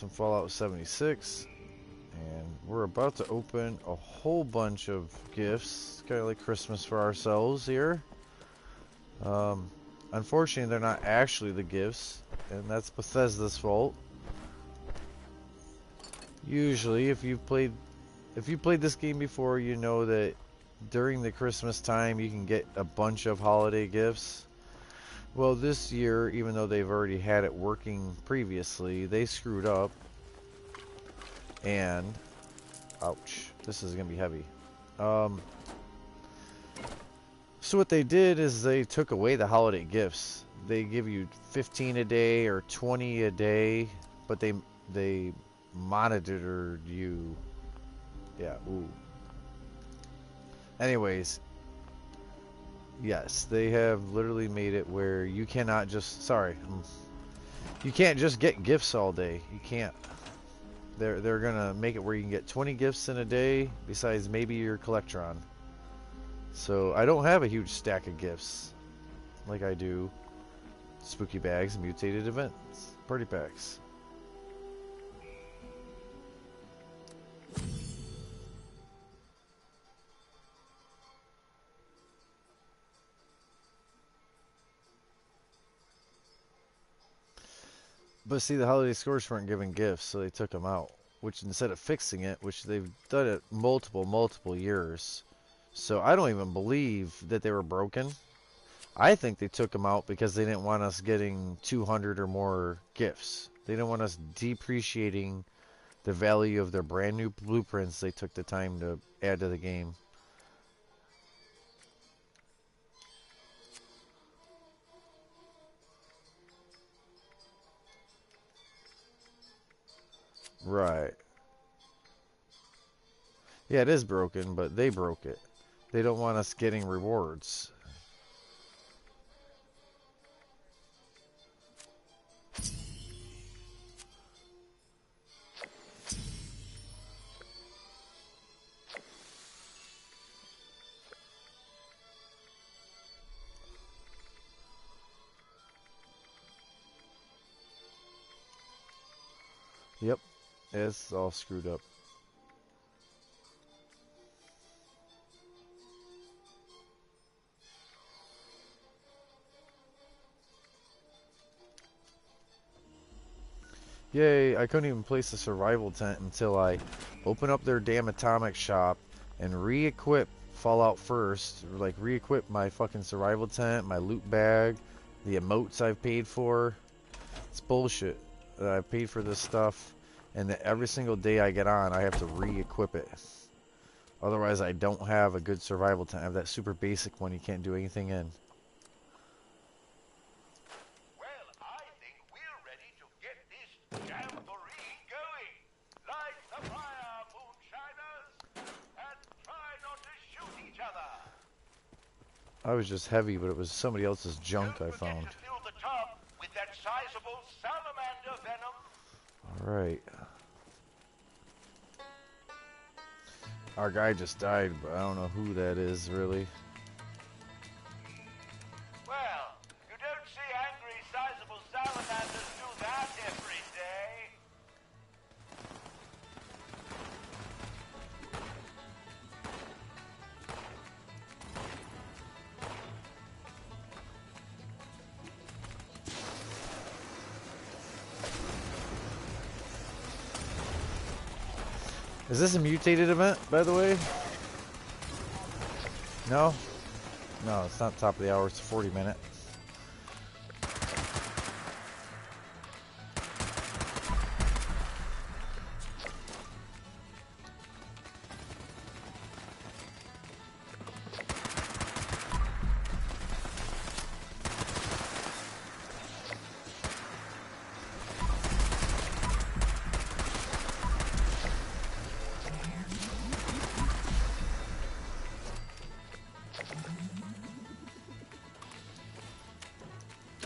some Fallout 76, and we're about to open a whole bunch of gifts, kind of like Christmas for ourselves here. Unfortunately, they're not actually the gifts, and that's Bethesda's fault. Usually, if you've played this game before, you know that during the Christmas time you can get a bunch of holiday gifts. Well, this year, even though they've already had it working previously, they screwed up. And, ouch, this is going to be heavy. So what they did is they took away the holiday gifts. They give you 15 a day or 20 a day, but they monitored you. Yeah, ooh. Anyways, yes, they have literally made it where you cannot just, you can't just get gifts all day. You can't. They're gonna make it where you can get 20 gifts in a day, besides maybe your Collectron. So I don't have a huge stack of gifts like I do spooky bags, mutated events, party packs. But see, the holiday scores weren't giving gifts, so they took them out. Which, instead of fixing it, which they've done it multiple years, so I don't even believe that they were broken. I think they took them out because they didn't want us getting 200 or more gifts. They didn't want us depreciating the value of their brand new blueprints they took the time to add to the game. Right. Yeah, it is broken, but they broke it. They don't want us getting rewards. Yep, it's all screwed up. Yay, I couldn't even place a survival tent until I open up their damn atomic shop and re-equip Fallout first. Like, re-equip my fucking survival tent, my loot bag, the emotes I've paid for. It's bullshit that I've paid for this stuff, and that every single day I get on, I have to re-equip it. Otherwise, I don't have a good survival tent. I have that super basic one you can't do anything in. I was just heavy, but it was somebody else's junk I found. Alright. Our guy just died, but I don't know who that is, really. Well, you don't see angry, sizable salamanders do that every day. Is this a mutated event, by the way? No? No, it's not top of the hour, it's 40 minute.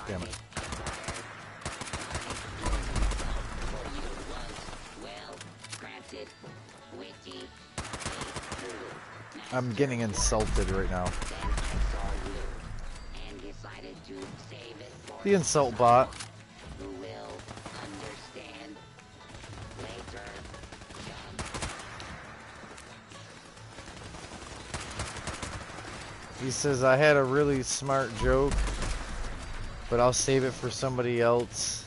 Damn it. I'm getting insulted right now. The insult bot. Who will understand He says, I had a really smart joke, but I'll save it for somebody else,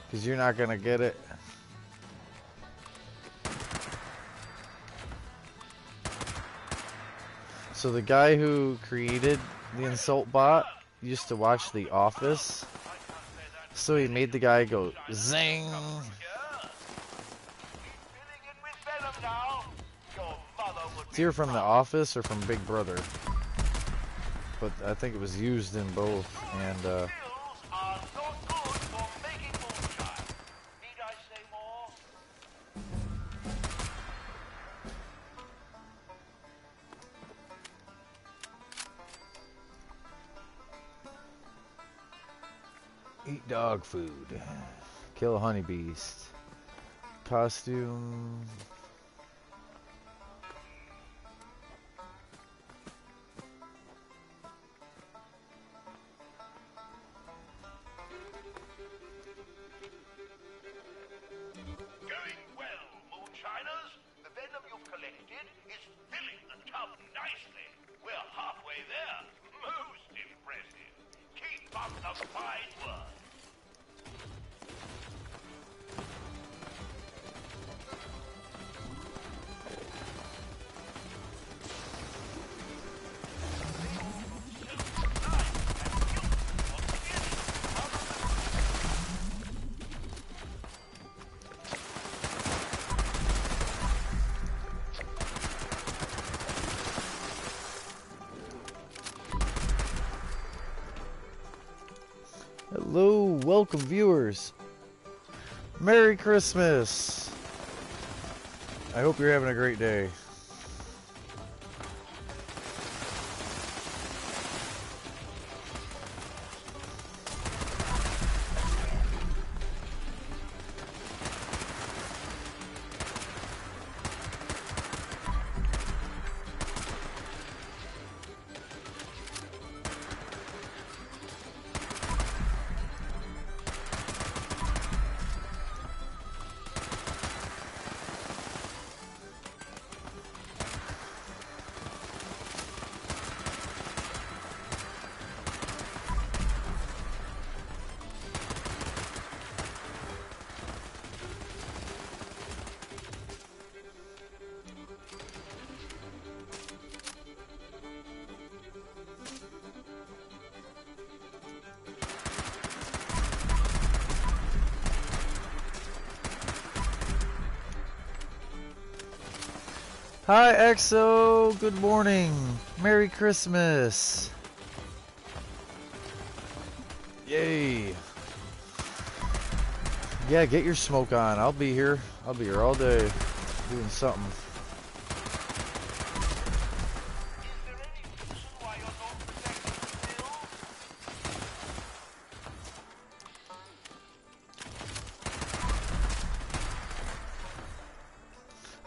because you're not going to get it. So the guy who created the insult bot used to watch The Office, so he made the guy go, zing! It's either from The Office or from Big Brother. But I think it was used in both, and eat dog food, kill a honeybeast, costume. Hello, welcome viewers. Merry Christmas. I hope you're having a great day. Hi EXO, good morning. Merry Christmas. Yay. Yeah, get your smoke on. I'll be here. I'll be here all day doing something.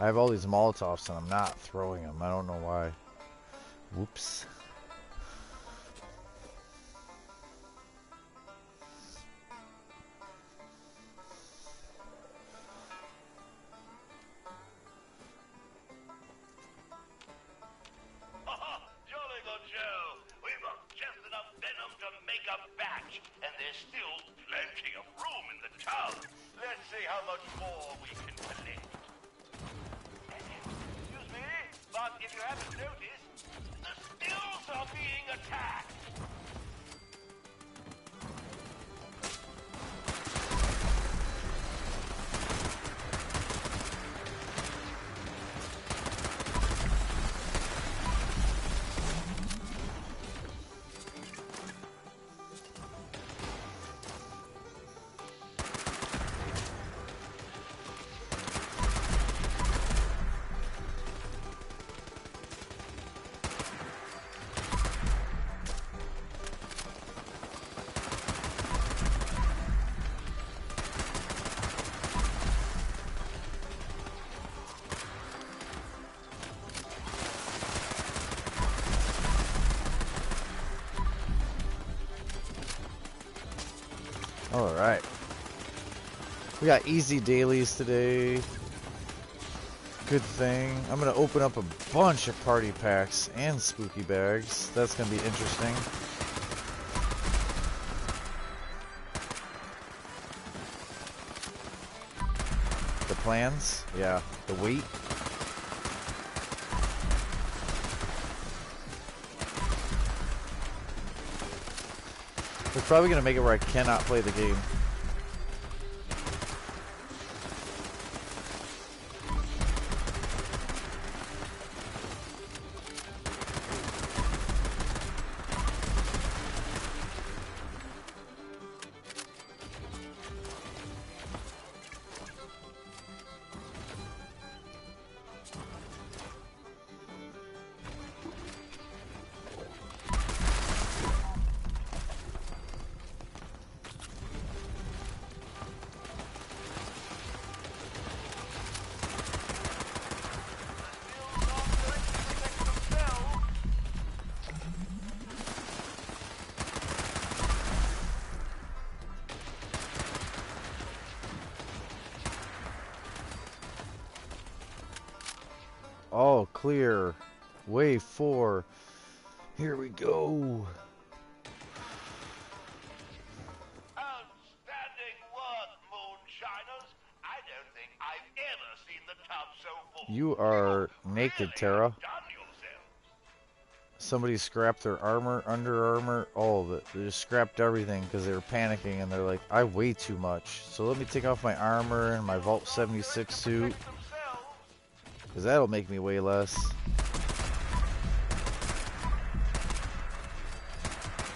I have all these Molotovs and I'm not throwing them. I don't know why. Whoops. Jolly good, Joe. We've got just enough venom to make a batch, and there's still plenty of room in the tub. Let's see how much more we can collect. Excuse me, but if you haven't noticed, the stills are being attacked. Alright. We got easy dailies today. Good thing. I'm gonna open up a bunch of party packs and spooky bags. That's gonna be interesting. The plans? Yeah. The weight? They're probably gonna make it where I cannot play the game. All clear. Wave 4. Here we go. Outstanding work, Moonshiners. I don't think I've ever seen the tub so full. You are naked, Really Tara. outdone yourselves. Somebody scrapped their armor, Under Armour, all of it. They just scrapped everything because they were panicking and they're like, I weigh too much. So let me take off my armor and my Vault 76 suit. Because that'll make me weigh less.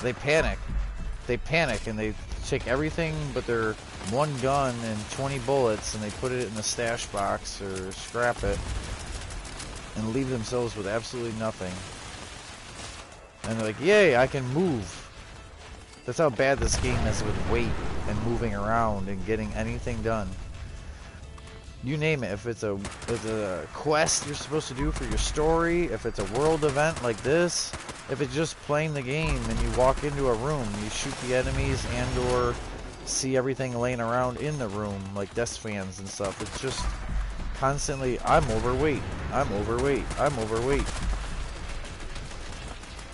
They panic. They panic and they take everything but their one gun and 20 bullets and they put it in the stash box or scrap it and leave themselves with absolutely nothing. And they're like, yay, I can move. That's how bad this game is with weight and moving around and getting anything done. You name it, if it's a quest you're supposed to do for your story, if it's a world event like this, if it's just playing the game and you walk into a room, you shoot the enemies and or see everything laying around in the room, like desk fans and stuff. It's just constantly, I'm overweight, I'm overweight, I'm overweight.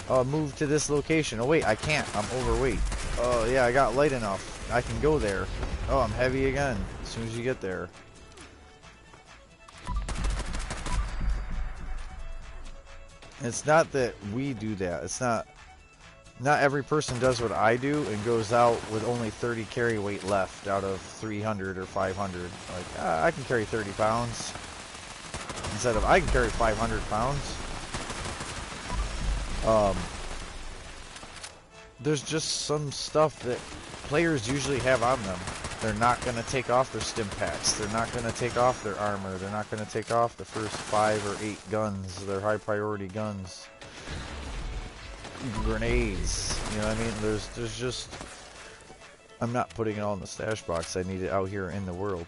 Oh, move to this location. Oh wait, I can't, I'm overweight. Oh yeah, I got light enough, I can go there. Oh, I'm heavy again, as soon as you get there. It's not that we do that. It's not every person does what I do and goes out with only 30 carry weight left out of 300 or 500. Like, I can carry 30 pounds instead of I can carry 500 pounds. There's just some stuff that players usually have on them. They're not going to take off their stim packs. They're not going to take off their armor. They're not going to take off the first 5 or 8 guns, their high priority guns. Grenades, you know what I mean? There's just, I'm not putting it all in the stash box. I need it out here in the world.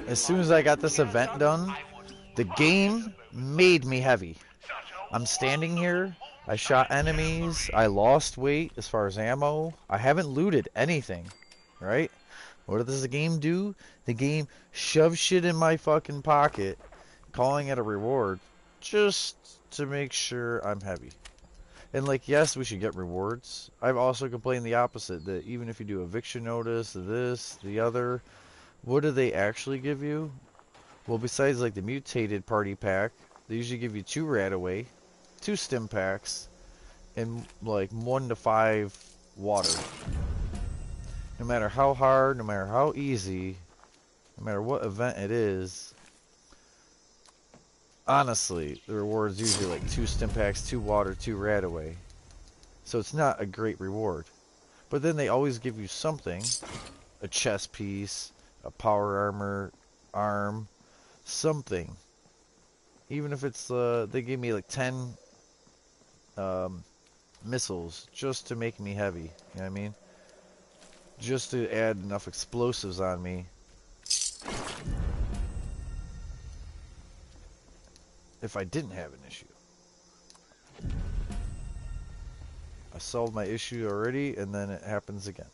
As soon as I got this event done, the game made me heavy. I'm standing here, I shot enemies, I lost weight as far as ammo, I haven't looted anything, right? What does the game do? The game shoves shit in my fucking pocket, calling it a reward, just to make sure I'm heavy. And like, yes, we should get rewards. I've also complained the opposite, that even if you do eviction notice, this, the other, what do they actually give you? Well, besides like the mutated party pack, they usually give you 2 Radaway, 2 stim packs, and like 1 to 5 water. No matter how hard, no matter how easy, no matter what event it is, honestly, the reward's usually like 2 stim packs, 2 water, 2 Radaway. So it's not a great reward. But then they always give you something, a chest piece, a power armor, arm, something. Even if it's, they gave me like 10 missiles just to make me heavy. You know what I mean? Just to add enough explosives on me. If I didn't have an issue. I solved my issue already, and then it happens again.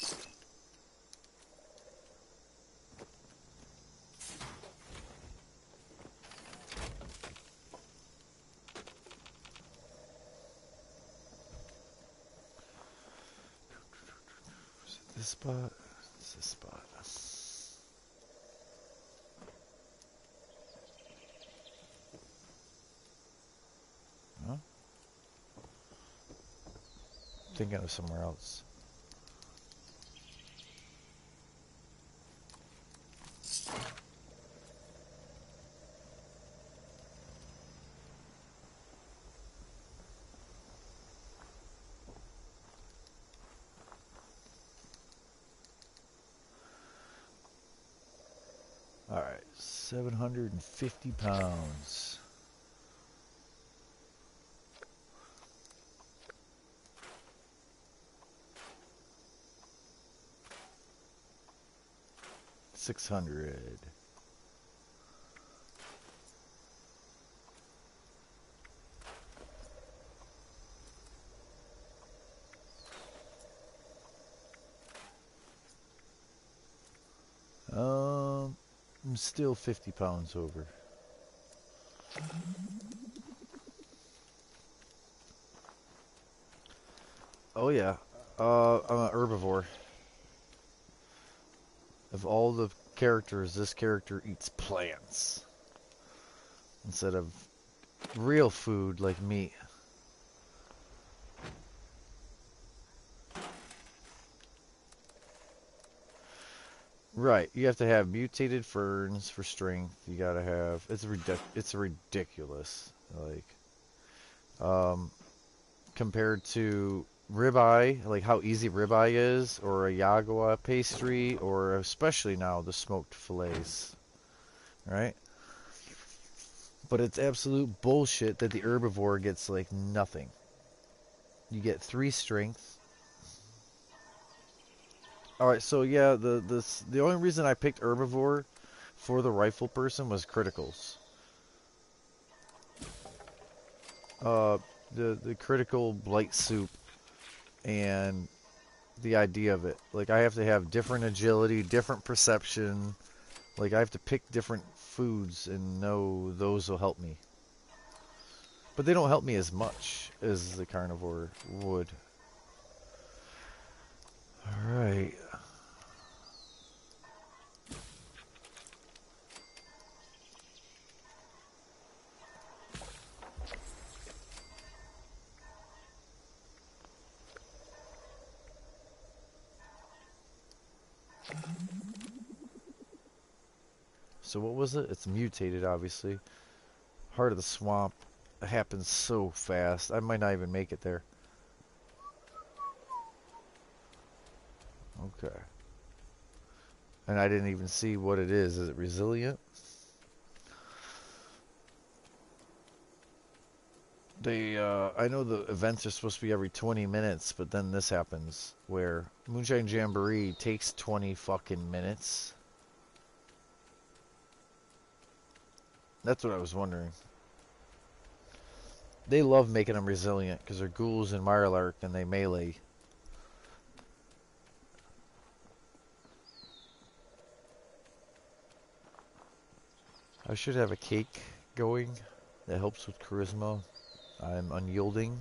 Is it this spot? It's this spot. Huh? Thinking of somewhere else. Alright, 750 pounds. $600. I'm still 50 pounds over. Oh yeah, I'm an herbivore. Of all the characters, this character eats plants instead of real food like meat. Right, you have to have mutated ferns for strength. You gotta have it's ridiculous. Like, compared to ribeye, like how easy ribeye is, or a Yagua pastry, or especially now the smoked fillets, right? But it's absolute bullshit that the herbivore gets like nothing. You get 3 strength. All right, so yeah, the only reason I picked herbivore for the rifle person was criticals. Uh, the critical blight soup and the idea of it. Like I have to have different agility, different perception. Like I have to pick different foods and know those will help me. But they don't help me as much as the carnivore would. All right. So what was it? It's mutated, obviously. Heart of the swamp. It happens so fast. I might not even make it there. Okay. And I didn't even see what it is. Is it resilient? I know the events are supposed to be every 20 minutes, but then this happens where Moonshine Jamboree takes 20 fucking minutes. That's what I was wondering. They love making them resilient because they're ghouls and Mirelurk and they melee. I should have a cake going that helps with charisma. I'm unyielding.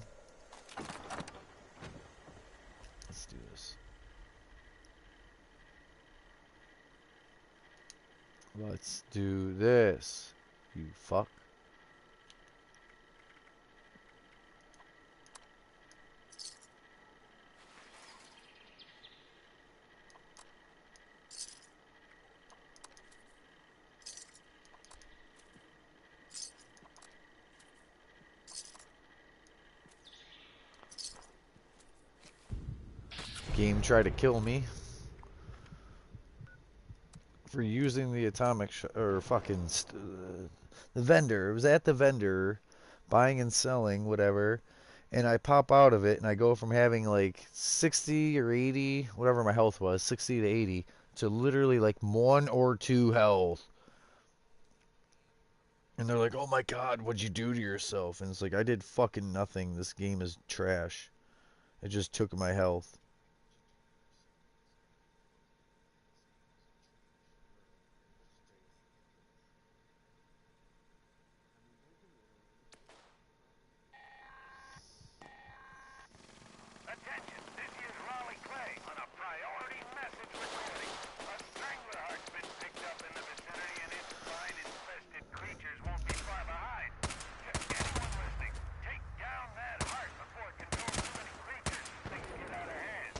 Let's do this. Let's do this, you fuck. Game tried to kill me for using the atomic or fucking the vendor. It was at the vendor, buying and selling, whatever, and I pop out of it and I go from having like 60 or 80, whatever my health was, 60 to 80, to literally like 1 or 2 health. And they're like, "Oh my God, what'd you do to yourself?" And it's like, I did fucking nothing. This game is trash. It just took my health. Attention, this is Raleigh Clay on a priority message recording. A stranglerheart's been picked up in the vicinity and its vine-infested creatures won't be far behind. To anyone listening, take down that heart before it controls too many creatures and things get out of hand.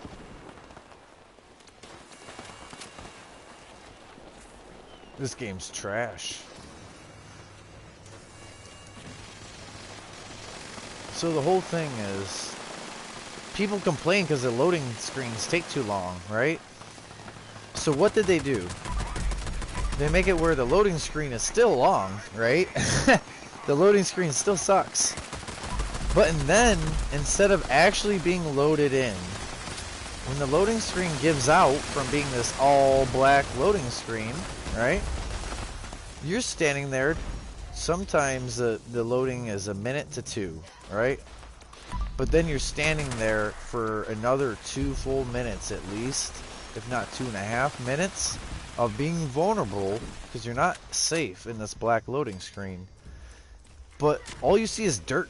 This game's trash. So the whole thing is, people complain because the loading screens take too long, right? So what did they do? They make it where the loading screen is still long, right? The loading screen still sucks. But then, instead of actually being loaded in, when the loading screen gives out from being this all black loading screen, right? You're standing there. Sometimes the loading is 1 to 2, right? But then you're standing there for another 2 full minutes at least, if not 2.5 minutes, of being vulnerable because you're not safe in this black loading screen. But all you see is dirt.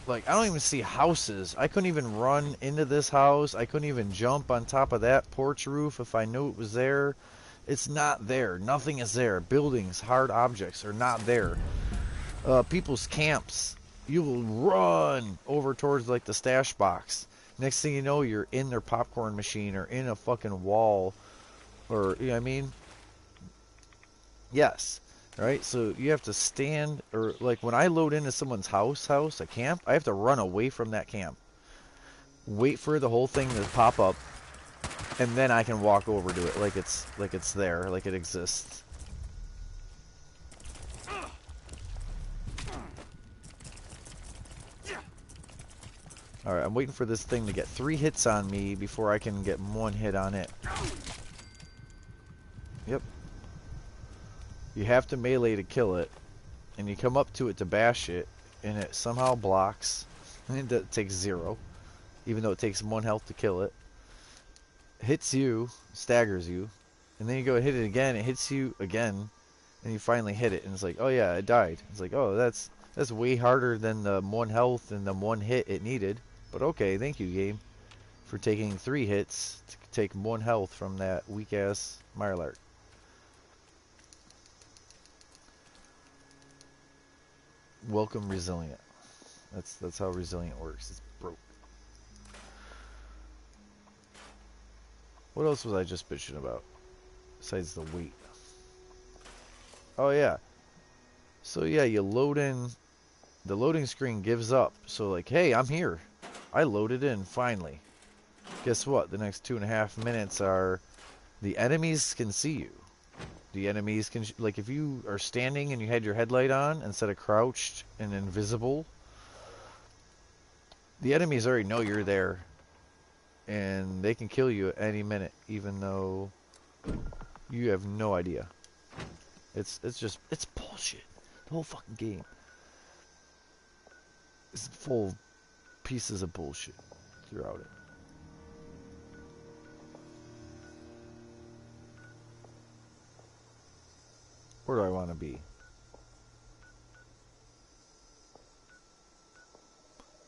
Like, I don't even see houses. I couldn't even run into this house. I couldn't even jump on top of that porch roof if I knew it was there. It's not there. Nothing is there. Buildings, hard objects are not there. People's camps. You will run over towards like the stash box. Next thing you know, you're in their popcorn machine or in a fucking wall, or you know what I mean? Yes, right. So you have to stand, or like when I load into someone's house, a camp, I have to run away from that camp, wait for the whole thing to pop up, and then I can walk over to it like it's there, like it exists. Alright, I'm waiting for this thing to get 3 hits on me before I can get 1 hit on it. Yep. You have to melee to kill it, and you come up to it to bash it, and it somehow blocks, and it takes 0, even though it takes 1 health to kill it. Hits you, staggers you, and then you go hit it again, it hits you again, and you finally hit it, and it's like, oh yeah, it died. It's like, oh, that's way harder than the 1 health and the 1 hit it needed. But okay, thank you, game, for taking 3 hits to take 1 health from that weak-ass Mirelart. Welcome Resilient. That's how Resilient works. It's broke. What else was I just bitching about? Besides the weight. Oh yeah. So yeah, you load in. The loading screen gives up. So like, hey, I'm here. I loaded in finally. Guess what? The next 2.5 minutes are the enemies can see you. The enemies can, like, if you are standing and you had your headlight on instead of crouched and invisible, the enemies already know you're there, and they can kill you at any minute, even though you have no idea. It's bullshit. The whole fucking game is full of pieces of bullshit throughout it. Where do I want to be?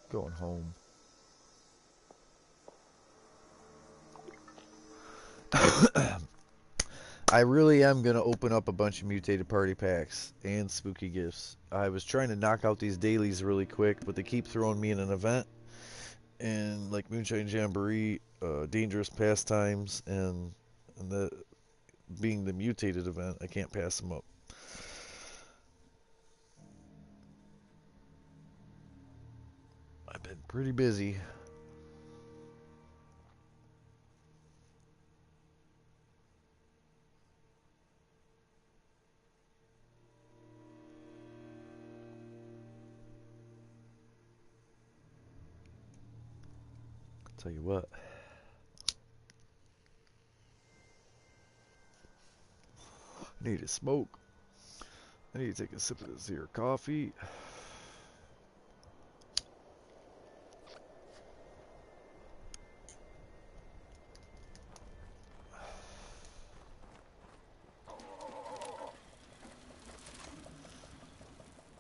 Going home. I really am going to open up a bunch of mutated party packs and spooky gifts. I was trying to knock out these dailies really quick, but they keep throwing me in an event. And like Moonshine Jamboree, Dangerous Pastimes, and the being the mutated event, I can't pass them up. I've been pretty busy. Tell you what. I need to smoke. I need to take a sip of this here coffee.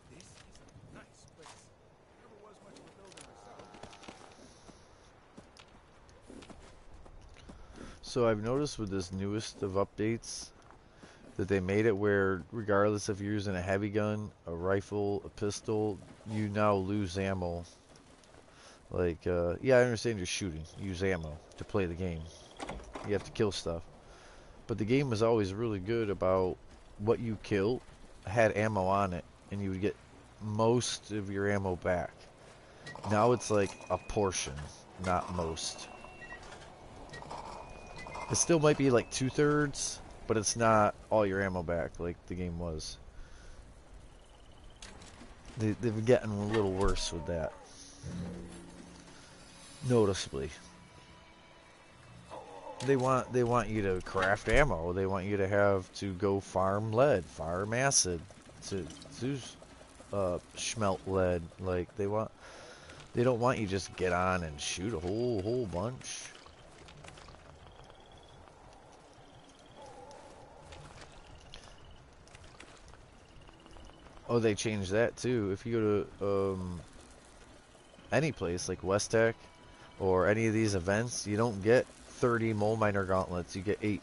This is a nice place. Never was much of a builder myself. So I've noticed with this newest of updates that they made it where regardless if you're using a heavy gun, a rifle, a pistol, you now lose ammo. Like, yeah, I understand you're shooting. You use ammo to play the game. You have to kill stuff. But the game was always really good about what you kill had ammo on it, and you would get most of your ammo back. Now it's like a portion, not most. It still might be like 2/3, but it's not all your ammo back like the game was. They've been getting a little worse with that. Noticeably. They want you to craft ammo. They want you to have to go farm lead, farm acid, to smelt lead. Like they don't want you just get on and shoot a whole bunch. Oh, they changed that too. If you go to any place like West Tech or any of these events, you don't get 30 mole miner gauntlets. You get 8.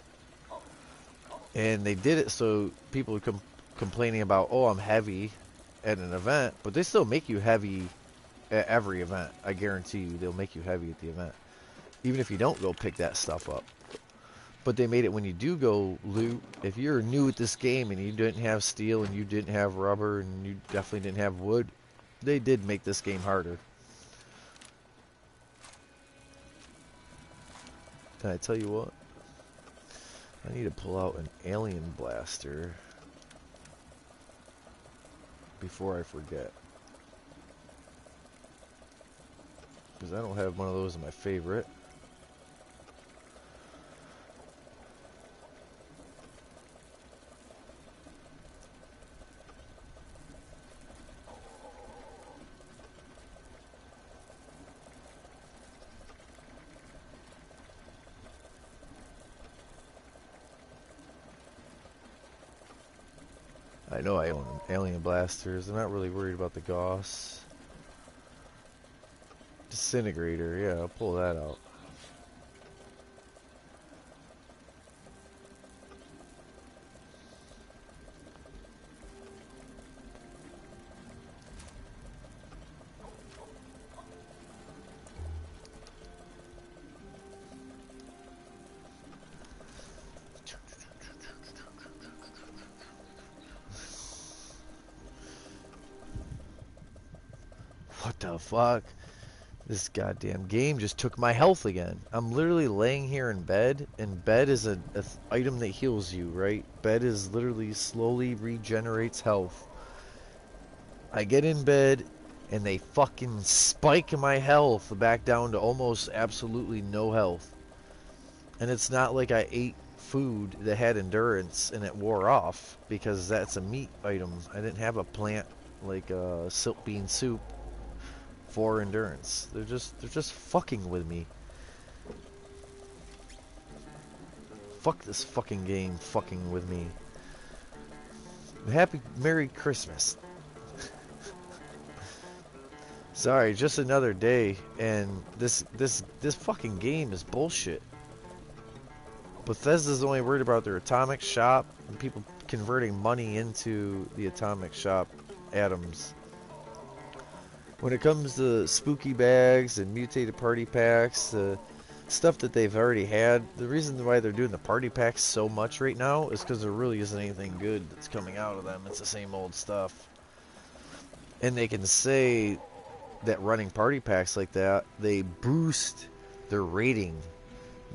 And they did it so people would come complaining about, oh, I'm heavy at an event, but they still make you heavy at every event. I guarantee you, they'll make you heavy at the event, even if you don't go pick that stuff up. But they made it when you do go loot, if you're new at this game and you didn't have steel and you didn't have rubber and you definitely didn't have wood, they did make this game harder. Can I tell you what? I need to pull out an alien blaster before I forget. Because I don't have one of those in my favorite. I know I own alien blasters. I'm not really worried about the Gauss. Disintegrator, yeah, I'll pull that out. What the fuck? This goddamn game just took my health again. I'm literally laying here in bed, and bed is a item that heals you, right? Bed is literally slowly regenerates health. I get in bed, and they fucking spike my health back down to almost absolutely no health. And it's not like I ate food that had endurance and it wore off, because that's a meat item. I didn't have a plant like silk bean soup for endurance. They're just fucking with me. Fuck this fucking game fucking with me. Happy Merry Christmas. Sorry, just another day, and this fucking game is bullshit. Bethesda's only worried about their atomic shop and people converting money into the atomic shop atoms. When it comes to spooky bags and mutated party packs, the stuff that they've already had, the reason why they're doing the party packs so much right now is because there really isn't anything good that's coming out of them. It's the same old stuff. And they can say that running party packs like that, they boost their rating.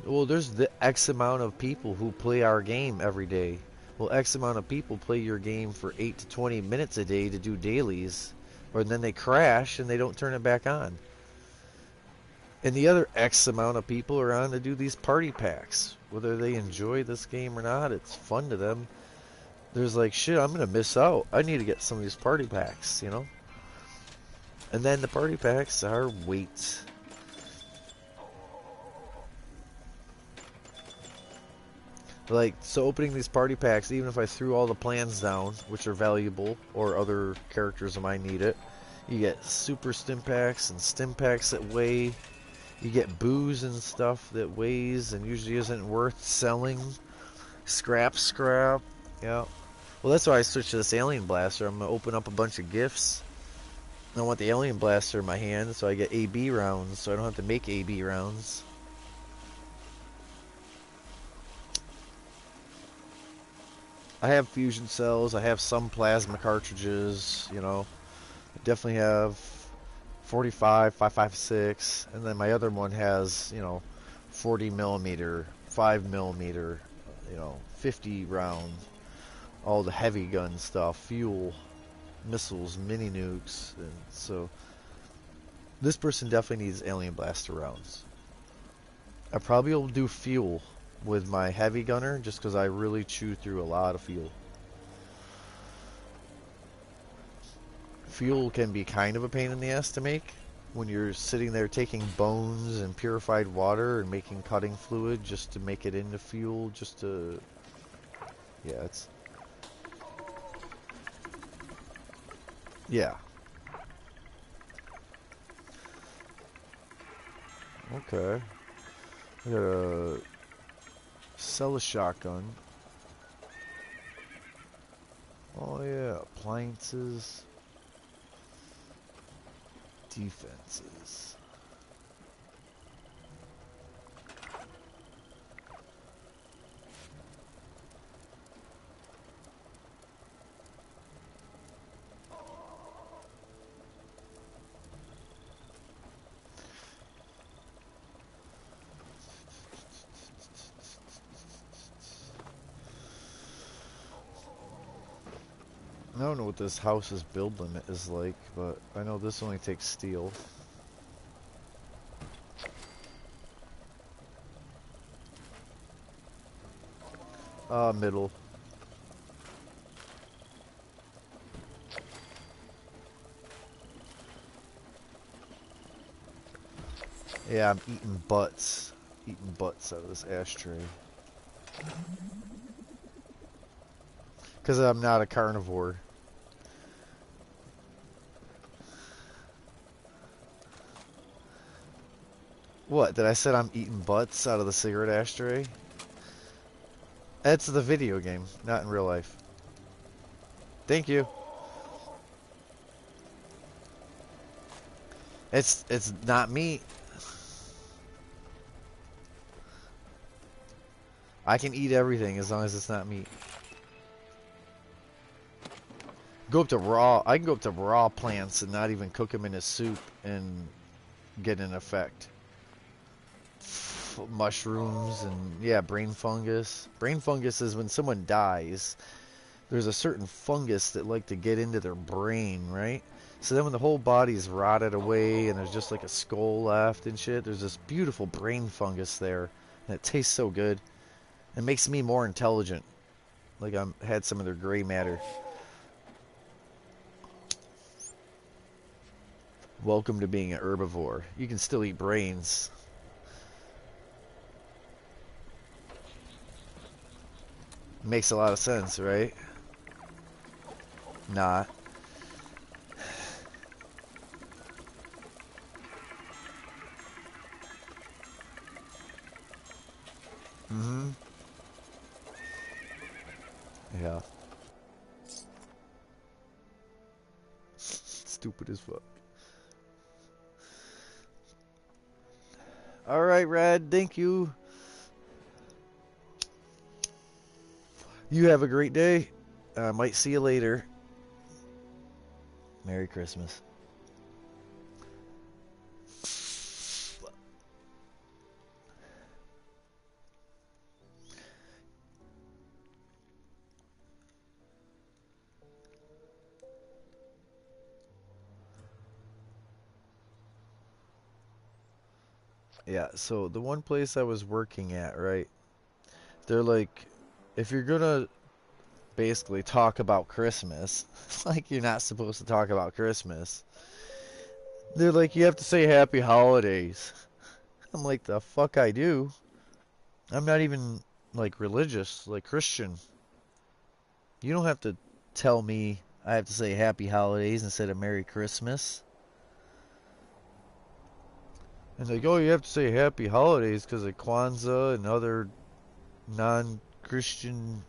Well, there's the X amount of people who play our game every day. Well, X amount of people play your game for 8 to 20 minutes a day to do dailies. Or then they crash and they don't turn it back on. And the other X amount of people are on to do these party packs. Whether they enjoy this game or not, it's fun to them. There's like, shit, I'm going to miss out. I need to get some of these party packs, you know? And then the party packs are weights. Like, so opening these party packs, even if I threw all the plans down, which are valuable, or other characters of mine need it, you get super stim packs and stim packs that weigh. You get booze and stuff that weighs and usually isn't worth selling. Scrap. Yeah. Well, that's why I switched to this alien blaster. I'm going to open up a bunch of gifts. I want the alien blaster in my hand, so I get AB rounds, so I don't have to make AB rounds. I have fusion cells. I have some plasma cartridges, you know. I definitely have 45, 5.56, and then my other one has, you know, 40 millimeter, 5 millimeter, you know, 50 round, all the heavy gun stuff, fuel, missiles, mini nukes, and so this person definitely needs alien blaster rounds. I probably will do fuel with my heavy gunner just because I really chew through a lot of fuel. Fuel can be kind of a pain in the ass to make when you're sitting there taking bones and purified water and making cutting fluid just to make it into fuel, just to, yeah, it's, yeah. Okay. I gotta sell a shotgun. Oh yeah, appliances, defenses. I don't know what this house's build limit is like, but I know this only takes steel. Middle. Yeah, I'm eating butts. Eating butts out of this ashtray. Because I'm not a carnivore. What? Did I said I'm eating butts out of the cigarette ashtray? That's the video game, not in real life. Thank you. It's not meat. I can eat everything as long as it's not meat. Go up to raw. I can go up to raw plants and not even cook them in a soup and get an effect. Mushrooms and yeah, brain fungus. Brain fungus is when someone dies. There's a certain fungus that like to get into their brain, right? So then when the whole body's rotted away and there's just like a skull left and shit, there's this beautiful brain fungus there, and it tastes so good. It makes me more intelligent. Like I'm had some of their gray matter. Welcome to being an herbivore. You can still eat brains. Makes a lot of sense, right? Nah. Mm-hmm. Yeah. Stupid as fuck. Alright, Rad, thank you. You have a great day. I might see you later. Merry Christmas. Yeah, so the one place I was working at, right? They're like, if you're gonna basically talk about Christmas, like you're not supposed to talk about Christmas. They're like, you have to say happy holidays. I'm like, the fuck I do. I'm not even like religious, like Christian. You don't have to tell me I have to say happy holidays instead of Merry Christmas. And like, oh, you have to say happy holidays because of Kwanzaa and other non-Christian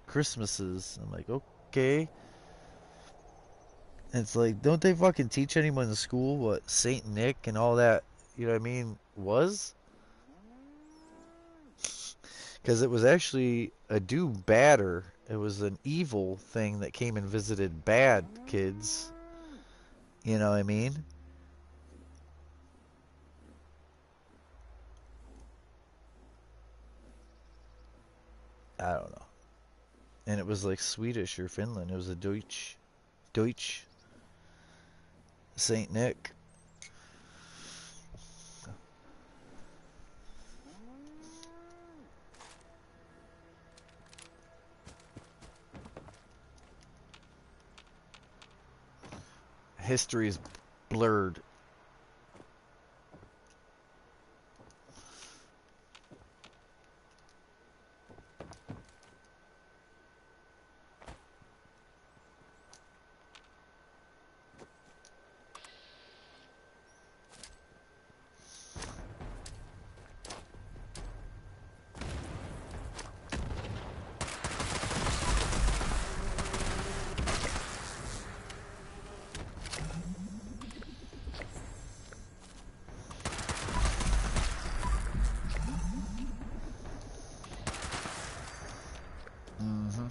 Christmases. I'm like, okay. And it's like, don't they fucking teach anyone in school what Saint Nick and all that, you know what I mean, was? Because it was actually a do badder. It was an evil thing that came and visited bad kids. You know what I mean? I don't know. And it was like Swedish or Finland. It was a Deutsch Saint Nick. History is blurred. Mm-hmm.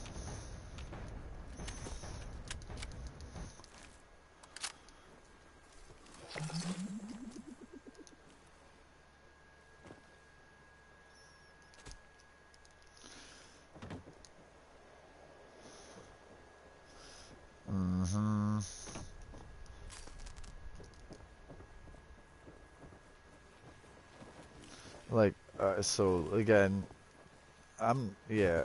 Mm-hmm. Like, so again, yeah,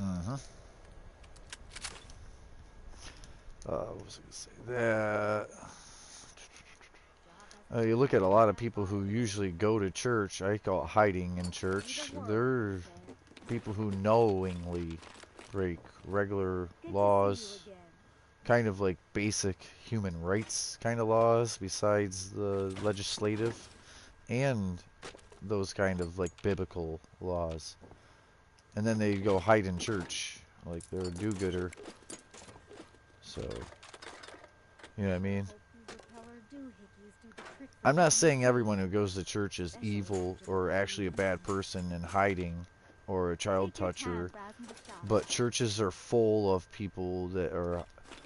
mm-hmm. What was I gonna say? That you look at a lot of people who usually go to church. I call it hiding in church. They're people who knowingly break regular Good to see you laws, again. kind of like basic human rights kind of laws, besides the legislative and those kind of like biblical laws. And then they go hide in church, like they're a do-gooder. So, you know what I mean? Hope you repeller doohickeys do the trick for I'm you not on the saying street. everyone who goes to church is Especially evil after the or way actually a you bad behave. person and hiding or a child Take your time toucher, browsing the stuff. but churches are full of people that are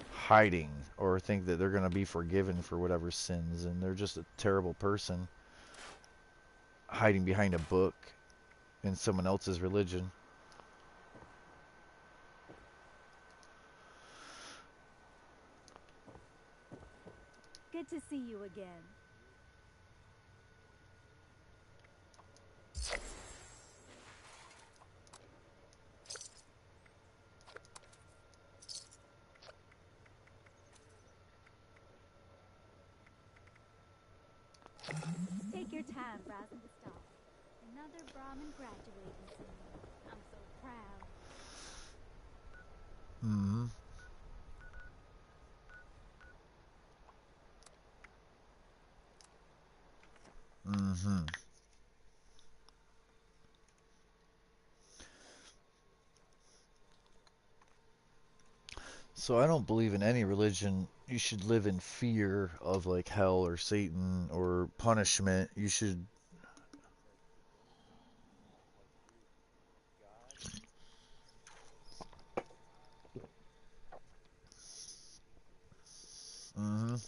hiding or think that they're going to be forgiven for whatever sins, and they're just a terrible person hiding behind a book in someone else's religion. Good to see you again. Take your time browsing the stuff. Another Brahmin graduating soon. I'm so proud. Mm-hmm. Mm-hmm. So I don't believe in any religion you should live in fear of like hell or Satan or punishment. You should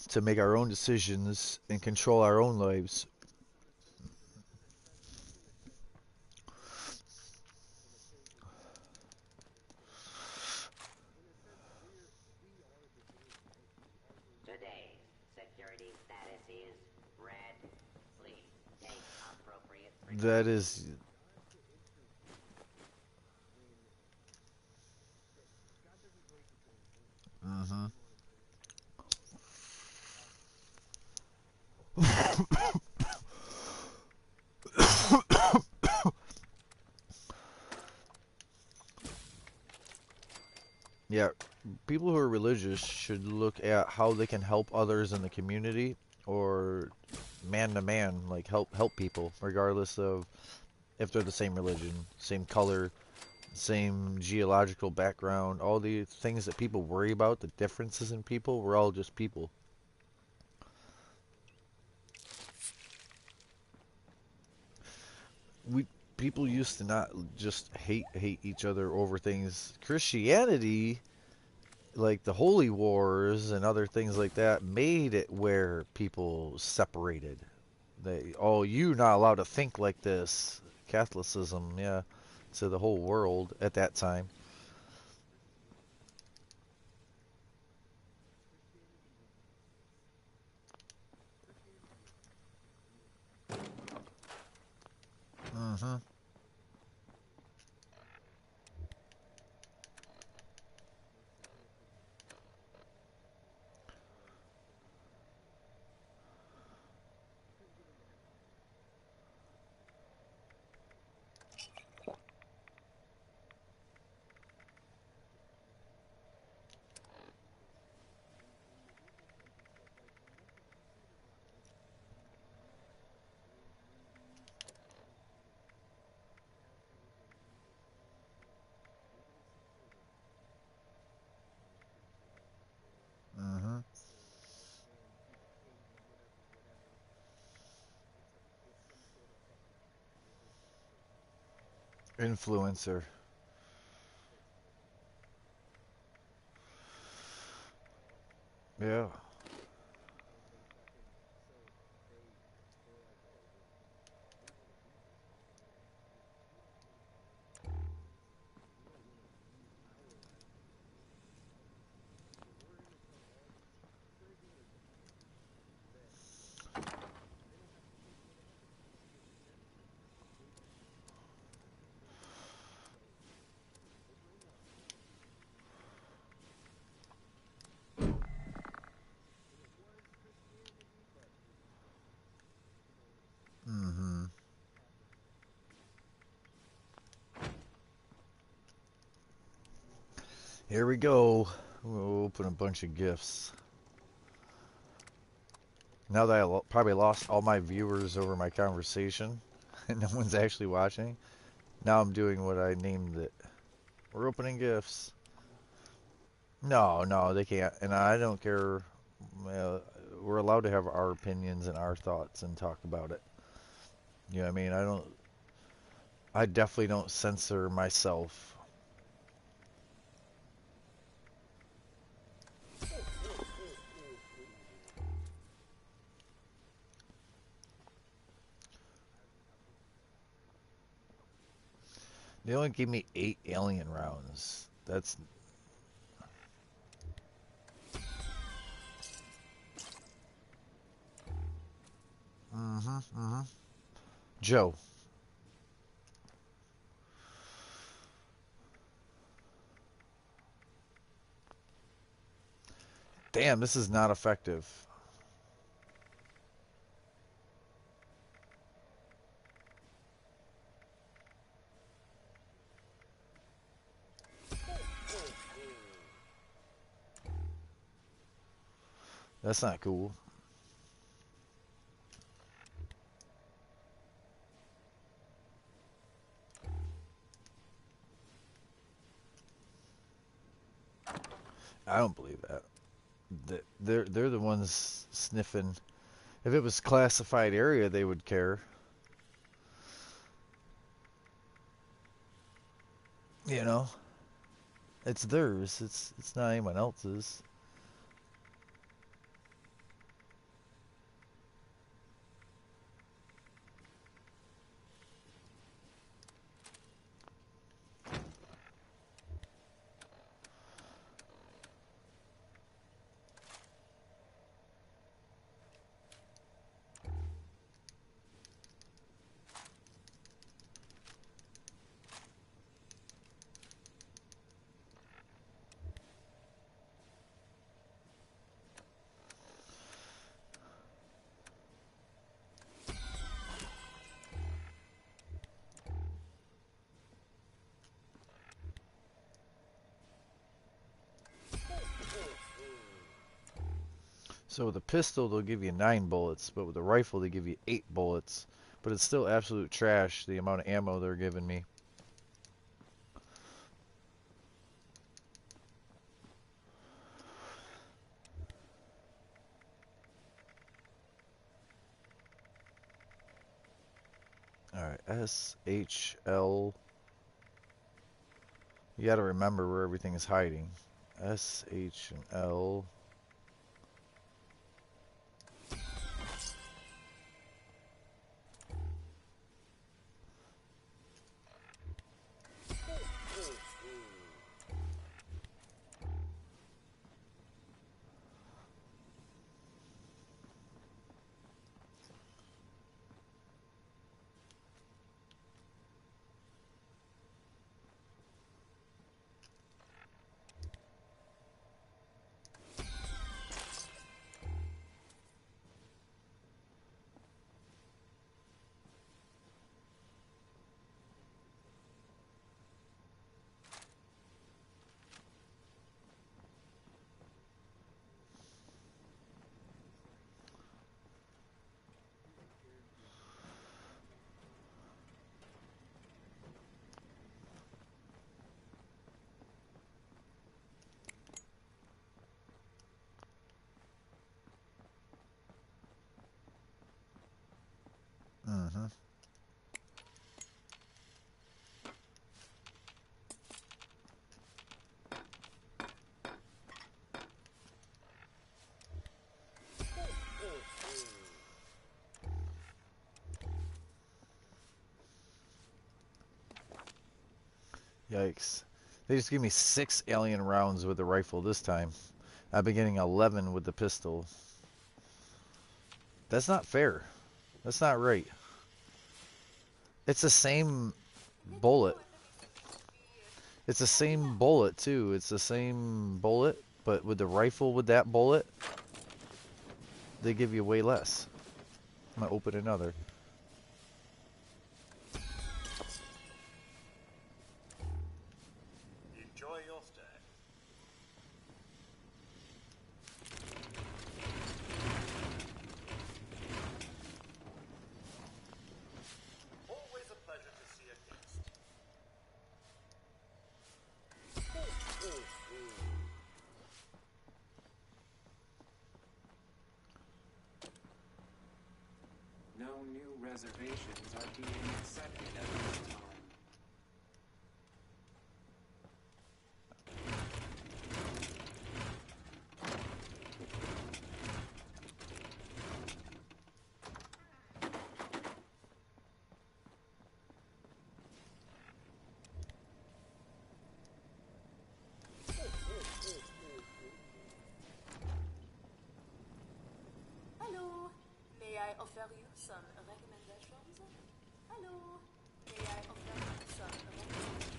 To make our own decisions and control our own lives. Today's security status is red. Please take appropriate That is, mm-hmm. Yeah, people who are religious should look at how they can help others in the community or man to man, like help people regardless of if they're the same religion, same color, same geological background, all the things that people worry about, the differences in people, we're all just people. We people used to not just hate each other over things. Christianity, like the holy wars and other things like that, made it where people separated. They, oh, you're not allowed to think like this. Catholicism, yeah, to the whole world at that time. Mm-hmm. Mm-hmm. Influencer. Yeah. Mm-hmm. Here we go. We'll open a bunch of gifts. Now that probably lost all my viewers over my conversation, and no one's actually watching, now I'm doing what I named it. We're opening gifts. No, no, they can't. And I don't care. Uh, we're allowed to have our opinions and our thoughts and talk about it. You know what I mean? I definitely don't censor myself. They only gave me 8 alien rounds. That's. Mm-hmm, mm-hmm. Joe. Damn, this is not effective. That's not cool. I don't believe that. They're the ones sniffing. If it was classified area, they would care. You know, it's theirs. It's not anyone else's. So with a pistol, they'll give you 9 bullets, but with a rifle, they give you 8 bullets. But it's still absolute trash, the amount of ammo they're giving me. Alright, S, H, L. You gotta remember where everything is hiding. S, H, and L. Mm-hmm. Yikes. They just gave me 6 alien rounds with the rifle this time. I've been getting 11 with the pistol. That's not fair. That's not right. It's the same bullet. It's the same bullet, too. It's the same bullet, but with the rifle with that bullet, they give you way less. I'm going to open another. Enjoy your stay. Always a pleasure to see a guest. No new reservations are being accepted at this time. Hello, may I offer you some recommendations? Hello, may I offer you some recommendations?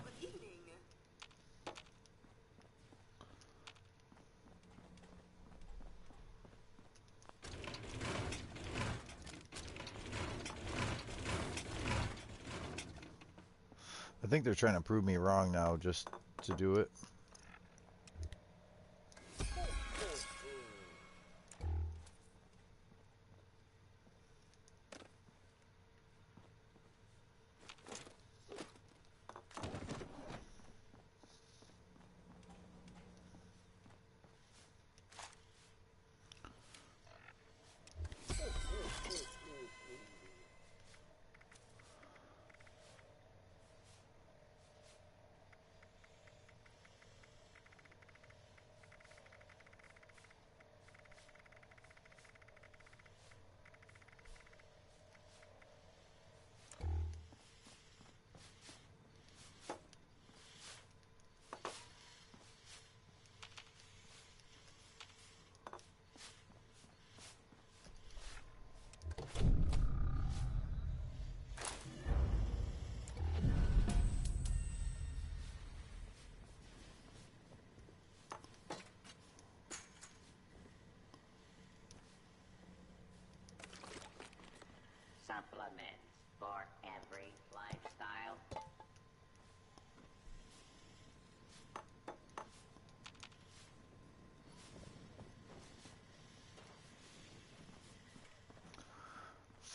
Good evening. I think they're trying to prove me wrong now just to do it.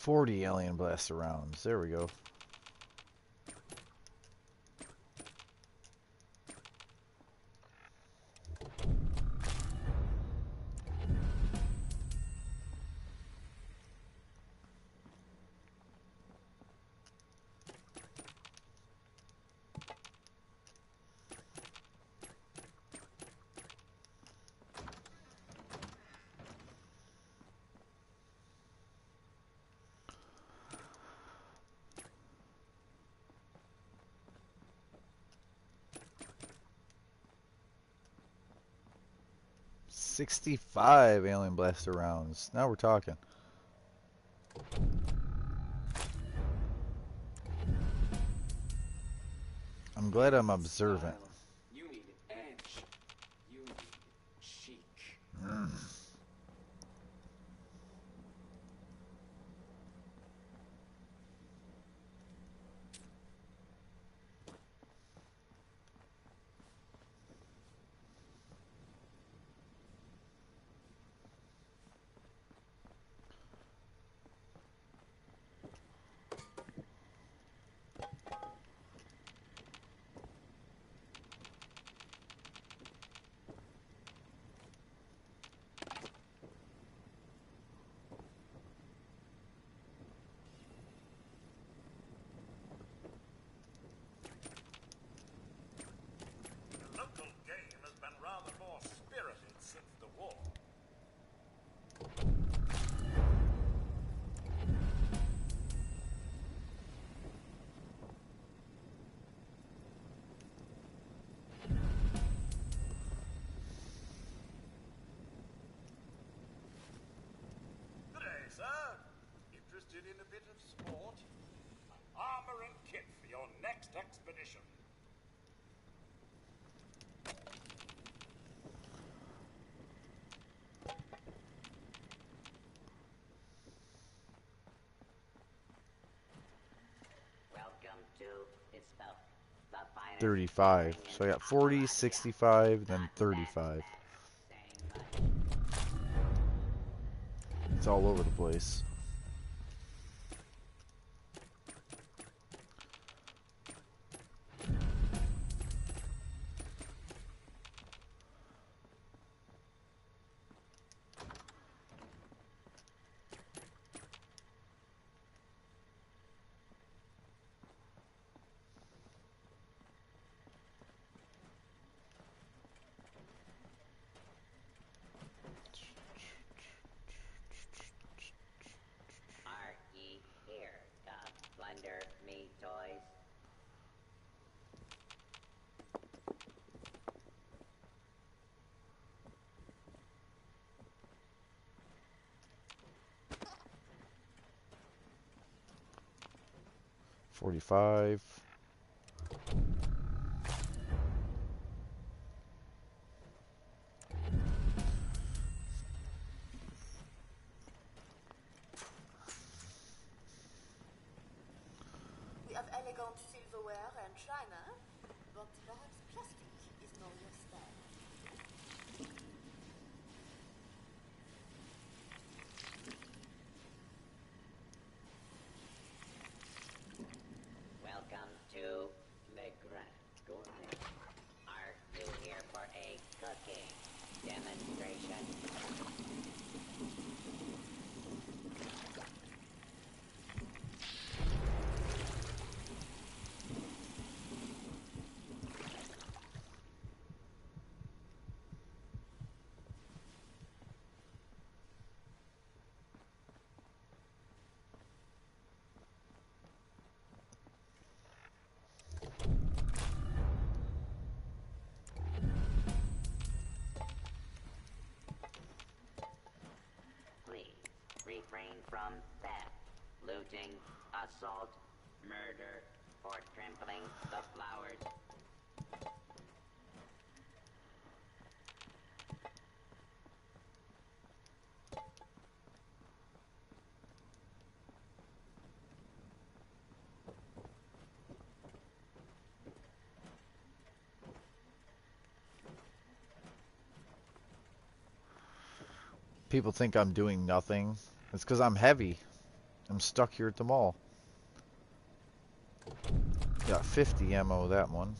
40 alien blaster rounds. There we go. $65 alien blaster rounds. Now we're talking. I'm glad I'm observant. Style. You need edge. You need chic. Mm. The local game has been rather more spirited since the war. Good day, sir. Interested in a bit of sport? Armor and kit for your next expedition. Welcome to Bespoke, the finest 35. So I got 40, 65, then 35. saying much. It's all over the place. Are ye here to plunder me toys? $45. We have elegant silverware and china, but perhaps plastic is more your style. Welcome to Le Grand Gourmet. Are you here for a cooking demonstration? Please refrain from theft, looting, assault, murder, or trampling the flowers. People think I'm doing nothing. It's because I'm heavy. I'm stuck here at the mall. Got 50 ammo, that one.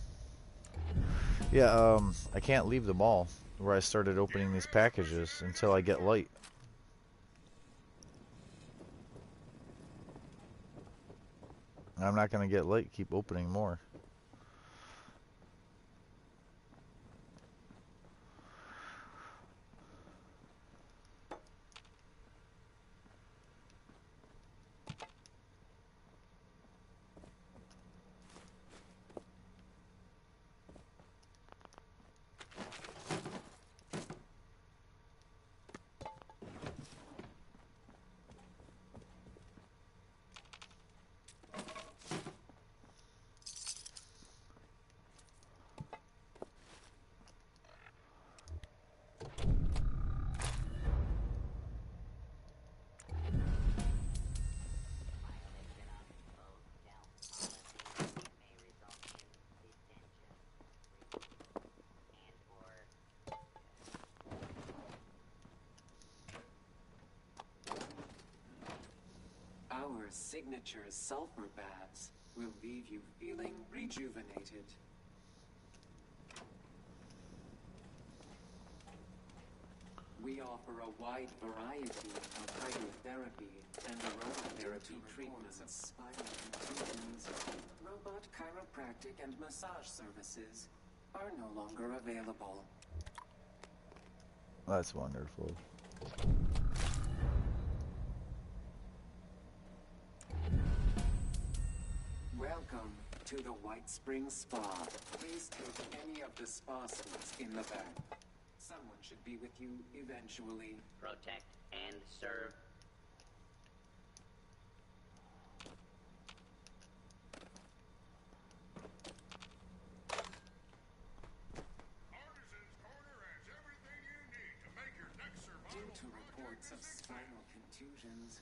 Yeah, I can't leave the mall where I started opening these packages until I get light. I'm not gonna get light, keep opening more. Our signature sulfur baths will leave you feeling rejuvenated. We offer a wide variety of hydrotherapy and aromatherapy treatments, spinal contusions. Robot chiropractic and massage services are no longer available. That's wonderful. Welcome to the White Springs Spa. Please take any of the spa suites in the back. Someone should be with you eventually. Protect and serve. Artisan's Corner has everything you need to make your next survival Due to project reports a of success. spinal contusions,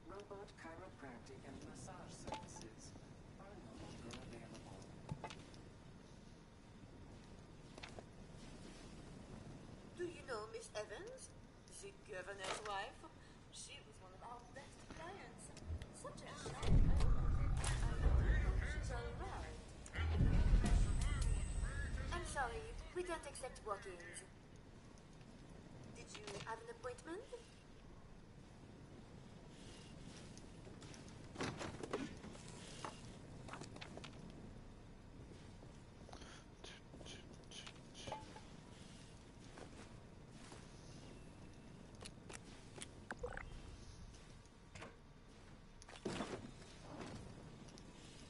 robot chiropractic and massage services are no longer available. Do you know Miss Evans? The governor's wife? She was one of our best clients. Such a sharp animal. I hope she's alright. I'm sorry, we don't accept walk-ins. Did you have an appointment?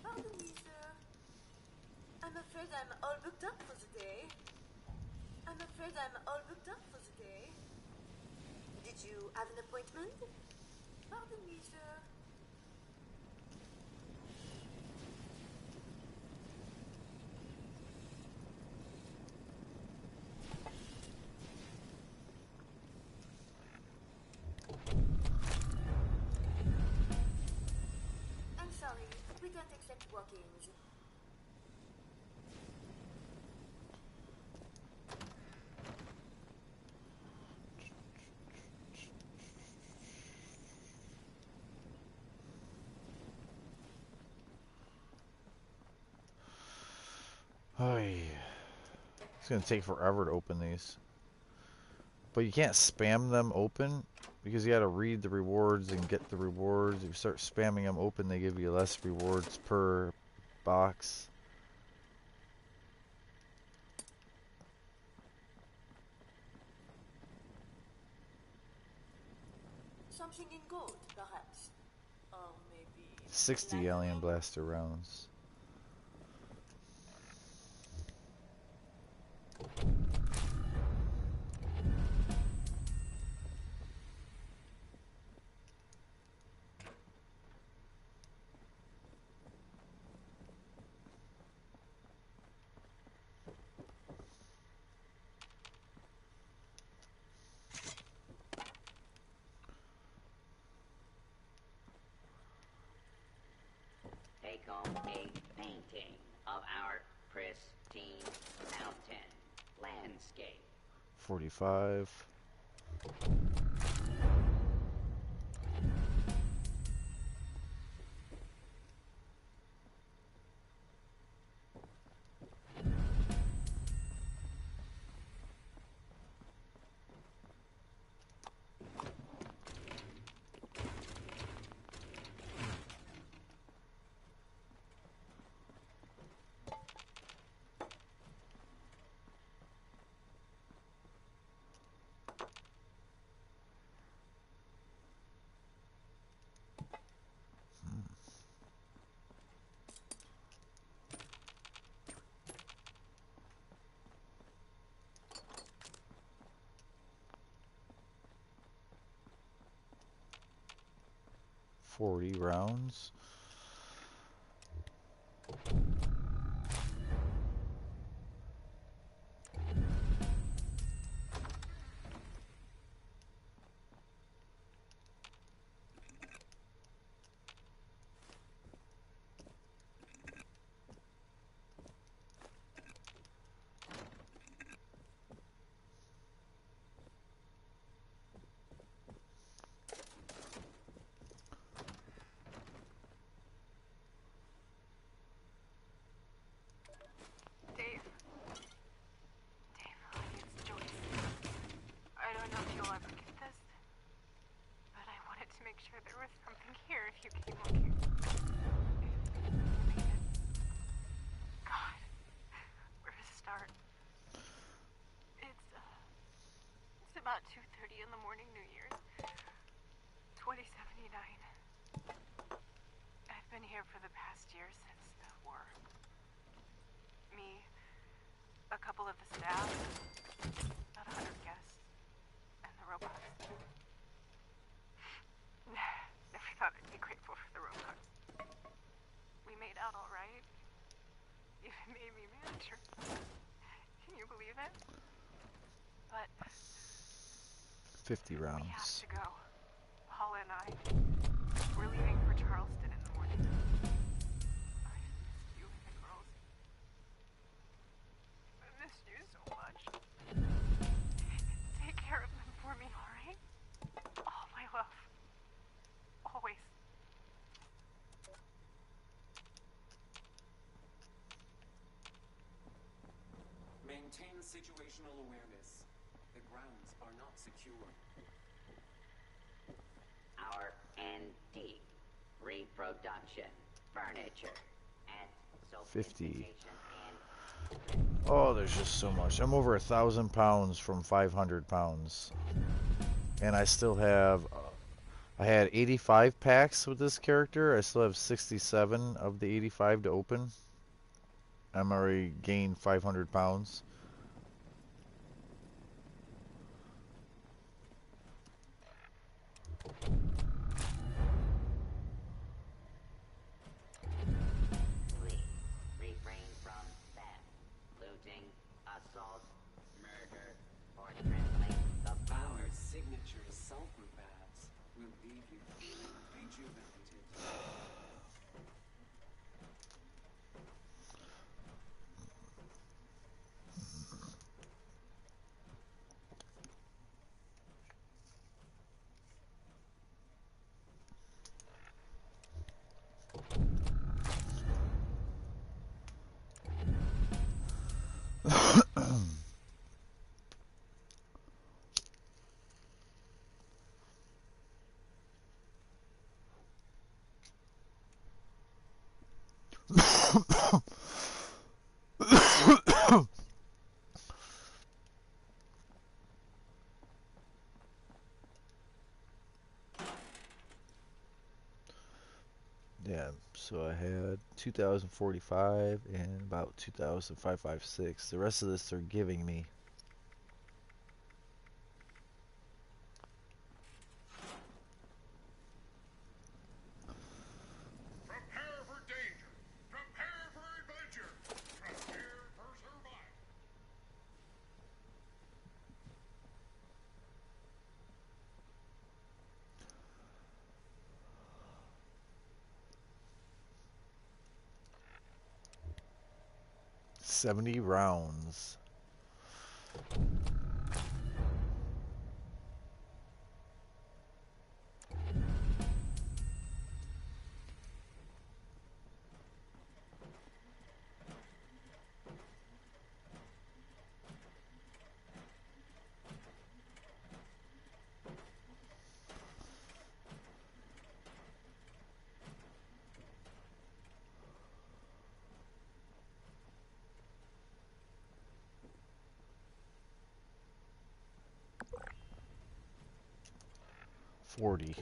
Pardon me, sir. I'm afraid I'm all booked up for the day. I'm afraid I'm all booked up for the day. Did you have an appointment? Pardon me, sir. I'm sorry, we don't accept walk-ins. Oh, yeah. It's gonna take forever to open these. But you can't spam them open because you gotta read the rewards and get the rewards. If you start spamming them open, they give you less rewards per box. Something in gold, perhaps. Or maybe 60 alien platinum? blaster rounds. Take home a painting of our pristine mountain landscape. 45. 40 rounds. Dave. Dave, honey, it's Joyce. I don't know if you'll ever get this, but I wanted to make sure there was something here if you came looking. If you made it. God, where to start? It's about 2:30 in the morning, New Year's, 2079. I've been here for the past year since the war. Me, a couple of the staff, about 100 guests, and the robots. Never thought I'd be grateful for the robots. We made out all right. Even made me manager. Can you believe it? But 50 we have rounds. to go. Paula and I. We're leaving for Charleston in the morning. I missed you and the girls. I missed you so much. Take care of them for me, alright? All my love. Always. Maintain situational awareness. The grounds are not secure. Our antique reproduction, furniture, and 50. and Oh, there's just so much. I'm over 1,000 pounds from 500 pounds. And I still have... I had 85 packs with this character. I still have 67 of the 85 to open. I'm already gained 500 pounds. please refrain from theft, looting, assault, murder, or trampling the Our powers. signature sulfur baths will leave you feeling rejuvenated. Yeah, so I had 2,045 and about 2,556. The rest of this they're giving me. Prepare for danger. Prepare for adventure. Prepare for survival. 70 rounds. $40.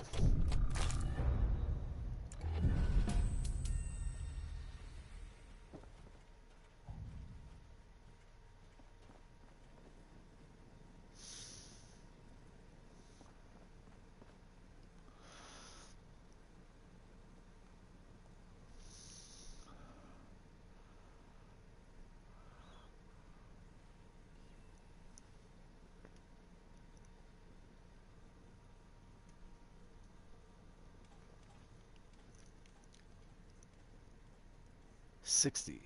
60.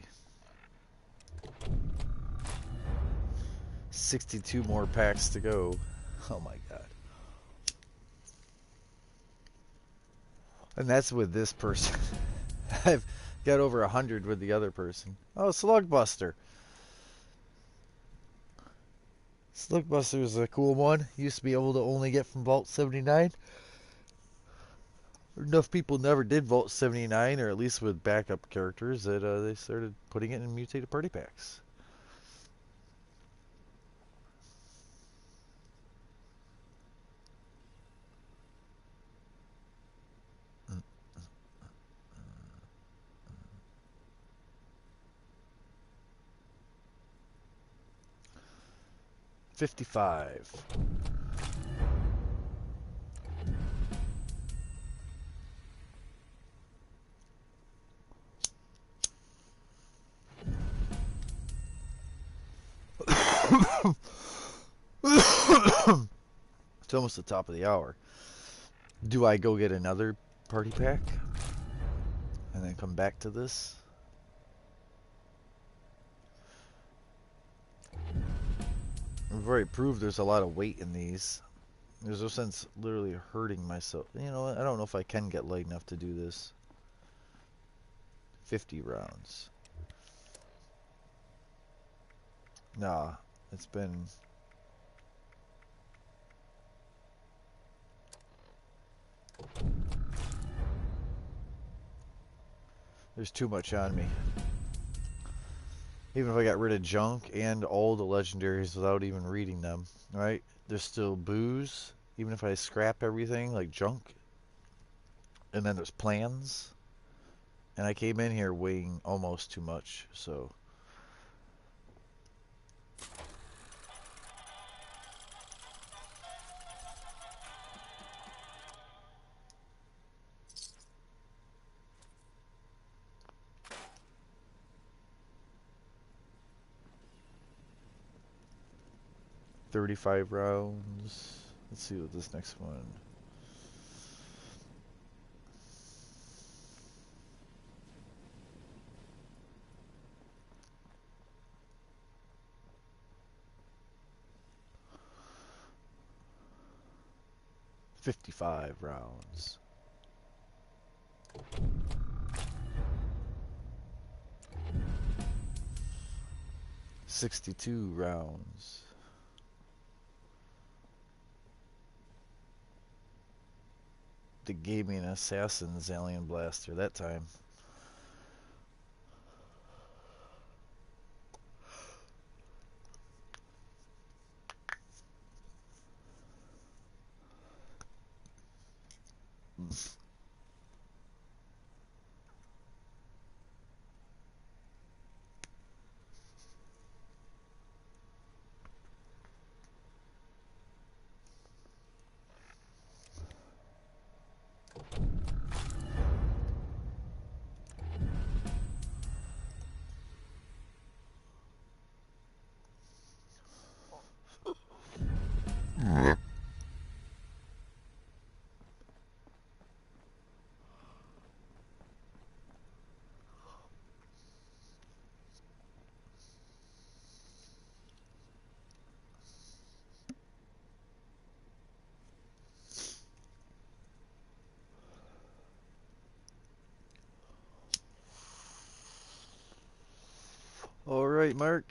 62 more packs to go. Oh my god. And that's with this person. I've got over 100 with the other person. Oh, Slugbuster. Slugbuster is a cool one. Used to be able to only get from Vault 79. Enough people never did Vault 79, or at least with backup characters, that they started putting it in mutated party packs. Mm. 55. It's almost the top of the hour. Do I go get another party pack and then come back to this? We've already proved there's a lot of weight in these. There's no sense literally hurting myself. You know what? I don't know if I can get light enough to do this. 50 rounds. Nah, it's been... There's too much on me. Even if I got rid of junk and all the legendaries without even reading them, right? There's still booze, even if I scrap everything like junk. And then there's plans. And I came in here weighing almost too much, so... $35 rounds. Let's see what this next one. $55 rounds. $62 rounds. They gave me an assassin's alien blaster that time. All right, Mark.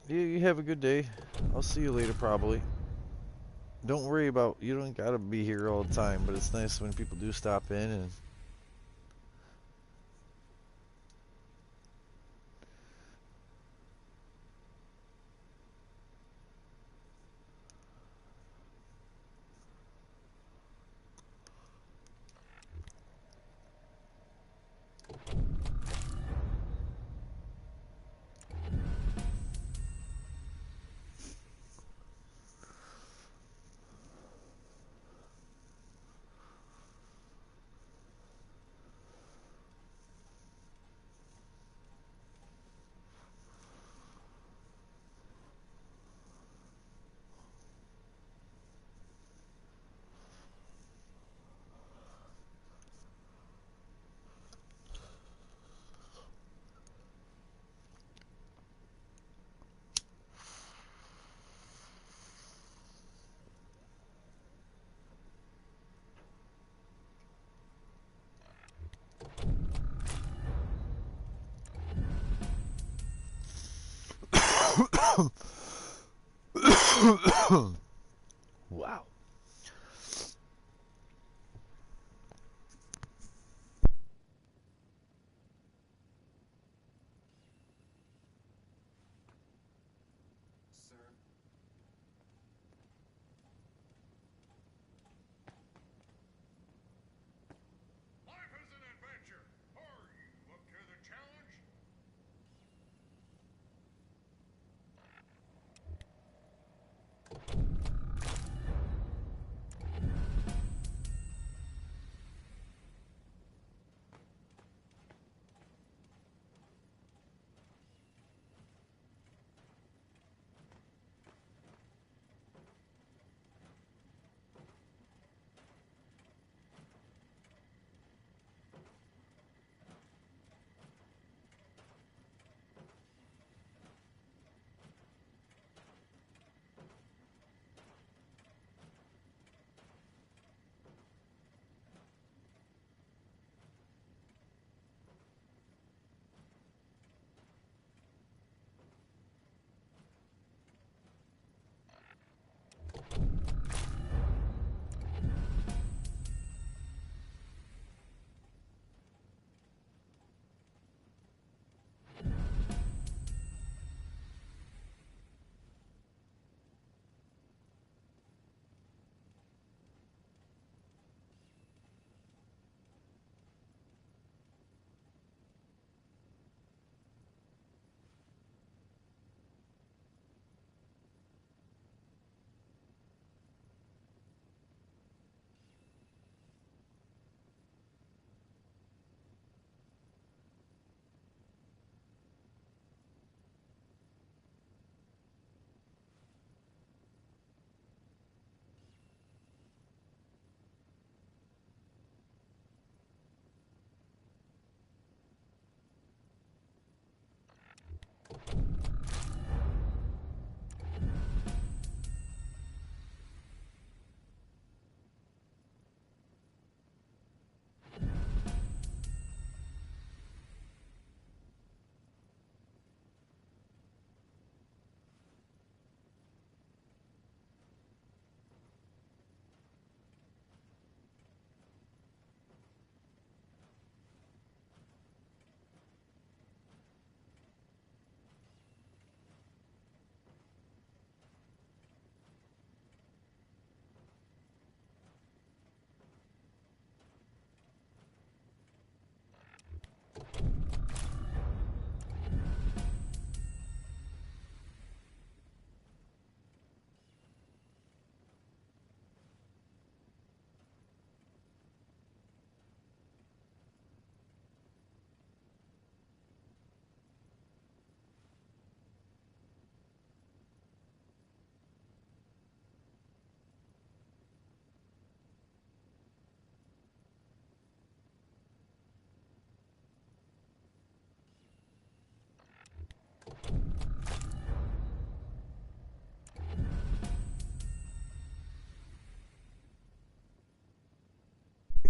You have a good day. I'll see you later, probably. Don't worry about, you don't gotta be here all the time, but it's nice when people do stop in and... Wow. Sir, Life is an adventure. Are you up to the challenge?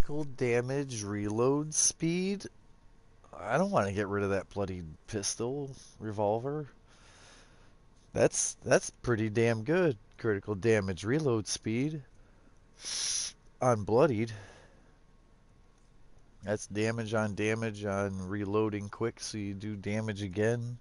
Critical damage reload speed? I don't want to get rid of that bloody pistol revolver. That's pretty damn good. Critical damage reload speed on bloodied. That's damage on reloading quick so you do damage again.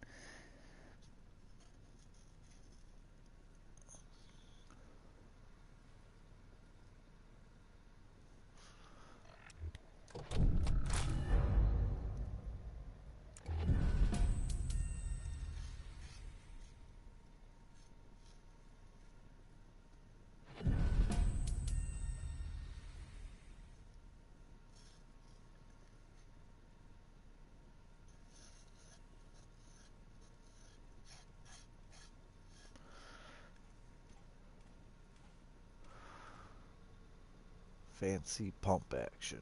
Fancy pump action.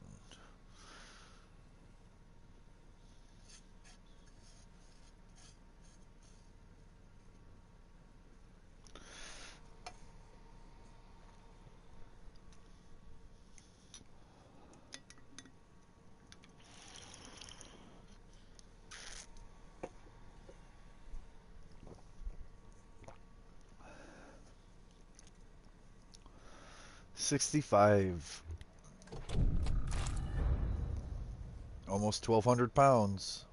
65. Almost 1,200 pounds.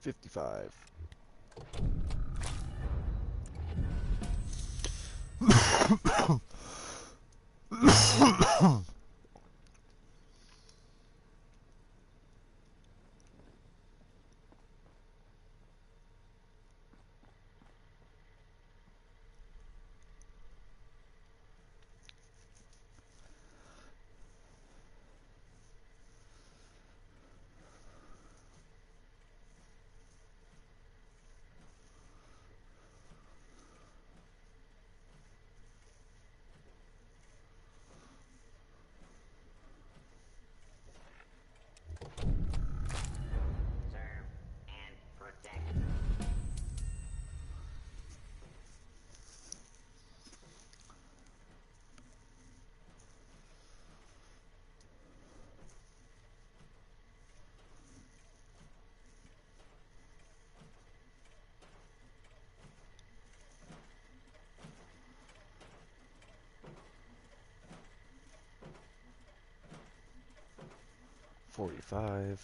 $55. Serve and protect. $45.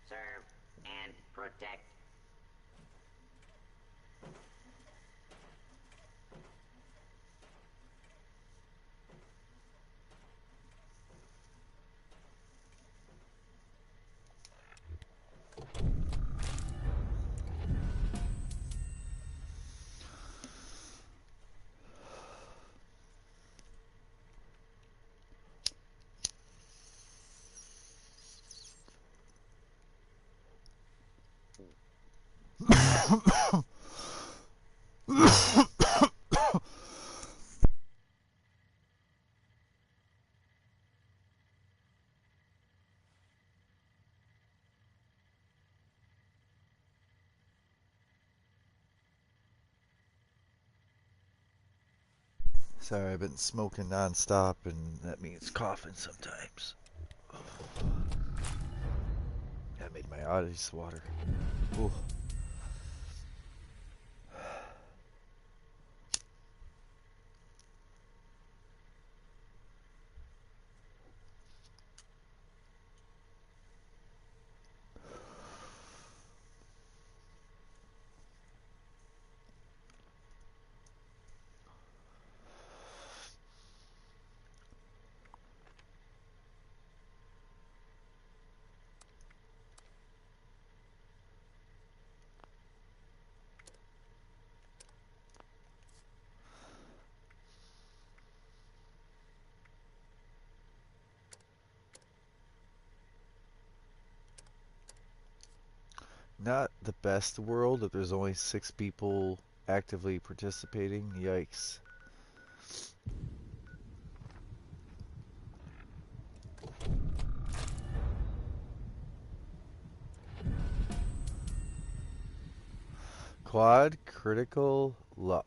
Serve and protect. Sorry, I've been smoking non-stop, and that means coughing sometimes. That made my eyes water. Ooh. Not the best world if there's only 6 people actively participating. Yikes. Quad critical luck.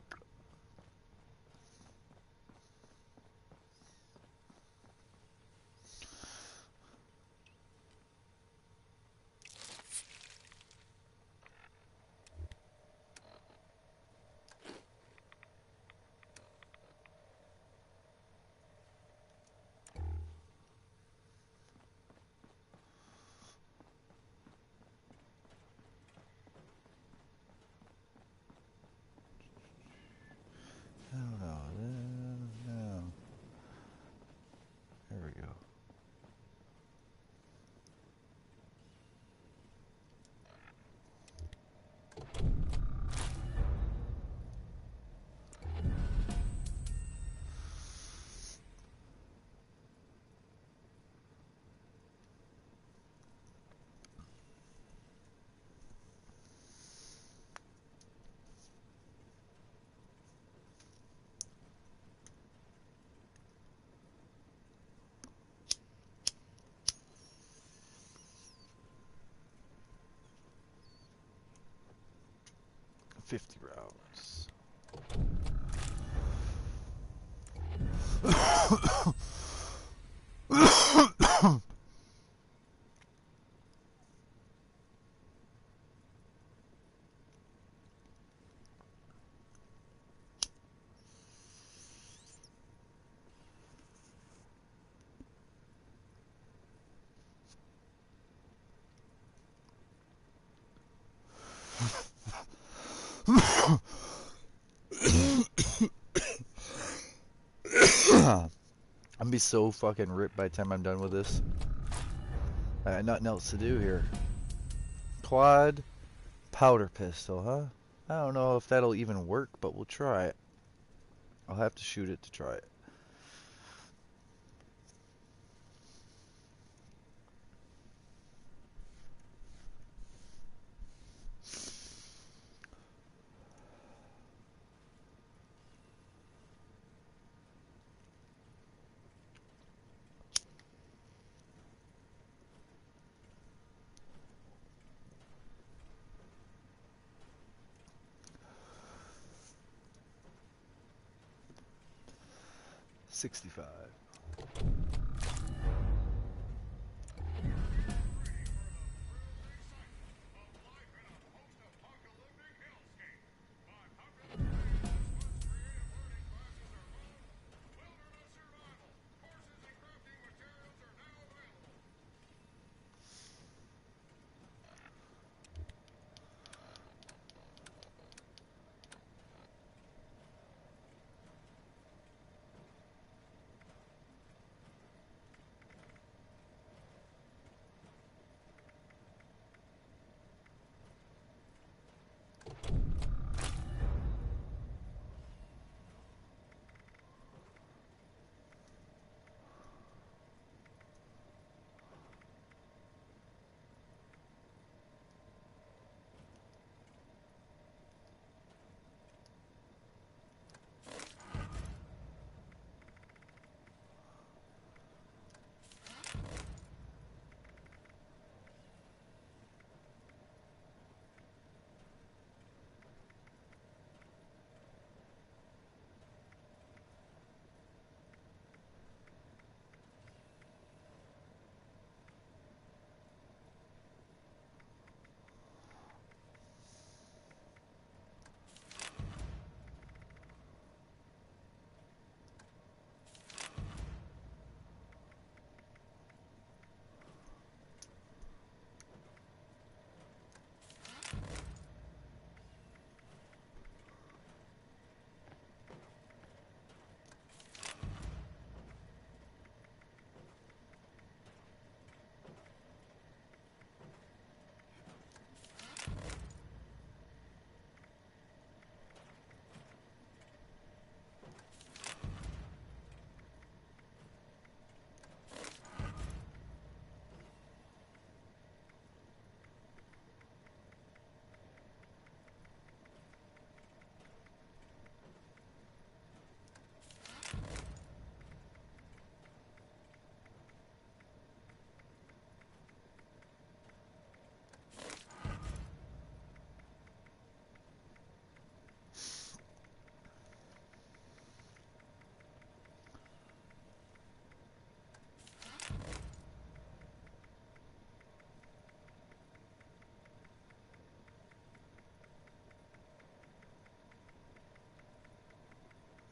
50 rounds. I'm gonna be so fucking ripped by the time I'm done with this. I got nothing else to do here. Quad powder pistol, huh? I don't know if that'll even work, but we'll try it. I'll have to shoot it to try it. $65.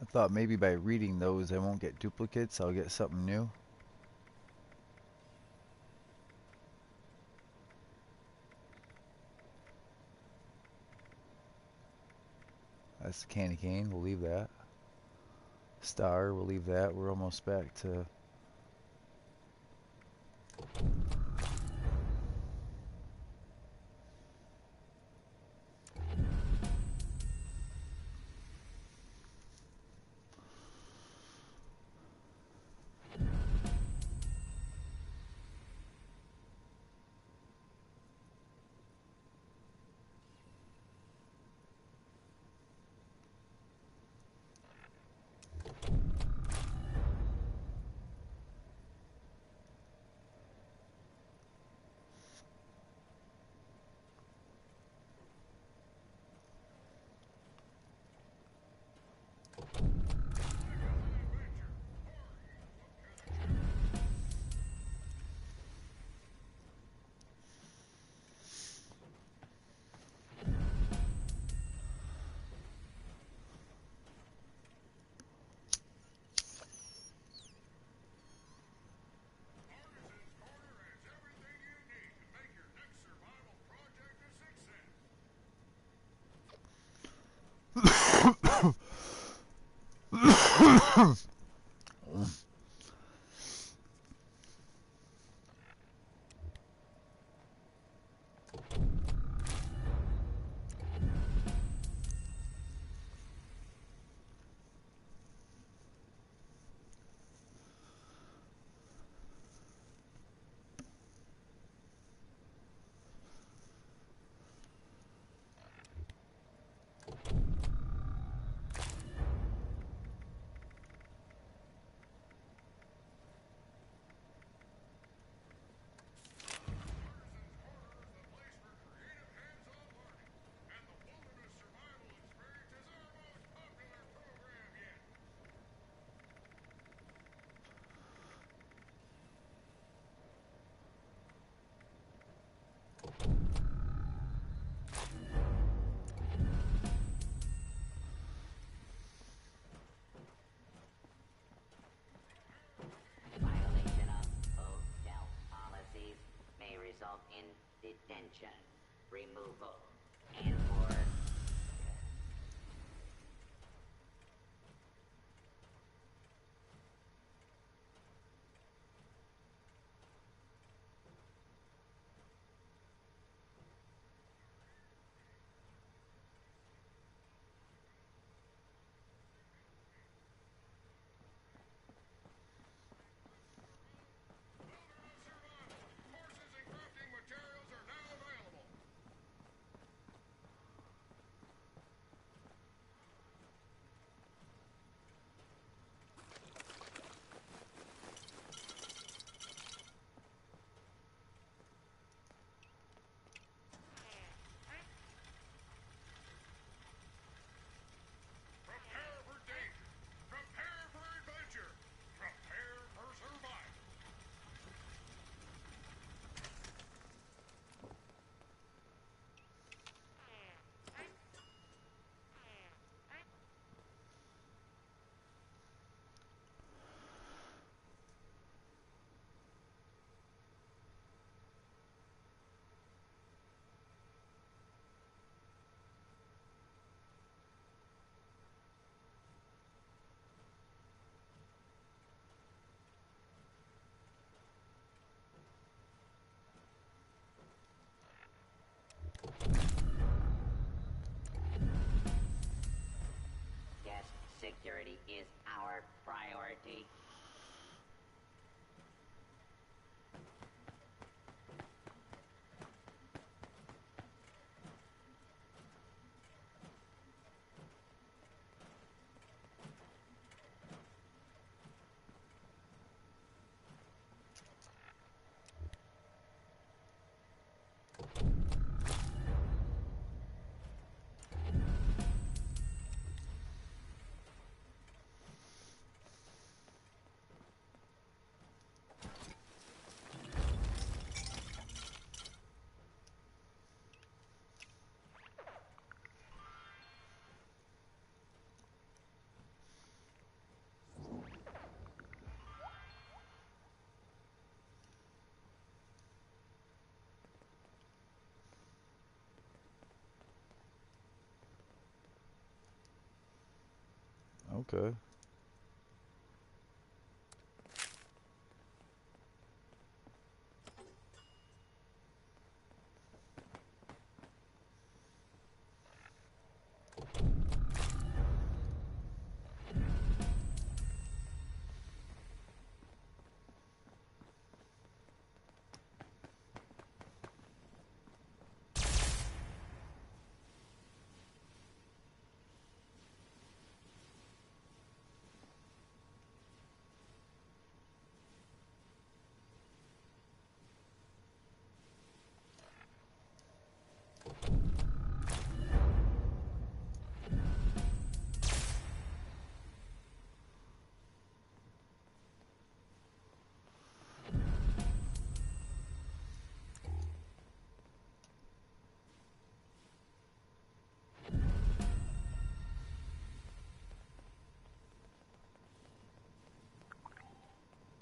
I thought maybe by reading those I won't get duplicates, I'll get something new. That's the candy cane, we'll leave that. Star, we'll leave that. We're almost back to... Violation of hotel policies may result in detention, removal, and or Courses in crafting materials are now available. Prepare for danger. Prepare for adventure. Prepare for survival. guest security is our priority. Okay.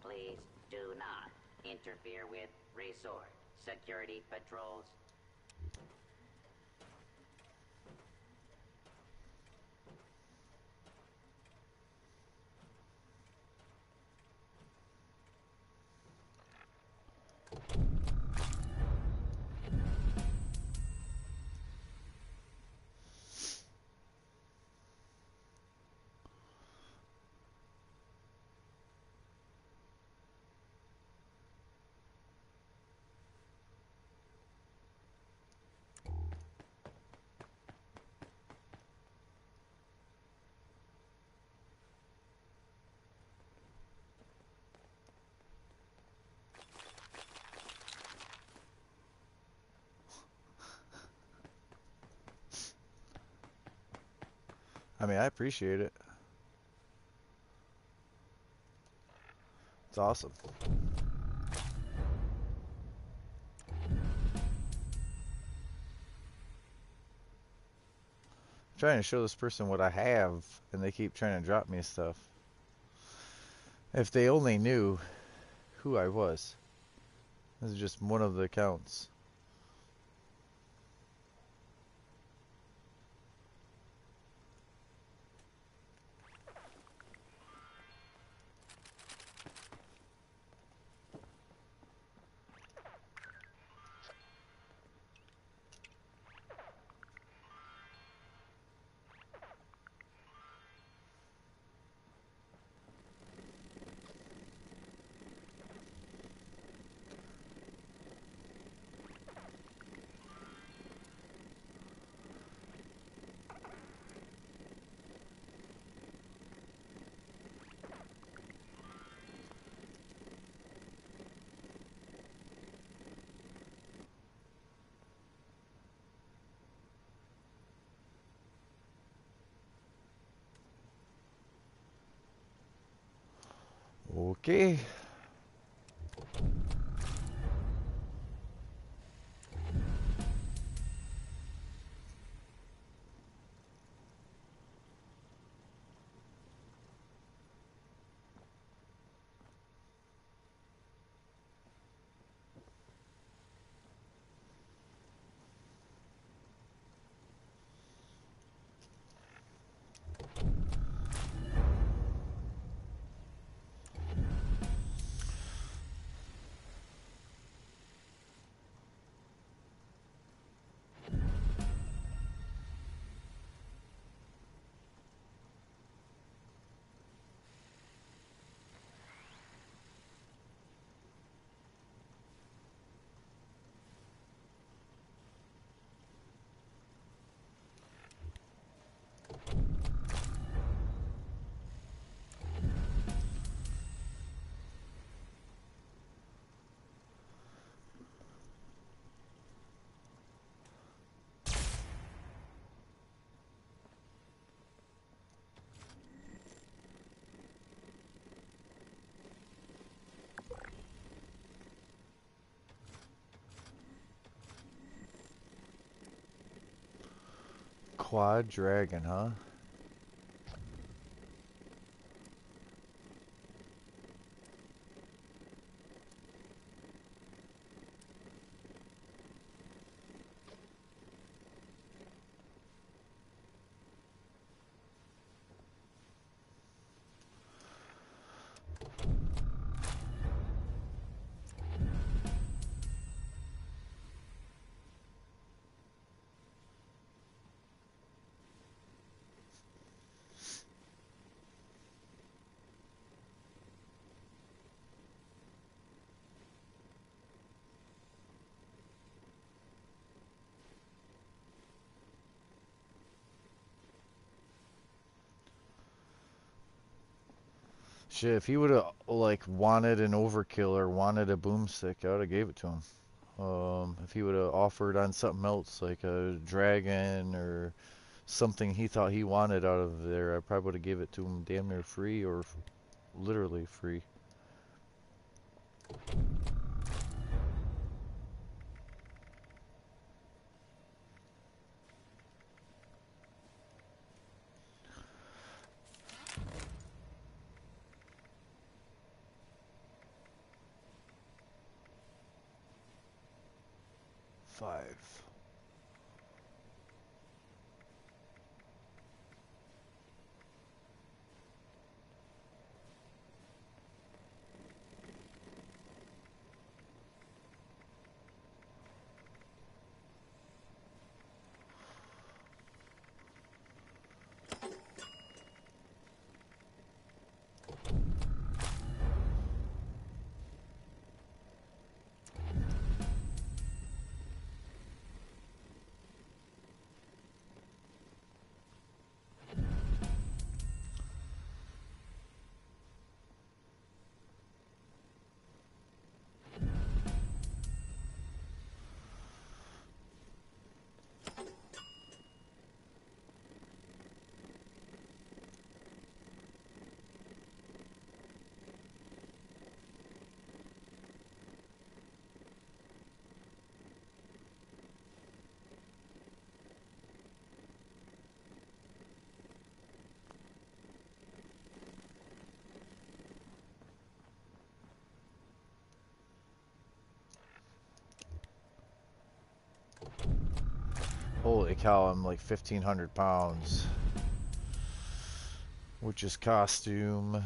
Please do not interfere with resort security patrols. I mean, I appreciate it. It's awesome. Trying to show this person what I have, and they keep trying to drop me stuff. If they only knew who I was. This is just one of the accounts. Okay. Quad Dragon, huh? Shit, if he would have like wanted an overkill or wanted a boomstick, I would have gave it to him. If he would have offered on something else like a dragon or something he thought he wanted out of there, I probably would have gave it to him damn near free or literally free. Five. Holy cow, I'm like 1,500 pounds. Which is costume.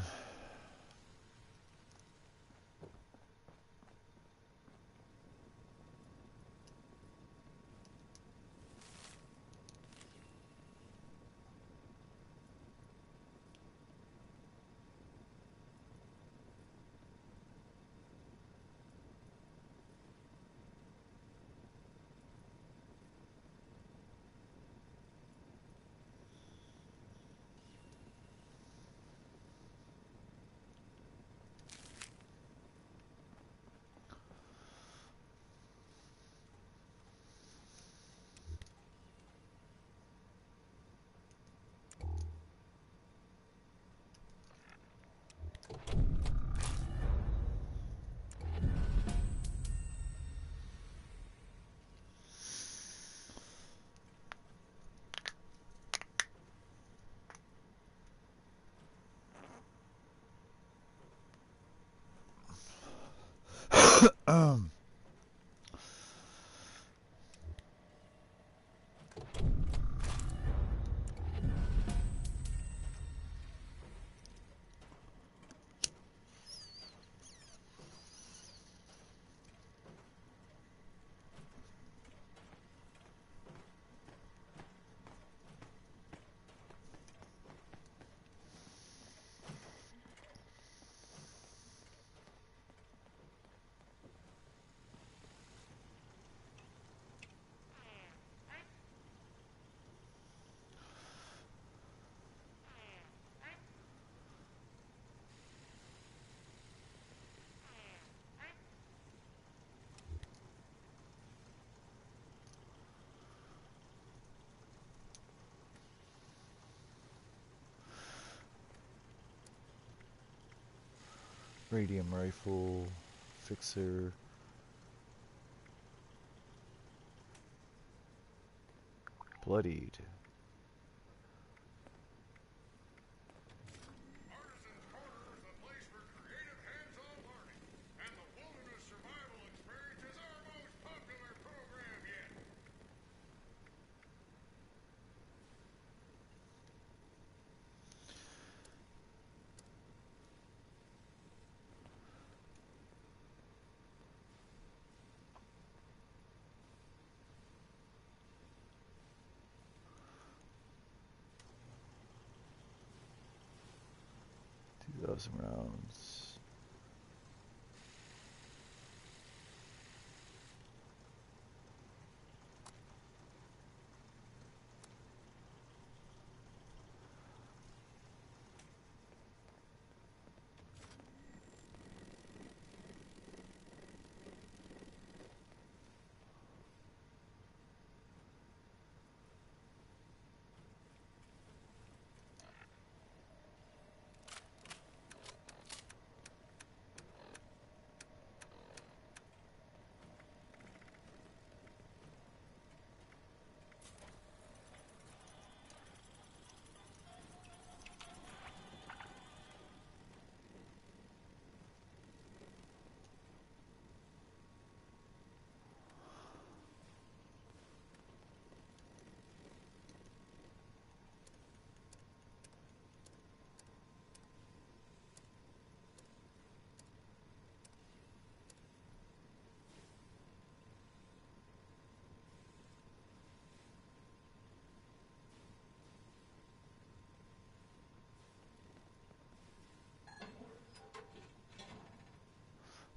Radium rifle, fixer, bloodied. Artisan Corner is the place for creative hands-on learning, and the Wilderness Survival Experience is our most popular program yet. Thousand rounds.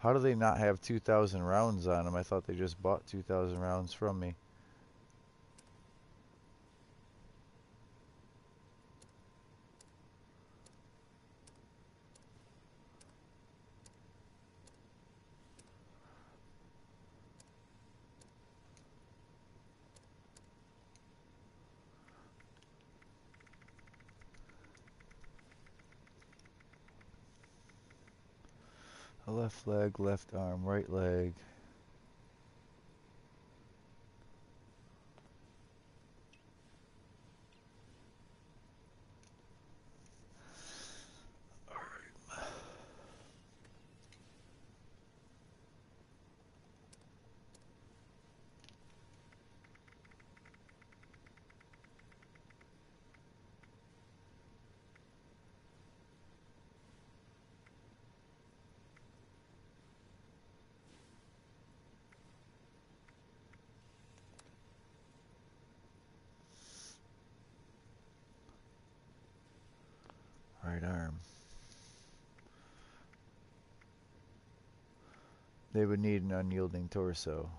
How do they not have 2,000 rounds on them? I thought they just bought 2,000 rounds from me. Left leg, left arm, right leg. They would need an unyielding torso.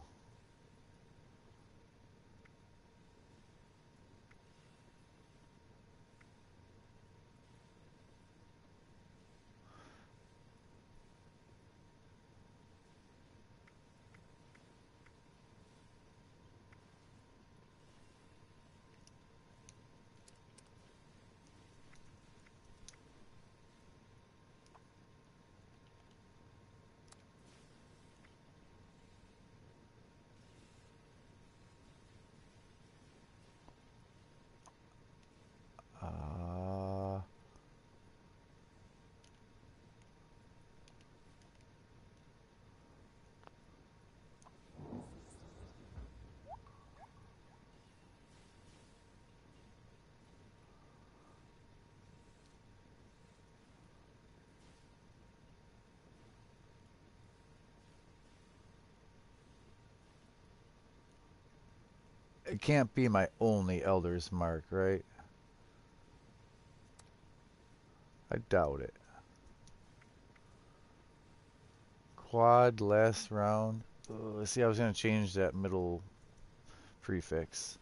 It can't be my only Elder's Mark, right? I doubt it. Quad last round. See, I was going to change that middle prefix.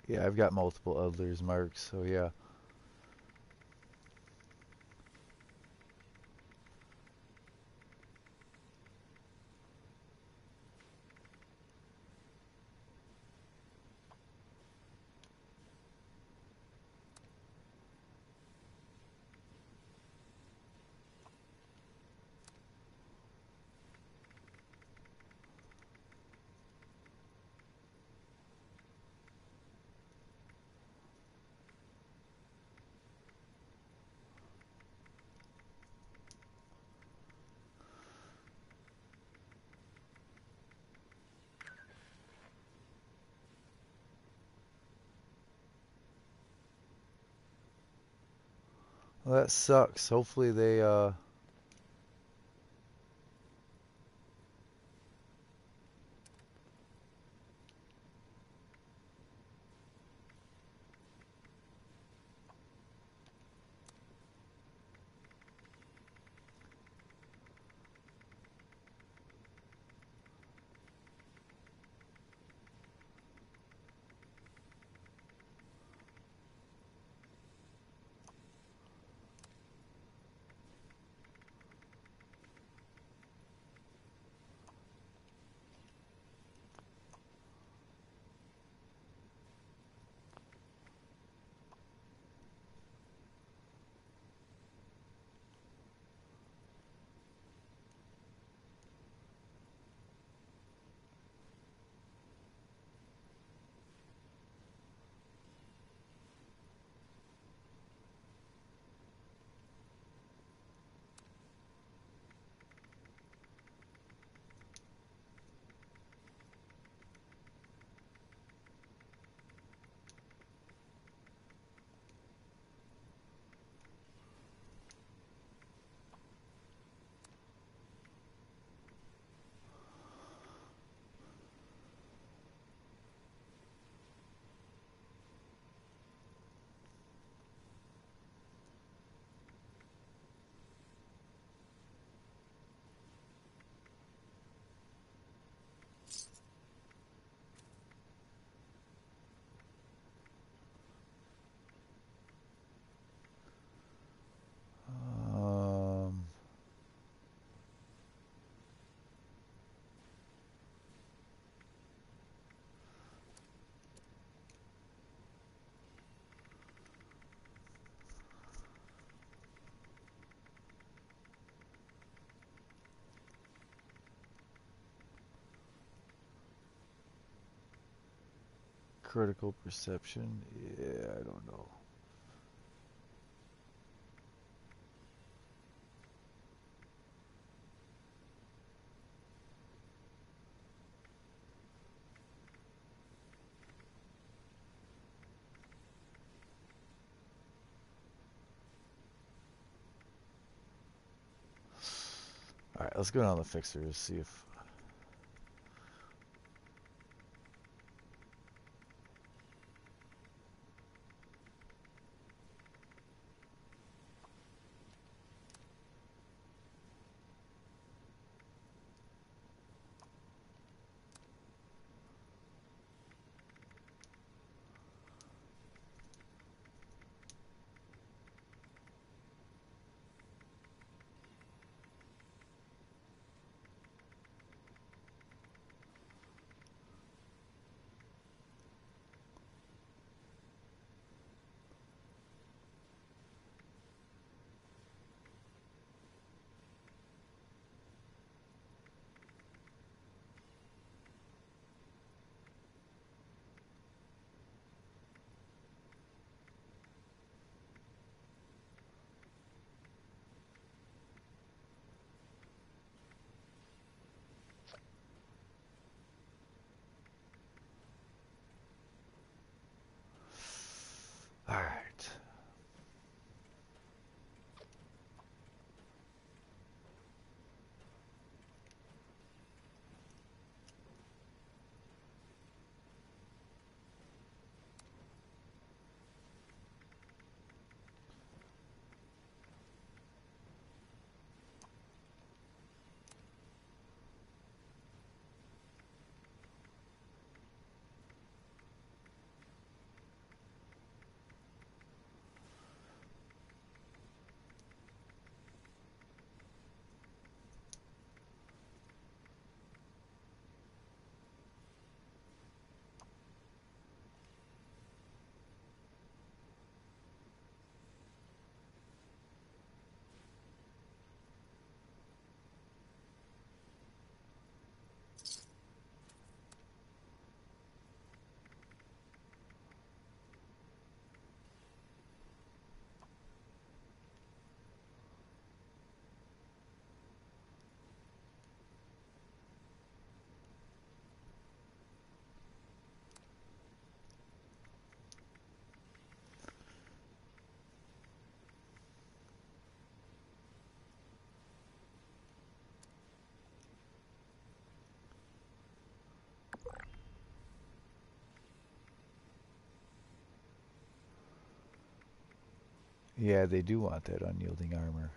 Yeah, I've got multiple Elder's Marks, so yeah. Well, that sucks. Hopefully they, Critical perception? Yeah, I don't know. Alright, let's go down the fixers, see if... Alright. Yeah, they do want that unyielding armor.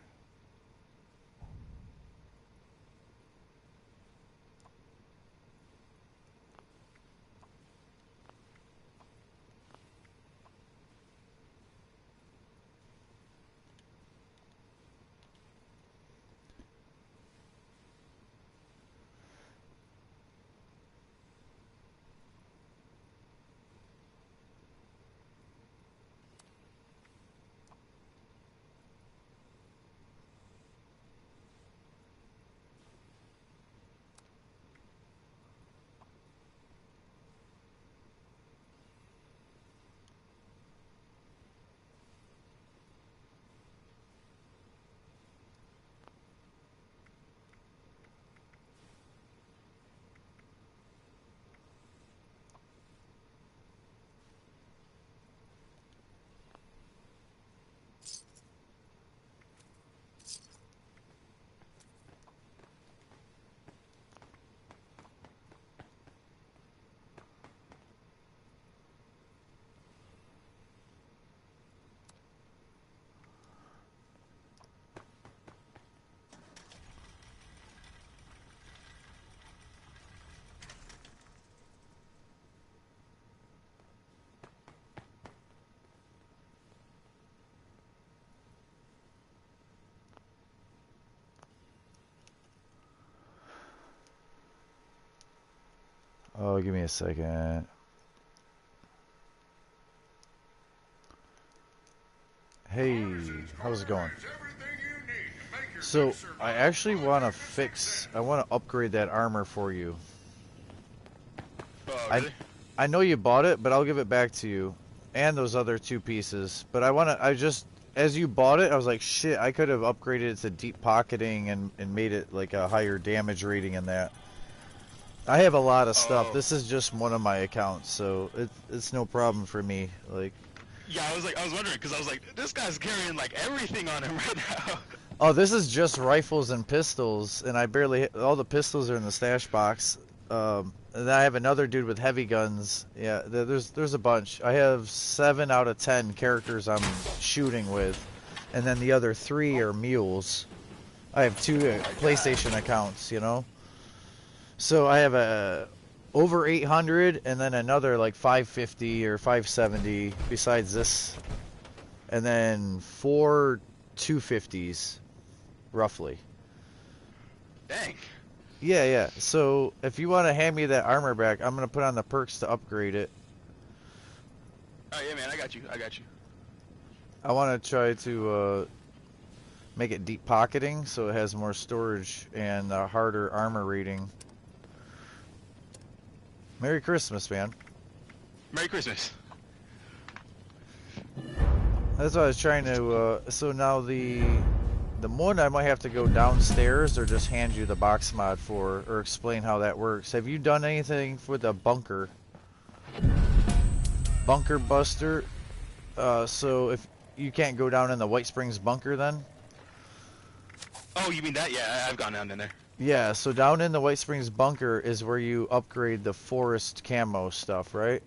Oh, give me a second. Hey, how's it going? So, I actually want to fix... I want to upgrade that armor for you. Oh, really? I know you bought it, but I'll give it back to you, and those other 2 pieces. But I just, as you bought it, I was like, shit, I could have upgraded it to deep pocketing and made it like a higher damage rating in that. I have a lot of stuff. Oh. This is just one of my accounts, so it's no problem for me. Like, Yeah, I was wondering because I was like, this guy's carrying like everything on him right now. oh, this is just rifles and pistols, and I barely all the pistols are in the stash box. And then I have another dude with heavy guns. Yeah, there's a bunch. I have 7 out of 10 characters I'm shooting with, and then the other 3 are mules. I have 2 PlayStation accounts, you know. So I have a over 800, and then another like 550 or 570 besides this, and then 4 250s, roughly. Dang. Yeah, yeah. So if you want to hand me that armor back, I'm gonna put on the perks to upgrade it. Oh yeah, man, I got you. I got you. I want to try to make it deep pocketing so it has more storage and a harder armor rating. Merry Christmas, man. Merry Christmas. That's what I was trying to. So now the one I might have to go downstairs or just hand you the box mod for, or explain how that works. Have you done anything for the bunker? Bunker buster. So if you can't go down in the White Springs bunker, then. Oh, you mean that? Yeah, I've gone down in there. Yeah, so down in the White Springs bunker is where you upgrade the forest camo stuff, right?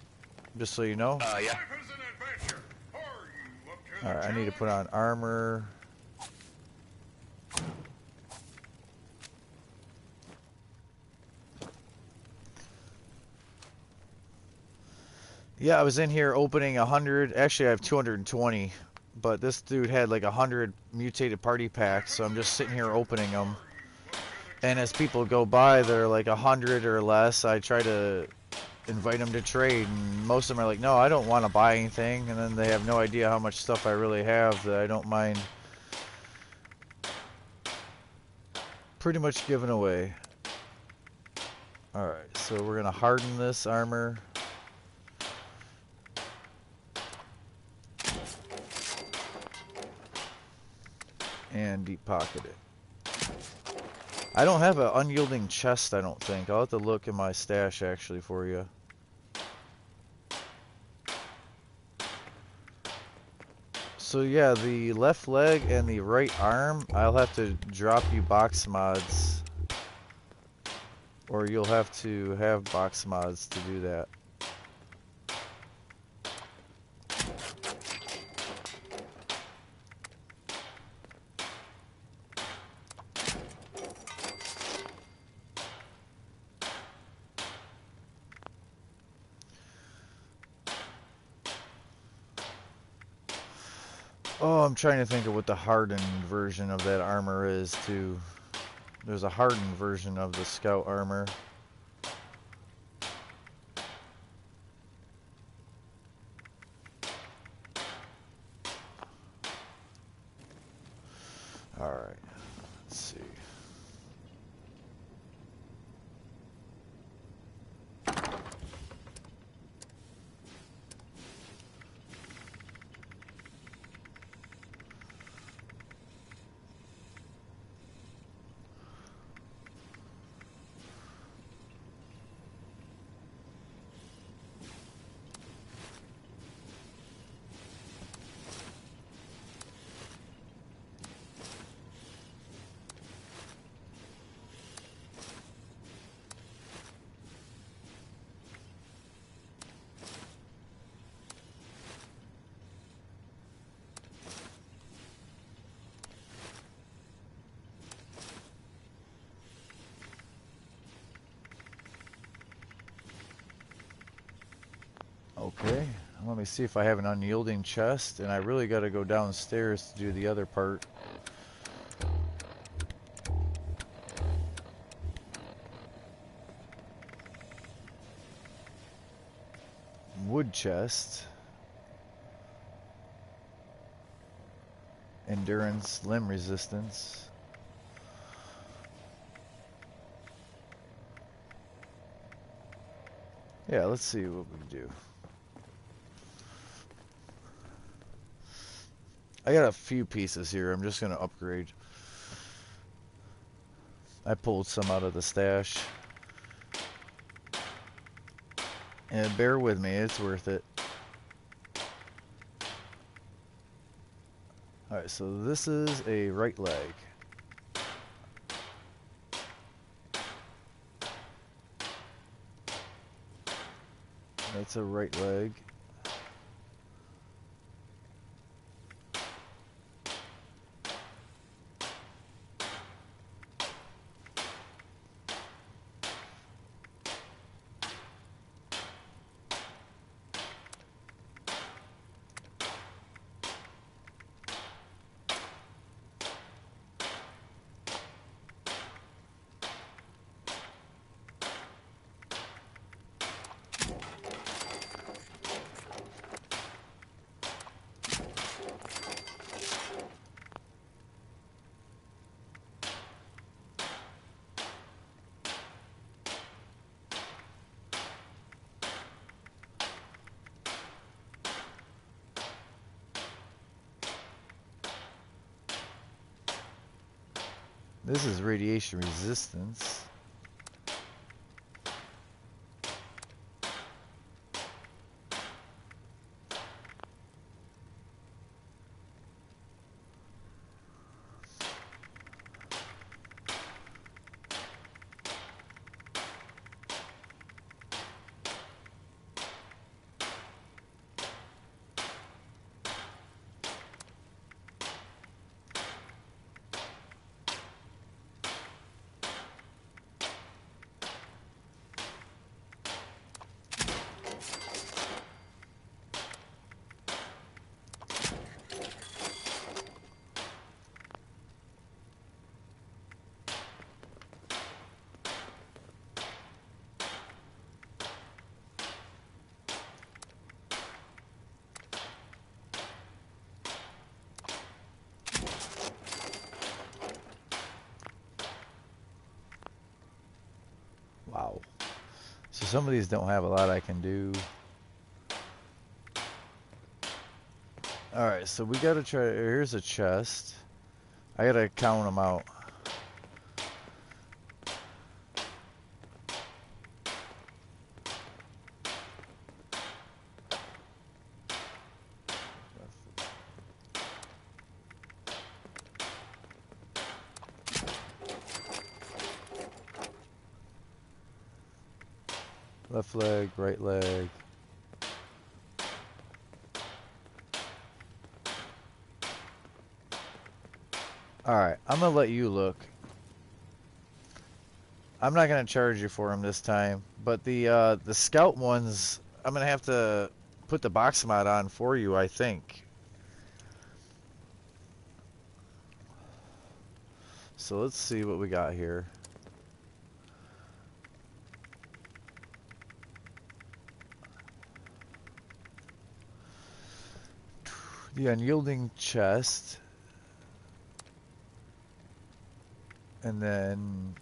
Just so you know. Yeah. Life is an adventure. Are you up to the Alright, I need to challenge? put on armor. Yeah, I was in here opening 100. Actually, I have 220. But this dude had like 100 mutated party packs, so I'm just sitting here opening them. And as people go by, they're like 100 or less. I try to invite them to trade, and most of them are like, no, I don't want to buy anything. And then they have no idea how much stuff I really have that I don't mind pretty much giving away. Alright, so we're going to harden this armor. And deep pocket it. I don't have an unyielding chest, I don't think. I'll have to look in my stash actually for you. So yeah, the left leg and the right arm, I'll have to drop you box mods. Or you'll have to have box mods to do that. Oh, I'm trying to think of what the hardened version of that armor is too. There's a hardened version of the scout armor. Alright, let's see. Okay, let me see if I have an unyielding chest, and I really got to go downstairs to do the other part. Wood chest. Endurance, limb resistance. Yeah, let's see what we do. I got a few pieces here. I'm just gonna upgrade. I pulled some out of the stash. And bear with me, it's worth it. Alright, so this is a right leg. That's a right leg. This is radiation resistance. Wow. So some of these don't have a lot I can do. Alright, so we gotta try. Here's a chest. I gotta count them out. Left leg, right leg. Alright, I'm gonna let you look. I'm not gonna charge you for them this time, but the scout ones, I'm gonna have to put the box mod on for you, I think. So let's see what we got here. The unyielding chest. And then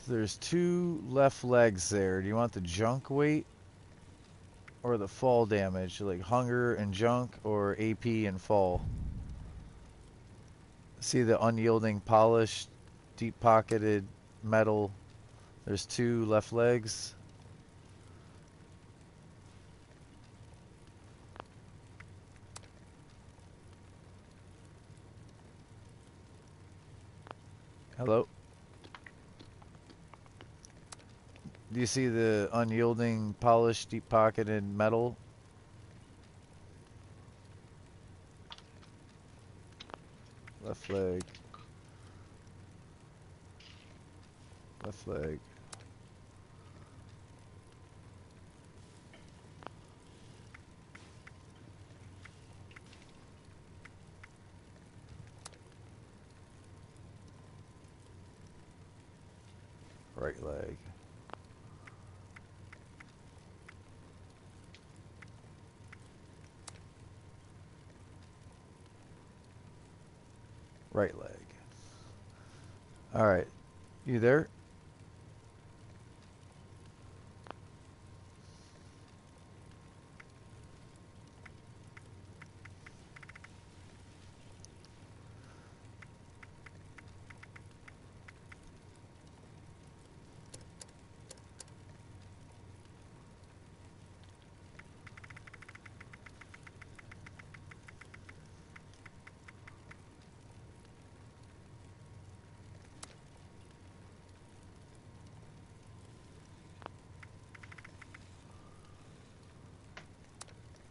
there's 2 left legs there. Do you want the junk weight or the fall damage? Like hunger and junk or AP and fall? See the unyielding, polished, deep pocketed metal. There's 2 left legs. Hello? Do you see the unyielding, polished, deep pocketed metal? Left leg. Left leg. Right leg. Right leg. Alright, you there?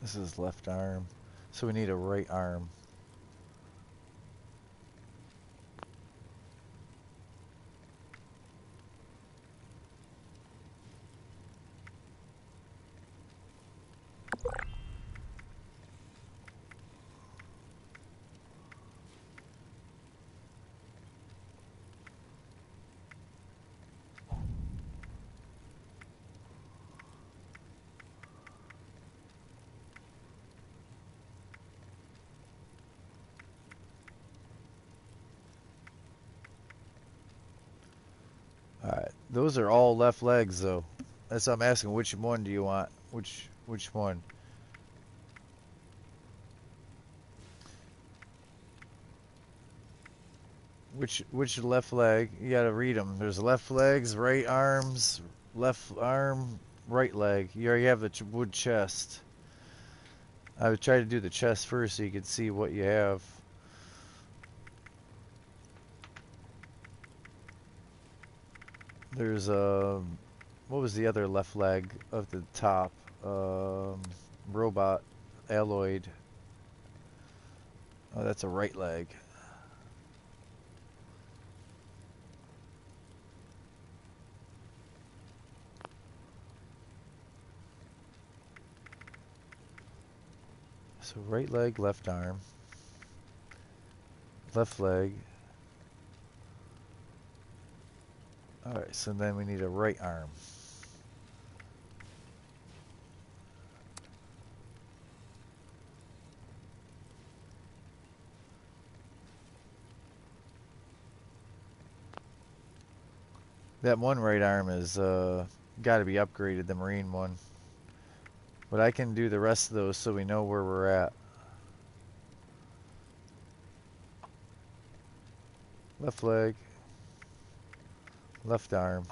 This is left arm. So we need a right arm. Alright, those are all left legs though. That's what I'm asking. Which one do you want? Which one? Which left leg? You gotta read them. There's left legs, right arms, left arm, right leg. You already have the wood chest. I would try to do the chest first so you could see what you have. There's what was the other left leg of the top? Robot, alloyed. Oh, that's a right leg. So right leg, left arm, left leg. Alright, so then we need a right arm. That one right arm is got to be upgraded, the Marine one. But I can do the rest of those so we know where we're at. Left leg, left arm.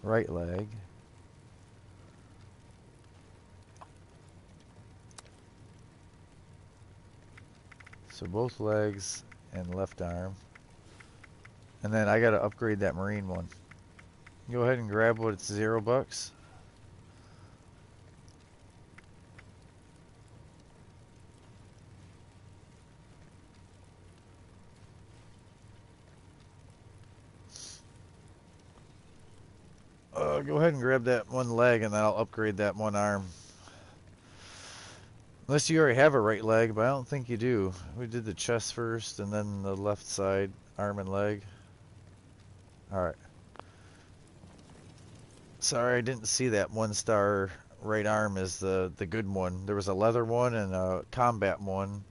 Right leg. So both legs and left arm. And then I gotta upgrade that Marine one. Go ahead and grab what it's $0. Go ahead and grab that one leg and then I'll upgrade that one arm. Unless you already have a right leg, but I don't think you do. We did the chest first and then the left side, arm and leg. Alright. Sorry, I didn't see that 1-star right arm as the good one. There was a leather one and a combat one.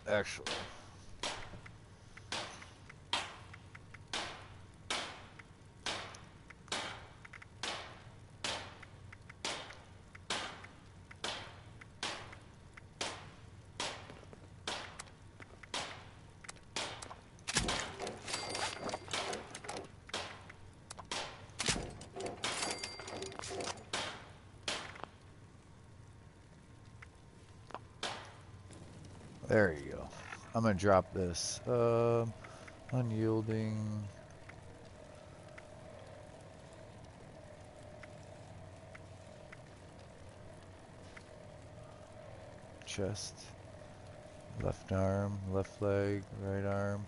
Actually. There you go. I'm gonna drop this. Unyielding. Chest. Left arm, left leg, right arm.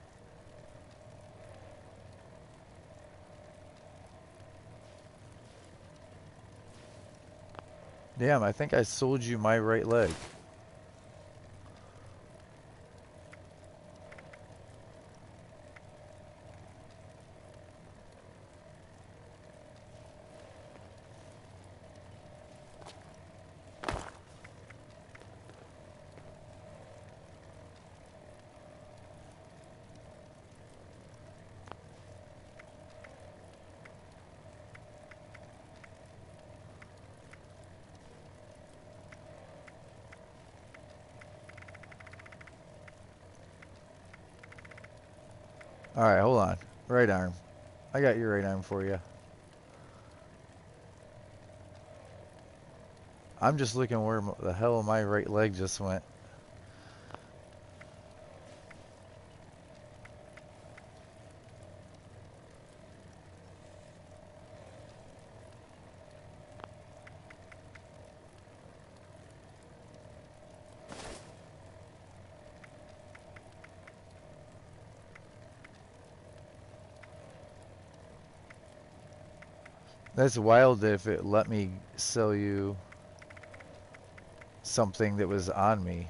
Damn, I think I sold you my right leg. Alright, hold on. Right arm. I got your right arm for you. I'm just looking where the hell my right leg just went. That's wild if it let me sell you something that was on me.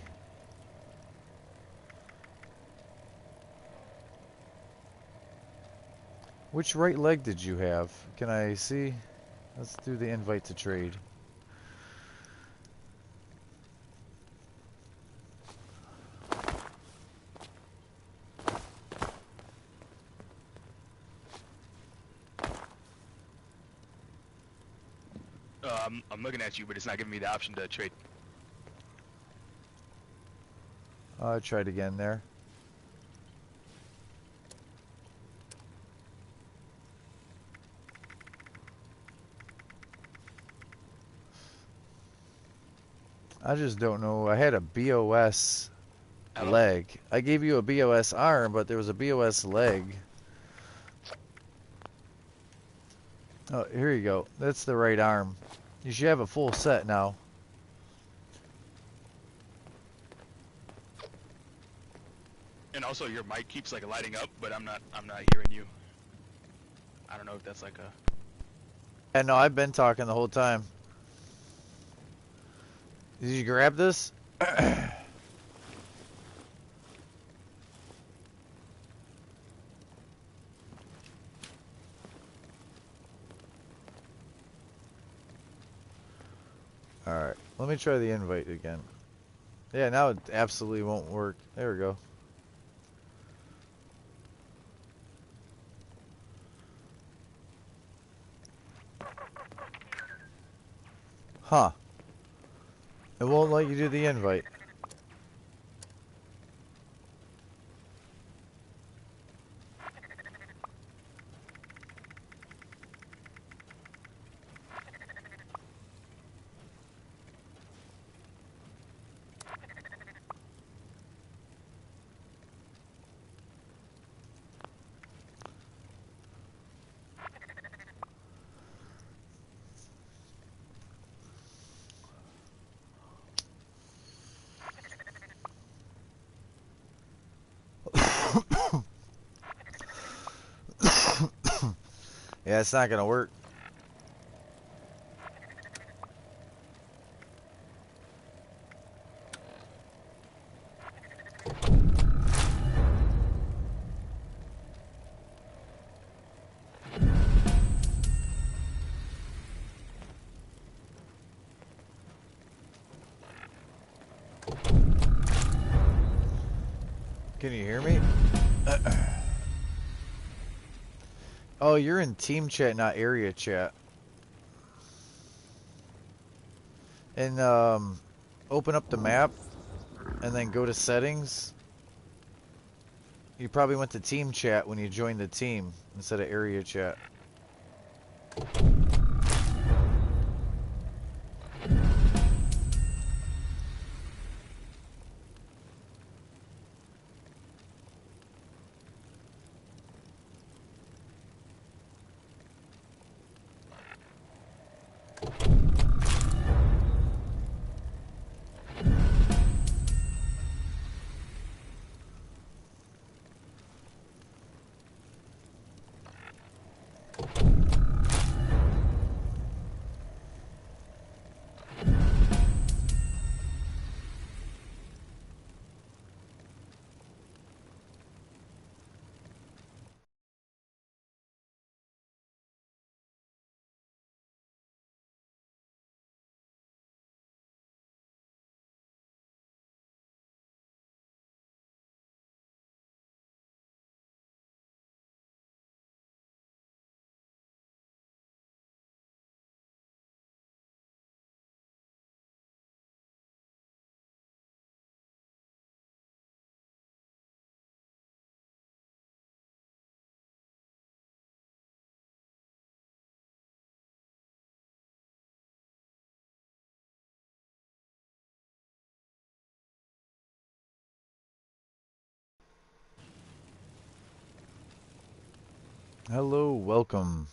Which right leg did you have? Can I see? Let's do the invite to trade. I'm looking at you, but it's not giving me the option to trade. I tried again there. I just don't know. I had a BOS Hello? leg. I gave you a BOS arm, but there was a BOS leg. Oh, here you go. That's the right arm. You should have a full set now. And also your mic keeps like lighting up, but I'm not hearing you. I don't know if that's like a And no, I've been talking the whole time. Did you grab this? Alright, let me try the invite again. Yeah, now it absolutely won't work. There we go. Huh. It won't let you do the invite. Yeah, it's not gonna work. Can you hear me? Oh, you're in team chat, not area chat. And open up the map and then go to settings. You probably went to team chat when you joined the team instead of area chat. Hello, welcome.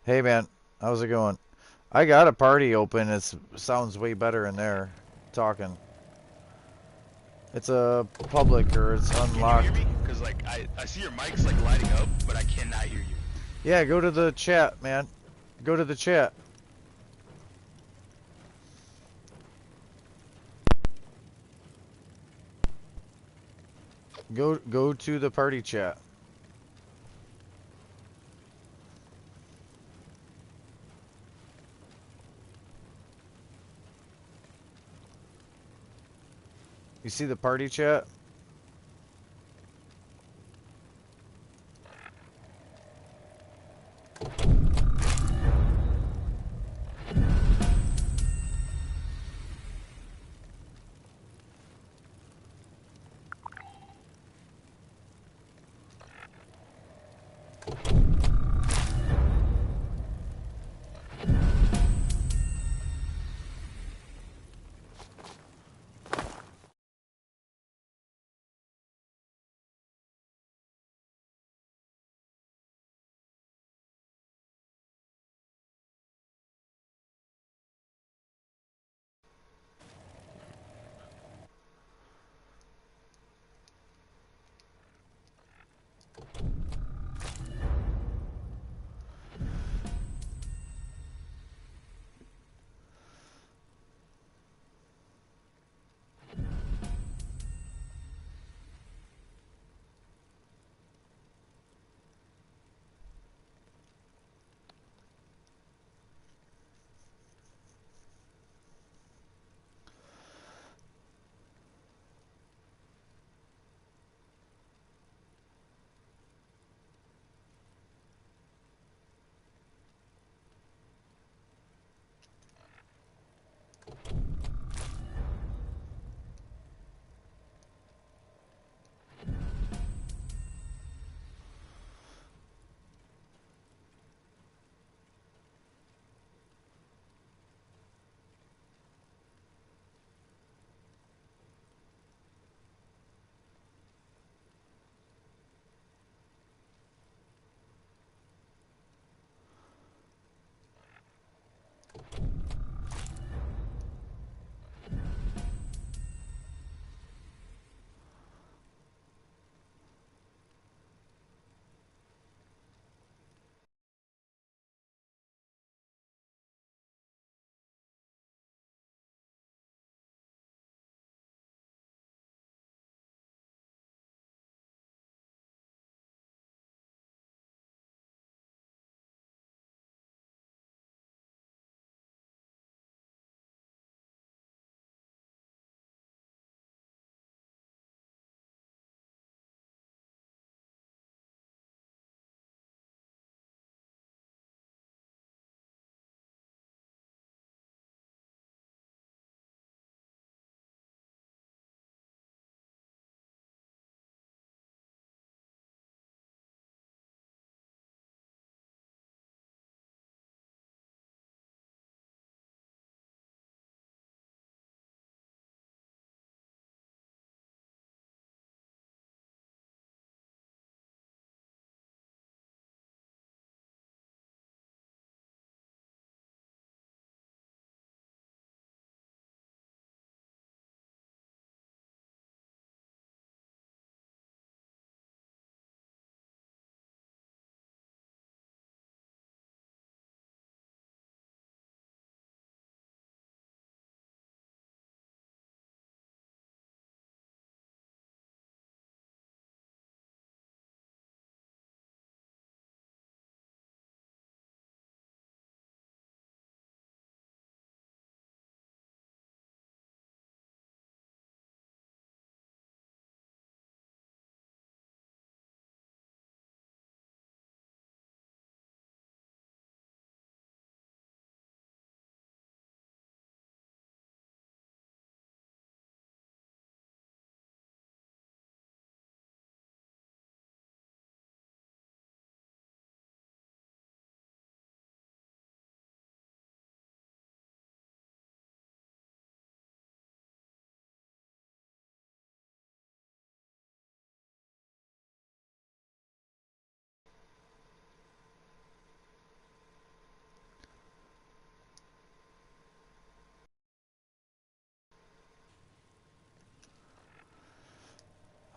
Hey man, how's it going? I got a party open. It sounds way better in there talking. It's a public or it's Can you unlocked. hear me? Because like I see your mic's like lighting up, but I cannot hear you. Yeah, go to the chat, man. Go to the chat. Go to the party chat. You see the party chat?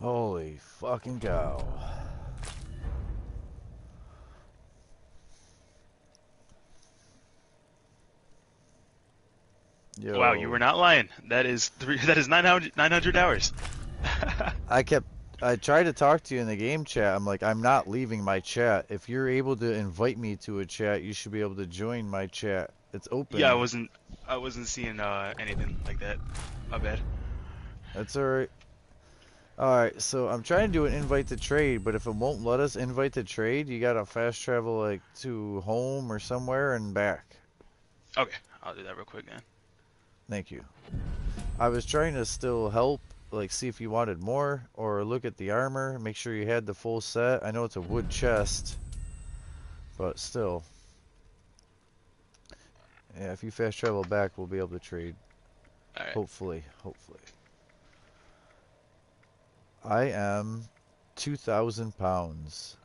Holy fucking cow. Wow, you were Yo. not lying. That is that is 900 hours. I tried to talk to you in the game chat. I'm like, I'm not leaving my chat. If you're able to invite me to a chat, you should be able to join my chat. It's Yeah, open. I wasn't seeing anything like that. My bad. That's alright. Alright, so I'm trying to do an invite to trade, but if it won't let us invite to trade, you gotta fast travel like to home or somewhere and back. Okay, I'll do that real quick then. Thank you. I was trying to still help, like see if you wanted more, or look at the armor, make sure you had the full set. I know it's a wood chest, but still. Yeah, if you fast travel back, we'll be able to trade. All right. Hopefully. I am 2,000 pounds.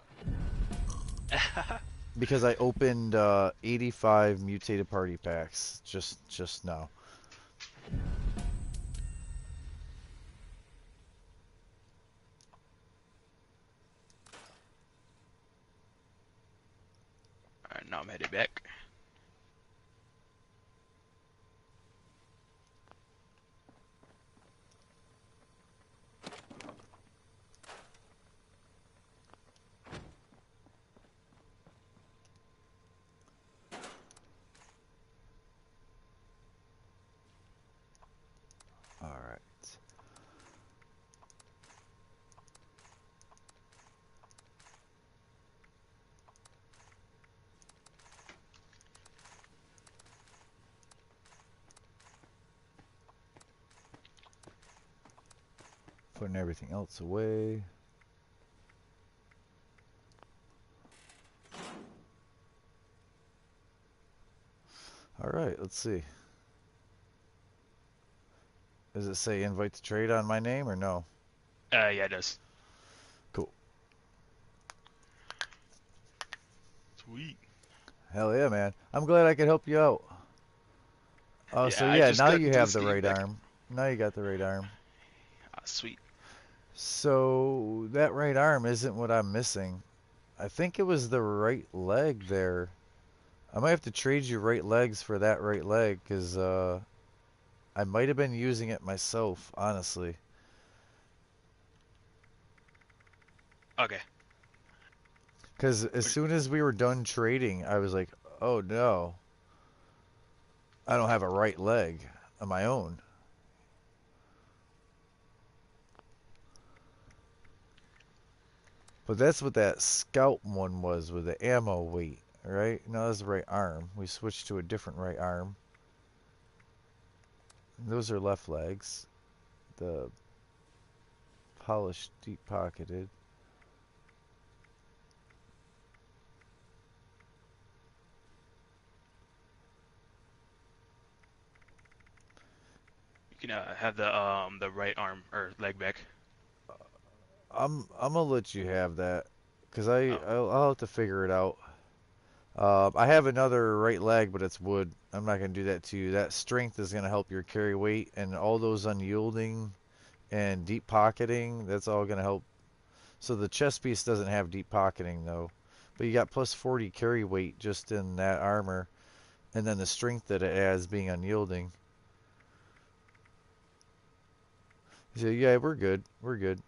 Because I opened 85 mutated party packs just now. All right, now I'm headed back. All right. Putting everything else away. All right, let's see. Does it say invite to trade on my name or no? Yeah, it does. Cool. Sweet. Hell yeah, man. I'm glad I could help you out. Oh, Yeah, so I yeah, just now got you into have this the game right back. arm. Now you got the right arm. Ah, sweet. So that right arm isn't what I'm missing. I think it was the right leg there. I might have to trade you right legs for that right leg because I might have been using it myself, honestly. Okay. Because as soon as we were done trading, I was like, oh no, I don't have a right leg on my own. But that's what that scout one was with the ammo weight, right? No, that's the right arm. We switched to a different right arm. Those are left legs. The polished, deep pocketed. You can have the right arm or leg back. I'm gonna let you have that, cause Oh. I'll have to figure it out. I have another right leg, but it's wood. I'm not gonna do that to you. That strength is gonna help your carry weight and all those unyielding and deep pocketing. That's all gonna help. So the chest piece doesn't have deep pocketing though, but you got plus 40 carry weight just in that armor, and then the strength that it adds being unyielding. So yeah, we're good. We're good.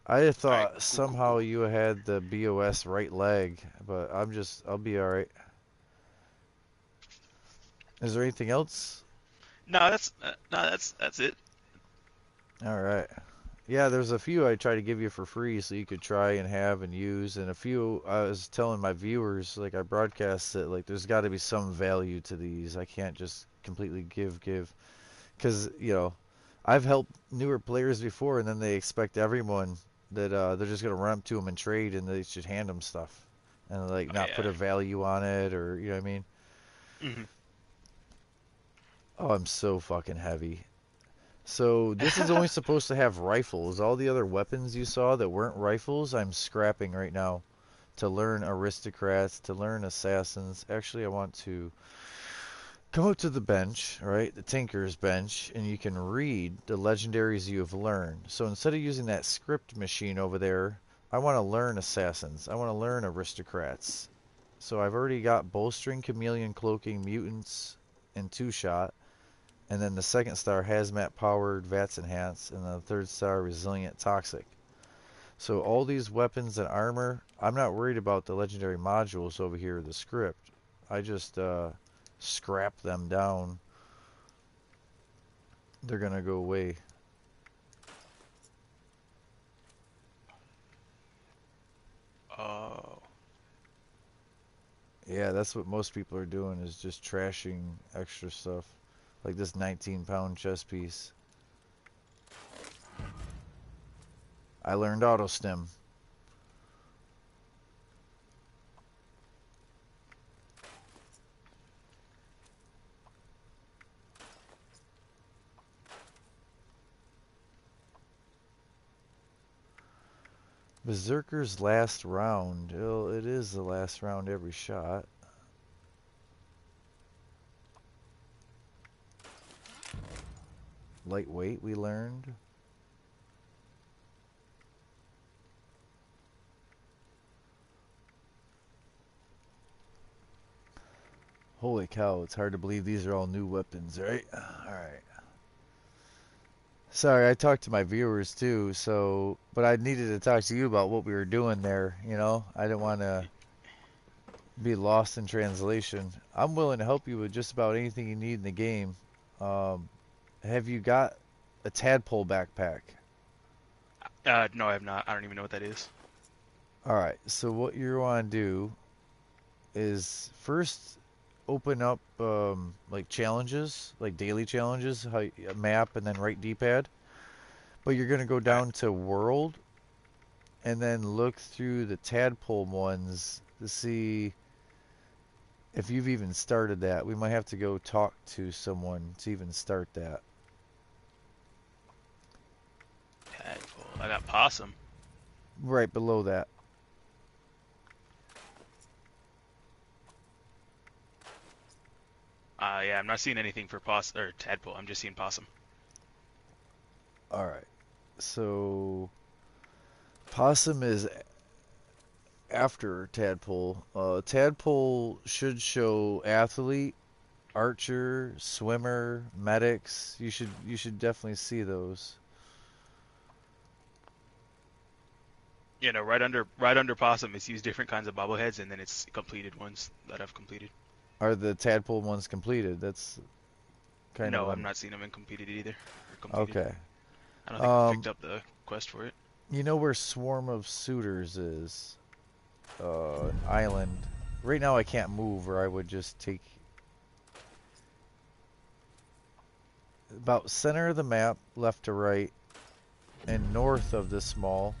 I All right. thought Cool. Cool. somehow Cool. you had the BOS right leg, but I'll be alright. Is there anything else? No, that's it. Alright. Yeah, there's a few I try to give you for free so you could try and have and use, and a few I was telling my viewers, like I broadcast it, like there's got to be some value to these. I can't just completely give, because I've helped newer players before, and then they expect everyone that they're just gonna run up to them and trade, and they should hand them stuff, and like Oh not put yeah. a value on it, or you know what I mean? Mhm. Oh, I'm so fucking heavy. So this is only supposed to have rifles. All the other weapons you saw that weren't rifles, I'm scrapping right now to learn aristocrats, to learn assassins. Actually, I want to Come up to the bench, right? The Tinker's bench, and you can read the legendaries you have learned. So instead of using that script machine over there, I want to learn assassins. I want to learn aristocrats. So I've already got bowstring, chameleon, cloaking, mutants, and two-shot. And then the second star, hazmat powered, VATS enhanced, and the third star, resilient, toxic. So all these weapons and armor, I'm not worried about the legendary modules over here, the script. I just scrap them down. They're gonna go away. Oh. Yeah, that's what most people are doing, is just trashing extra stuff. Like this 19-pound chest piece. I learned auto stim. Berserker's last round. Well, it is the last round every shot. Lightweight, we learned. Holy cow, it's hard to believe these are all new weapons, right? Alright. Sorry, I talked to my viewers too, so, but I needed to talk to you about what we were doing there, you know? I didn't want to be lost in translation. I'm willing to help you with just about anything you need in the game. Have you got a tadpole backpack? No, I have not. I don't even know what that is. Alright, so what you want to do is first open up like challenges, like daily challenges, a map and then right D-pad. But you're going to go down to world and then look through the tadpole ones to see if you've even started that. We might have to go talk to someone to even start that. Tadpole. I got possum. Right below that. Yeah, I'm not seeing anything for possum or tadpole. I'm just seeing possum. All right. So possum is after tadpole. Tadpole should show athlete, archer, swimmer, medics. You should definitely see those. You know, right under possum, it's used different kinds of bobbleheads, and then it's completed ones that I've completed. Are the tadpole ones completed? That's kind of No, I'm not seeing them in completed either. Or completed. okay. I don't think I've picked up the quest for it. You know where Swarm of Suitors is? Island. Right now I can't move, or I would just take about center of the map, left to right, and north of this mall.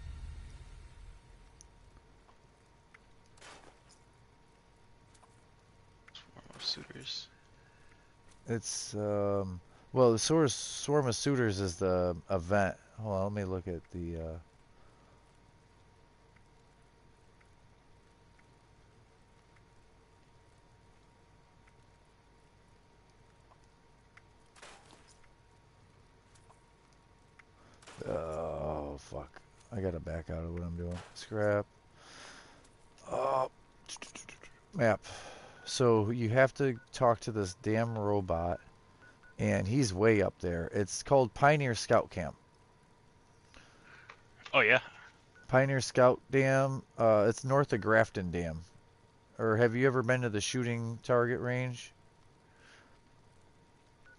Swarm of suitors. It's well, the Swarm of Suitors is the event. Hold on, let me look at the oh fuck. I gotta back out of what I'm doing. Scrap. Oh, map. So you have to talk to this damn robot, and he's way up there. It's called Pioneer Scout Camp. Oh yeah. Pioneer Scout Dam. It's north of Grafton Dam. Or have you ever been to the shooting target range?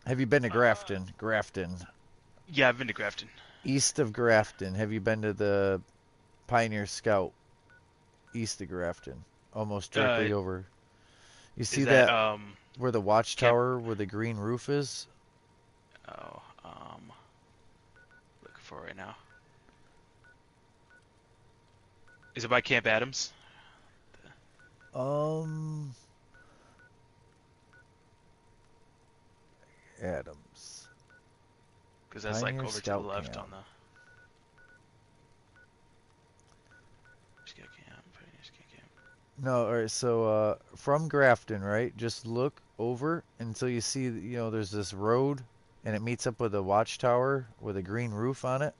Have you been to Grafton? Grafton. Yeah, I've been to Grafton. East of Grafton. Have you been to the Pioneer Scout? East of Grafton. Almost directly over. You see that where the watchtower, where the green roof is? Oh, looking for it right now. Is it by Camp Adams? Adams. Because that's Pioneer like over Scout to the left Camp. on the. Scout Camp, Pioneer Scout Camp. No, alright, so from Grafton, right? Just look over until you see, you know, there's this road and it meets up with a watchtower with a green roof on it.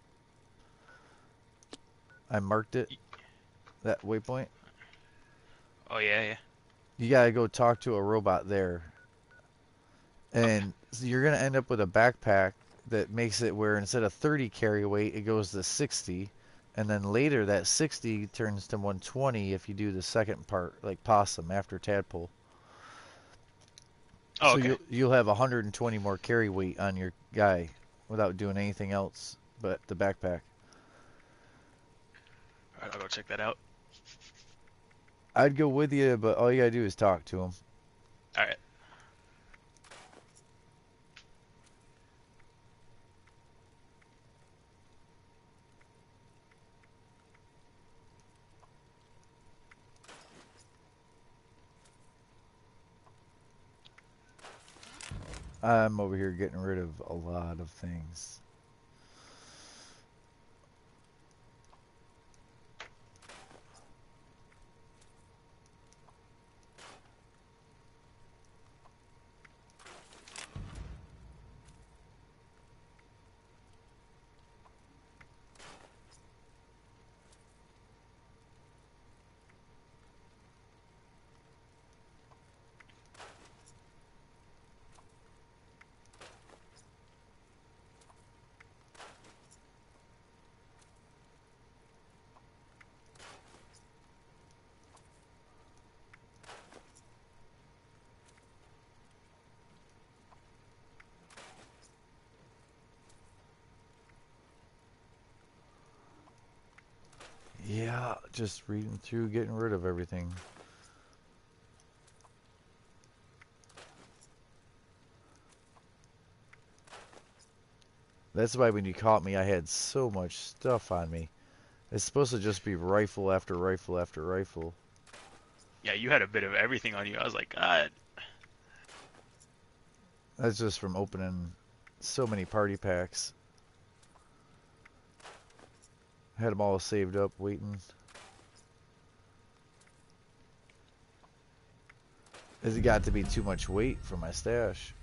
I marked it, that waypoint. Oh yeah, yeah. You gotta go talk to a robot there. Okay. And so you're gonna end up with a backpack that makes it where instead of 30 carry weight, it goes to 60. And then later that 60 turns to 120 if you do the second part, like possum after tadpole. Oh, So okay. you'll have 120 more carry weight on your guy without doing anything else but the backpack. All right, I'll go check that out. I'd go with you, but all you gotta do is talk to him. All right. I'm over here getting rid of a lot of things. Yeah, just reading through, getting rid of everything. That's why when you caught me, I had so much stuff on me. It's supposed to just be rifle after rifle after rifle. Yeah, you had a bit of everything on you. I was like, God. That's just from opening so many party packs. I had them all saved up, waiting. It got to be too much weight for my stash.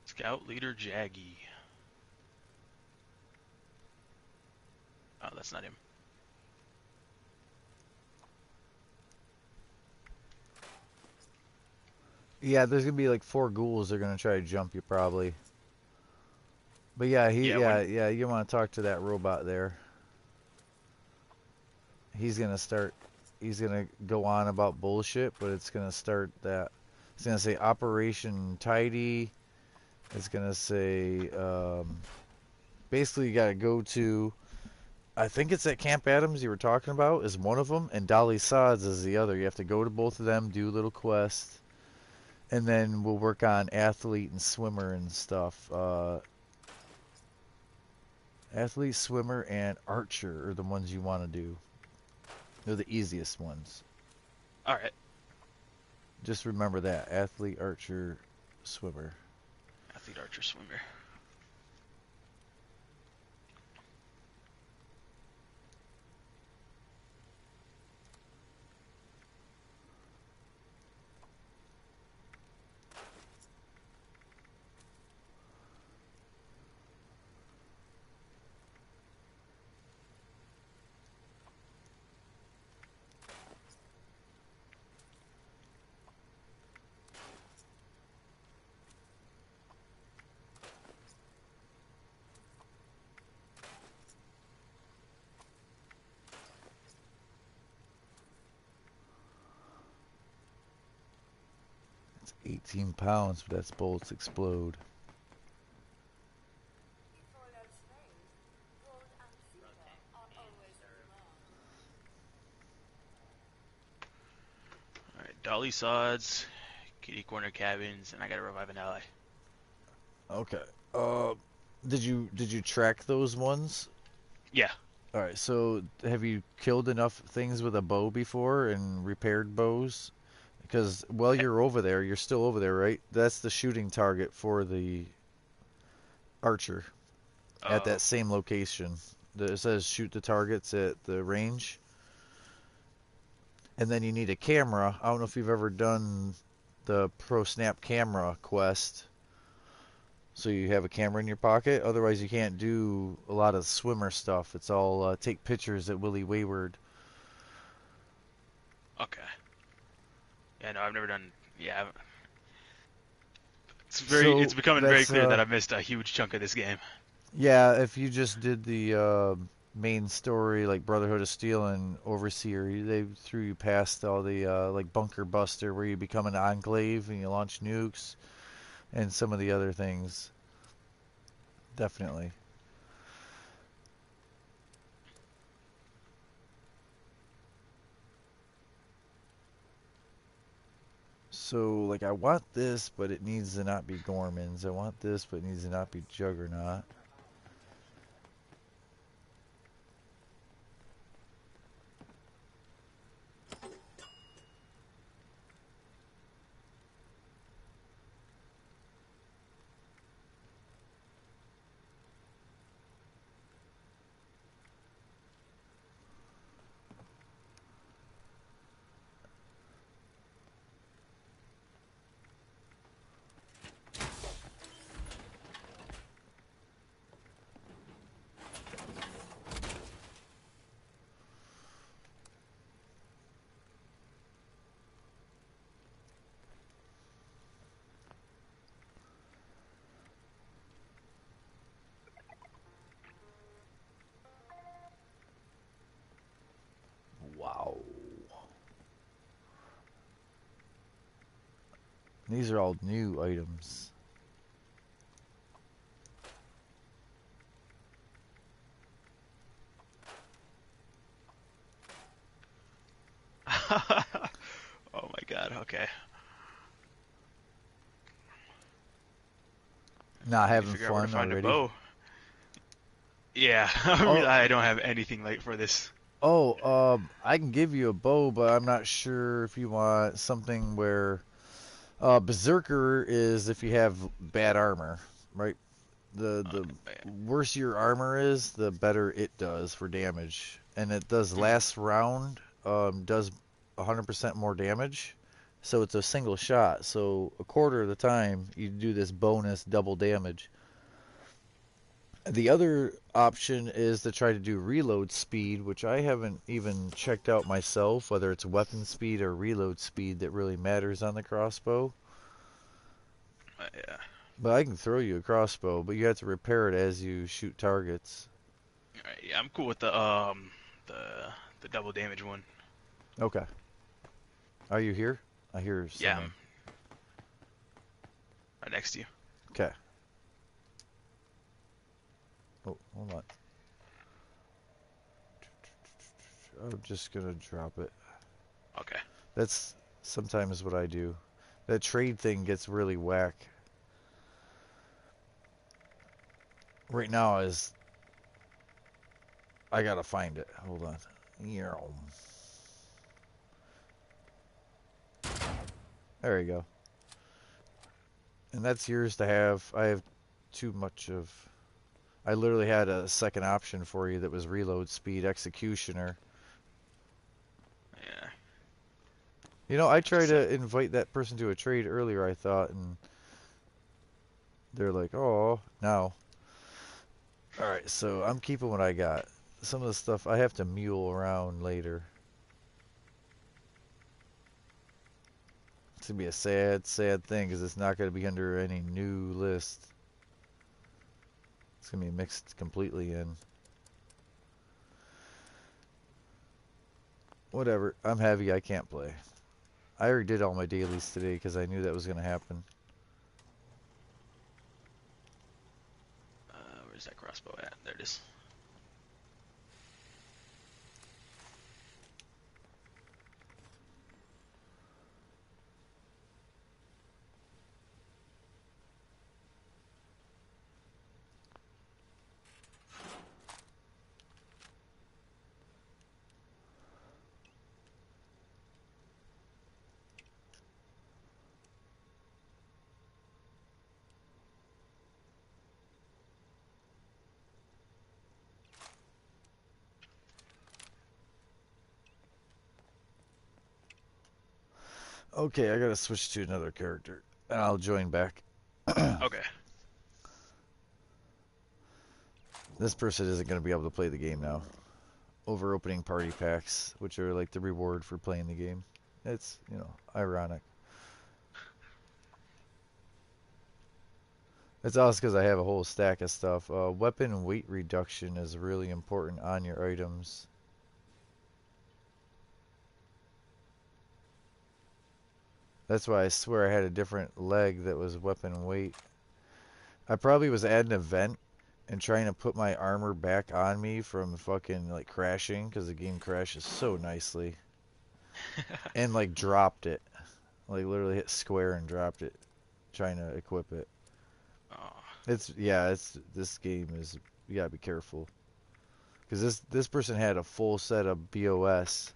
Scout leader Jaggy. Oh, that's not him. Yeah, there's gonna be like 4 ghouls. They're gonna try to jump you probably. But yeah, Yeah, when yeah. You want to talk to that robot there. He's gonna start. He's gonna go on about bullshit, but it's gonna start that. It's gonna say Operation Tidy. It's gonna say basically you gotta go to. I think it's at Camp Adams you were talking about is one of them, and Dolly Sods is the other. You have to go to both of them, do little quests, and then we'll work on athlete and swimmer and stuff. Athlete, swimmer, and archer are the ones you want to do. They're the easiest ones. all right, Just remember that. Athlete, archer, swimmer. athlete, archer, swimmer. It's 18 pounds, but that's bullets explode. If all else fails, gold and silver are always in demand. All right, Dolly Sods, kitty corner cabins, and I gotta revive an ally. Okay. Did you track those ones? Yeah. All right. So have you killed enough things with a bow before and repaired bows? Because while you're over there, you're still over there, right? That's the shooting target for the archer at Oh. that same location. It says shoot the targets at the range. And then you need a camera. I don't know if you've ever done the Pro Snap camera quest. So you have a camera in your pocket. Otherwise, you can't do a lot of swimmer stuff. It's all take pictures at Willy Wayward. Okay. Yeah, no, I've never done. Yeah, So it's becoming very that's clear that I've missed a huge chunk of this game. yeah. If you just did the main story like Brotherhood of Steel and Overseer, they threw you past all the like Bunker Buster, where you become an enclave and you launch nukes, and some of the other things. Definitely. So, like, I want this, but it needs to not be Gorman's. I want this, but it needs to not be Juggernaut. Wow. These are all new items. Oh my god. Okay. Not Need to having figure out where to fun find a already. bow. Yeah, Oh, I don't have anything like for this. I can give you a bow, but I'm not sure if you want something where Berserker is if you have bad armor, right? The Yeah. worse your armor is, the better it does for damage, and it does last round does 100% more damage. So it's a single shot. So a quarter of the time you do this bonus double damage. The other option is to try to do reload speed, which I haven't even checked out myself, whether it's weapon speed or reload speed that really matters on the crossbow. Yeah. But I can throw you a crossbow, but you have to repair it as you shoot targets. Alright, yeah, I'm cool with the the double damage one. Okay. Are you here? I hear Yeah, someone. I'm right next to you. Okay. Oh, hold on. I'm just gonna drop it. Okay. That's sometimes what I do. That trade thing gets really whack. Right now is I gotta find it. Hold on. There you go. And that's yours to have. I have too much of. I literally had a second option for you that was reload speed executioner. Yeah. You know, I tried to invite that person to a trade earlier, I thought, and they're like, oh, no. Alright, so I'm keeping what I got. Some of the stuff I have to mule around later. It's going to be a sad, sad thing because it's not going to be under any new list. It's going to be mixed completely in. Whatever. I'm heavy. I can't play. I already did all my dailies today because I knew that was going to happen. Where's that crossbow at? There it is. Okay, I gotta switch to another character. And I'll join back. Okay. This person isn't gonna be able to play the game now. Over opening party packs, which are like the reward for playing the game. It's, you know, ironic. It's also because I have a whole stack of stuff. Weapon weight reduction is really important on your items. That's why I swear I had a different leg that was weapon weight. I probably was at an event and trying to put my armor back on me from fucking like crashing because the game crashes so nicely. And like dropped it. Like literally hit square and dropped it trying to equip it. Oh. It's this game is, you gotta be careful. Because this person had a full set of BOS.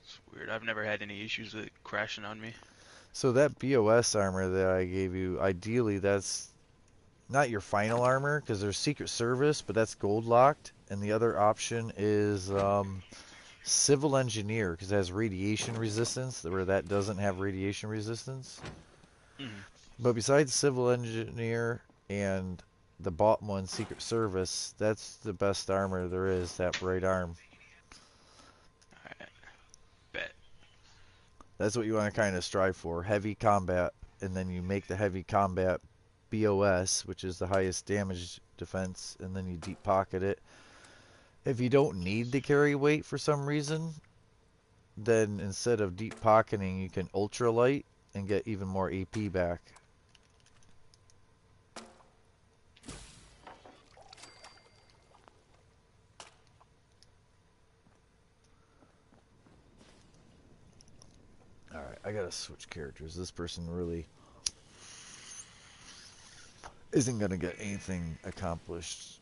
It's weird. I've never had any issues with it crashing on me. So that BOS armor that I gave you, ideally that's not your final armor because there's Secret Service, but that's gold locked, and the other option is Civil Engineer because it has radiation resistance, where that doesn't have radiation resistance. Mhm. But besides Civil Engineer and the bought one, Secret Service, that's the best armor there is, that right arm. Alright. Bet. That's what you want to kind of strive for. Heavy combat, and then you make the heavy combat BOS, which is the highest damage defense, and then you deep pocket it. If you don't need to carry weight for some reason, then instead of deep pocketing, you can ultralight and get even more AP back. Alright, I gotta switch characters. This person really isn't gonna get anything accomplished.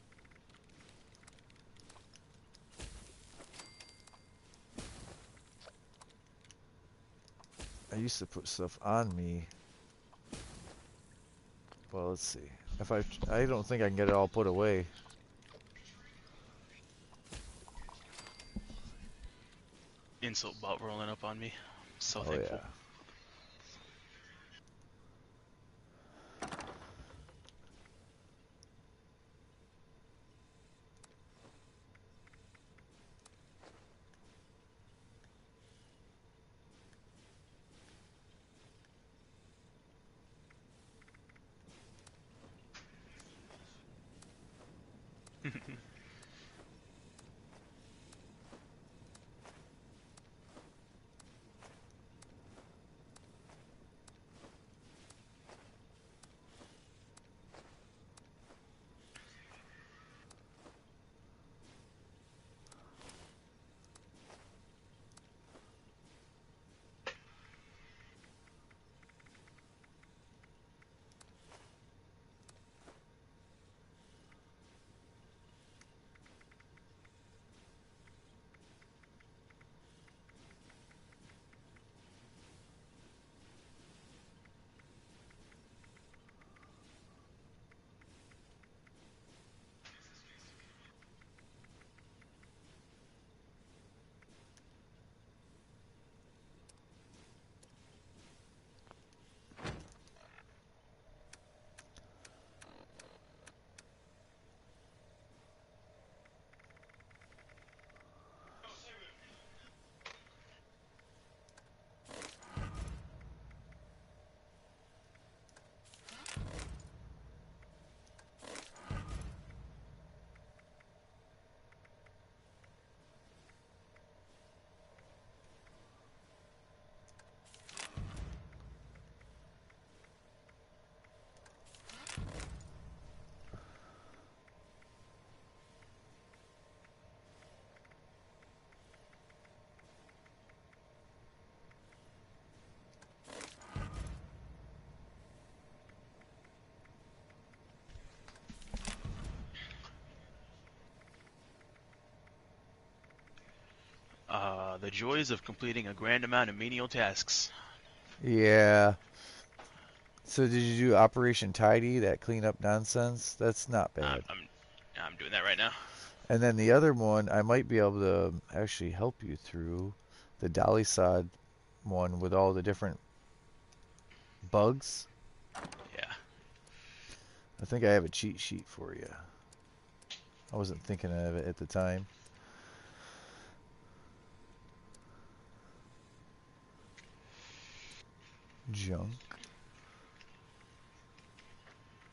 I used to put stuff on me. Well, let's see. If I don't think I can get it all put away. Insult bot rolling up on me. So Oh thankful. yeah. The joys of completing a grand amount of menial tasks. Yeah. So did you do Operation Tidy, that cleanup nonsense? That's not I'm, bad. I'm, I'm doing that right now. And then the other one, I might be able to actually help you through the Dolly Sod one with all the different bugs. Yeah. I think I have a cheat sheet for you. I wasn't thinking of it at the time. Junk.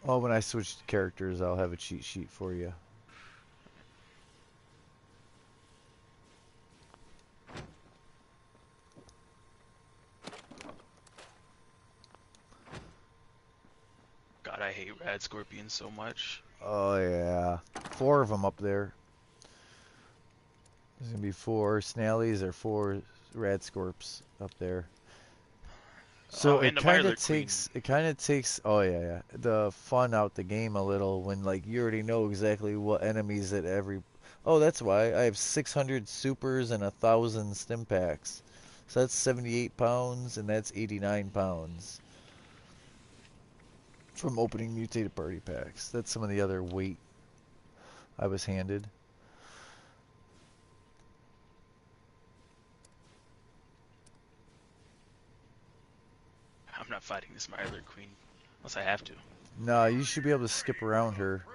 Oh, when I switch characters, I'll have a cheat sheet for you. God, I hate rad scorpions so much. Oh, yeah. 4 of them up there. There's going to be 4 Snallies or 4 Radscorps up there. So Oh, and the Mirelurk Queen. it kind of takes, oh yeah, the fun out the game a little when like you already know exactly what enemies at every, oh that's why I have 600 supers and 1,000 stim packs. So that's 78 pounds and that's 89 pounds from opening mutated party packs. That's some of the other weight I was handed. I'm not fighting this Mirelurk Queen unless I have to. No, you should be able to skip around her.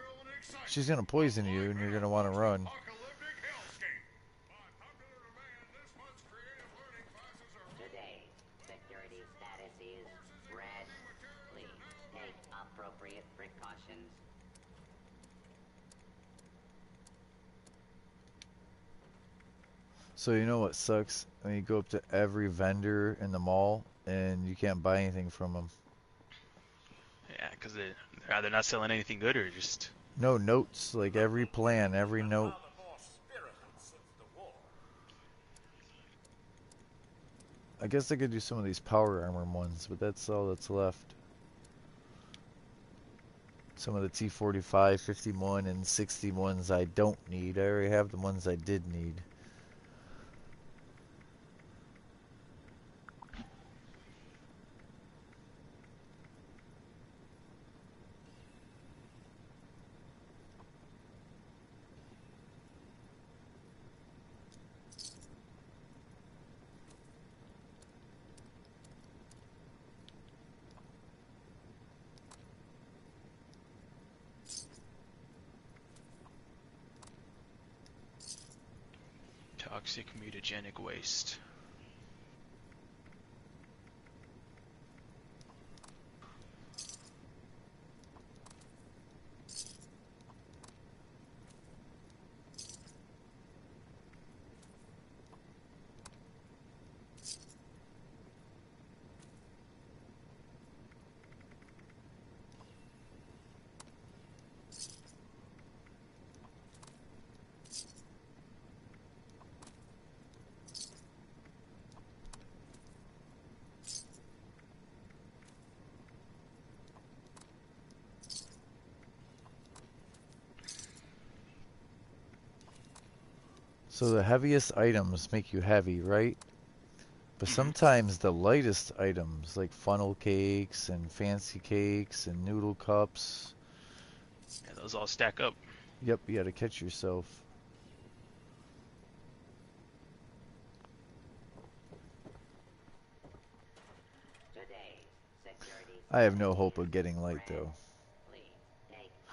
She's gonna poison you and you're gonna want to run. Today, security status is red. Please take appropriate precautions. So you know what sucks? When you go up to every vendor in the mall and you can't buy anything from them. Yeah, because they're either not selling anything good or just... No notes, like every plan, every note. I guess I could do some of these power armor ones, but that's all that's left. Some of the T45, 51, and 60 ones I don't need. I already have the ones I did need. Toxic mutagenic waste. So the heaviest items make you heavy, right? But sometimes the lightest items, like funnel cakes and fancy cakes and noodle cups. Yeah, those all stack up. Yep, you gotta catch yourself. I have no hope of getting light though.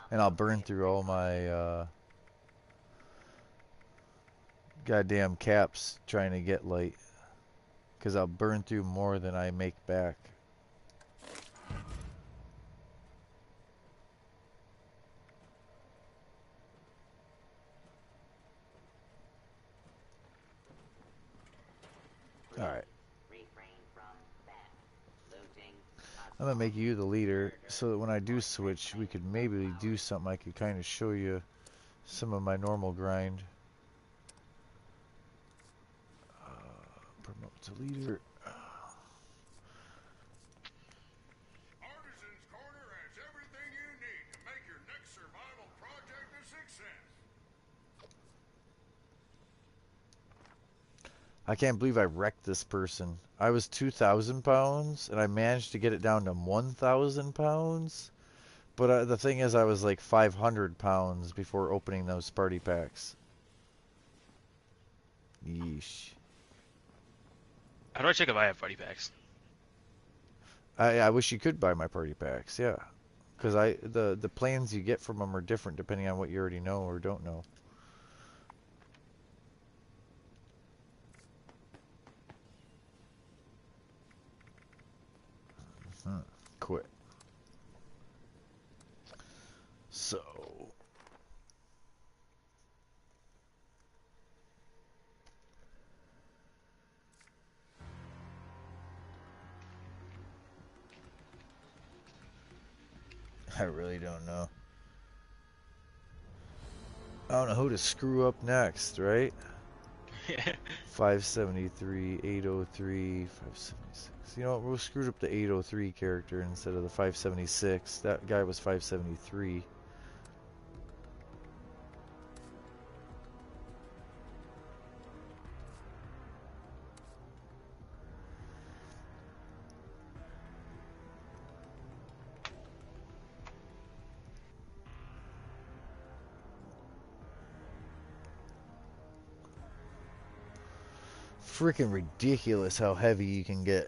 And I'll burn through all my goddamn caps trying to get light. Because I'll burn through more than I make back. Alright. I'm gonna make you the leader so that when I do switch, we could maybe do something. I could kind of show you some of my normal grind. Promote to leader. Artisan's Corner has everything you need to make your next survival project a success. I can't believe I wrecked this person. I was 2,000 pounds and I managed to get it down to 1,000 pounds. But the thing is, I was like 500 pounds before opening those party packs. Yeesh. How do I check if I have party packs? I wish you could buy my party packs, yeah. Because the plans you get from them are different depending on what you already know or don't know. Quit. So, I really don't know. I don't know who to screw up next, right? 573, 803, 576. You know what? We'll screw up the 803 character instead of the 576. That guy was 573. Freaking ridiculous how heavy you can get.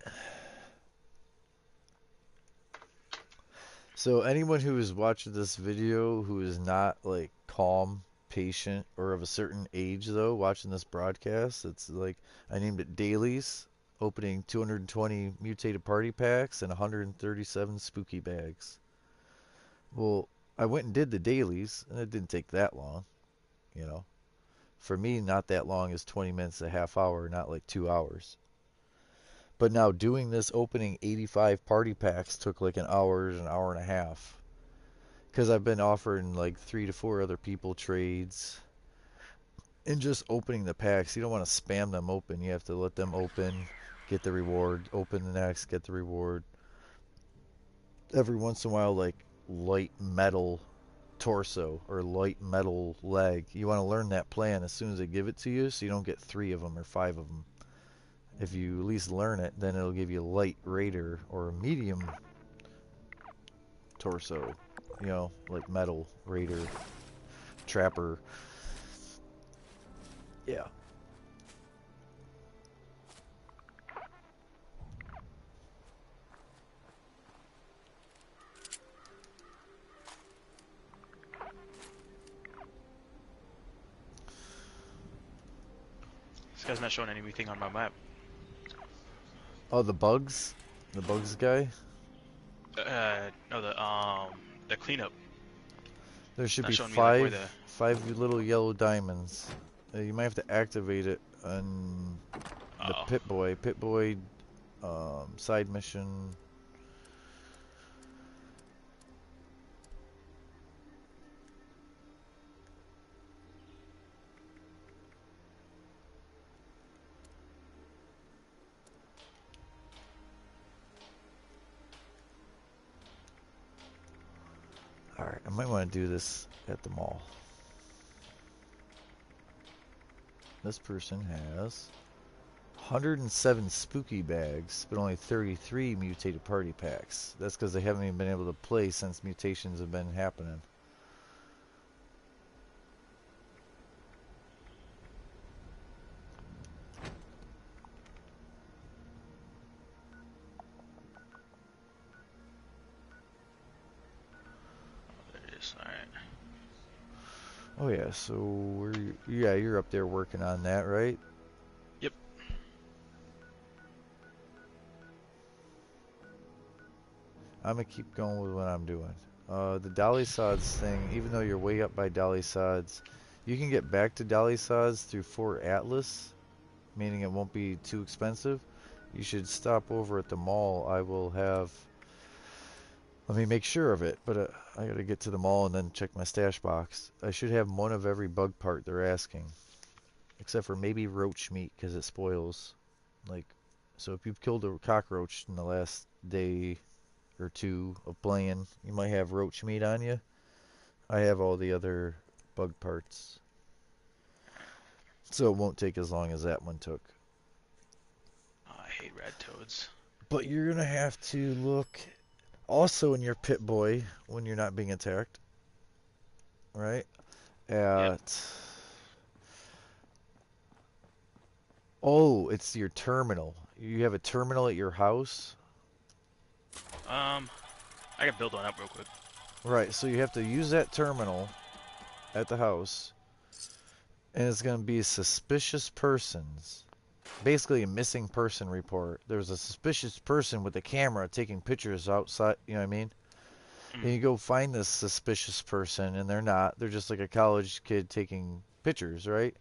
So anyone who is watching this video who is not like calm, patient, or of a certain age though, watching this broadcast, it's like I named it dailies, opening 220 mutated party packs and 137 spooky bags. Well, I went and did the dailies, and it didn't take that long, you know. For me, not that long is 20 minutes, a half hour, not like 2 hours. But now doing this opening 85 party packs took like an hour and a half. Because I've been offering like 3 to 4 other people trades. And just opening the packs, you don't want to spam them open. You have to let them open, get the reward, open the next, get the reward. Every once in a while, like light metal torso or light metal leg. You want to learn that plan as soon as they give it to you so you don't get 3 of them or 5 of them. If you at least learn it, then it'll give you light raider or medium torso. You know, like metal raider, trapper. Yeah. This guy's not showing anything on my map. Oh, the bugs? The bugs guy? No, the cleanup. There should Not be showing me like where the. five little yellow diamonds. You might have to activate it on the Oh. Pit Boy, side mission. Alright, I might want to do this at the mall. This person has 107 spooky bags, but only 33 mutated party packs. That's because they haven't even been able to play since mutations have been happening. There it is. All right. Oh yeah, so you're up there working on that, right? Yep. I'm gonna keep going with what I'm doing. The Dolly Sods thing, even though you're way up by Dolly Sods, you can get back to Dolly Sods through Fort Atlas, meaning it won't be too expensive. You should stop over at the mall. I will have. Let me make sure of it, but I gotta get to the mall and then check my stash box. I should have one of every bug part they're asking, except for maybe roach meat because it spoils. Like, so if you've killed a cockroach in the last day or 2 of playing, you might have roach meat on you. I have all the other bug parts, so it won't take as long as that one took. Oh, I hate red toads. But you're gonna have to look also in your pit boy when you're not being attacked, right? Yep. At oh, it's your terminal. You have a terminal at your house, I can build one up real quick. right? So you have to use that terminal at the house, and it's going to be suspicious persons. Basically, a missing person report. There's a suspicious person with a camera taking pictures outside. You know what I mean? And Mm. you go find this suspicious person, and they're not. They're just like a college kid taking pictures, right?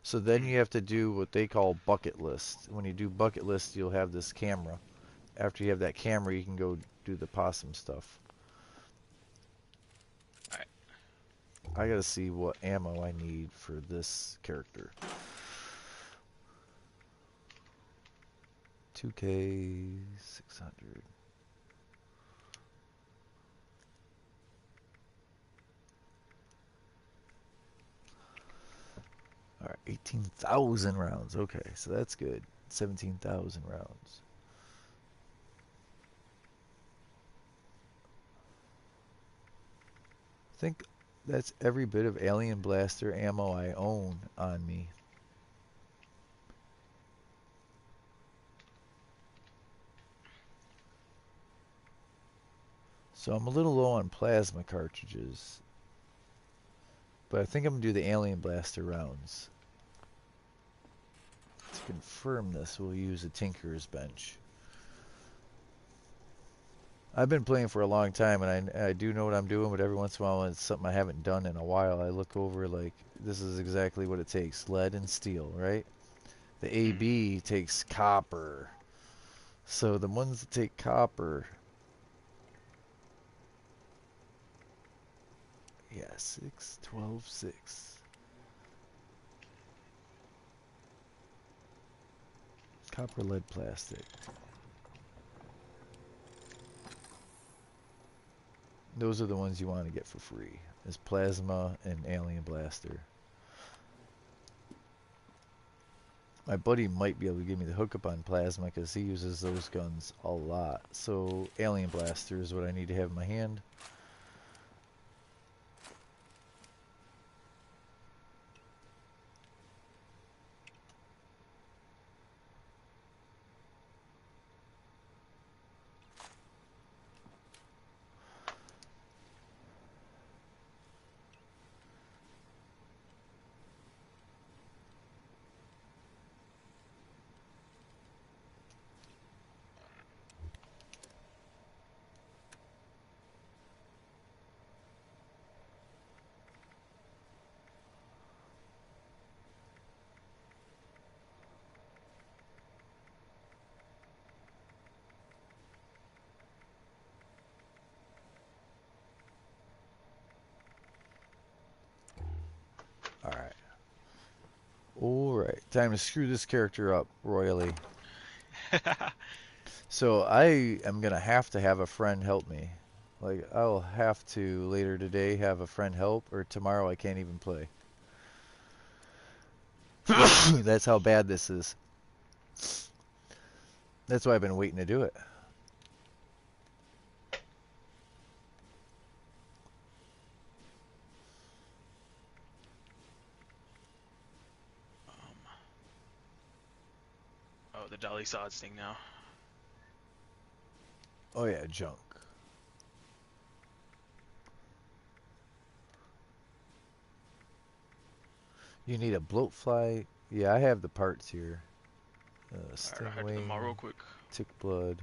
So then Mm. you have to do what they call bucket list. When you do bucket list, you'll have this camera. After you have that camera, you can go do the possum stuff. Alright. I gotta see what ammo I need for this character. 2K 600. All right, 18,000 rounds. Okay, so that's good. 17,000 rounds. I think that's every bit of Alien Blaster ammo I own on me. So I'm a little low on plasma cartridges. But I think I'm going to do the Alien Blaster rounds. To confirm this, we'll use a Tinker's Bench. I've been playing for a long time, and I do know what I'm doing, but every once in a while, when it's something I haven't done in a while, I look over like, this is exactly what it takes. Lead and steel, right? The Mm. AB takes copper. So the ones that take copper... Yeah, 6, 12, 6. Copper, lead, plastic. Those are the ones you want to get for free. Is Plasma and Alien Blaster. My buddy might be able to give me the hookup on Plasma because he uses those guns a lot. So Alien Blaster is what I need to have in my hand. Alright. Alright. Time to screw this character up royally. So I am going to have a friend help me. Like, I'll have to later today have a friend help, or tomorrow I can't even play. That's how bad this is. That's why I've been waiting to do it. Oh, the dolly sods thing now. Oh yeah, junk. You need a bloatfly. Yeah, I have the parts here. Alright, I'll head to the mall Stingwing, real quick. tick blood.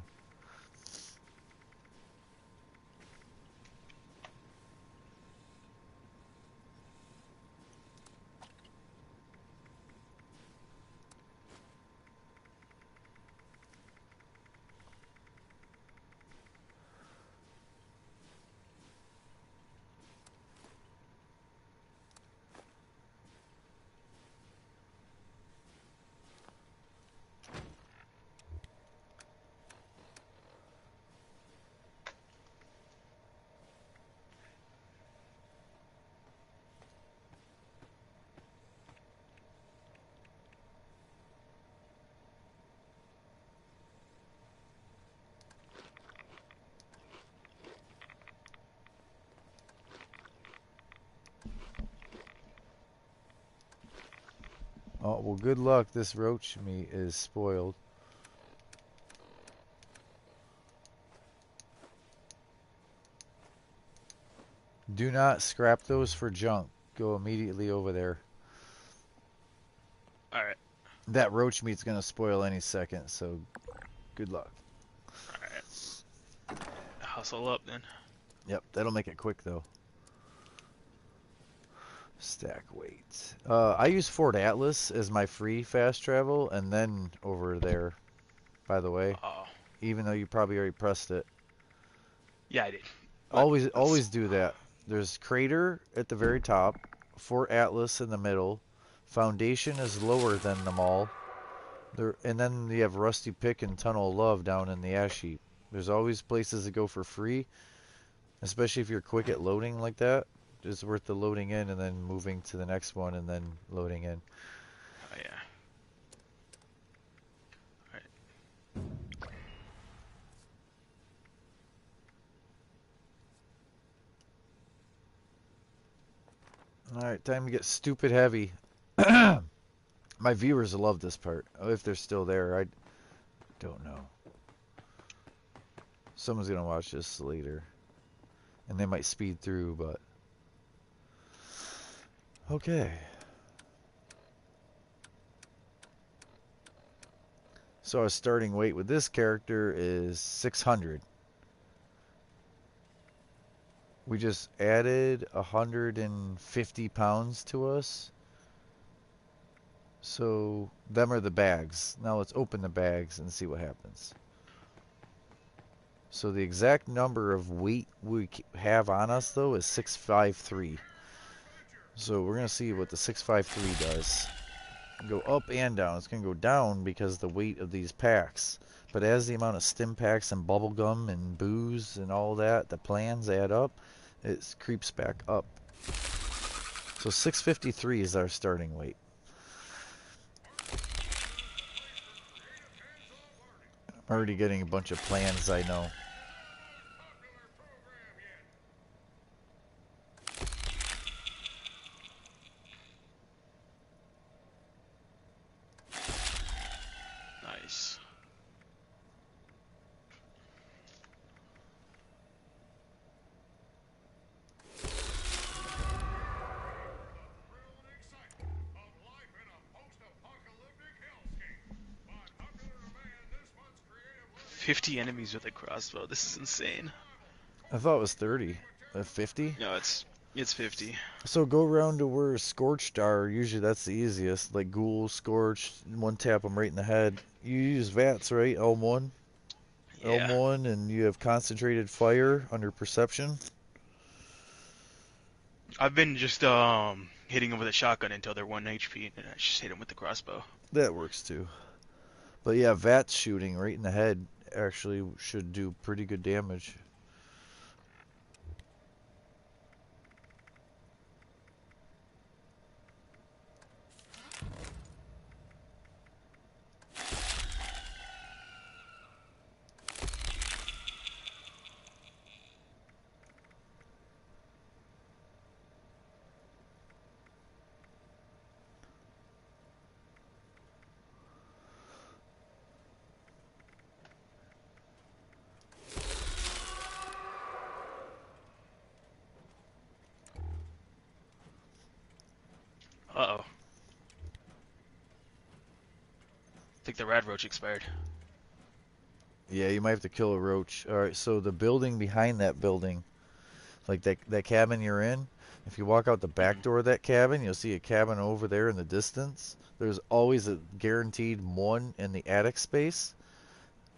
Oh, well, good luck. This roach meat is spoiled. Do not scrap those for junk. Go immediately over there. Alright. That roach meat's gonna spoil any second, so good luck. Alright. Hustle up then. Yep, that'll make it quick though. Stack weight. I use Fort Atlas as my free fast travel, and then over there, by the way. Oh. Even though you probably already pressed it. Yeah, I did. But Always do that. There's Crater at the very top, Fort Atlas in the middle, Foundation is lower than them all, there, and then you have Rusty Pick and Tunnel of Love down in the ash heap. There's always places to go for free, especially if you're quick at loading like that. It's worth the loading in and then moving to the next one and then loading in. Oh yeah. Alright, time to get stupid heavy. My viewers will love this part. If they're still there, I don't know. Someone's gonna watch this later. And they might speed through, but... Okay. So our starting weight with this character is 600. We just added 150 pounds to us. So them are the bags. Now let's open the bags and see what happens. So the exact number of weight we have on us though is 653. So we're going to see what the 653 does. Go up and down. It's going to go down because the weight of these packs. But as the amount of stim packs and bubble gum and booze and all that, the plans add up, it creeps back up. So 653 is our starting weight. I'm already getting a bunch of plans, I know. Nice. Thrill and excitement of life in a post-apocalyptic hellscape. By popular demand, this month's creative 50 enemies with a crossbow. This is insane. I thought it was 30. 50? No, it's 50. So go around to where Scorched are. Usually that's the easiest. Like Ghoul, Scorched, one tap them right in the head. You use VATS, right? L1? Yeah. L1, and you have concentrated fire under perception. I've been just hitting them with a shotgun until they're 1 HP, and I just hit them with the crossbow. That works too. But yeah, VATS shooting right in the head actually should do pretty good damage. Uh-oh. I think the rad roach expired. Yeah, you might have to kill a roach. Alright, so the building behind that building, like that cabin you're in, if you walk out the back door of that cabin, you'll see a cabin over there in the distance. There's always a guaranteed one in the attic space.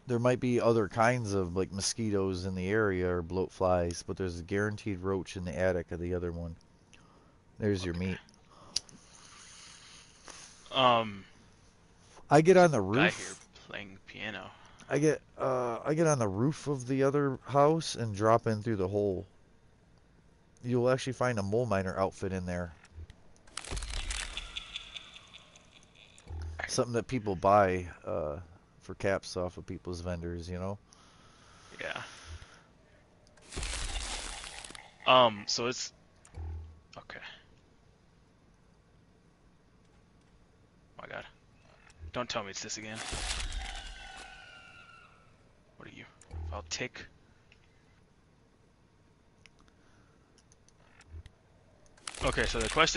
There might be other kinds of like mosquitoes in the area or bloat flies, but there's a guaranteed roach in the attic of the other one. There's your meat. I get on the Guy here roof. playing piano. I get on the roof of the other house and drop in through the hole. You'll actually find a mole miner outfit in there. Something that people buy for caps off of people's vendors, you know? Yeah. So it's... Okay. Don't tell me it's this again. What are you? I'll tick. Okay, so the quest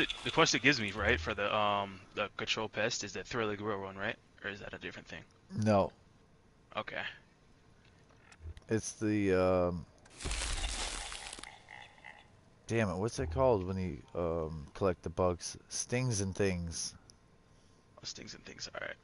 it gives me, right, for the control pest is the Thrilling Grill one, right? Or is that a different thing? No, Okay. it's the damn it, what's it called when you collect the bugs? Stings and things. Those things and things. All right.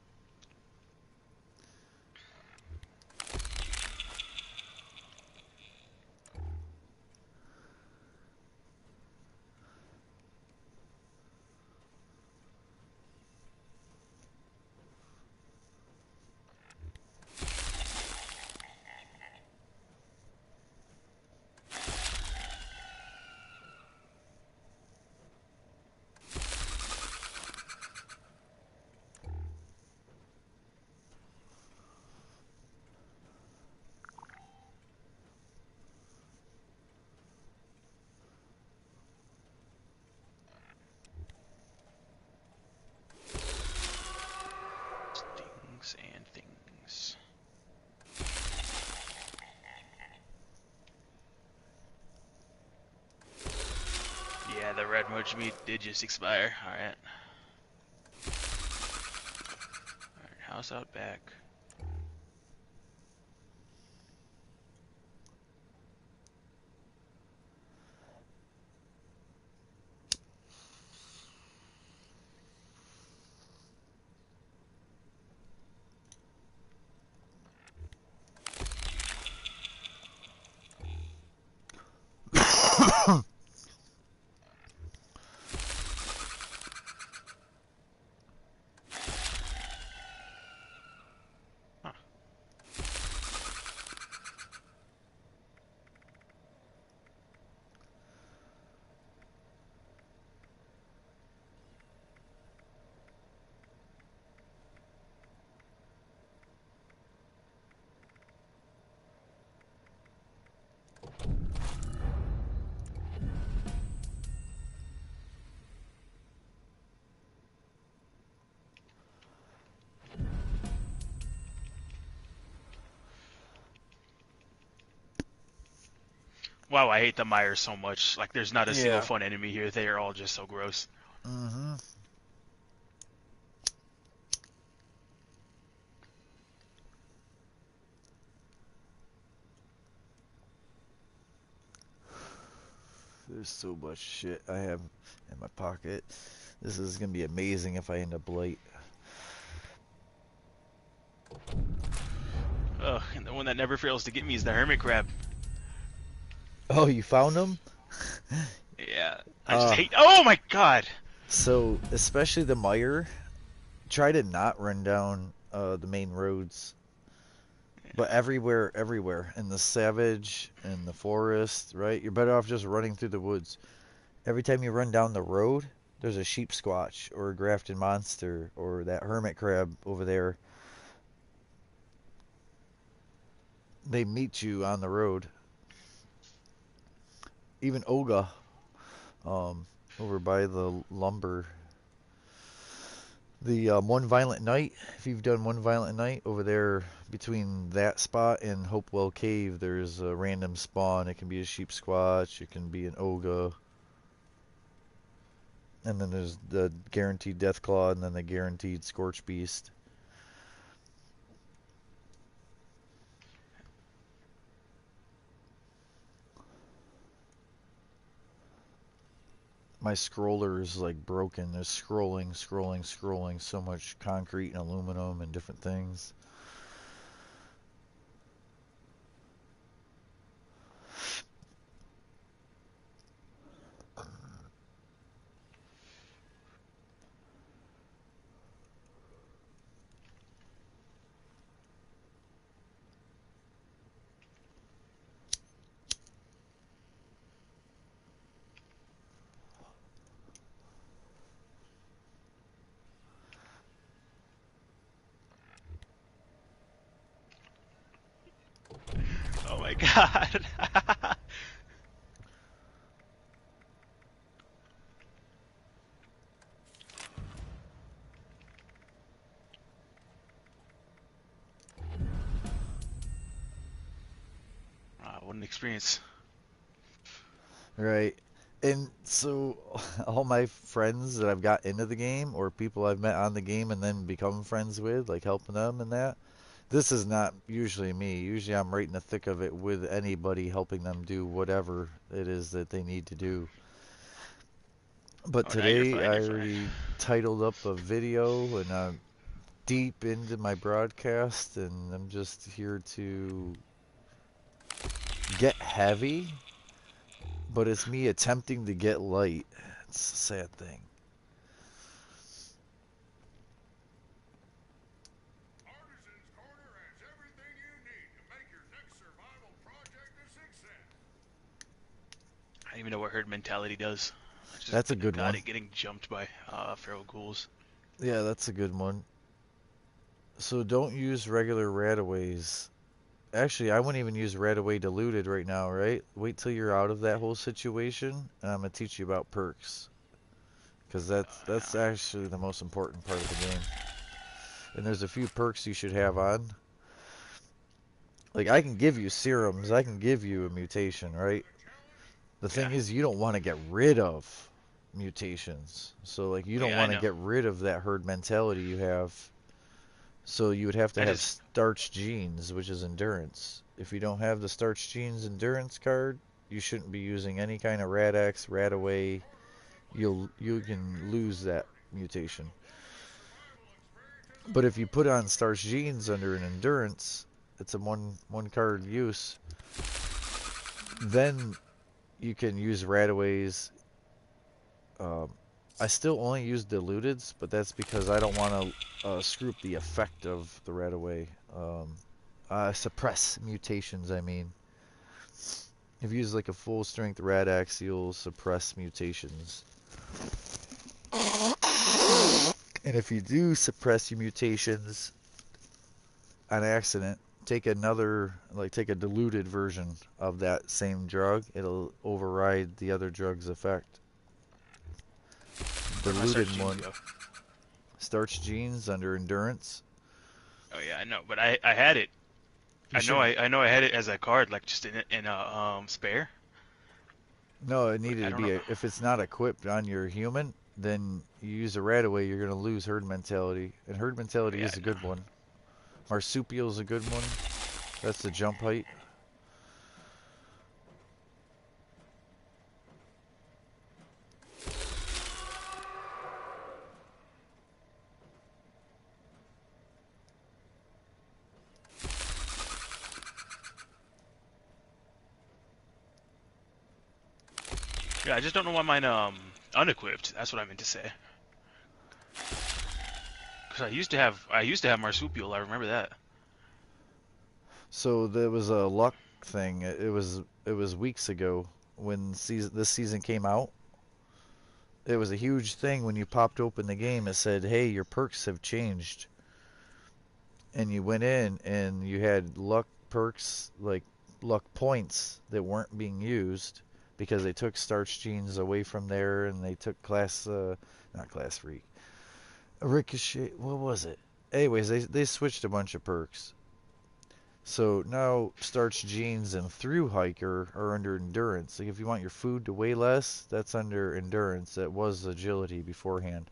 Things and things. Yeah, the red merge meat did just expire. Alright. Alright, house out back. Huh. Wow, I hate the Myers so much. Like, there's not a single Yeah. fun enemy here. They are all just so gross. Mm-hmm. There's so much shit I have in my pocket. This is gonna be amazing if I end up late. Ugh, and the one that never fails to get me is the hermit crab. Oh, you found them? Yeah, I just hate. Oh my god! So, especially the mire, try to not run down the main roads. But everywhere. In the savage, in the forest, right? You're better off just running through the woods. Every time you run down the road, there's a sheep squatch or a grafted monster or that hermit crab over there. They meet you on the road. Even Oga, over by the lumber. The One Violent Night, if you've done One Violent Night, over there between that spot and Hopewell Cave, there's a random spawn. It can be a sheep squatch, it can be an Oga. And then there's the guaranteed Deathclaw, and then the guaranteed Scorch Beast. My scroller is like broken. There's scrolling. So much concrete and aluminum and different things. Oh my god! own experience. Right. And so all my friends that I've got into the game or people I've met on the game and then become friends with, like helping them and that, this is not usually me. Usually I'm right in the thick of it with anybody helping them do whatever it is that they need to do. But Oh, no, you're today fine. I You're fine. already titled up a video and I'm deep into my broadcast and I'm just here to get heavy, but it's me attempting to get light. It's a sad thing. Artisan's Corner has everything you need to make your next survival project a success. I don't even know what herd mentality does. I just That's a good got one. it getting jumped by feral ghouls. Yeah, that's a good one. So don't use regular rataways. Actually, I wouldn't even use rataway diluted right now, right? Wait till you're out of that whole situation, and I'm gonna teach you about perks, because that's No. actually the most important part of the game. And there's a few perks you should have on. Like I can give you serums, I can give you a mutation, right? The Yeah. thing is, you don't want to get rid of mutations. So like you Oh don't yeah, I want to know. get rid of that herd mentality you have. So you would have to I have just starch genes, which is endurance. If you don't have the starch genes endurance card, you shouldn't be using any kind of Rad-X, Radaway. You can lose that mutation. But if you put on starch genes under an endurance, it's a one card use. Then you can use Radaways. Um, I still only use diluteds, but that's because I don't want to screw up the effect of the Radaway. Suppress mutations, I mean. If you use like a full strength Rad-X, you'll suppress mutations. And if you do suppress your mutations on accident, take take a diluted version of that same drug. It'll override the other drug's effect. where'd my starch Diluted genes one. go? Starch genes under endurance. Oh yeah, I know, but I had it. You shouldn't. I know I had it as a card, like just in a spare. No, it But needed I to don't be know. if it's not equipped on your human, then you use a Radaway, you're gonna lose herd mentality. And herd Oh mentality yeah, is a I know. good one. Marsupial is a good one. That's the jump height. Yeah, I just don't know why mine unequipped. That's what I meant to say. Cause I used to have marsupial. I remember that. So there was a luck thing. It was weeks ago when this season came out. It was a huge thing when you popped open the game. It said, "Hey, your perks have changed." And you went in and you had luck perks, like luck points that weren't being used because they took starch genes away from there and they took not class freak, ricochet. What was it? Anyways, they switched a bunch of perks. So now starch genes and through hiker are under endurance. Like if you want your food to weigh less, that's under endurance. That was agility beforehand.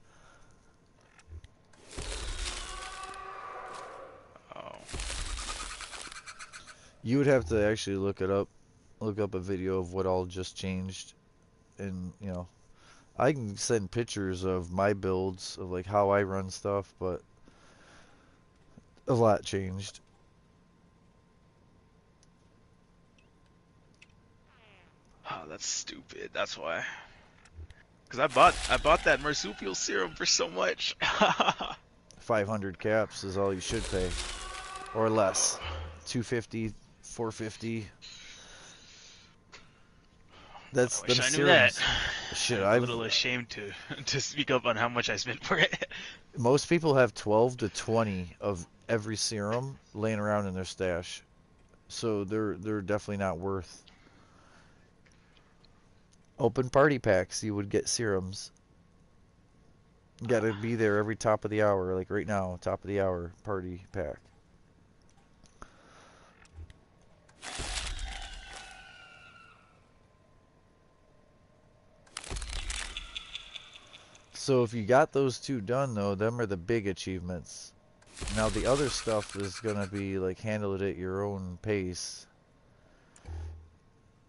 Oh, You would have to actually look up a video of what all just changed, and I can send pictures of my builds of like how I run stuff, but a lot changed. oh, that's stupid. That's why. Cause I bought that marsupial serum for so much. 500 caps is all you should pay, or less. 250, 450. I That's wish them I knew that. serums. Shit, I'm a little ashamed to to speak up on how much I spent for it. most people have 12 to 20 of every serum laying around in their stash. So they're definitely not worth. Open party packs, you would get serums. You gotta be there every top of the hour, like right now, top of the hour party pack. So if you got those two done though, them are the big achievements. Now the other stuff is gonna be like handle it at your own pace.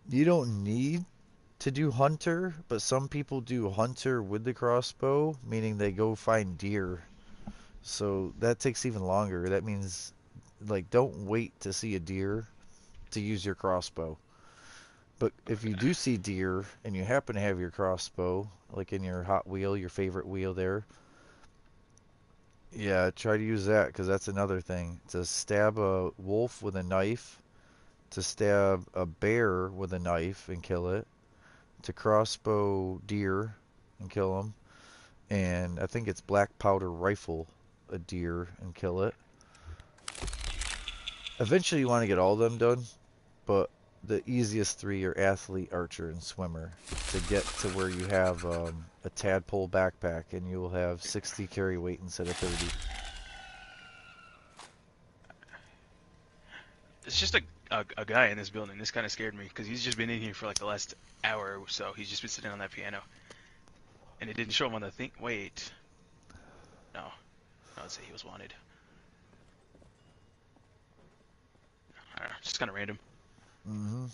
You don't need to do hunter, but some people do hunter with the crossbow, meaning they go find deer. So that takes even longer. That means like don't wait to see a deer to use your crossbow. But if you do see deer and you happen to have your crossbow, like in your Hot Wheel, your favorite wheel there, yeah, try to use that because that's another thing. To stab a wolf with a knife, to stab a bear with a knife and kill it, to crossbow deer and kill them, and I think it's black powder rifle a deer and kill it. Eventually you want to get all of them done, but the easiest three are athlete, archer, and swimmer to get to where you have a tadpole backpack and you will have 60 carry weight instead of 30. It's just a guy in this building. This kind of scared me because he's just been in here for like the last hour or so. He's just been sitting on that piano, and it didn't show him on the thing. Wait, no, I'd say he was wanted. I don't know, just kind of random. Mm-hmm.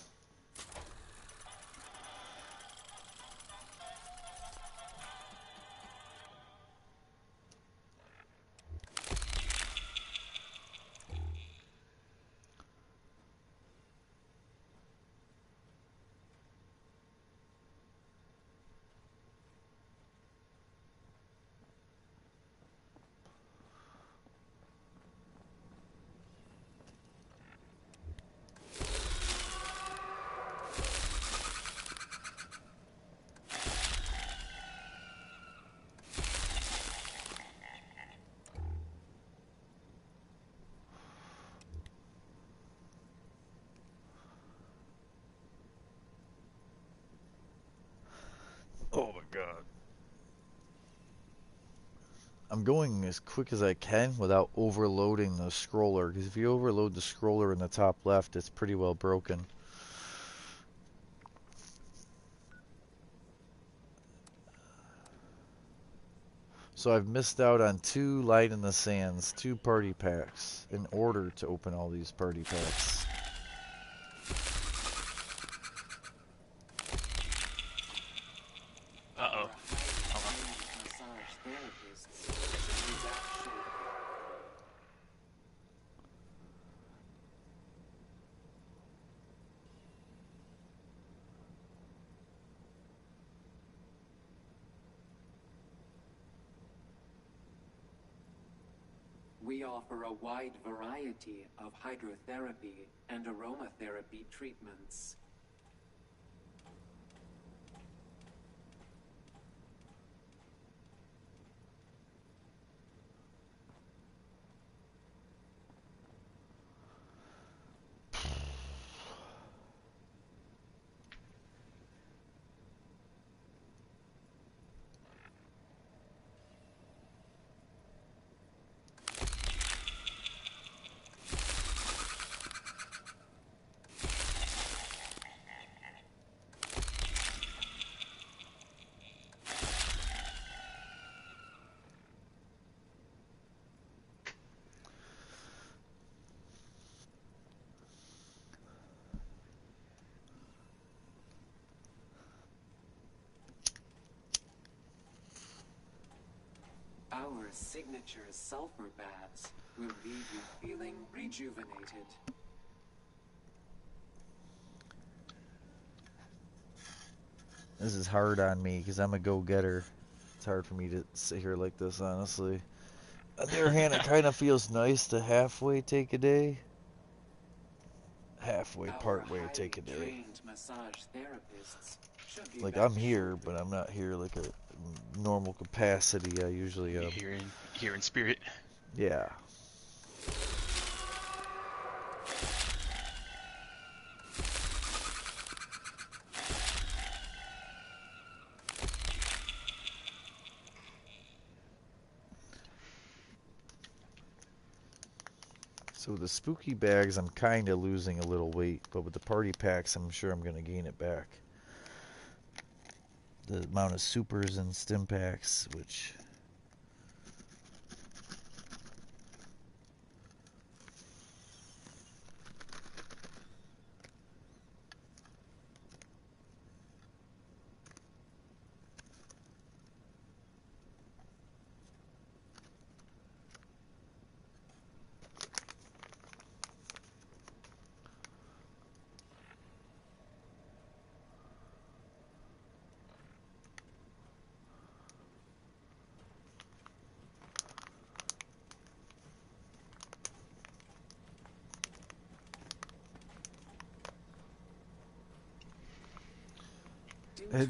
Oh my god. I'm going as quick as I can without overloading the scroller, because if you overload the scroller in the top left, it's pretty well broken. So I've missed out on 2 Light in the Sands, 2 party packs, in order to open all these party packs. Uh-oh. Massage therapists should be back shortly. We offer a wide variety of hydrotherapy and aromatherapy treatments. Our signature sulfur baths will leave you feeling rejuvenated. This is hard on me because I'm a go-getter. It's hard for me to sit here like this, honestly. On the other hand, it kind of feels nice to halfway take a day. Halfway, partway take a day. Like, I'm here, but I'm not here like a normal capacity I usually am. Here in spirit. Yeah. So with the spooky bags, I'm kind of losing a little weight, but with the party packs, I'm sure I'm going to gain it back. the amount of supers and stim packs, which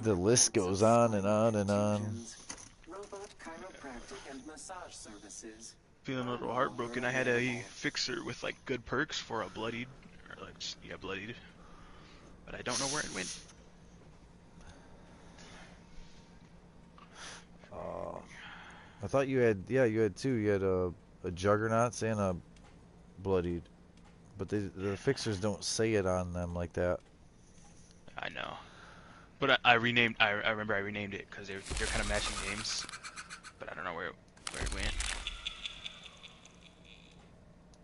the list goes on and on and on. Robot chiropractic and massage services. Feeling a little heartbroken. I had a fixer with like good perks for a bloodied, or like yeah, bloodied, but I don't know where it went. I thought you had, yeah, you had two. You had a Juggernauts and a Bloodied, but the fixers don't say it on them like that. I know, but I renamed. I remember I renamed it because they're kind of matching names, but I don't know where it went.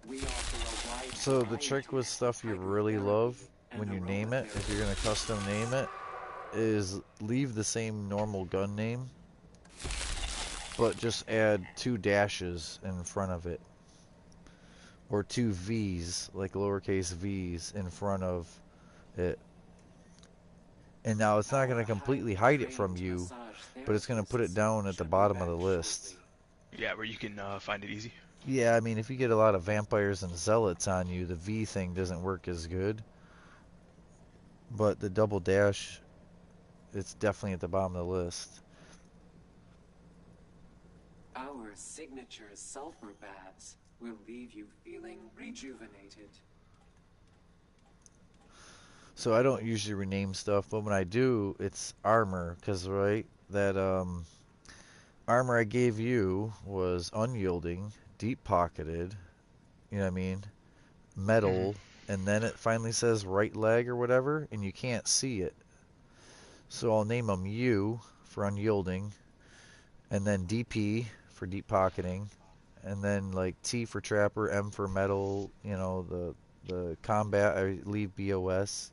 We offer a wide So the trick with stuff you really love, when you name it, if you're gonna custom name it, is leave the same normal gun name, but just add 2 dashes in front of it. Or 2 V's, like lowercase V's, in front of it. And now it's not going to completely hide it from you, but it's going to put it down at the bottom of the list. Yeah, where you can find it easy. Yeah, I mean, if you get a lot of vampires and zealots on you, the V thing doesn't work as good. But the double dash, it's definitely at the bottom of the list. Our signature sulfur baths will leave you feeling rejuvenated. So I don't usually rename stuff, but when I do, it's armor, because, right, that armor I gave you was unyielding, deep-pocketed, you know what I mean, metal, and then it finally says right leg or whatever, and you can't see it. So I'll name them U for unyielding, and then DP for deep pocketing, and then like T for trapper, M for metal, you know, the combat I leave BOS.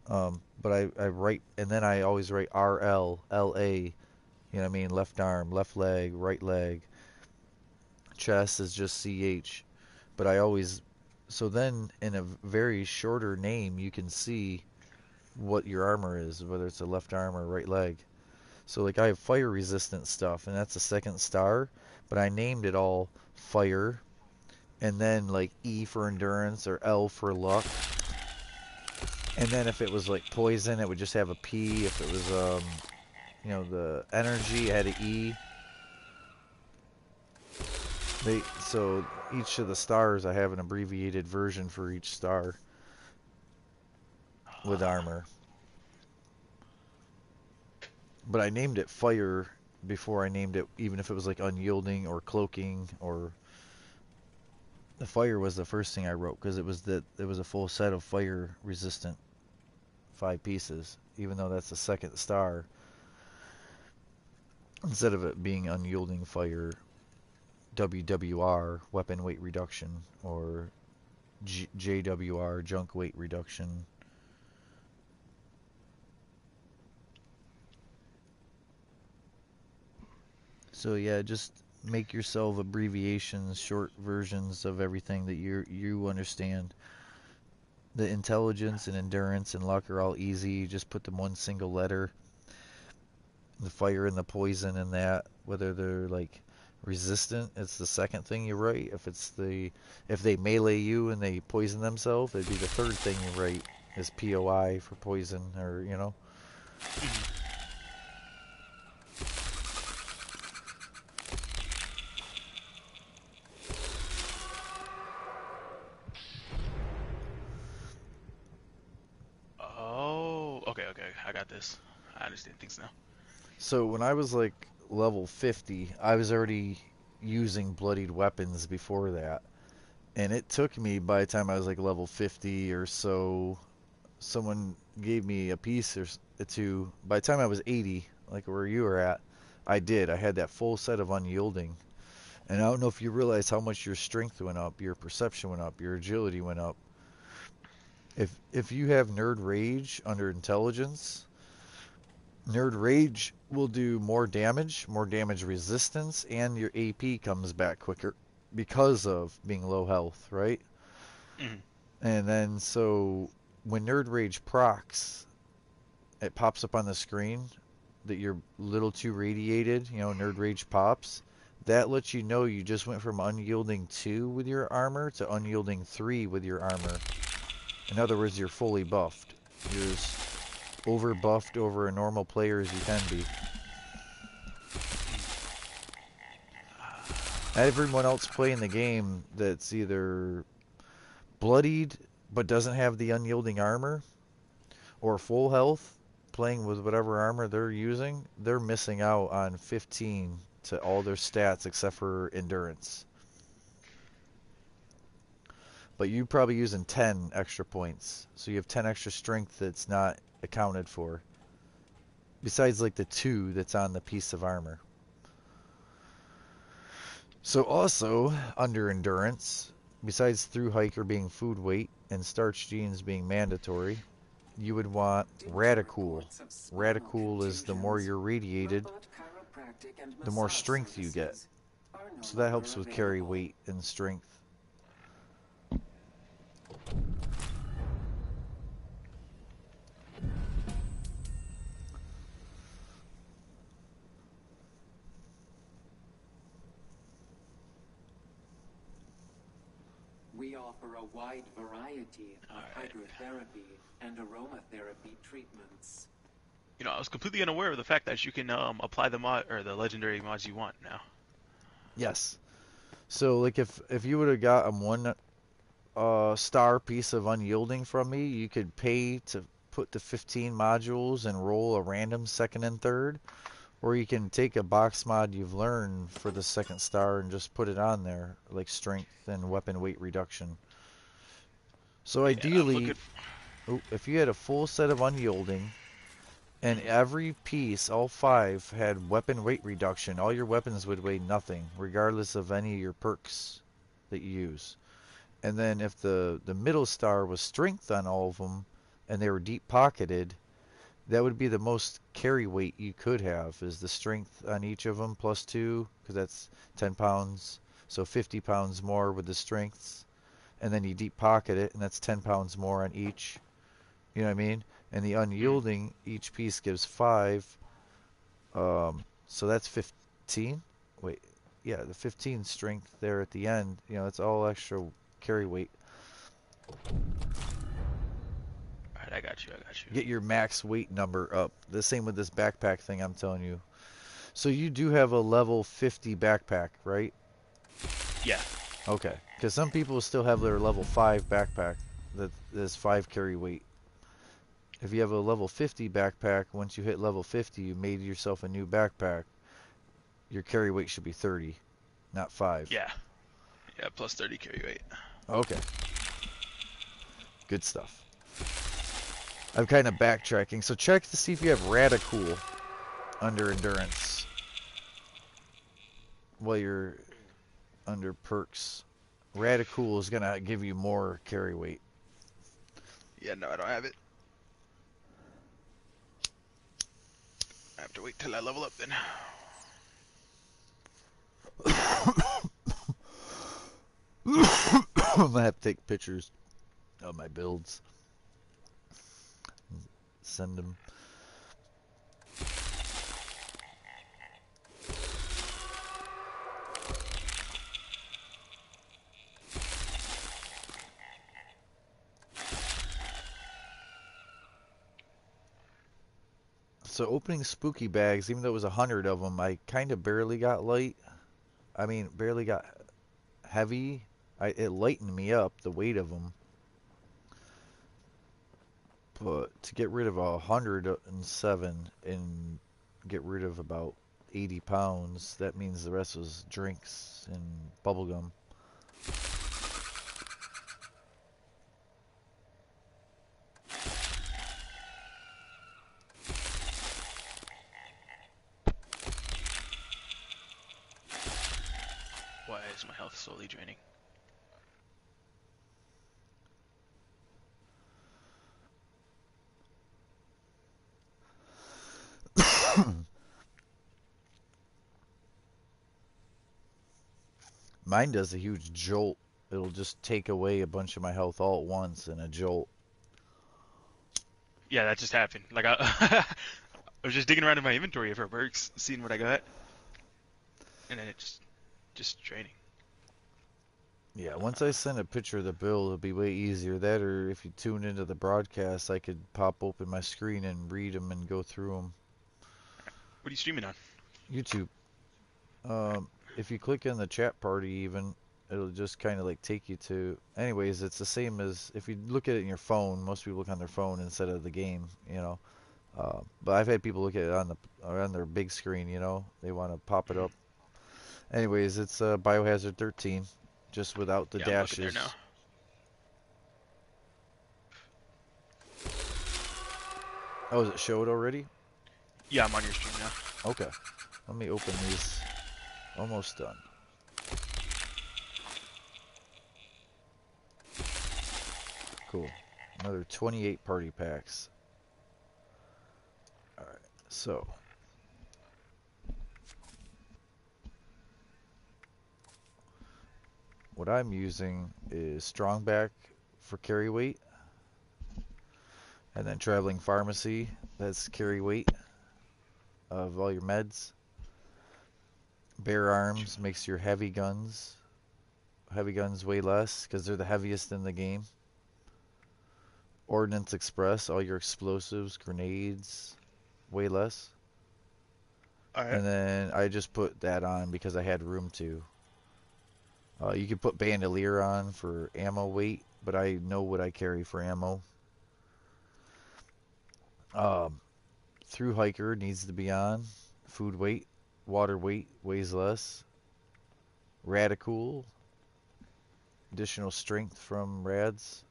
But I write, and then I always write RL, LA, you know what I mean, left arm, left leg, right leg. Chest is just CH. But I always, so then in a very shorter name, you can see what your armor is, whether it's a left arm or right leg. So like I have fire resistant stuff, and that's a 2nd star, but I named it all fire, and then like E for endurance or L for luck. And then if it was like poison, it would just have a P. If it was you know, the energy, it had an E. So each of the stars, I have an abbreviated version for each star with armor. But I named it fire before I named it, even if it was like unyielding or cloaking, or the fire was the first thing I wrote, because it was a full set of fire resistant 5 pieces, even though that's the 2nd star. Instead of it being unyielding fire, WWR, weapon weight reduction, or JWR, junk weight reduction. So yeah, just make yourself abbreviations, short versions of everything that you understand. The intelligence and endurance and luck are all easy. You just put them one single letter. The fire and the poison and that, whether they're like resistant, it's the 2nd thing you write. If they melee you and they poison themselves, it'd be the 3rd thing you write is POI for poison, or you know. Oh, okay, I got this. I understand things now. So when I was like level 50, I was already using bloodied weapons before that. And it took me, by the time I was like level 50 or so, someone gave me a piece, or to, by the time I was 80, like where you were at, I did. I had that full set of unyielding. And I don't know if you realize how much your strength went up, your perception went up, your agility went up. If you have Nerd Rage under intelligence, Nerd Rage will do more damage resistance, and your AP comes back quicker because of being low health, right? Mhm. And then so when Nerd Rage procs, it pops up on the screen that you're a little too radiated, you know, Nerd Rage pops. That lets you know you just went from unyielding 2 with your armor to unyielding 3 with your armor. In other words, you're fully buffed. You're as over buffed over a normal player as you can be. Everyone else playing the game that's either bloodied but doesn't have the unyielding armor, or full health, playing with whatever armor they're using, they're missing out on 15 to all their stats except for endurance. But you're probably using 10 extra points, so you have 10 extra strength that's not accounted for, besides like the 2 that's on the piece of armor. So also, under endurance, besides through hiker being food weight and starch genes being mandatory, you would want Radicool. Radicool is the more you're radiated, the more strength you get. So that helps with carry weight and strength. We offer a wide variety of hydrotherapy and aromatherapy treatments. You know, I was completely unaware of the fact that you can apply the mod or the legendary mods you want now. Yes. So like if you would have got a 1 star piece of unyielding from me, you could pay to put the 15 modules and roll a random second and third, or you can take a box mod you've learned for the 2nd star and just put it on there, like strength and weapon weight reduction. So ideally, if you had a full set of unyielding and every piece, all 5, had weapon weight reduction, all your weapons would weigh nothing, regardless of any of your perks that you use. And then if the middle star was strength on all of them, and they were deep pocketed, that would be the most carry weight you could have, is the strength on each of them plus 2, because that's 10 pounds, so 50 pounds more with the strengths. And then you deep pocket it, and that's 10 pounds more on each. You know what I mean? And the unyielding, each piece gives 5. So that's 15. Wait, yeah, the 15 strength there at the end. You know, it's all extra carry weight. Alright, I got you. Get your max weight number up. The same with this backpack thing I'm telling you. So you do have a level 50 backpack, right? Yeah. Okay. Because some people still have their level 5 backpack that is 5 carry weight. If you have a level 50 backpack, once you hit level 50, you made yourself a new backpack. Your carry weight should be 30, not 5. Yeah. Yeah, plus 30 carry weight. Okay. Good stuff. I'm kind of backtracking, so check to see if you have Radicool under endurance while you're under perks. Radicool is going to give you more carry weight. Yeah, no, I don't have it. I have to wait till I level up then. I'm going to have to take pictures of my builds. Send them. So opening spooky bags, even though it was 100 of them, I kind of barely got light. I mean, barely got heavy. It lightened me up, the weight of them. But to get rid of 107 and get rid of about 80 pounds, that means the rest was drinks and bubblegum. Why is my health slowly draining? Mine does a huge jolt. It'll just take away a bunch of my health all at once in a jolt. Yeah, that just happened. Like I, I was just digging around in my inventory of her perks, seeing what I got, and then it just draining. Yeah, once I send a picture of the build, it'll be way easier. That, or if you tune into the broadcast, I could pop open my screen and read them and go through them. What are you streaming on? YouTube. If you click in the chat party, even it'll just kind of like take you to. Anyways, it's the same as if you look at it in your phone. Most people look on their phone instead of the game, you know. But I've had people look at it on their big screen, you know. They want to pop it up. Anyways, it's Biohazard 13, just without the Yeah, I'm looking there now. dashes. Oh, is it showed already? Yeah, I'm on your stream now. Okay. Let me open these. Almost done. Cool. Another 28 party packs. Alright, so. What I'm using is Strongback for carry weight. And then Traveling Pharmacy, that's carry weight of all your meds. Bare Arms makes your heavy guns weigh less because they're the heaviest in the game. Ordnance Express, all your explosives, grenades, way less. Alright. And then I just put that on because I had room to. You can put Bandolier on for ammo weight, but I know what I carry for ammo. Through Hiker needs to be on. Food weight, water weight weighs less. Radical, additional strength from rads.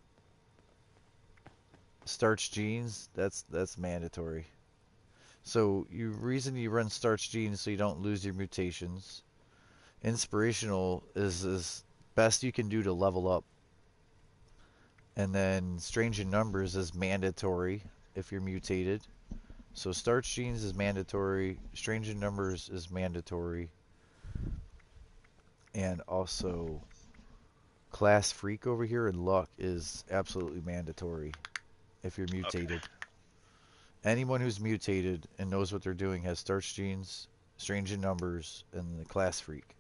Starch jeans, that's mandatory. So reason you run starch jeans so you don't lose your mutations. Inspirational is best you can do to level up. And then Strange in Numbers is mandatory if you're mutated. So starch jeans is mandatory, Strange in Numbers is mandatory. And also Class Freak over here and Luck is absolutely mandatory if you're mutated. Okay. Anyone who's mutated and knows what they're doing has Starch Genes, Strange in Numbers, and the Class Freak.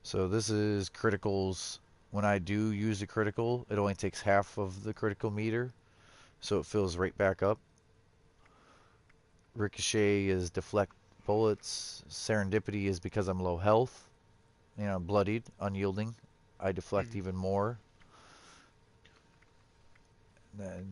So this is criticals. When I do use a critical, it only takes half of the critical meter, so it fills right back up. Ricochet is deflect bullets. Serendipity is because I'm low health. You know, bloodied, unyielding. I deflect even more.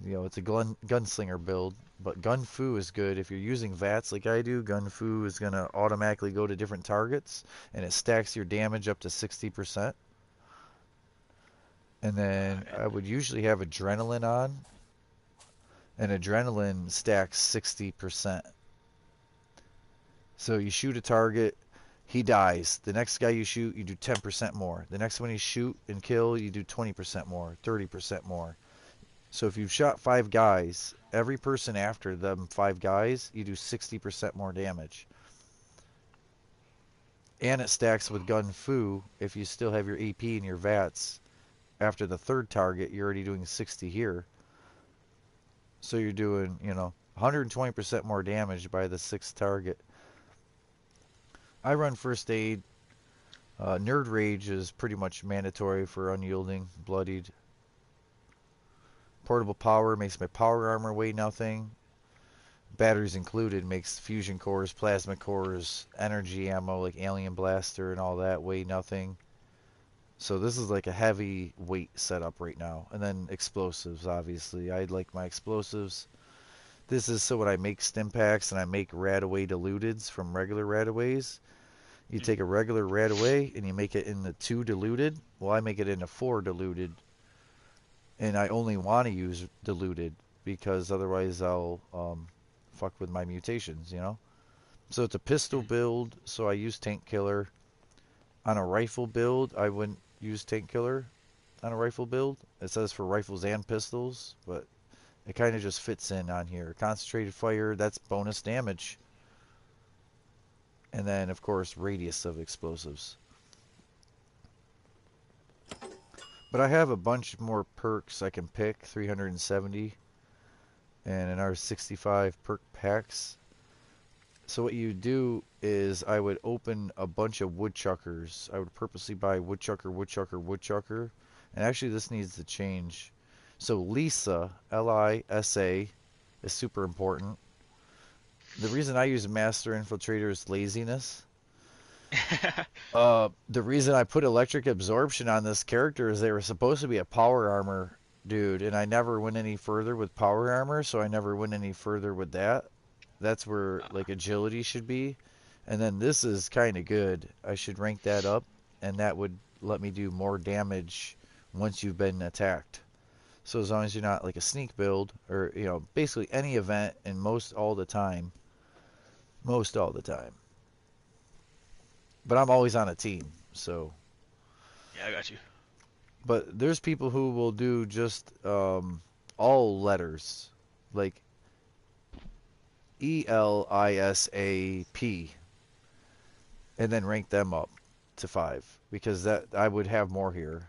You know, it's a gunslinger build, but Gun Fu is good. If you're using VATS like I do, Gun Fu is going to automatically go to different targets, and it stacks your damage up to 60%. And then I would usually have Adrenaline on, and Adrenaline stacks 60%. So you shoot a target, he dies. The next guy you shoot, you do 10% more. The next one you shoot and kill, you do 20% more, 30% more. So if you've shot 5 guys, every person after them 5 guys, you do 60% more damage. And it stacks with Gun Fu if you still have your AP and your VATS. After the 3rd target, you're already doing 60 here. So you're doing, you know, 120% more damage by the 6th target. I run First Aid. Nerd Rage is pretty much mandatory for unyielding, bloodied. Portable Power makes my power armor weigh nothing. Batteries included makes fusion cores, plasma cores, energy ammo like Alien Blaster and all that weigh nothing. So this is like a heavy weight setup right now. And then explosives, obviously. I like my explosives. This is so when I make stim packs and I make Radaway diluteds from regular Radaways. You take a regular Radaway and you make it into 2 diluted. Well, I make it into 4 diluted. And I only want to use diluted because otherwise I'll fuck with my mutations, you know? So it's a pistol build, so I use Tank Killer. on a rifle build, I wouldn't use tank killer on a rifle build. It says for rifles and pistols, but it kind of just fits in on here. Concentrated fire, that's bonus damage. And then, of course, radius of explosives. But I have a bunch more perks I can pick, 370, and another 65 perk packs. So what you do is I would open a bunch of woodchuckers. I would purposely buy woodchucker, woodchucker, woodchucker. And actually this needs to change. So Lisa, Lisa, is super important. The reason I use Master Infiltrator is laziness. The reason I put electric absorption on this character is they were supposed to be a power armor dude, and I never went any further with power armor, so I never went any further with that. That's where like agility should be. And then this is kind of good. I should rank that up, and that would let me do more damage once you've been attacked. So as long as you're not like a sneak build, or you know, basically any event and most all the time. Most all the time. But I'm always on a team, so. Yeah, I got you. But there's people who will do just all letters, like ELISAP, and then rank them up to 5, because that I would have more here.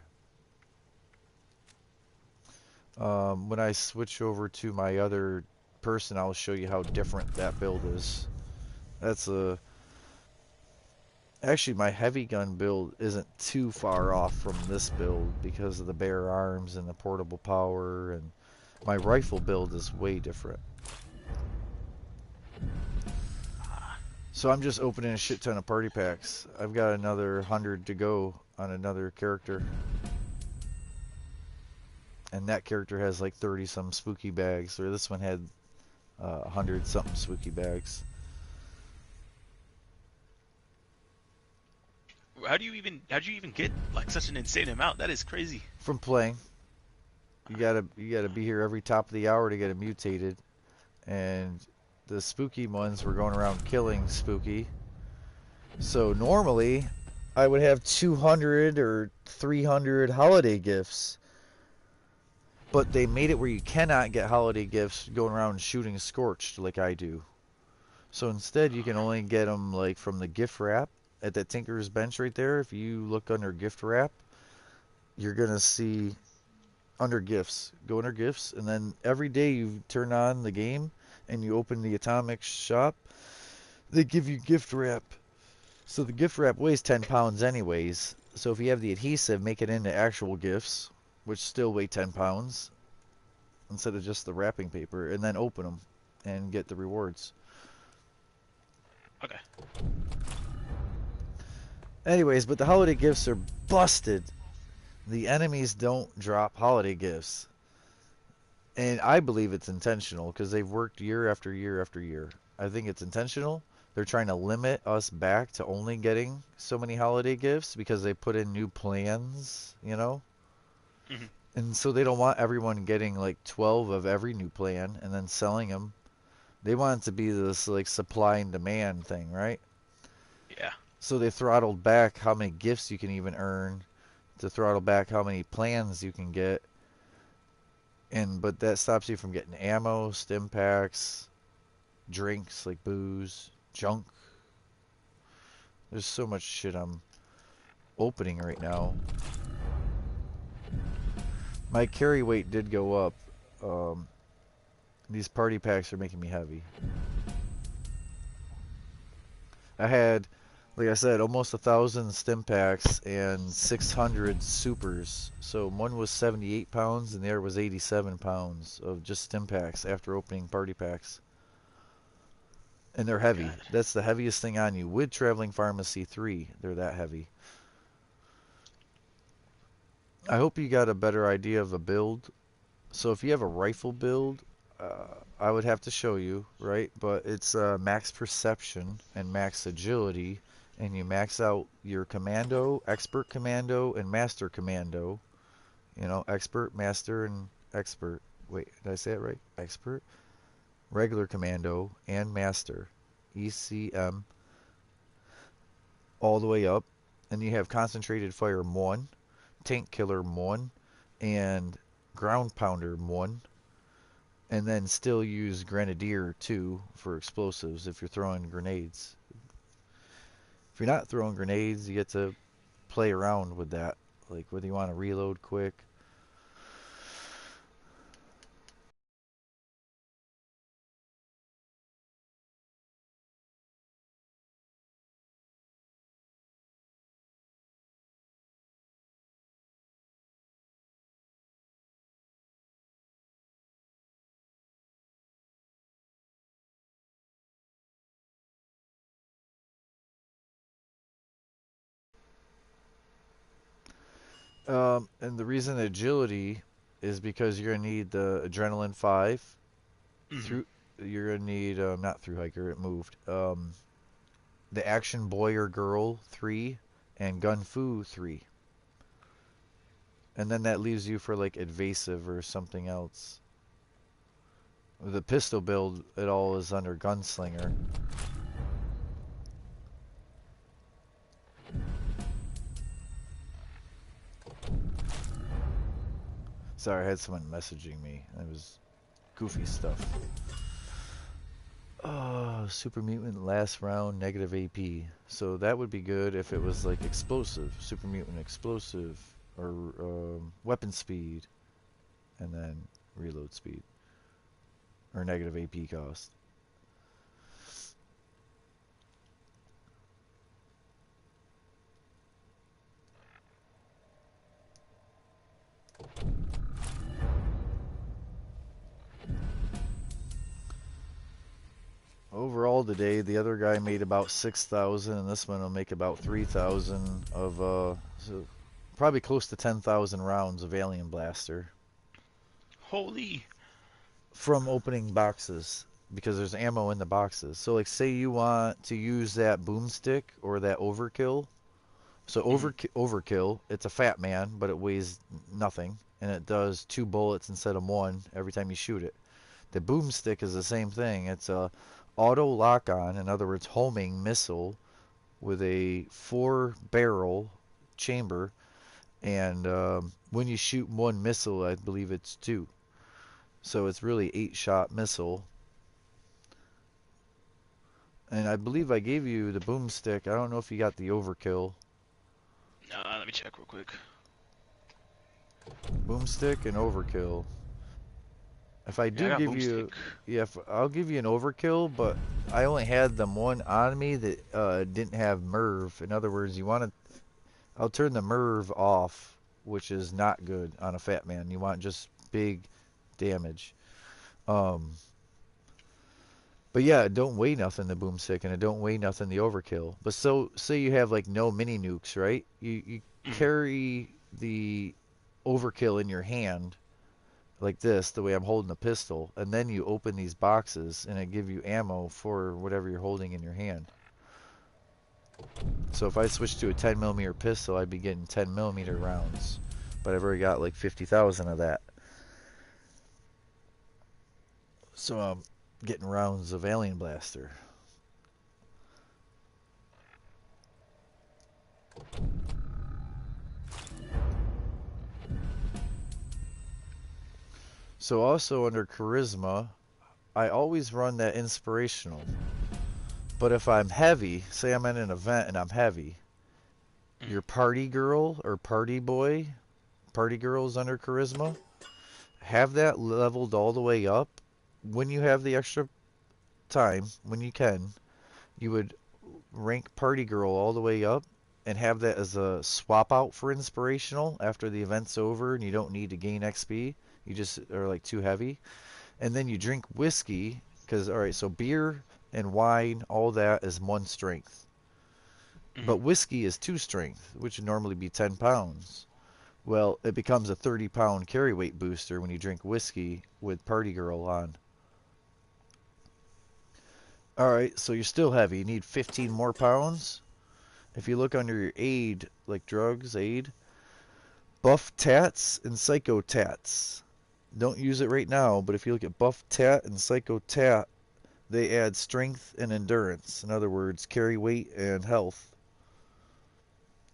When I switch over to my other person, I'll show you how different that build is. That's a... Actually, my heavy gun build isn't too far off from this build because of the bare arms and the portable power, and my rifle build is way different. So I'm just opening a shit ton of party packs. I've got another 100 to go on another character. And that character has like 30 some spooky bags, or this one had 100 something spooky bags. How'd you even get like such an insane amount? That is crazy. From playing. You gotta be here every top of the hour to get a mutated. And the spooky ones were going around killing spooky. So normally I would have 200 or 300 holiday gifts. But they made it where you cannot get holiday gifts going around shooting scorched like I do. So instead you can only get them like from the gift wrap. At that Tinker's Bench right there, if you look under gift wrap, you're going to see under gifts. Go under gifts, and then every day you turn on the game and you open the atomic shop, they give you gift wrap. So the gift wrap weighs 10 pounds anyways. So if you have the adhesive, make it into actual gifts, which still weigh 10 pounds, instead of just the wrapping paper, and then open them and get the rewards. Okay. Anyways, but the holiday gifts are busted. The enemies don't drop holiday gifts. And I believe it's intentional because they've worked year after year after year. I think it's intentional. They're trying to limit us back to only getting so many holiday gifts because they put in new plans, you know? Mm-hmm. And so they don't want everyone getting like 12 of every new plan and then selling them. They want it to be this like supply and demand thing, right? Yeah. So they throttled back how many gifts you can even earn, to throttle back how many plans you can get. But that stops you from getting ammo, stim packs, drinks like booze, junk. There's so much shit I'm opening right now. My carry weight did go up. These party packs are making me heavy. I had, like I said, almost 1,000 stim packs and 600 supers. So one was 78 pounds and the other was 87 pounds of just stim packs after opening party packs. And they're heavy. God. That's the heaviest thing on you. With Traveling Pharmacy 3, they're that heavy. I hope you got a better idea of a build. So if you have a rifle build, I would have to show you, right? But it's max perception and max agility. And you max out your commando, expert commando, and master commando. You know, expert, master, and expert. Wait, did I say it right? Expert, regular commando, and master. ECM. All the way up. and you have concentrated fire 1, tank killer 1, and ground pounder 1, and then still use grenadier 2 for explosives if you're throwing grenades. If you're not throwing grenades, you get to play around with that, like whether you want to reload quick. And the reason agility is because you're gonna need the adrenaline 5 Mhm. through. You're gonna need not through hiker. It moved. The action boy or girl 3 and gun fu 3, and then that leaves you for like evasive or something else. The pistol build, it all is under gunslinger. Sorry, I had someone messaging me. It was goofy stuff. Oh, super mutant last round negative AP. So that would be good if it was like explosive, super mutant explosive, or weapon speed, and then reload speed, or negative AP cost. Overall today, the other guy made about 6,000, and this one will make about 3,000 of so probably close to 10,000 rounds of Alien Blaster Holy. from opening boxes because there's ammo in the boxes. So like say you want to use that boomstick or that overkill. So overkill, it's a fat man, but it weighs nothing, and it does 2 bullets instead of 1 every time you shoot it. The boomstick is the same thing. It's a auto lock-on, in other words, homing missile with a 4-barrel chamber, and when you shoot 1 missile, I believe it's 2. So it's really 8-shot missile. And I believe I gave you the boomstick. I don't know if you got the overkill. Let me check real quick. Boomstick and overkill. If I Yeah, I do got give you, boomstick. yeah, I'll give you an overkill, but I only had them one on me that didn't have Merv. In other words, you want to, I'll turn the Merv off, which is not good on a fat man. You want just big damage. Um, but yeah, it don't weigh nothing, the boomstick, and it don't weigh nothing, the overkill. But so say you have like no mini nukes, right? You Mhm. carry the overkill in your hand like this, the way I'm holding the pistol, and then you open these boxes and it give you ammo for whatever you're holding in your hand. So if I switch to a 10 millimeter pistol, I'd be getting 10 millimeter rounds, but I've already got like 50,000 of that. So I'm getting rounds of Alien Blaster. So also under Charisma, I always run that inspirational. But if I'm heavy, say I'm at an event and I'm heavy, your party girl or party boy, party girl's under Charisma, have that leveled all the way up. When you have the extra time, when you can, you would rank party girl all the way up and have that as a swap out for inspirational after the event's over and you don't need to gain XP. You just are like too heavy. And then you drink whiskey because, all right, so beer and wine, all that is 1 strength. Mhm. But whiskey is 2 strength, which would normally be 10 pounds. Well, it becomes a 30-pound carry weight booster when you drink whiskey with Party Girl on. Alright, so you're still heavy. You need 15 more pounds. If you look under your aid, like drugs, aid, buff tats and psycho tats. Don't use it right now, but if you look at buff tat and psycho tat, they add strength and endurance. In other words, carry weight and health.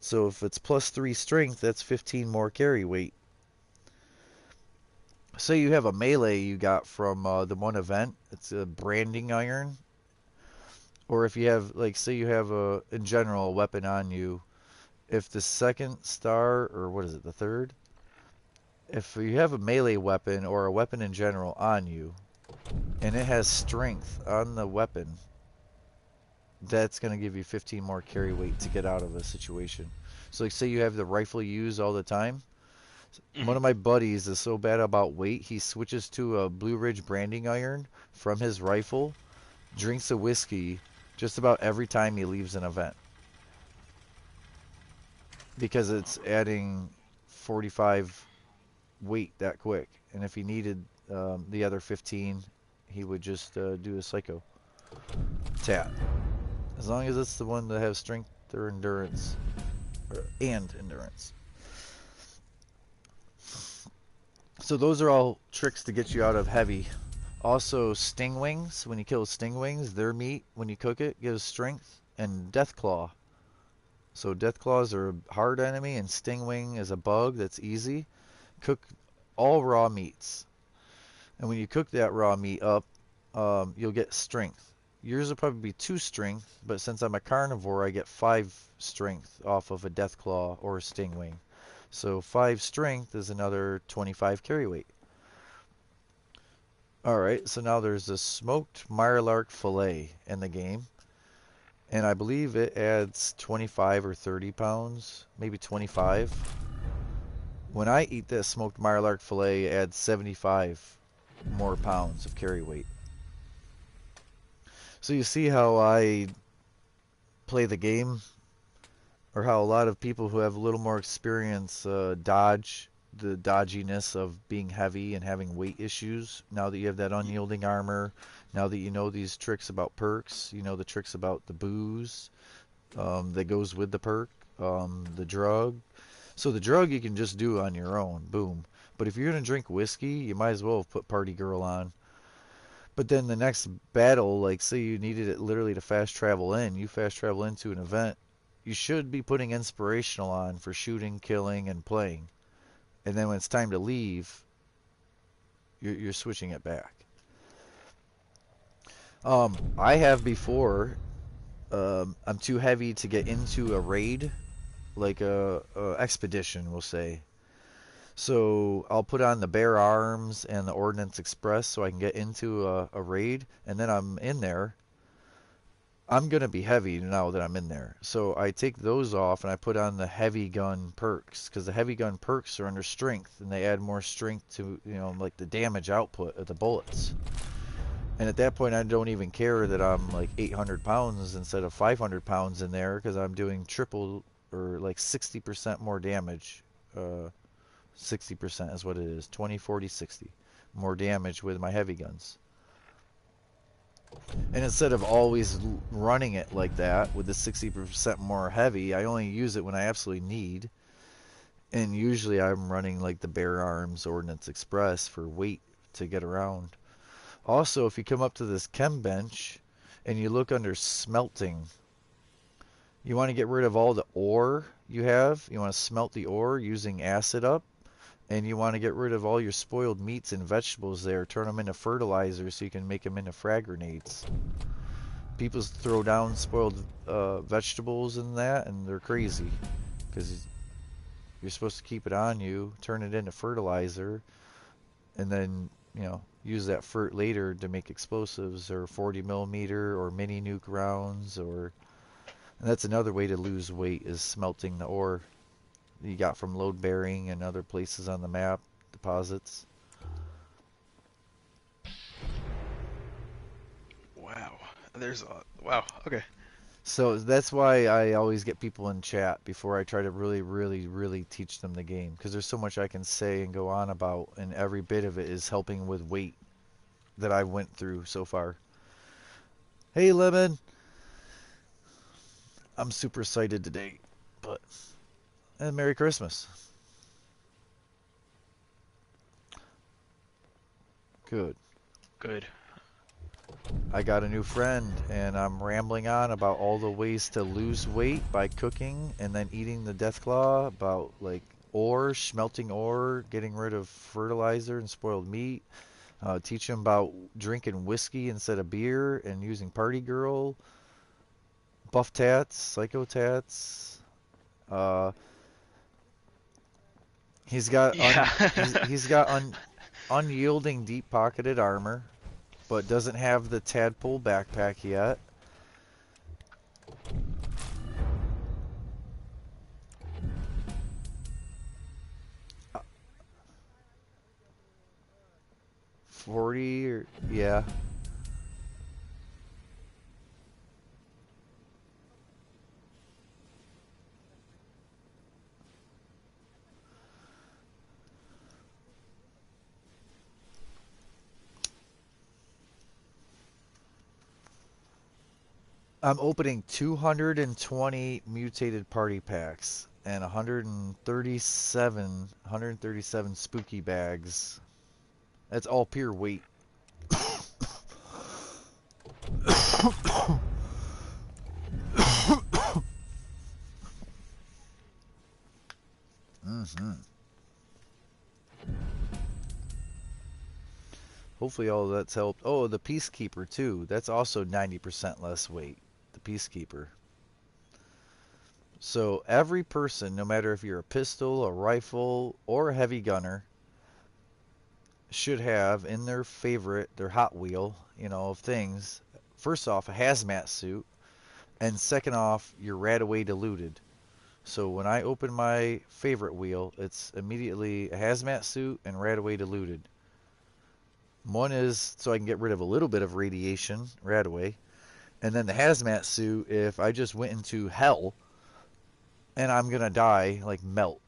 So if it's plus 3 strength, that's 15 more carry weight. Say you have a melee you got from the one event, it's a branding iron. Or if you have, like, say you have in general, a weapon on you. If the second star, or what is it, the third? If you have a melee weapon or a weapon in general on you, and it has strength on the weapon, that's going to give you 15 more carry weight to get out of a situation. So like say you have the rifle you use all the time. One of my buddies is so bad about weight, he switches to a Blue Ridge branding iron from his rifle, drinks a whiskey just about every time he leaves an event. Because it's adding 45 weight that quick. And if he needed the other 15, he would just do a psycho tap. As long as it's the one that has strength or endurance. And endurance. So those are all tricks to get you out of heavy. Also, sting wings. When you kill sting wings, their meat, when you cook it, gives strength. And death claw. So death claws are a hard enemy, and sting wing is a bug that's easy. Cook all raw meats. And when you cook that raw meat up, you'll get strength. Yours will probably be 2 strength, but since I'm a carnivore, I get 5 strength off of a death claw or a sting wing. So 5 strength is another 25 carry weight. Alright, so now there's a smoked Merelark fillet in the game. And I believe it adds 25 or 30 pounds, maybe 25. When I eat that smoked Merelark fillet, it adds 75 more pounds of carry weight. So you see how I play the game, or how a lot of people who have a little more experience dodge the dodginess of being heavy and having weight issues. Now that you have that unyielding armor, now that you know these tricks about perks, you know the tricks about the booze that goes with the perk, the drug. So the drug you can just do on your own, boom. But if you're going to drink whiskey, you might as well put Party Girl on. But then the next battle, like say you needed it literally to fast travel in, you fast travel into an event, you should be putting inspirational on for shooting, killing, and playing. And then when it's time to leave, you're switching it back. I have before, I'm too heavy to get into a raid, like a expedition, we'll say. So I'll put on the Bear Arms and the Ordnance Express so I can get into a raid, and then I'm in there. I'm going to be heavy now that I'm in there. So I take those off and I put on the heavy gun perks, because the heavy gun perks are under strength, and they add more strength to, you know, like the damage output of the bullets. And at that point I don't even care that I'm like 800 pounds instead of 500 pounds in there, because I'm doing triple or like 60% more damage. 60% is what it is. 20, 40, 60. More damage with my heavy guns. And instead of always running it like that with the 60% more heavy, I only use it when I absolutely need. And usually I'm running like the Bear Arms Ordnance Express for weight to get around. Also, if you come up to this chem bench and you look under smelting, you want to get rid of all the ore you have. You want to smelt the ore using acid up. And you want to get rid of all your spoiled meats and vegetables there. Turn them into fertilizer so you can make them into frag grenades. People throw down spoiled vegetables and that, and they're crazy. Because you're supposed to keep it on you, turn it into fertilizer, and then, you know, use that fert later to make explosives or 40 millimeter or mini nuke rounds. And that's another way to lose weight, is smelting the ore you got from load bearing and other places on the map, deposits. Wow. Wow. Okay. So that's why I always get people in chat before I try to really teach them the game, because there's so much I can say and go on about, and every bit of it is helping with weight that I went through so far. Hey Lemon, I'm super excited today, and Merry Christmas. Good. Good. I got a new friend, and I'm rambling on about all the ways to lose weight by cooking and then eating the Deathclaw, about like ore, smelting ore, getting rid of fertilizer and spoiled meat, teach him about drinking whiskey instead of beer and using Party Girl, Buff Tats, Psycho Tats. Uh, Yeah. he's got unyielding deep pocketed armor, but doesn't have the tadpole backpack yet. 40 or yeah. I'm opening 220 mutated party packs and 137 spooky bags. That's all pure weight. hmm Hopefully all of that's helped. Oh, the Peacekeeper too. That's also 90% less weight. The Peacekeeper. So every person, no matter if you're a pistol, a rifle, or a heavy gunner, should have in their favorite, their Hot Wheel, of things. First off, a hazmat suit, and second off, you're right away diluted. So when I open my favorite wheel, it's immediately a hazmat suit and right away diluted. One is so I can get rid of a little bit of radiation right away. And then the hazmat suit, if I just went into hell and I'm gonna die, like melt.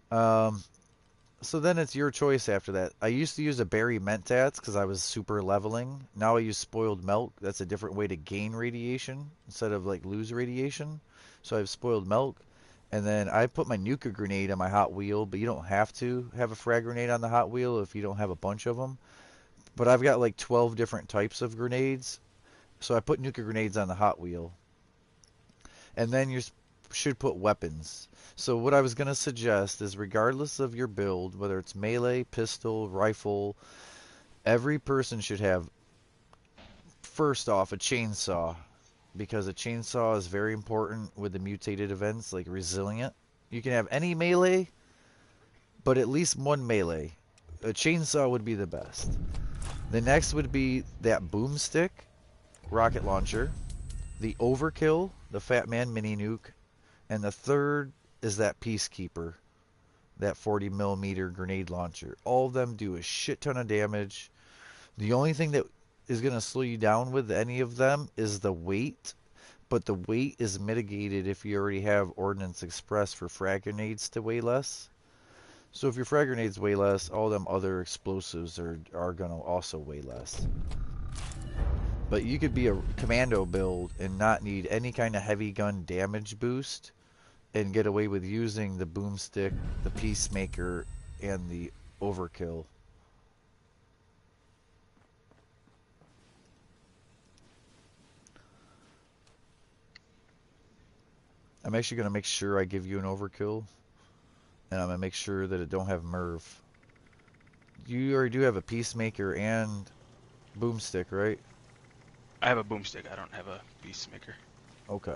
Um, so then it's your choice after that. I used to use a berry mentats because I was super leveling. Now I use spoiled milk. That's a different way to gain radiation instead of like lose radiation. So I have spoiled milk. And then I put my nuka grenade on my Hot Wheel, but you don't have to have a frag grenade on the Hot Wheel if you don't have a bunch of them. But I've got like 12 different types of grenades. So I put nuka grenades on the Hot Wheel. And then you should put weapons. So what I was going to suggest is regardless of your build, whether it's melee, pistol, rifle, every person should have, first off, a chainsaw. Because a chainsaw is very important with the mutated events, like resilient. You can have any melee, but at least one melee. A chainsaw would be the best. The next would be that boomstick rocket launcher, the overkill, the Fat Man mini nuke, and the third is that Peacekeeper, that 40 millimeter grenade launcher. All of them do a shit ton of damage. The only thing that is going to slow you down with any of them is the weight, but the weight is mitigated if you already have Ordnance Express for frag grenades to weigh less. So if your frag grenades weigh less, all them other explosives are going to also weigh less. But you could be a commando build and not need any kind of heavy gun damage boost and get away with using the boomstick, the peacemaker, and the overkill. I'm actually going to make sure I give you an overkill, and I'm going to make sure that it don't have Merv. You already do have a peacemaker and boomstick, right? I have a boomstick. I don't have a peacemaker. Okay.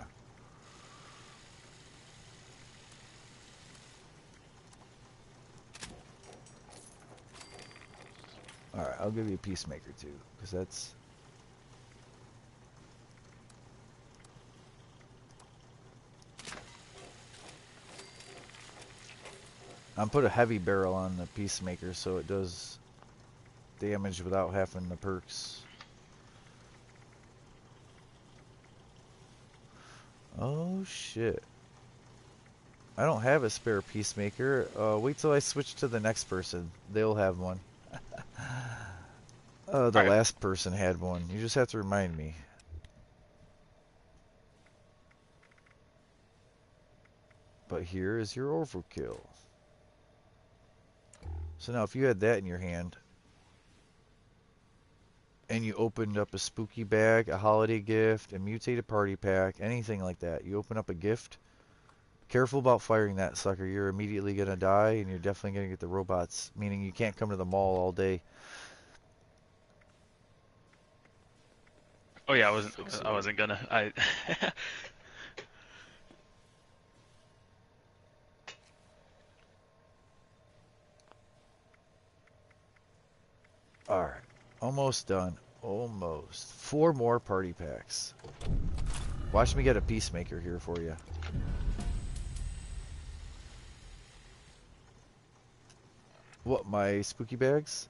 Alright, I'll give you a peacemaker too, because that's... I'm put a heavy barrel on the peacemaker so it does damage without having the perks. Oh shit. I don't have a spare peacemaker. Wait till I switch to the next person. They'll have one. The Alright. last person had one. You just have to remind me. But here is your overkill. So now if you had that in your hand, and you opened up a spooky bag, a holiday gift, a mutated party pack, anything like that, you open up a gift, careful about firing that sucker. You're immediately gonna die, and you're definitely gonna get the robots, meaning you can't come to the mall all day. Oh yeah, Fix it I up. wasn't gonna. I. Alright, almost done. Almost. 4 more party packs. Watch me get a peacemaker here for you. What, my spooky bags?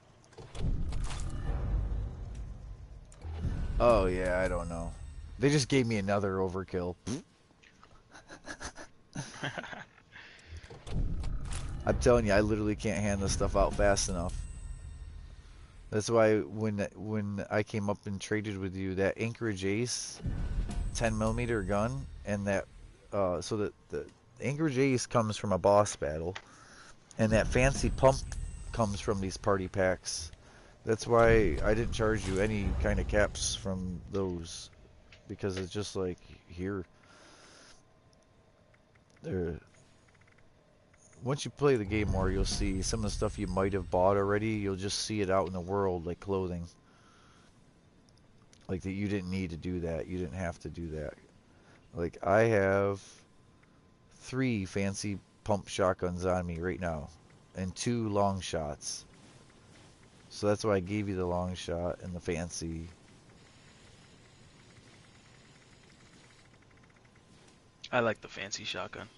Oh yeah, I don't know. They just gave me another overkill. I'm telling you, I literally can't hand this stuff out fast enough. That's why when I came up and traded with you, that Anchorage Ace 10mm gun, and that so that the Anchorage Ace comes from a boss battle, and that fancy pump comes from these party packs. That's why I didn't charge you any kind of caps from those, because it's just like here. There. Once you play the game more, you'll see some of the stuff you might have bought already. You'll just see it out in the world, like clothing. Like that you didn't need to do that. You didn't have to do that. Like I have 3 fancy pump shotguns on me right now, and 2 long shots. So that's why I gave you the long shot and the fancy. I like the fancy shotgun.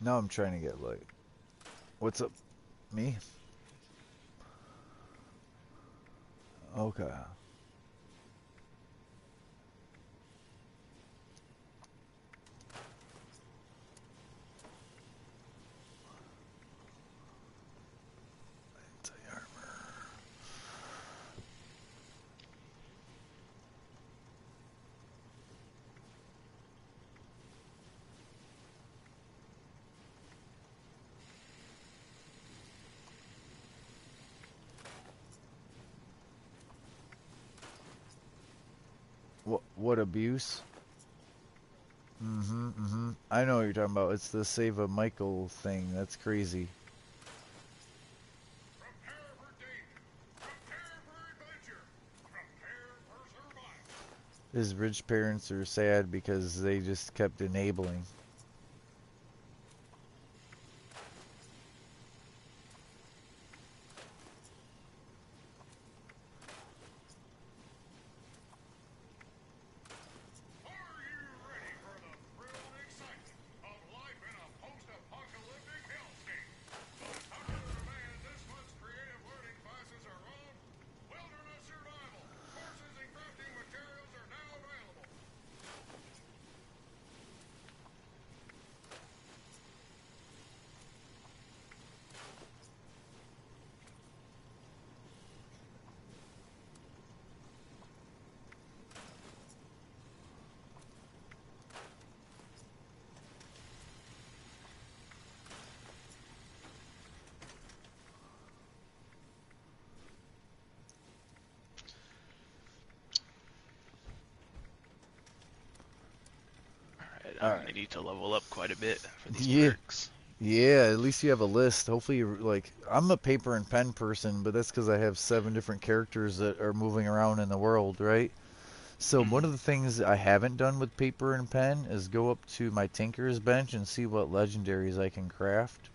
Now I'm trying to get like, what's up, me? Okay. What abuse? I know what you're talking about. It's the Save a Michael thing. That's crazy. Prepare for danger. Prepare for adventure. Prepare for survival. His rich parents are sad because they just kept enabling. Are you ready for the thrill and excitement of life in a post-apocalyptic hellscape? The Tucker demands this month's creative learning classes are on. Wilderness survival. Courses and crafting materials are now available. Alright, All I'm right. gonna need to level up quite a bit for these Yeah. perks. Yeah, at least you have a list. Hopefully, like, I'm a paper and pen person, but that's because I have 7 different characters that are moving around in the world, right? So one Mhm. of the things I haven't done with paper and pen is go up to my Tinker's bench and see what legendaries I can craft,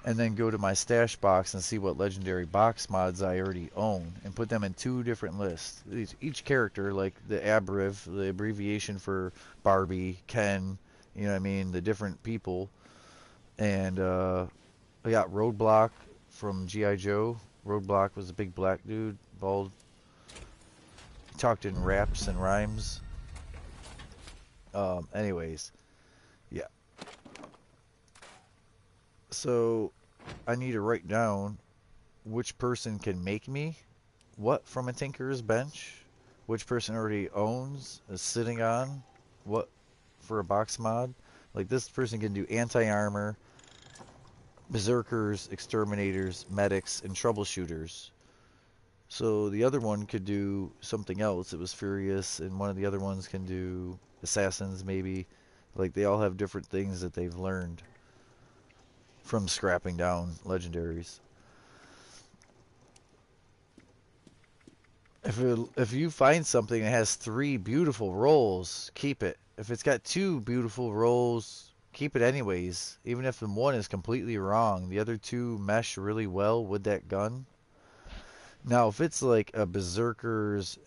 and then go to my stash box and see what legendary box mods I already own, and put them in 2 different lists. Each character, like the abbrev, the abbreviation for Barbie, Ken, you know what I mean, the different people. And I got Roadblock from G.I. Joe. Roadblock was a big black dude, bald. He talked in raps and rhymes. Anyways, yeah. So I need to write down which person can make me what from a Tinker's bench, which person already owns is sitting on what for a box mod. Like this person can do anti-armor, berserkers, exterminators, medics, and troubleshooters. So the other one could do something else. It was Furious, and one of the other ones can do assassins, maybe. Like they all have different things that they've learned from scrapping down legendaries. If you find something that has 3 beautiful rolls, keep it. If it's got 2 beautiful rolls, keep it anyways. Even if the one is completely wrong, the other 2 mesh really well with that gun. Now, if it's like a berserker's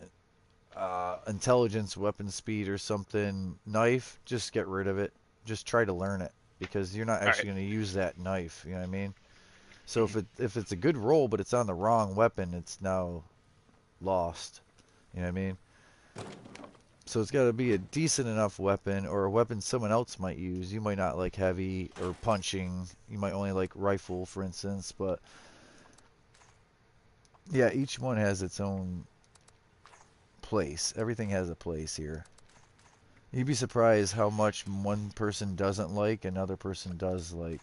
intelligence, weapon speed, or something knife, just get rid of it. Just try to learn it because you're not All right. actually going to use that knife. You know what I mean? So Mhm. if it's a good roll but it's on the wrong weapon, it's now lost. You know what I mean? So it's got to be a decent enough weapon or a weapon someone else might use. You might not like heavy or punching. You might only like rifle, for instance. But yeah, each one has its own place. Everything has a place here. You'd be surprised how much one person doesn't like, another person does like.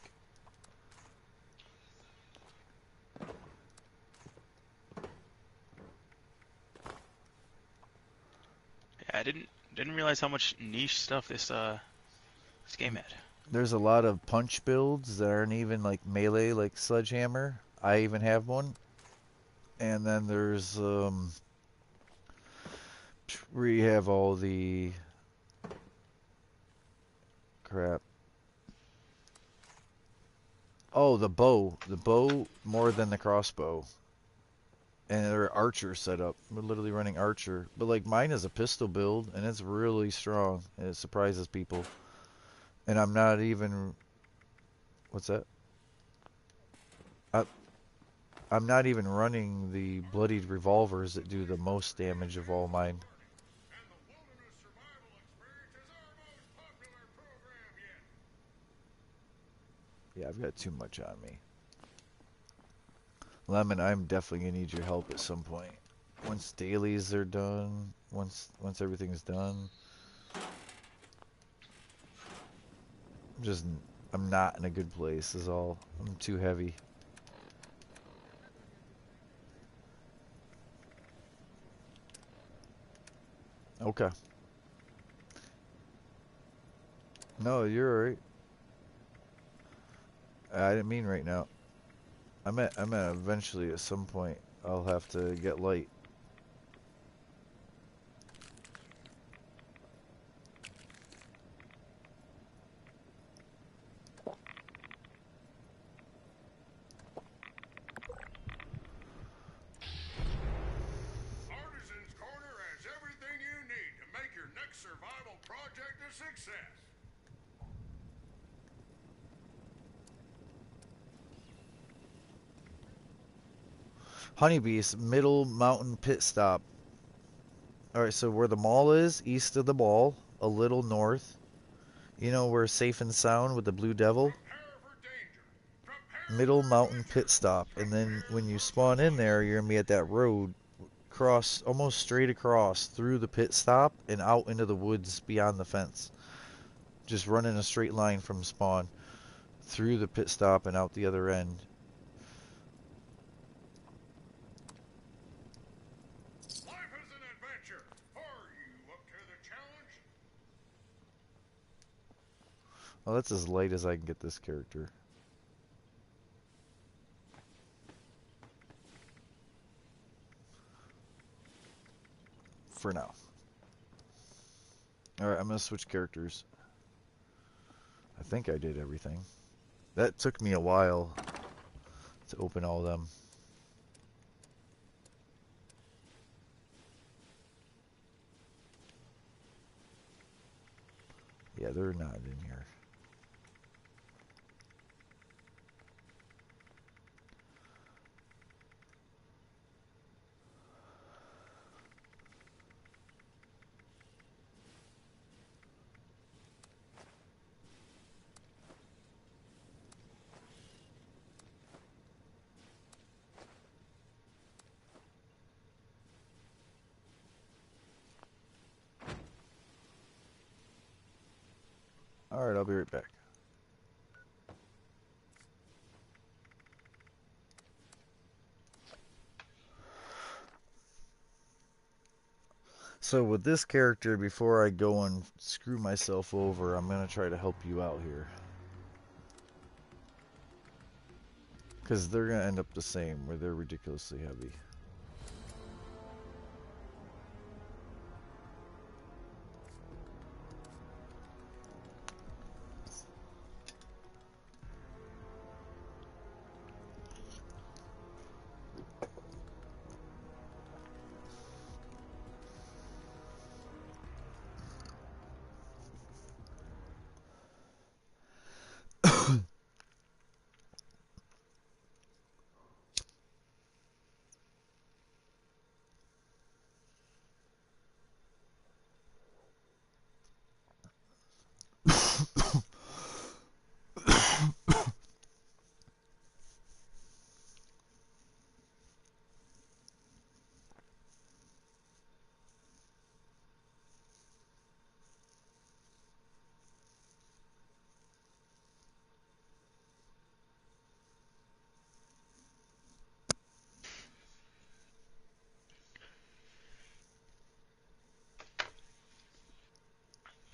Yeah, I didn't realize how much niche stuff this game had. There's a lot of punch builds that aren't even like melee, like Sledgehammer. I even have one. And then there's where you have all the crap. Oh, the bow. The bow more than the crossbow. And they're archer setup. We're literally running archer. But like mine is a pistol build and it's really strong. And it surprises people. And I'm not even what's that? I, I'm not even running the bloodied revolvers that do the most damage of all mine. And the Wilderness Survival Experience is our most popular program yet. Yeah, I've got too much on me. Lemon, I'm definitely gonna need your help at some point. Once dailies are done, once everything's done. Just I'm not in a good place is all. I'm too heavy. Okay. No, you're alright. I didn't mean right now. I meant eventually at some point I'll have to get light. Artisan's Corner has everything you need to make your next survival project a success. Honeybees, Middle Mountain Pit Stop. Alright, so where the mall is, east of the mall, a little north. You know where Safe and Sound with the Blue Devil? Prepare for danger. Prepare Middle for Mountain adventure. Pit Stop. And then when you Prepare for spawn in there, survival. you're going to be at that road, cross, almost straight across through the pit stop and out into the woods beyond the fence. Just run in a straight line from spawn through the pit stop and out the other end. Life is an adventure. Are you up to the challenge? Well, that's as light as I can get this character. For now. Alright, I'm going to switch characters. I think I did everything. That took me a while to open all of them. Yeah, they're not in here. Alright, I'll be right back. So with this character, before I go and screw myself over, I'm going to try to help you out here. Because they're going to end up the same, where they're ridiculously heavy.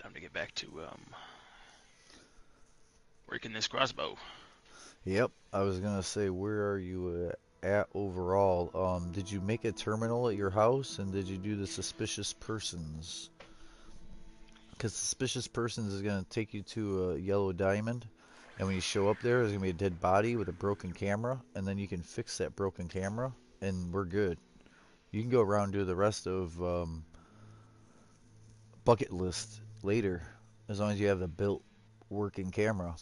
Time to get back to working this crossbow. Yep, I was going to say, where are you at overall? Did you make a terminal at your house, and did you do the suspicious persons? Because suspicious persons is going to take you to a yellow diamond, and when you show up there, there's going to be a dead body with a broken camera, and then you can fix that broken camera, and we're good. You can go around and do the rest of bucket list later, as long as you have the built working camera.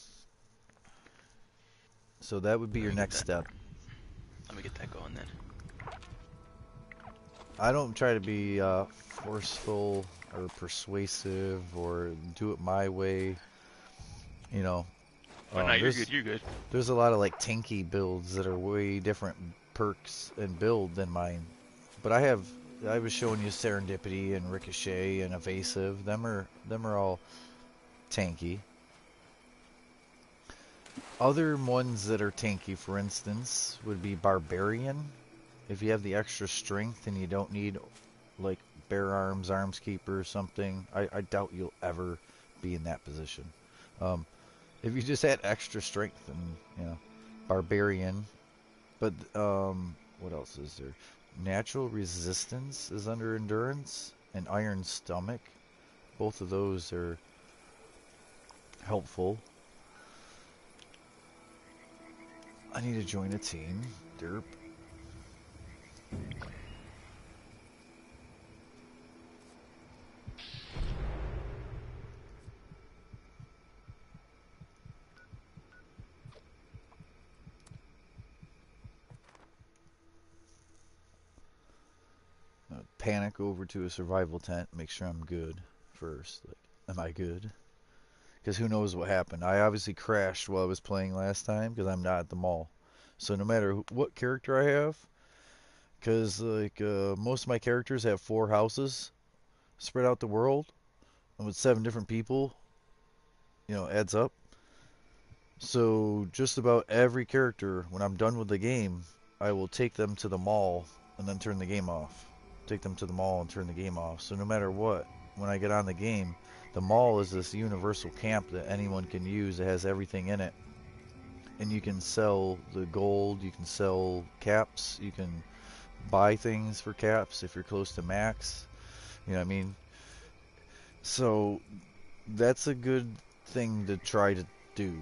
So that would be your next step. Let me get that going then. I don't try to be forceful or persuasive or do it my way. You know, Oh, no, you're good. You're good. there's a lot of like tanky builds that are way different perks and build than mine. But I was showing you serendipity and ricochet and evasive. Them are all tanky. Other ones that are tanky, for instance, would be barbarian. If you have the extra strength and you don't need like bare arms, arms keeper or something, I doubt you'll ever be in that position. If you just had extra strength and, you know, barbarian. But what else is there? Natural resistance is under endurance, and iron stomach. Both of those are helpful. I need to join a team. Derp. Panic over to a survival tent, make sure I'm good first. Like, am I good? Because who knows what happened. I obviously crashed while I was playing last time because I'm not at the mall. So no matter what character I have, because like most of my characters have 4 houses spread out the world, and with 7 different people, you know, adds up. So just about every character, when I'm done with the game, I will take them to the mall and then turn the game off. Take them to the mall and turn the game off. So no matter what, when I get on the game, the mall is this universal camp that anyone can use. It has everything in it. And you can sell the gold, you can sell caps, you can buy things for caps if you're close to max. You know what I mean? So that's a good thing to try to do.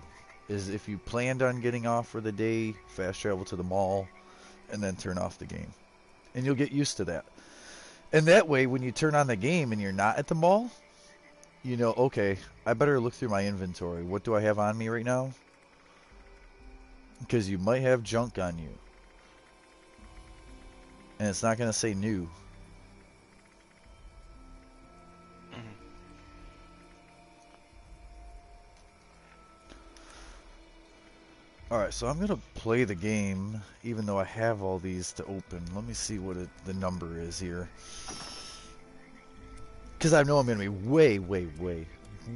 Is if you planned on getting off for the day, fast travel to the mall and then turn off the game. And you'll get used to that. And that way, when you turn on the game and you're not at the mall, you know, okay, I better look through my inventory. What do I have on me right now? Because you might have junk on you. And it's not going to say new. Alright, so I'm going to play the game, even though I have all these to open. Let me see what the number is here. Because I know I'm going to be way, way, way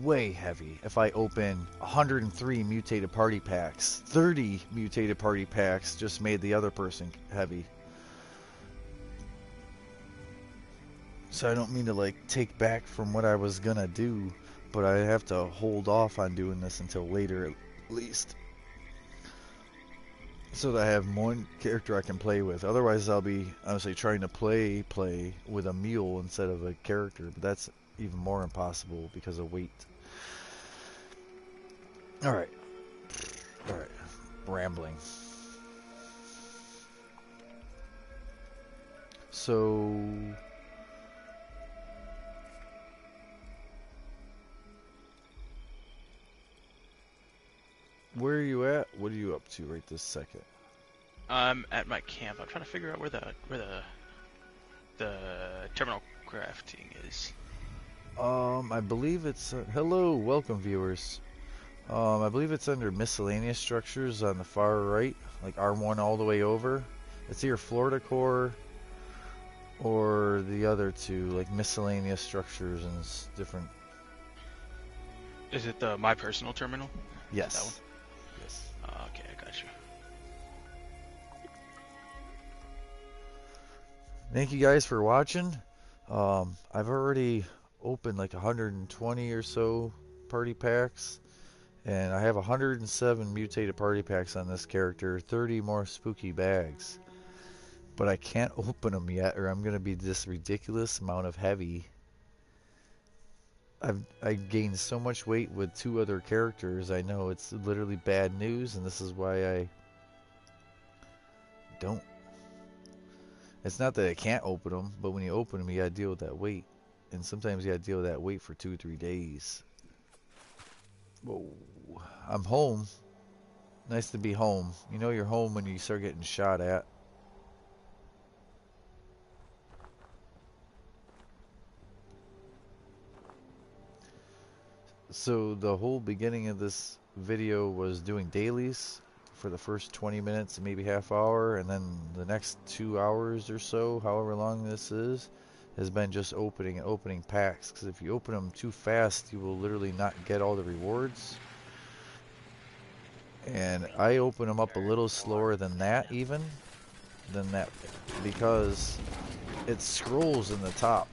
way heavy. If I open 103 mutated party packs, 30 mutated party packs just made the other person heavy. So I don't mean to like take back from what I was gonna do, but I have to hold off on doing this until later at least, so that I have one character I can play with. Otherwise I'll be honestly trying to play with a mule instead of a character, but that's even more impossible because of weight. Alright, rambling. So where are you at? What are you up to right this second? I'm at my camp. I'm trying to figure out where the terminal crafting is. I believe it's hello, welcome viewers. I believe it's under miscellaneous structures on the far right, like R1 all the way over. It's either Florida Core or the other two, like miscellaneous structures and different. Is it the my personal terminal? Yes. That one? Yes. Okay, I got you. Thank you guys for watching. I've already opened like 120 or so party packs, and I have 107 mutated party packs on this character, 30 more spooky bags. But I can't open them yet, or I'm gonna be this ridiculous amount of heavy. I gained so much weight with 2 other characters. I know it's literally bad news, and this is why I don't. It's not that I can't open them, but when you open them, you gotta deal with that weight, and sometimes you gotta deal with that weight for 2-3 days. Whoa! I'm home. Nice to be home. You know you're home when you start getting shot at. So the whole beginning of this video was doing dailies for the first 20 minutes, maybe half hour, and then the next 2 hours or so, however long this is, has been just opening packs. Because if you open them too fast, you will literally not get all the rewards. And I open them up a little slower than that, because it scrolls in the top,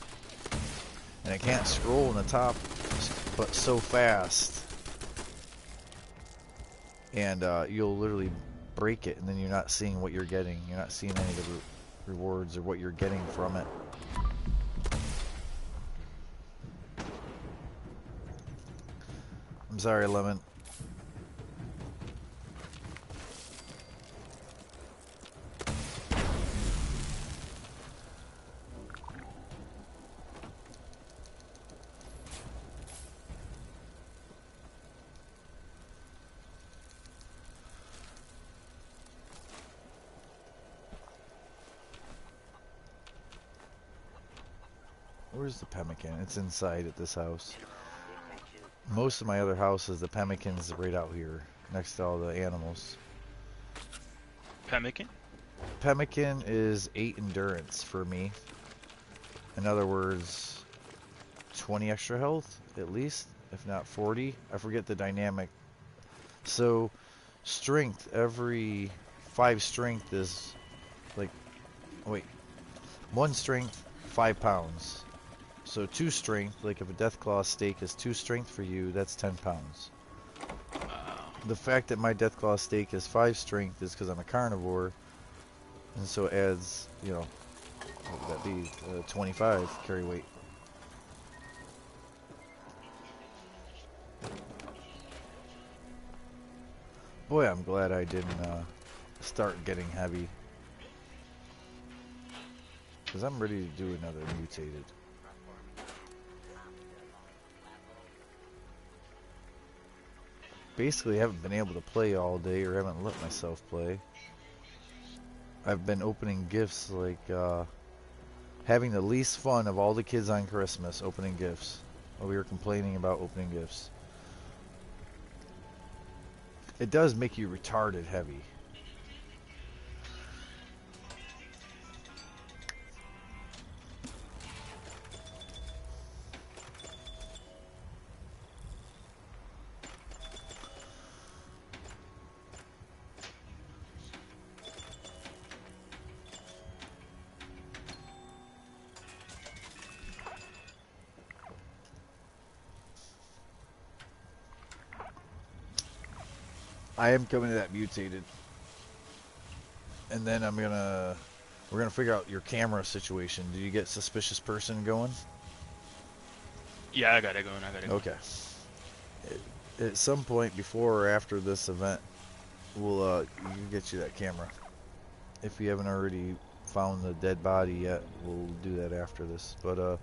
and it can't scroll in the top but so fast, and you'll literally break it, and then you're not seeing what you're getting. You're not seeing any of the rewards or what you're getting from it. I'm sorry, Lemon. Where's the pemmican? It's inside at this house. Most of my other houses, the pemmican's right out here, next to all the animals. Pemmican? Pemmican is 8 endurance for me. In other words, 20 extra health, at least, if not 40. I forget the dynamic. So, strength, every 5 strength is like, wait, 1 strength, 5 pounds. So 2 strength, like if a Deathclaw steak is 2 strength for you, that's 10 pounds. The fact that my Deathclaw steak is 5 strength is because I'm a carnivore, and so it adds, you know, what would that be, 25 carry weight. Boy, I'm glad I didn't start getting heavy, because I'm ready to do another mutated. Basically, I haven't been able to play all day, or haven't let myself play. I've been opening gifts, like having the least fun of all the kids on Christmas, opening gifts. While we were complaining about opening gifts. It does make you retarded heavy. I am coming to that mutated. And then we're gonna figure out your camera situation. Did you get suspicious person going? Yeah, I got it going. I got it going. Okay. At some point before or after this event, we'll get you that camera. If you haven't already found the dead body yet, we'll do that after this. But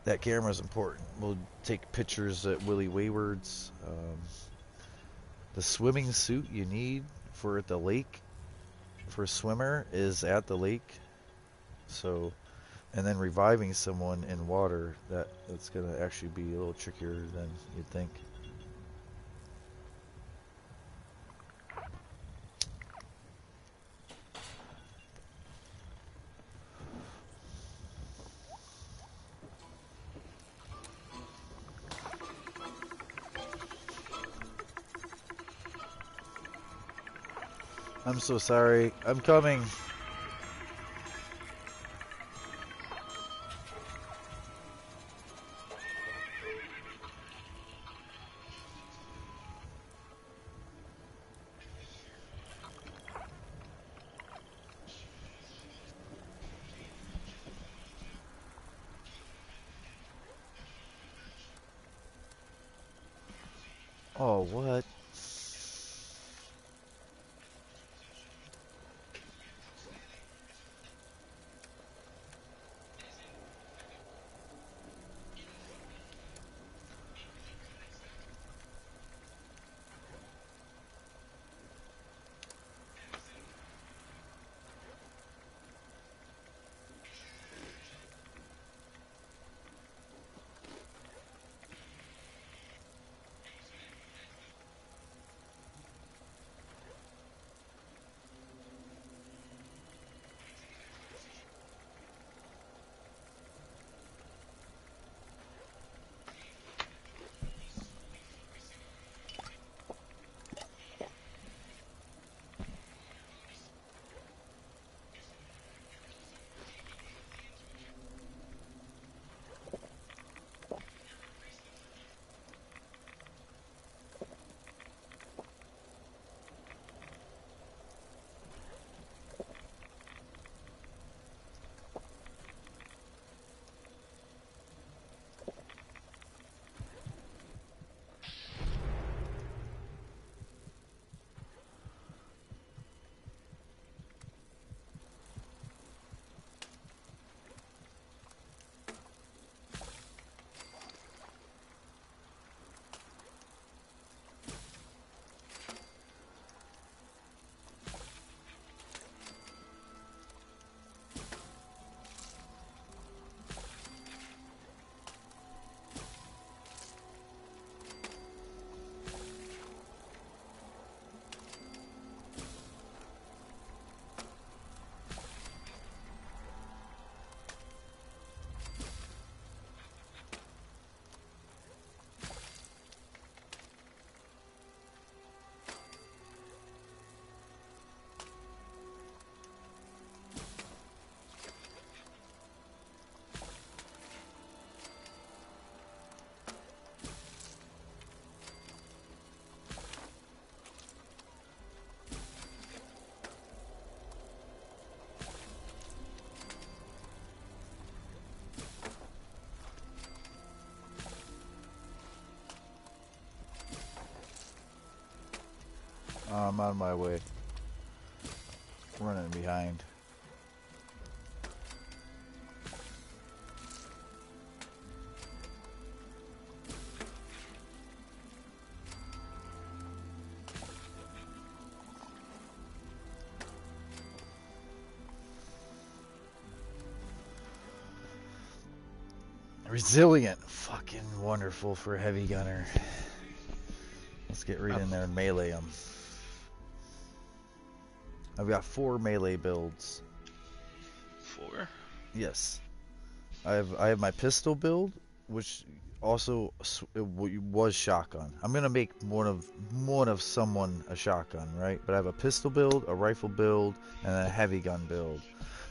that camera is important. We'll take pictures at Willie Wayward's. The swimming suit you need for at the lake for a swimmer is at the lake. So, and then reviving someone in water, that's gonna actually be a little trickier than you'd think. I'm so sorry. I'm coming. Oh, what? I'm on my way. Running behind. Resilient. Fucking wonderful for a heavy gunner. Let's get right in there and melee them. I've got 4 melee builds. 4? Yes. I have my pistol build, which also was shotgun. I'm gonna make one of someone a shotgun, right? But I have a pistol build, a rifle build, and a heavy gun build.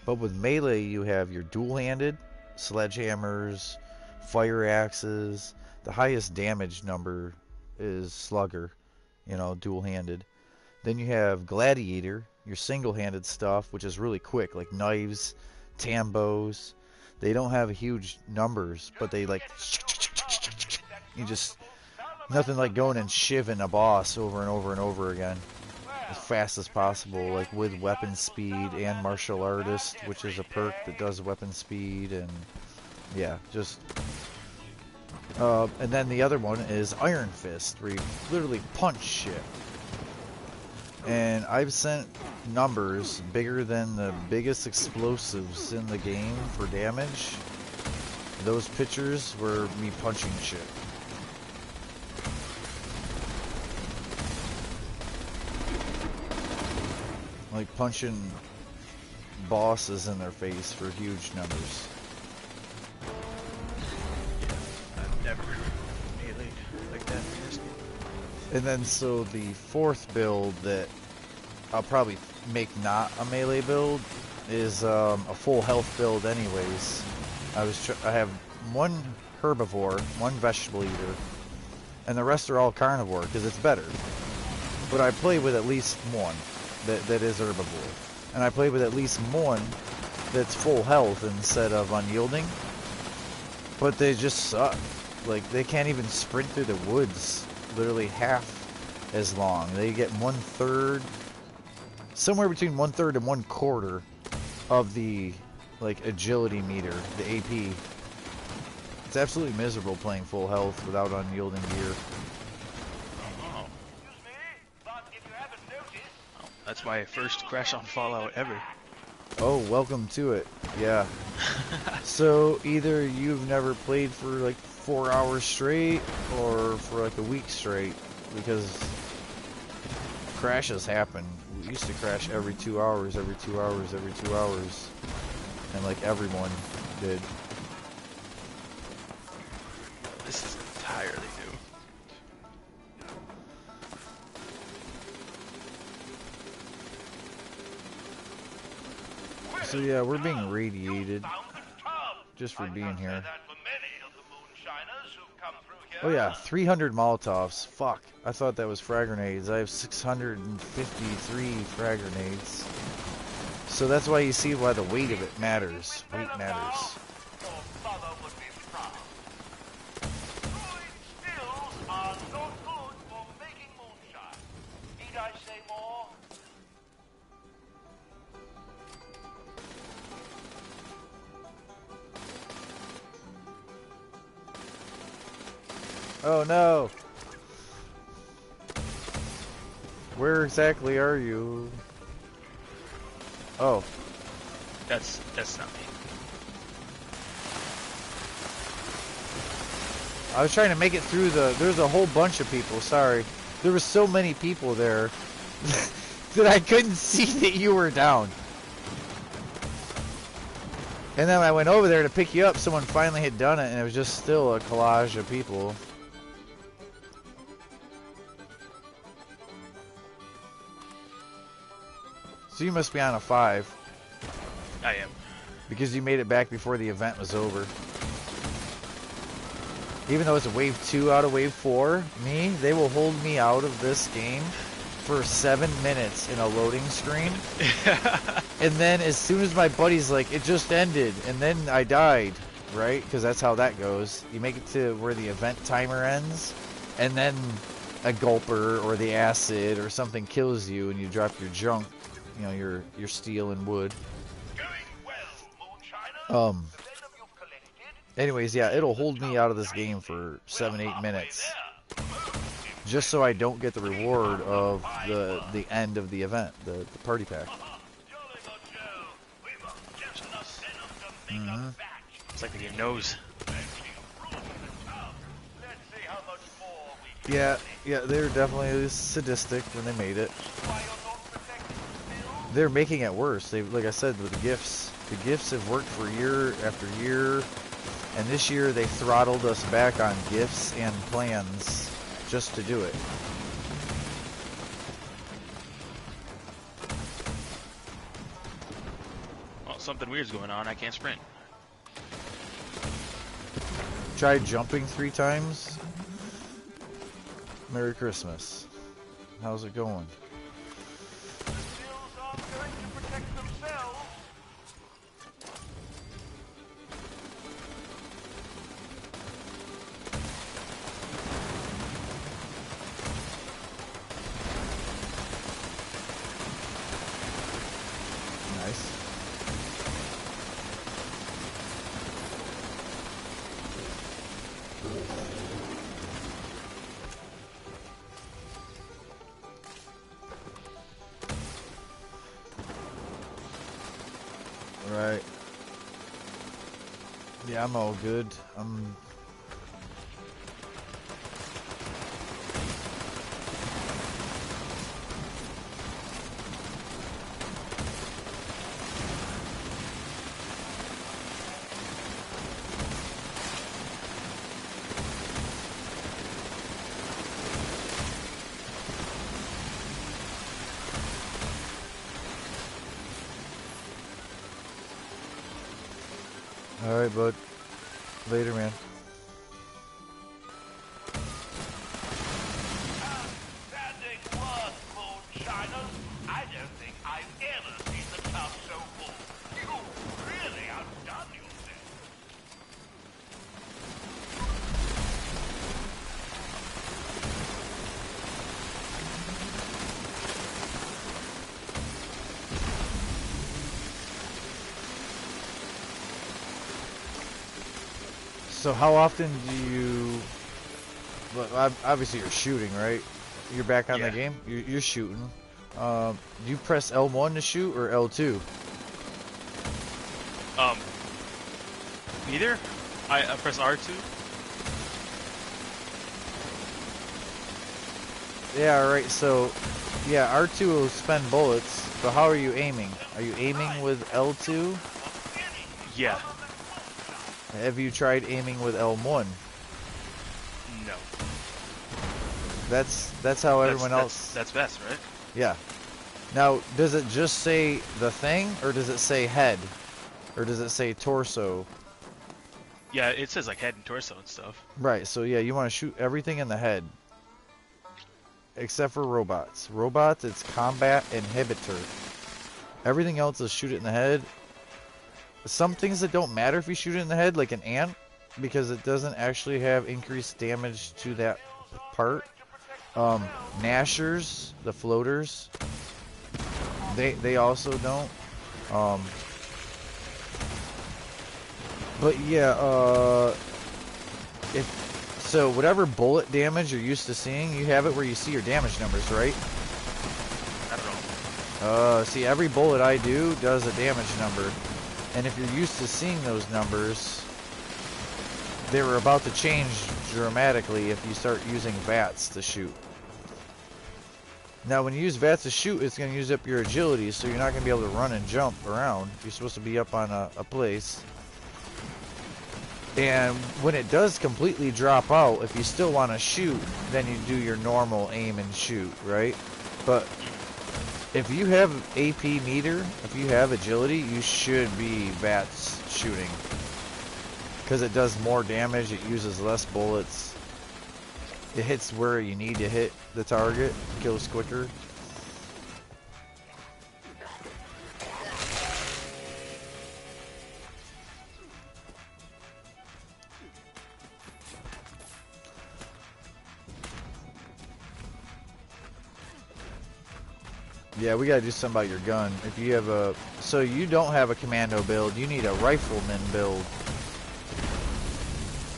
But with melee, you have your dual-handed, sledgehammers, fire axes. The highest damage number is slugger. you know, dual-handed. Then you have Gladiator, your single-handed stuff, which is really quick, like knives, tambos. They don't have huge numbers, but they like you just nothing like going and shivving a boss over and over and over again as fast as possible, like with weapon speed and martial artist, which is a perk that does weapon speed, and yeah, just and then the other one is Iron Fist, where you literally punch shit. And I've sent numbers bigger than the biggest explosives in the game for damage. Those pictures were me punching shit. Like punching bosses in their face for huge numbers. I've never meleeed like that in this game. And then so the fourth build that I'll probably make not a melee build is a full health build anyways. I have one herbivore, one vegetable eater, and the rest are all carnivore because it's better. But I play with at least one that is herbivore. And I play with at least one that's full health instead of unyielding. But they just suck. Like, they can't even sprint through the woods literally half as long. They get 1/3, somewhere between 1/3 and 1/4 of the like agility meter, the AP. It's absolutely miserable playing full health without unyielding gear. Oh, that's my first crash on Fallout ever. Oh, welcome to it. Yeah. So either you've never played for like 4 hours straight or for like a week straight, because crashes happen. We used to crash every 2 hours, every 2 hours, every 2 hours. And like everyone did. This is entirely new. So yeah, we're being radiated just for being here. Oh yeah, 300 Molotovs. Fuck, I thought that was frag grenades. I have 653 frag grenades. So that's why you see why the weight of it matters. Weight matters. Oh no! Where exactly are you? Oh. That's not me. I was trying to make it through there's a whole bunch of people, sorry. There were so many people there that I couldn't see that you were down. And then I went over there to pick you up, someone finally had done it, and it was just still a collage of people. So you must be on a 5. I am. Because you made it back before the event was over. Even though it's a wave 2 out of wave 4, they will hold me out of this game for 7 minutes in a loading screen. And then as soon as my buddy's like, it just ended, and then I died, right? Because that's how that goes. You make it to where the event timer ends, and then a gulper or the acid or something kills you and you drop your junk, you know, your steel and wood. Anyways, yeah, it'll hold me out of this game for 7-8 minutes. Just so I don't get the reward of the end of the event, the party pack. Mm-hmm. It's like the game knows. Yeah, they're definitely sadistic when they made it. They're making it worse. They, like I said, with the gifts. The gifts have worked for year after year, and this year they throttled us back on gifts and plans just to do it. Well, something weird's going on. I can't sprint. Tried jumping 3 times. Merry Christmas. How's it going? Skills aren't going to protect themselves. Nice. Right. Yeah, I'm all good. All right, bud. Later, man. Outstanding work, moonshiners. I don't think I've ever seen the tub so full. You've really outdone yourself. So how often do you... Well, obviously you're shooting, right? You're back on the Yeah. game? You're shooting. Do you press L1 to shoot or L2? Neither. I press R2. Yeah, right, so... Yeah, R2 will spend bullets, but how are you aiming? Are you aiming with L2? Yeah. Have you tried aiming with L1? No. That's how everyone else... That's best, right? Yeah. Now, does it just say the thing, or does it say head? Or does it say torso? Yeah, it says like head and torso and stuff. Right, so yeah, you want to shoot everything in the head. Except for robots. Robots, it's combat inhibitor. Everything else is shoot it in the head. Some things that don't matter if you shoot it in the head, like an ant, because it doesn't actually have increased damage to that part. Gnashers, the floaters, they also don't. But yeah, so whatever bullet damage you're used to seeing, you have it where you see your damage numbers, right? I don't know. See, every bullet I do does a damage number. And if you're used to seeing those numbers, they were about to change dramatically if you start using VATS to shoot. Now, when you use VATS to shoot, it's going to use up your agility, so you're not going to be able to run and jump around. You're supposed to be up on a place. And when it does completely drop out, if you still want to shoot, then you do your normal aim and shoot, right? But if you have AP meter, if you have agility, you should be VATS shooting. Because it does more damage, it uses less bullets. It hits where you need to hit the target, kills quicker. Yeah, we gotta do something about your gun. If you have a... So you don't have a commando build, you need a rifleman build.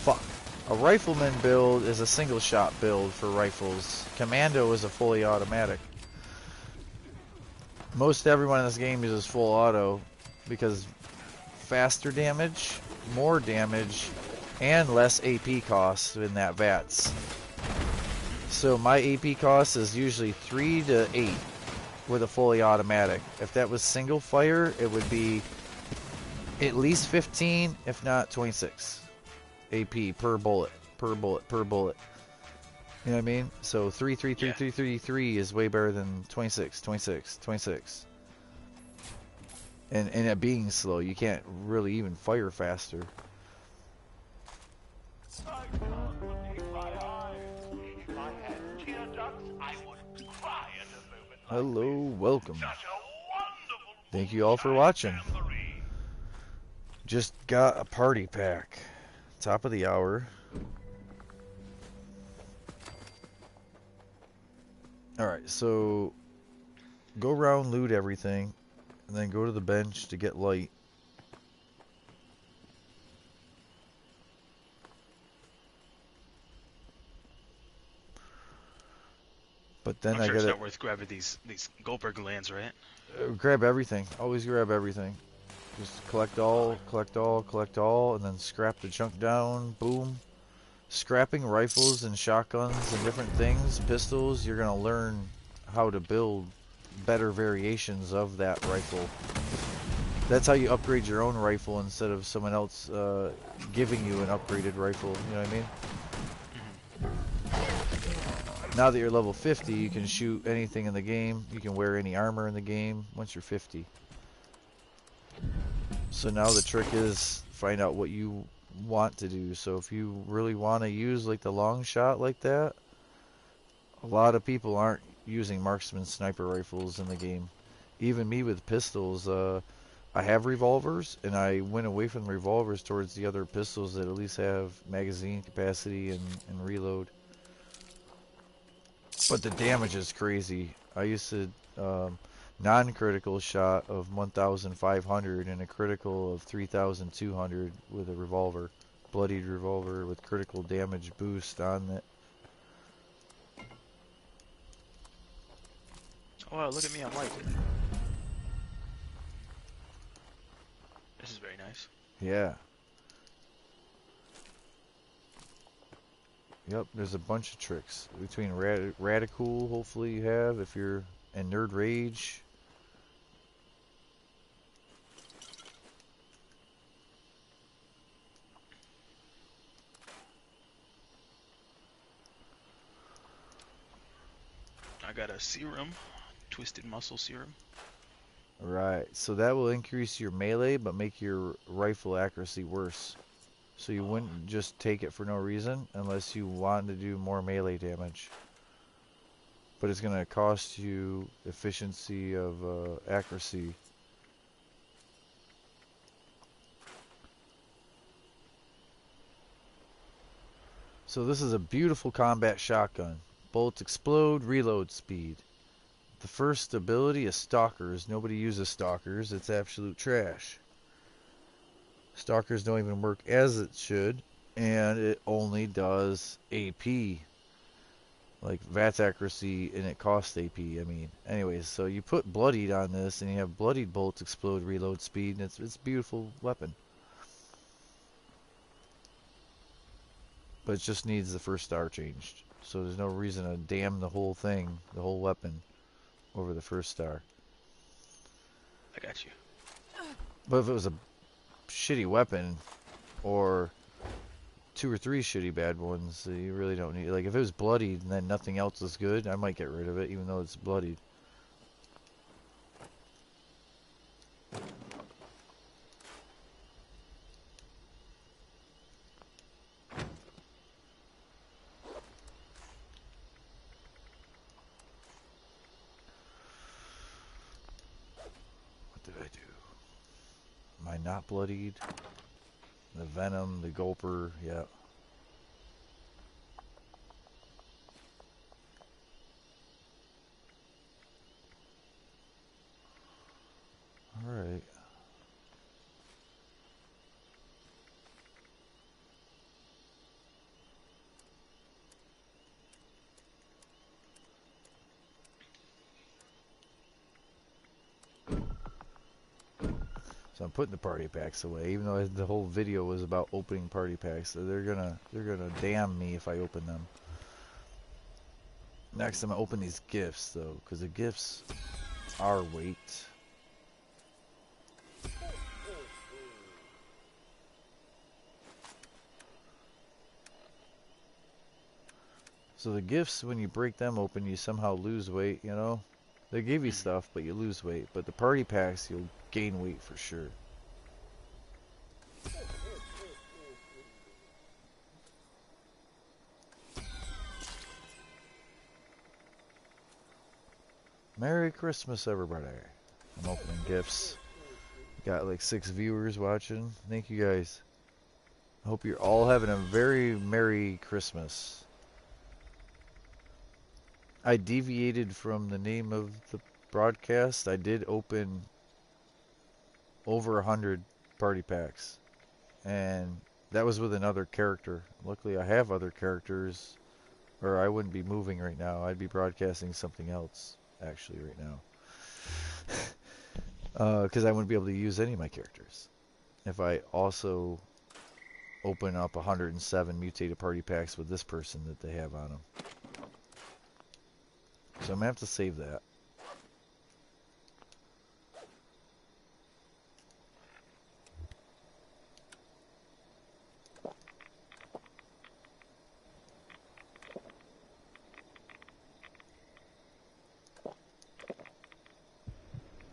Fuck. A rifleman build is a single shot build for rifles. Commando is a fully automatic. Most everyone in this game uses full auto because faster damage, more damage, and less AP costs in that VATS. So my AP cost is usually 3 to 8 with a fully automatic. If that was single fire, it would be at least 15, if not 26 AP per bullet, per bullet, per bullet. You know what I mean? So 3, 3, 3, 3, 3, 3 is way better than 26, 26, 26. And it being slow, you can't really even fire faster. I can't believe my eyes. If I had tear ducts, I would cry. Hello, welcome. Such a wonderful Thank you all for watching. jamboree. Just got a party pack. Top of the hour. Alright, so go around, loot everything, and then go to the bench to get light. But then I'm I sure it's gotta not worth grabbing these Goldberg lands, right? grab everything. Always grab everything. Just collect all, collect all, collect all, and then scrap the chunk down. Boom. Scrapping rifles and shotguns and different things, pistols, you're gonna learn how to build better variations of that rifle. That's how you upgrade your own rifle instead of someone else giving you an upgraded rifle, you know what I mean? Now that you're level 50, you can shoot anything in the game. You can wear any armor in the game once you're 50. So now the trick is find out what you want to do. So if you really want to use like the long shot like that, a lot of people aren't using marksman sniper rifles in the game. Even me with pistols, I have revolvers, and I went away from revolvers towards the other pistols that at least have magazine capacity and reload. But the damage is crazy. I used to non-critical shot of 1,500 and a critical of 3,200 with a revolver, bloodied revolver with critical damage boost on it. Oh wow, look at me, I'm light. This is very nice. Yeah. Yep, there's a bunch of tricks between Radical, hopefully you have if you're in Nerd Rage. I got a serum, twisted muscle serum. Right, so that will increase your melee but make your rifle accuracy worse. So you wouldn't just take it for no reason unless you want to do more melee damage. But it's going to cost you efficiency of accuracy. So this is a beautiful combat shotgun. Bullets explode, reload speed. The first ability is Stalkers. Nobody uses Stalkers. It's absolute trash. Stalkers don't even work as it should. And it only does AP. Like VATS accuracy, and it costs AP. I mean, anyways, so you put Bloodied on this, and you have Bloodied bullets explode, reload speed, and it's a beautiful weapon. But it just needs the first star changed. So there's no reason to damn the whole thing, the whole weapon, over the first star. I got you. But if it was a shitty weapon, or 2 or 3 shitty bad ones, you really don't need. Like if it was bloodied and then nothing else is good, I might get rid of it, even though it's bloodied. What did I do? Am I not bloodied? The venom, the gulper, yeah. Alright. So I'm putting the party packs away, even though the whole video was about opening party packs. So they're gonna damn me if I open them. Next, I'm gonna open these gifts though, because the gifts are weight. So the gifts, when you break them open, you somehow lose weight. You know, they give you stuff, but you lose weight. But the party packs, you'll gain weight for sure. Merry Christmas, everybody. I'm opening gifts. Got like 6 viewers watching. Thank you guys. I hope you're all having a very Merry Christmas. I deviated from the name of the broadcast. I did open over 100 party packs. And that was with another character. Luckily, I have other characters, or I wouldn't be moving right now. I'd be broadcasting something else, actually, right now. Because I wouldn't be able to use any of my characters. If I also open up 107 mutated party packs with this person that they have on them. So I'm going to have to save that.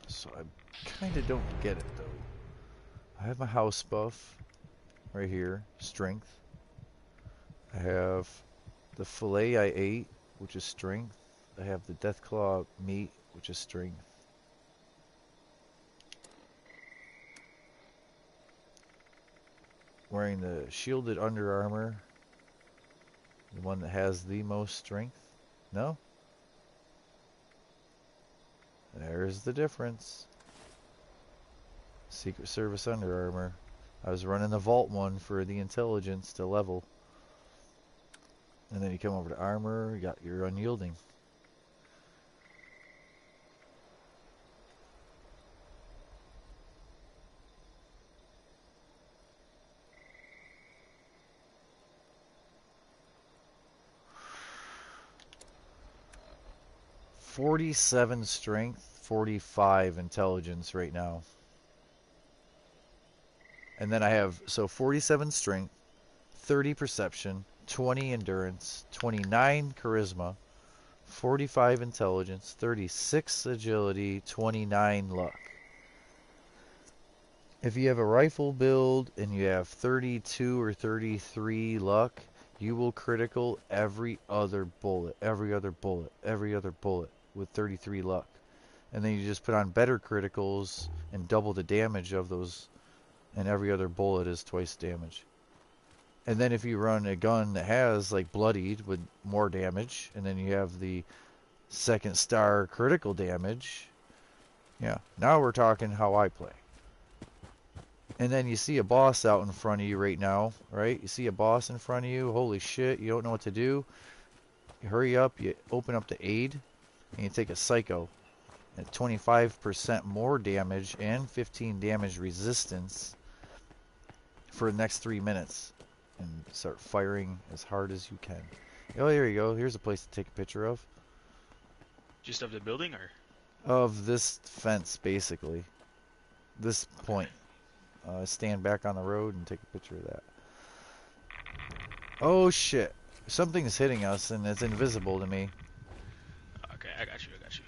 So I kind of don't get it though. I have my house buff right here, strength. I have the fillet I ate, which is strength. I have the Deathclaw meat, which is strength. Wearing the shielded Under Armour, the one that has the most strength. No? There's the difference. Secret Service Under Armour. I was running the Vault one for the intelligence to level. And then you come over to armor, you got your unyielding. .47 strength, 45 intelligence right now. And then I have, so 47 strength, 30 perception, 20 endurance, 29 charisma, 45 intelligence, 36 agility, 29 luck. If you have a rifle build and you have 32 or 33 luck, you will critical every other bullet, every other bullet, every other bullet with 33 luck. And then you just put on better criticals and double the damage of those, and every other bullet is twice damage. And then if you run a gun that has like bloodied with more damage, and then you have the second star critical damage, yeah, now we're talking how I play. And then you see a boss out in front of you right now, right? You see a boss in front of you, holy shit, you don't know what to do. You hurry up, you open up the aid, and you take a psycho. At 25% more damage and 15 damage resistance for the next 3 minutes. And start firing as hard as you can. Oh, here you go. Here's a place to take a picture of. Just of the building, or? Of this fence, basically. This point. Stand back on the road and take a picture of that. Oh, shit. Something's hitting us, and it's invisible to me. Okay, I got you, I got you.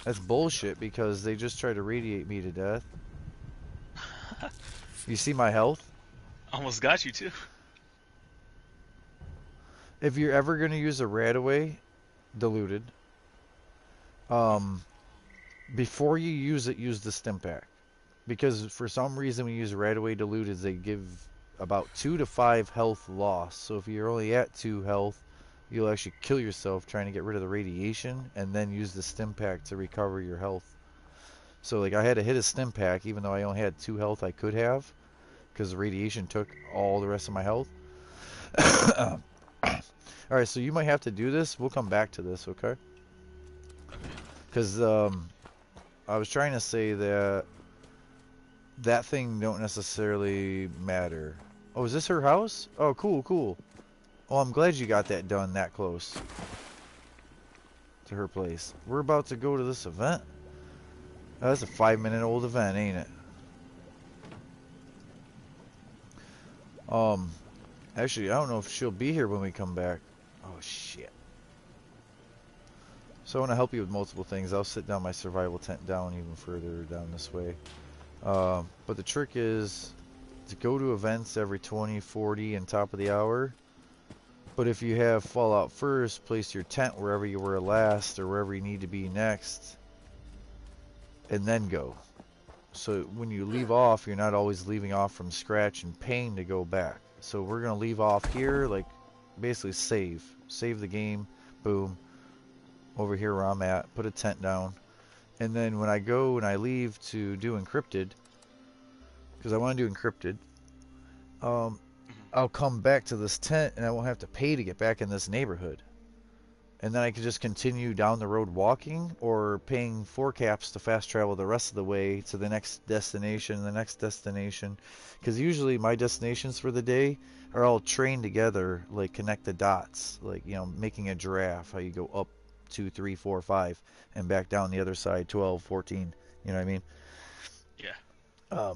That's bullshit, because they just tried to radiate me to death. You see my health? Almost got you, too. If you're ever going to use a Radaway diluted, before you use it, use the stim pack. Because for some reason when you use Radaway diluted, they give about 2 to 5 health loss. So if you're only at 2 health, you'll actually kill yourself trying to get rid of the radiation, and then use the stim pack to recover your health. So like I had to hit a stim pack even though I only had 2 health I could have, because the radiation took all the rest of my health. Alright, so you might have to do this. We'll come back to this, okay? Because I was trying to say that that thing don't necessarily matter. Oh, is this her house? Oh, cool, cool. Oh, I'm glad you got that done that close to her place. We're about to go to this event. Oh, that's a 5-minute-old event, ain't it? Actually, I don't know if she'll be here when we come back. Oh, shit. So I want to help you with multiple things. I'll sit down my survival tent down even further down this way. But the trick is to go to events every 20, 40, and top of the hour. But if you have Fallout first, place your tent wherever you were last or wherever you need to be next, and then go. So when you leave off, you're not always leaving off from scratch and paying to go back. So we're going to leave off here, like basically save. Save the game, boom, over here where I'm at, put a tent down. And then when I go and I leave to do encrypted, because I want to do encrypted, I'll come back to this tent and I won't have to pay to get back in this neighborhood. And then I can just continue down the road walking or paying 4 caps to fast travel the rest of the way to the next destination, Because usually my destinations for the day are all trained together, like connect the dots, like, you know, making a giraffe, how you go up 2, 3, 4, 5, and back down the other side, 12, 14, you know what I mean? Yeah.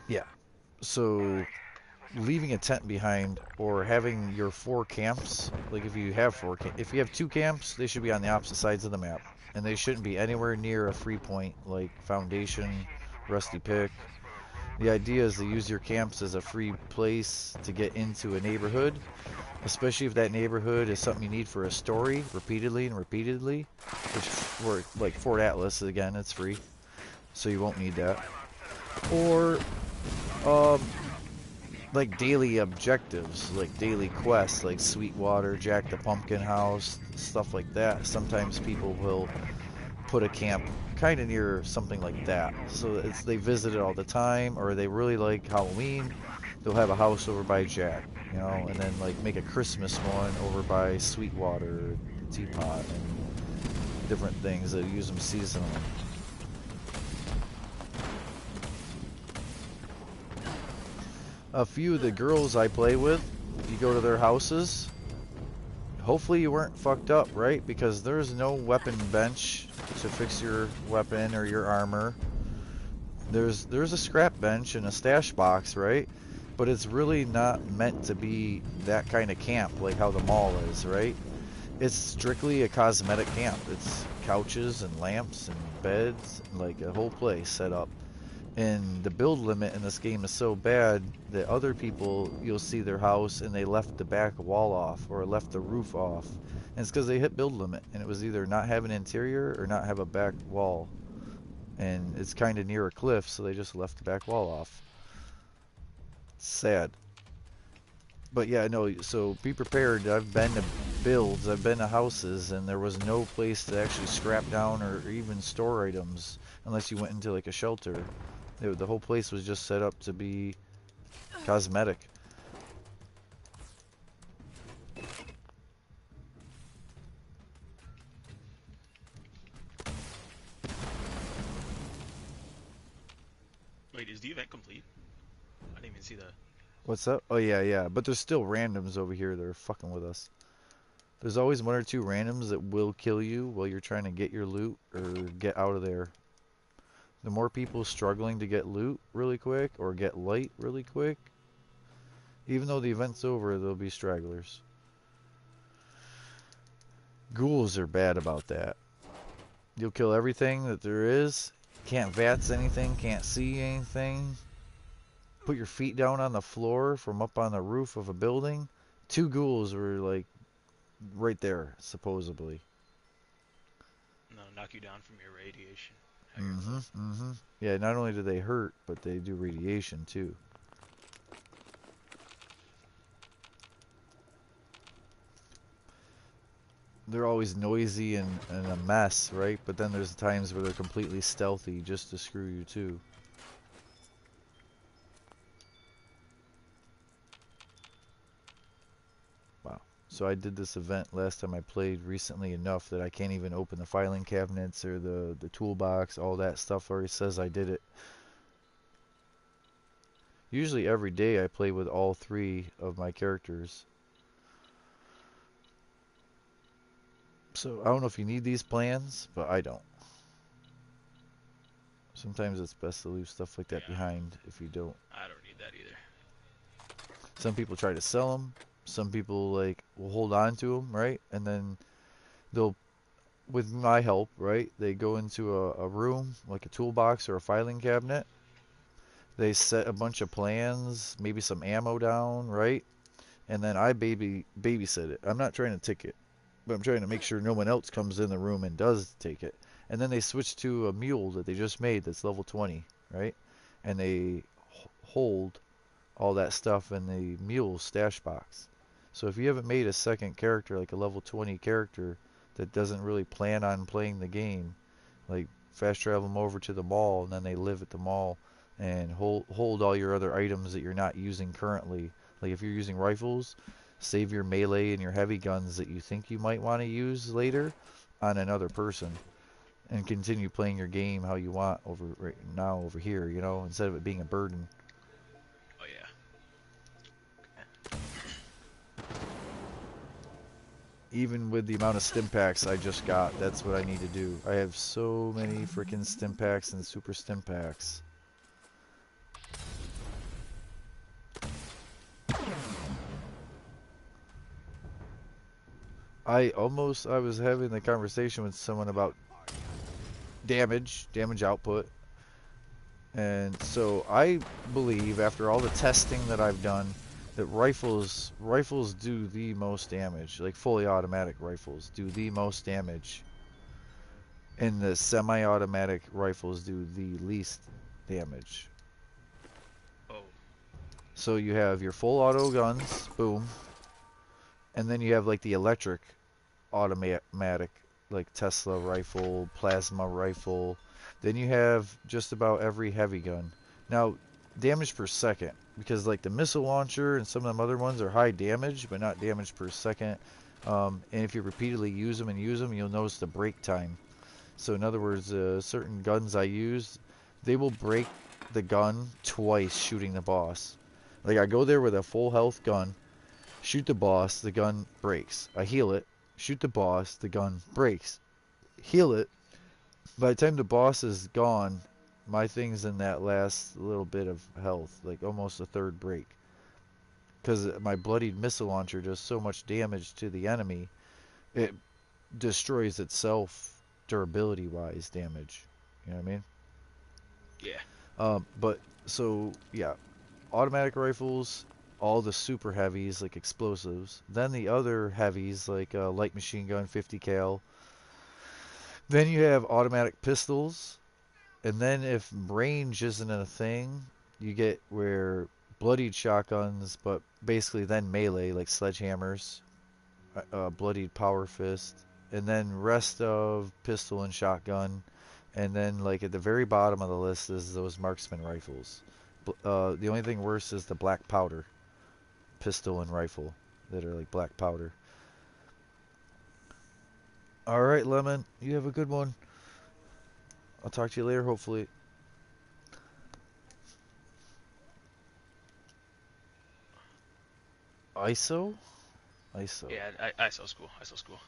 Yeah. So leaving a tent behind or having your 4 camps, like if you have if you have 2 camps, they should be on the opposite sides of the map, and they shouldn't be anywhere near a free point like Foundation, Rusty Pick. The idea is to use your camps as a free place to get into a neighborhood, especially if that neighborhood is something you need for a story repeatedly and repeatedly, which for like Fort Atlas, again, it's free, so you won't need that. Or like daily objectives, like daily quests, like Sweetwater, Jack the Pumpkin House, stuff like that. Sometimes people will put a camp kind of near something like that. So it's they visit it all the time, or they really like Halloween, they'll have a house over by Jack, you know, and then like make a Christmas one over by Sweetwater, Teapot, and different things that use them seasonally. A few of the girls I play with, you go to their houses, hopefully you weren't fucked up, right? Because there's no weapon bench to fix your weapon or your armor. There's a scrap bench and a stash box, right? But it's really not meant to be that kind of camp like how the mall is, right? It's strictly a cosmetic camp. It's couches and lamps and beds, like a whole place set up. And the build limit in this game is so bad that other people, you'll see their house and they left the back wall off or left the roof off. And it's because they hit build limit, and it was either not have an interior or not have a back wall. And it's kind of near a cliff, so they just left the back wall off. It's sad. But yeah, no, so be prepared. I've been to builds, I've been to houses, and there was no place to actually scrap down or even store items unless you went into like a shelter. The whole place was just set up to be cosmetic. Wait, is the event complete? I didn't even see that. What's up? Oh yeah, yeah. But there's still randoms over here that are fucking with us. There's always 1 or 2 randoms that will kill you while you're trying to get your loot or get out of there. The more people struggling to get loot really quick or get light really quick, even though the event's over, there'll be stragglers. Ghouls are bad about that. You'll kill everything that there is, can't VATS anything, can't see anything. Put your feet down on the floor from up on the roof of a building. 2 ghouls were like right there, supposedly. No, knock you down from your radiation. Yeah, not only do they hurt, but they do radiation too. They're always noisy and a mess, right? But then there's times where they're completely stealthy just to screw you too. Wow. So I did this event last time I played recently enough that I can't even open the filing cabinets or the toolbox. All that stuff already says I did it. Usually every day I play with all 3 of my characters. So I don't know if you need these plans, but I don't. Sometimes it's best to leave stuff like that behind if you don't. I don't need that either. Some people try to sell them. Some people like will hold on to them, right? And then they'll, with my help, right? They go into a room, like a toolbox or a filing cabinet. They set a bunch of plans, maybe some ammo down, right? and then I babysit it. I'm not trying to take it, but I'm trying to make sure no one else comes in the room and does take it. And then they switch to a mule that they just made that's level 20, right? And they hold all that stuff in the mule stash box. So if you haven't made a second character, like a level 20 character that doesn't really plan on playing the game, like fast travel them over to the mall and then they live at the mall and hold all your other items that you're not using currently. Like if you're using rifles, save your melee and your heavy guns that you think you might want to use later on another person and continue playing your game how you want over right now over here, you know, instead of it being a burden. Oh yeah. Even with the amount of stim packs I just got, that's what I need to do. I have so many freaking stim packs and super stim packs. I was having the conversation with someone about damage output. And so I believe after all the testing that I've done that rifles do the most damage. Like fully automatic rifles do the most damage. And the semi-automatic rifles do the least damage. Oh. So you have your full auto guns, boom. And then you have like the electric automatic, like Tesla rifle, plasma rifle. Then you have just about every heavy gun. Now, damage per second, because like the missile launcher and some of them other ones are high damage, but not damage per second. And if you repeatedly use them, you'll notice the break time. So in other words, certain guns I use, they will break the gun twice shooting the boss. Like I go there with a full health gun, shoot the boss, the gun breaks. I heal it, shoot the boss, the gun breaks. Heal it. By the time the boss is gone, my thing's in that last little bit of health, like almost a third break. Because my bloodied missile launcher does so much damage to the enemy, it destroys itself durability-wise damage. You know what I mean? Yeah. But, so, yeah. Automatic rifles, all the super heavies, like explosives. Then the other heavies, like light machine gun, 50 cal. Then you have automatic pistols, and then if range isn't a thing, you get where bloodied shotguns, but basically then melee, like sledgehammers, bloodied power fist, and then rest of pistol and shotgun, and then like at the very bottom of the list is those marksman rifles. The only thing worse is the black powder pistol and rifle that are like black powder. All right, Lemon, you have a good one. I'll talk to you later, hopefully. ISO? ISO. Yeah, ISO school. ISO school.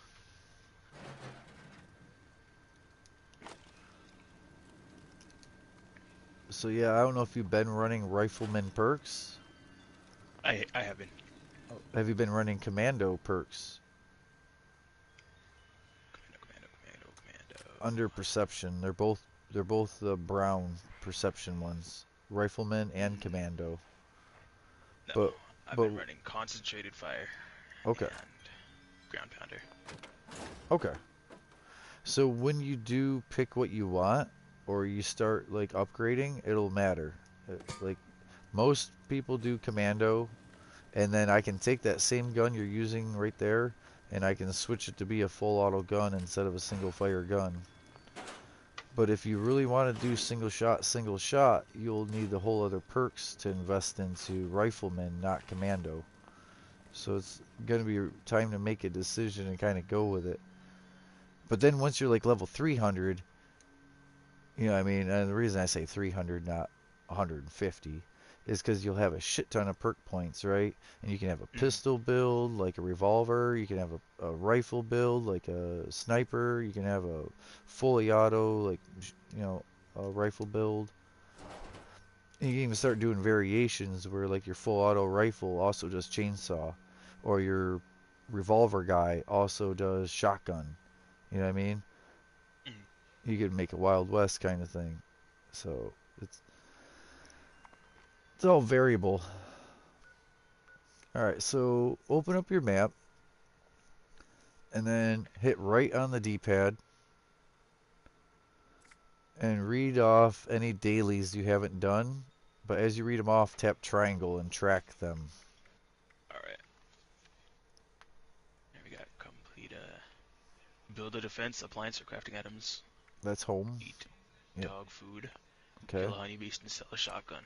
So yeah, I don't know if you've been running rifleman perks. I have been. Have you been running commando perks? Commando. Under perception, they're both the brown perception ones, rifleman and commando. No, I've been running concentrated fire. Okay. And ground pounder. Okay. So when you do pick what you want, or you start like upgrading, it'll matter. Like most people do commando, and then I can take that same gun you're using right there, and I can switch it to be a full auto gun instead of a single fire gun. But if you really want to do single shot, you'll need the whole other perks to invest into rifleman, not commando. So it's going to be time to make a decision and kind of go with it. But then once you're like level 300, you know what I mean? And the reason I say 300, not 150, is because you'll have a shit ton of perk points, right? And you can have a pistol build, like a revolver. You can have a rifle build, like a sniper. You can have a fully auto, like, you know, a rifle build. And you can even start doing variations where, like, your full auto rifle also does chainsaw, or your revolver guy also does shotgun. You know what I mean? You could make a Wild West kind of thing. So it's all variable. Alright, so open up your map and then hit right on the D-pad and read off any dailies you haven't done. But as you read them off, tap triangle and track them. Alright. Here we got complete build a defense, appliance or crafting items, That's home. eat Yep. dog food, Okay. kill a honey beast and sell a shotgun.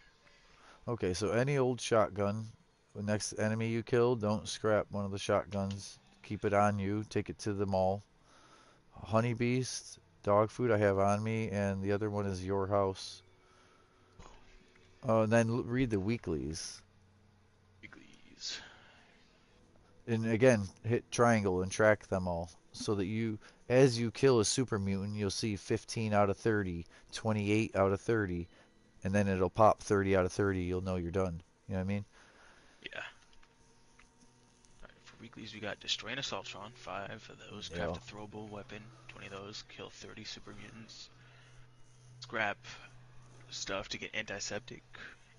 Okay, so any old shotgun, the next enemy you kill, don't scrap one of the shotguns. Keep it on you. Take it to the mall. Honey beast, dog food I have on me, and the other one is your house. And then read the weeklies. Weeklies. And again, hit triangle and track them all. So that you, as you kill a super mutant, you'll see 15 out of 30, 28 out of 30, and then it'll pop 30 out of 30. You'll know you're done. You know what I mean? Yeah. Alright, for weeklies we got destroy an assaultron, 5 of those, Yeah. craft a throwable weapon, 20 of those, kill 30 super mutants, scrap stuff to get antiseptic,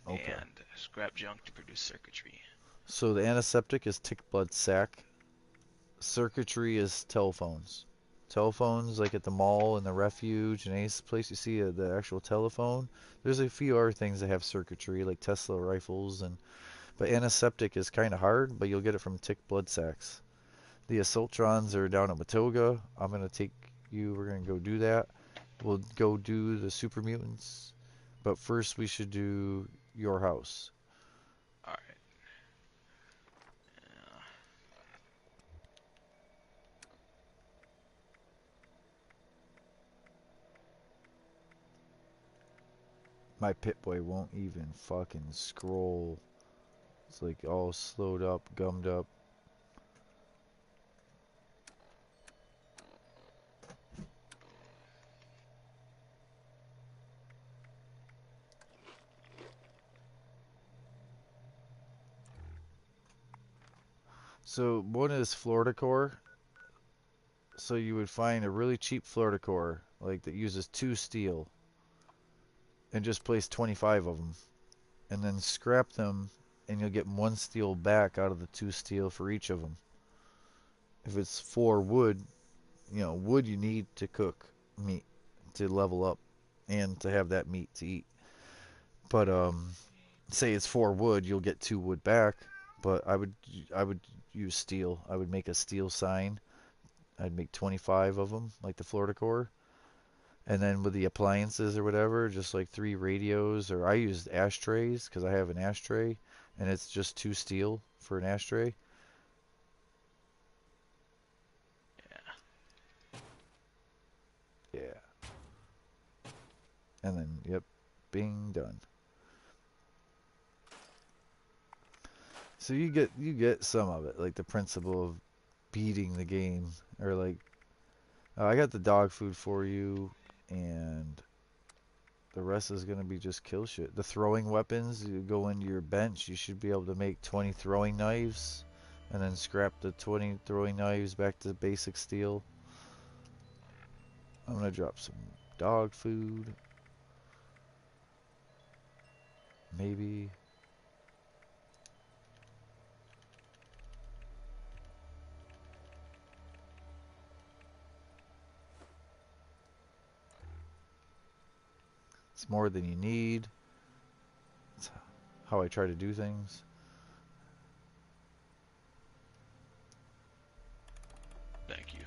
Okay. and scrap junk to produce circuitry. So the antiseptic is tick blood sac. Circuitry is telephones. Telephones, like at the mall and the refuge and any place you see the actual telephone. There's a few other things that have circuitry, like Tesla rifles, but antiseptic is kind of hard, but you'll get it from tick blood sacs. The assaultrons are down at Matoga. I'm gonna take you. We're gonna go do that. We'll go do the super mutants, but first we should do your house. Alright. My Pip-Boy won't even fucking scroll. It's like all slowed up, gummed up. So one is Florida core. So you would find a really cheap Florida core, like that uses 2 steel, and just place 25 of them, and then scrap them, and you'll get 1 steel back out of the 2 steel for each of them. If it's 4 wood, wood you need to cook meat to level up and to have that meat to eat. But say it's 4 wood, you'll get 2 wood back. But I would use steel. I would make a steel sign. I'd make 25 of them, like the Florida core. And then with the appliances or whatever, just like 3 radios, or I used ashtrays because I have an ashtray, and it's just 2 steel for an ashtray. Yeah. Yeah. And then, yep, bing, done. So you get some of it, like the principle of beating the game, or like, I got the dog food for you, and the rest is gonna be just kill shit. The throwing weapons, you go into your bench, you should be able to make 20 throwing knives, and then scrap the 20 throwing knives back to basic steel. I'm gonna drop some dog food. Maybe. It's more than you need. It's how I try to do things. Thank you.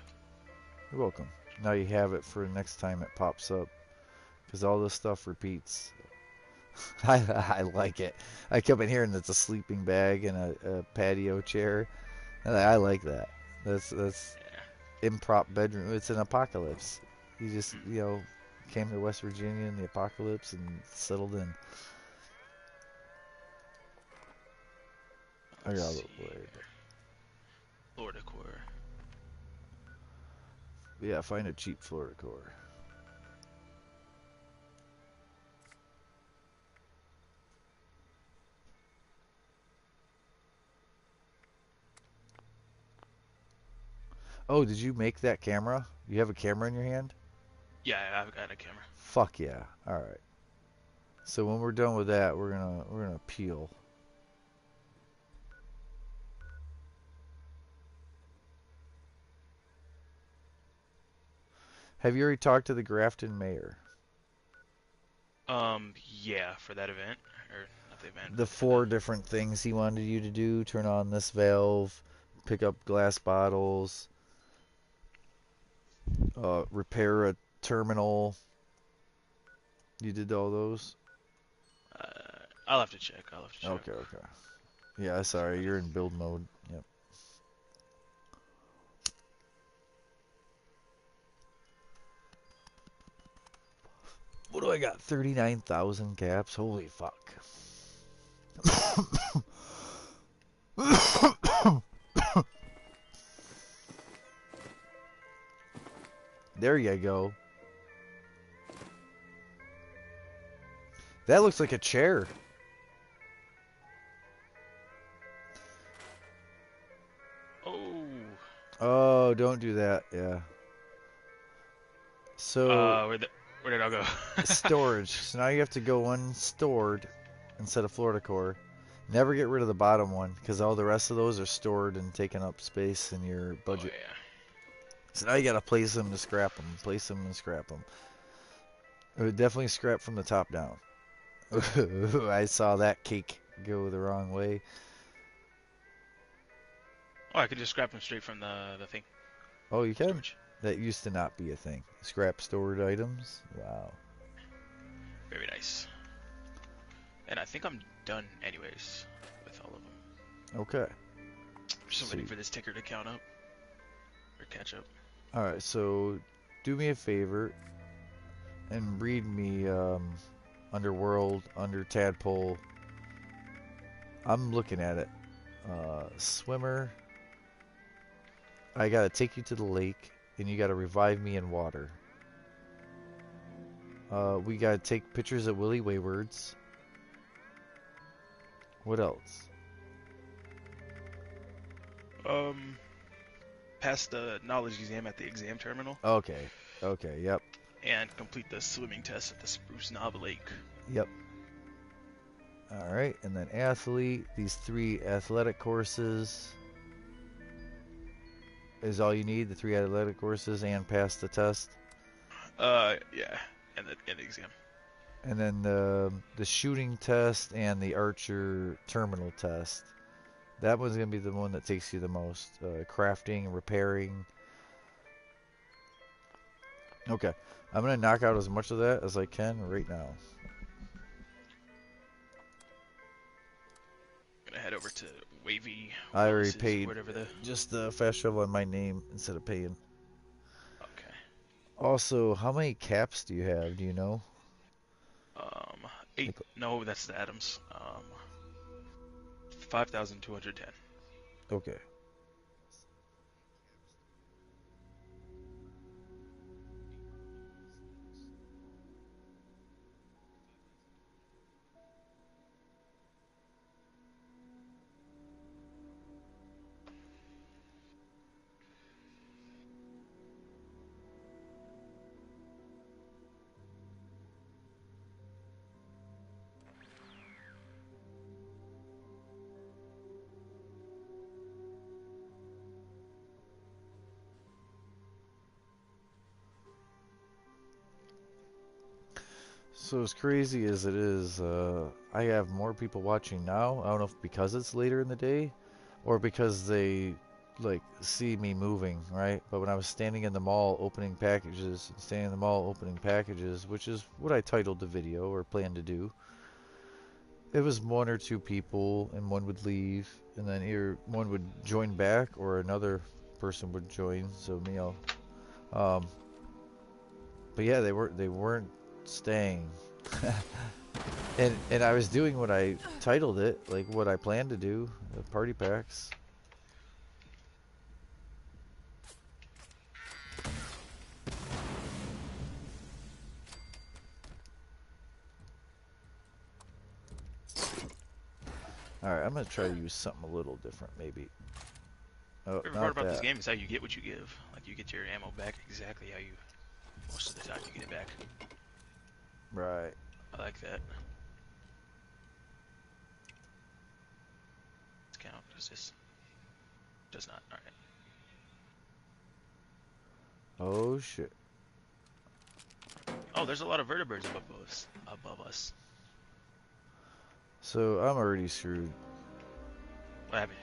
You're welcome. Now you have it for next time it pops up. Because all this stuff repeats. I like it. I kept on hearing it's a sleeping bag and a patio chair. And I like that. That's Yeah. improp bedroom. It's an apocalypse. You just, came to West Virginia in the apocalypse and settled in. I got a little worried. Florida core. Yeah, find a cheap Florida core. Oh, did you make that camera? You have a camera in your hand? Yeah, I've got a camera. Fuck yeah. Alright. So when we're done with that, we're gonna peel. Have you already talked to the Grafton mayor? Yeah, for that event, or not the event, The but for 4 different things he wanted you to do: turn on this valve, pick up glass bottles, repair a terminal. You did all those? I'll have to check. I'll have to check. Okay, okay. Yeah, sorry, you're in build mode. Yep. What do I got? 39,000 caps? Holy fuck. There you go. That looks like a chair. Oh. Oh, don't do that. Yeah. So, Where did I go? storage. So now you have to go unstored instead of Florida core. Never get rid of the bottom one, because all the rest of those are stored and taking up space in your budget. Oh, yeah. So now you gotta place them to scrap them. Place them and scrap them. It would definitely scrap from the top down. I saw that cake go the wrong way. Oh, I could just scrap them straight from the thing. Oh, you can? Storage. That used to not be a thing. Scrap stored items? Wow. Very nice. And I think I'm done anyways with all of them. Okay. Just waiting for this ticker to count up. Or catch up. Alright, so do me a favor and read me Underworld, Under Tadpole. I'm looking at it. Swimmer. I gotta take you to the lake, and you gotta revive me in water. We gotta take pictures of Willy Waywards. What else? Pass the knowledge exam at the exam terminal. Okay. Okay, yep. And complete the swimming test at the Spruce Knob Lake. Yep. Alright, and then athlete. These 3 athletic courses is all you need, the 3 athletic courses, and pass the test. Yeah, and the exam. And then the shooting test and the archer terminal test. That one's going to be the one that takes you the most. Crafting, repairing. Okay. I'm going to knock out as much of that as I can right now. I'm gonna head over to Wavy. I already paid whatever the... just the fast travel on my name instead of paying. Okay. Also, how many caps do you have? Do you know? 8. No, that's the Adams. 5,210. Okay. So as crazy as it is, I have more people watching now. I don't know if because it's later in the day or because they like see me moving, right? But when I was standing in the mall opening packages, standing in the mall opening packages, which is what I titled the video or planned to do, it was 1 or 2 people and one would leave and then either one would join back or another person would join. So me, but yeah, they weren't staying. and I was doing what I titled it, like what I planned to do, the party packs. Alright, I'm gonna try to use something a little different, maybe. Oh, Favorite not part about that. this game is how you get what you give. Like, you get your ammo back exactly how you... Most of the time you get it back. Right. I like that. Let's count. Does this... Does not. Alright. Oh shit. Oh, there's a lot of vertebrates above us. Above us. So I'm already screwed. What happened?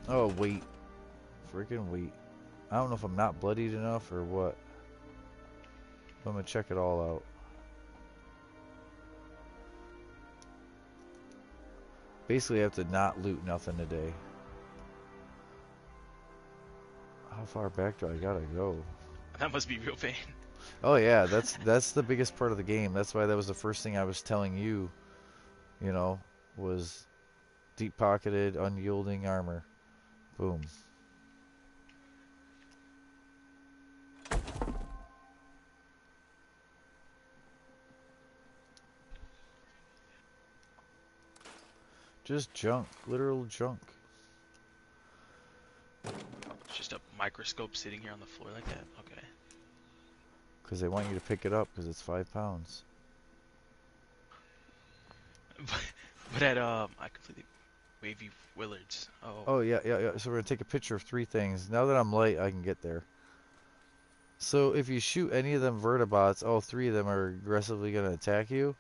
Oh, wait. Freaking wait. I don't know if I'm not bloodied enough or what. But I'm gonna check it all out. Basically, I have to not loot nothing today. How far back do I gotta go? That must be real pain. Oh yeah, that's the biggest part of the game. That's why that was the first thing I was telling you. You know, was deep-pocketed, unyielding armor. Boom. Just junk, literal junk. It's just a microscope sitting here on the floor like that. Okay. Because they want you to pick it up because it's 5 pounds. But at I completely wavy Willards. Oh. Oh yeah, yeah, yeah. So we're gonna take a picture of 3 things. Now that I'm light, I can get there. So if you shoot any of them vertibots, all 3 of them are aggressively gonna attack you.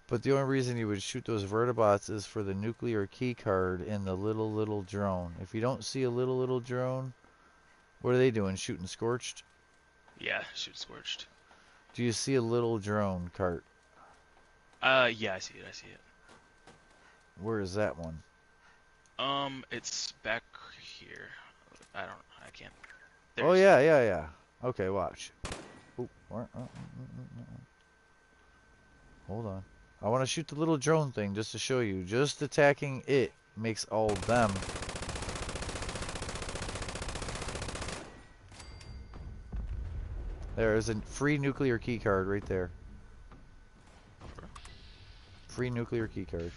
But the only reason you would shoot those vertibots is for the nuclear key card in the little drone. If you don't see a little drone, what are they doing? Shooting scorched? Yeah, shoot scorched. Do you see a little drone cart? Yeah, I see it. I see it. Where is that one? It's back here. I can't. Oh yeah, yeah, yeah. Okay, watch. Ooh, hold on. I want to shoot the little drone thing just to show you. Just attacking it makes all of them. There is a free nuclear key card right there. Free nuclear key card.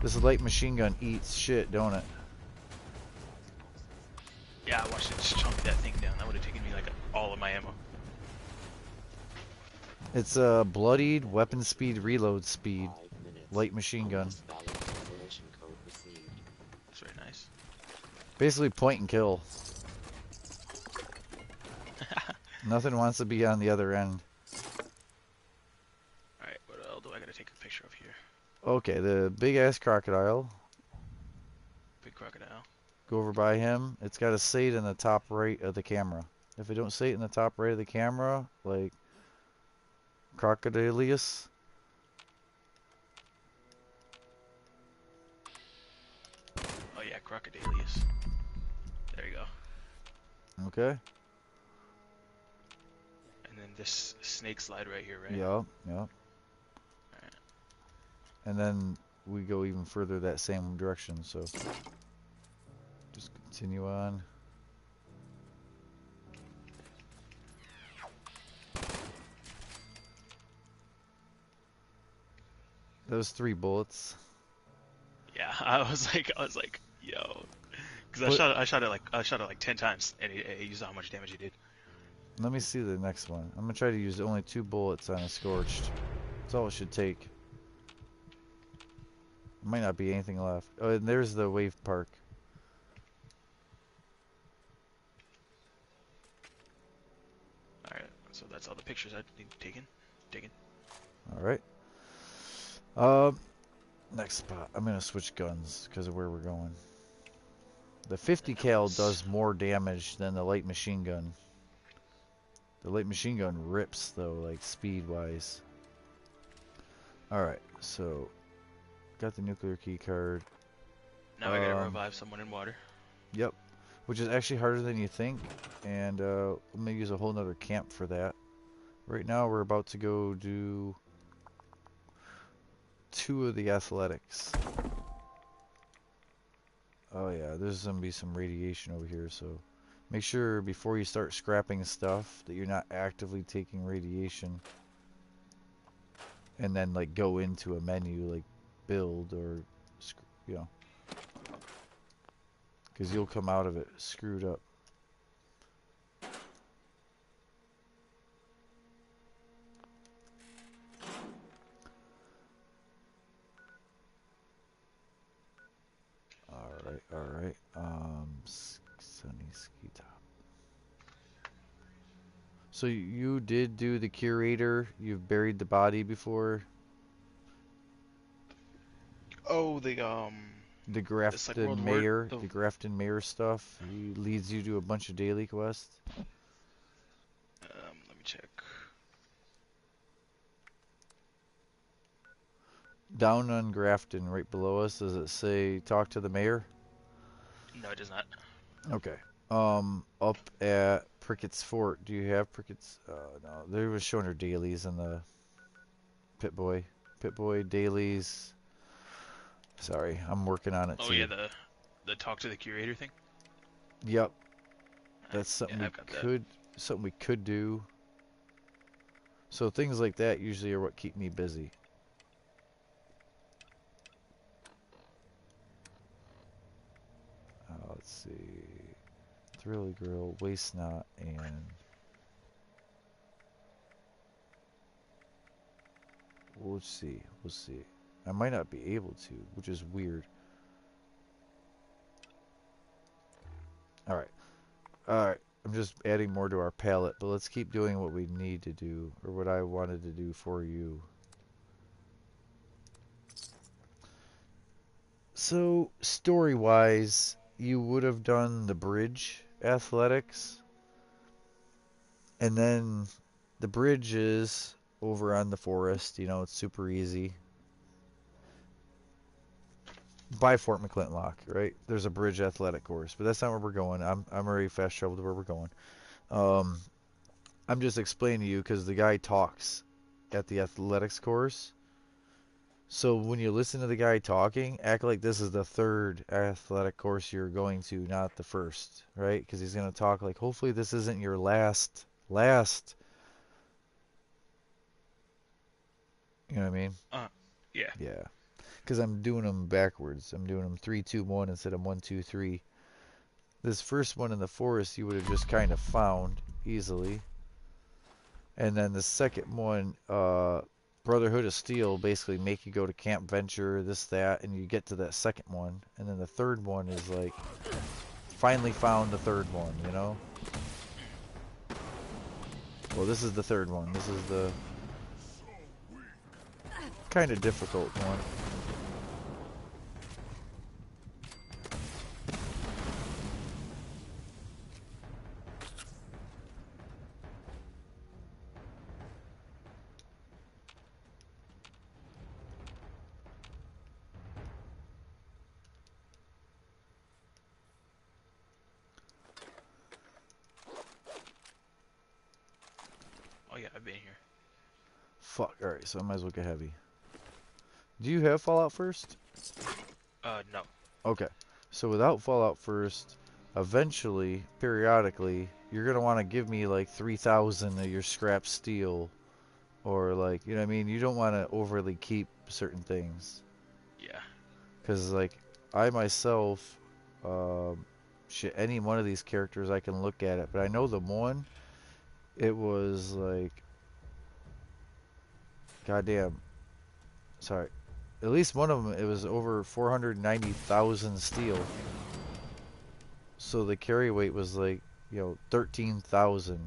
This light machine gun eats shit, don't it? Yeah, I watched it just chunk that thing down. That would have taken me like all of my ammo. It's a bloodied weapon speed, reload speed, light machine gun. That's very nice. Basically point and kill. Nothing wants to be on the other end. Alright, what else do I gotta take a picture of here? Okay, the big ass crocodile. Big crocodile. Go over by him. It's got to say it in the top right of the camera. If it don't say it in the top right of the camera, like Crocodilius. Oh yeah, Crocodilius. There you go. Okay. And then this snake slide right here, right? Yep, yep. Alright. And then we go even further that same direction, so just continue on. Those 3 bullets. Yeah, I was like, yo, because I shot it like 10 times, and you saw how much damage he did. Let me see the next one. I'm gonna try to use only 2 bullets on a scorched. That's all it should take. Might not be anything left. Oh, and there's the wave park. Alright, so that's all the pictures I need taken. Alright. Next spot. I'm gonna switch guns because of where we're going. The 50 cal does more damage than the light machine gun. The light machine gun rips though, like speed wise. Alright, so got the nuclear key card. Now I gotta revive someone in water. Yep. Which is actually harder than you think. And I'm gonna use a whole nother camp for that. Right now we're about to go do 2 of the athletics. Oh yeah, there's gonna be some radiation over here, so make sure before you start scrapping stuff that you're not actively taking radiation. And then like go into a menu like build or, you know, because you'll come out of it screwed up. Alright, sunny ski top. So you did do the curator. You've buried the body before. Oh, The it's like World Grafton War Mayor, the the Grafton Mayor stuff. He leads you to a bunch of daily quests. let me check. Down on Grafton, right below us, does it say talk to the mayor? No, it does not. Okay. Up at Prickett's Fort, do you have Prickett's? No, they were showing her dailies in the Pit-Boy. Pit-Boy dailies. Sorry, I'm working on it Oh too. yeah, the talk to the curator thing. Yep, that's something Yeah, we I've got that. could do. So things like that usually are what keep me busy. Let's see. Thrill Girl, Waste Not, and we'll see. We'll see. I might not be able to, which is weird. Alright. Alright. I'm just adding more to our palette, but let's keep doing what we need to do, or what I wanted to do for you. So, story-wise, you would have done the bridge athletics, and then the bridge is over on the forest. You know, it's super easy. By Fort McClintock, right? There's a bridge athletic course, but that's not where we're going. I'm already fast traveled to where we're going. Um, I'm just explaining to you because the guy talks at the athletics course. So when you listen to the guy talking, act like this is the third athletic course you're going to, not the first, right? Because he's gonna talk like, hopefully this isn't your last. You know what I mean? Yeah. Yeah. Because I'm doing them backwards. I'm doing them 3, 2, 1 instead of 1, 2, 3. This first one in the forest you would have just kind of found easily. And then the second one, Brotherhood of Steel, basically make you go to Camp Venture, this, that, and you get to that second one. And then the third one is like, finally found the third one, you know? Well, this is the third one. This is the kind of difficult one. Oh yeah, I've been here. Fuck, alright, so I might as well get heavy. Do you have Fallout First? No. Okay. So without Fallout First, eventually, periodically, you're going to want to give me like 3,000 of your scrap steel. Or like, you know what I mean? You don't want to overly keep certain things. Yeah. Because like, I myself, shit, any one of these characters I can look at it. But I know the one, it was like, goddamn, sorry. At least one of them, it was over 490,000 steel. So the carry weight was like, 13,000,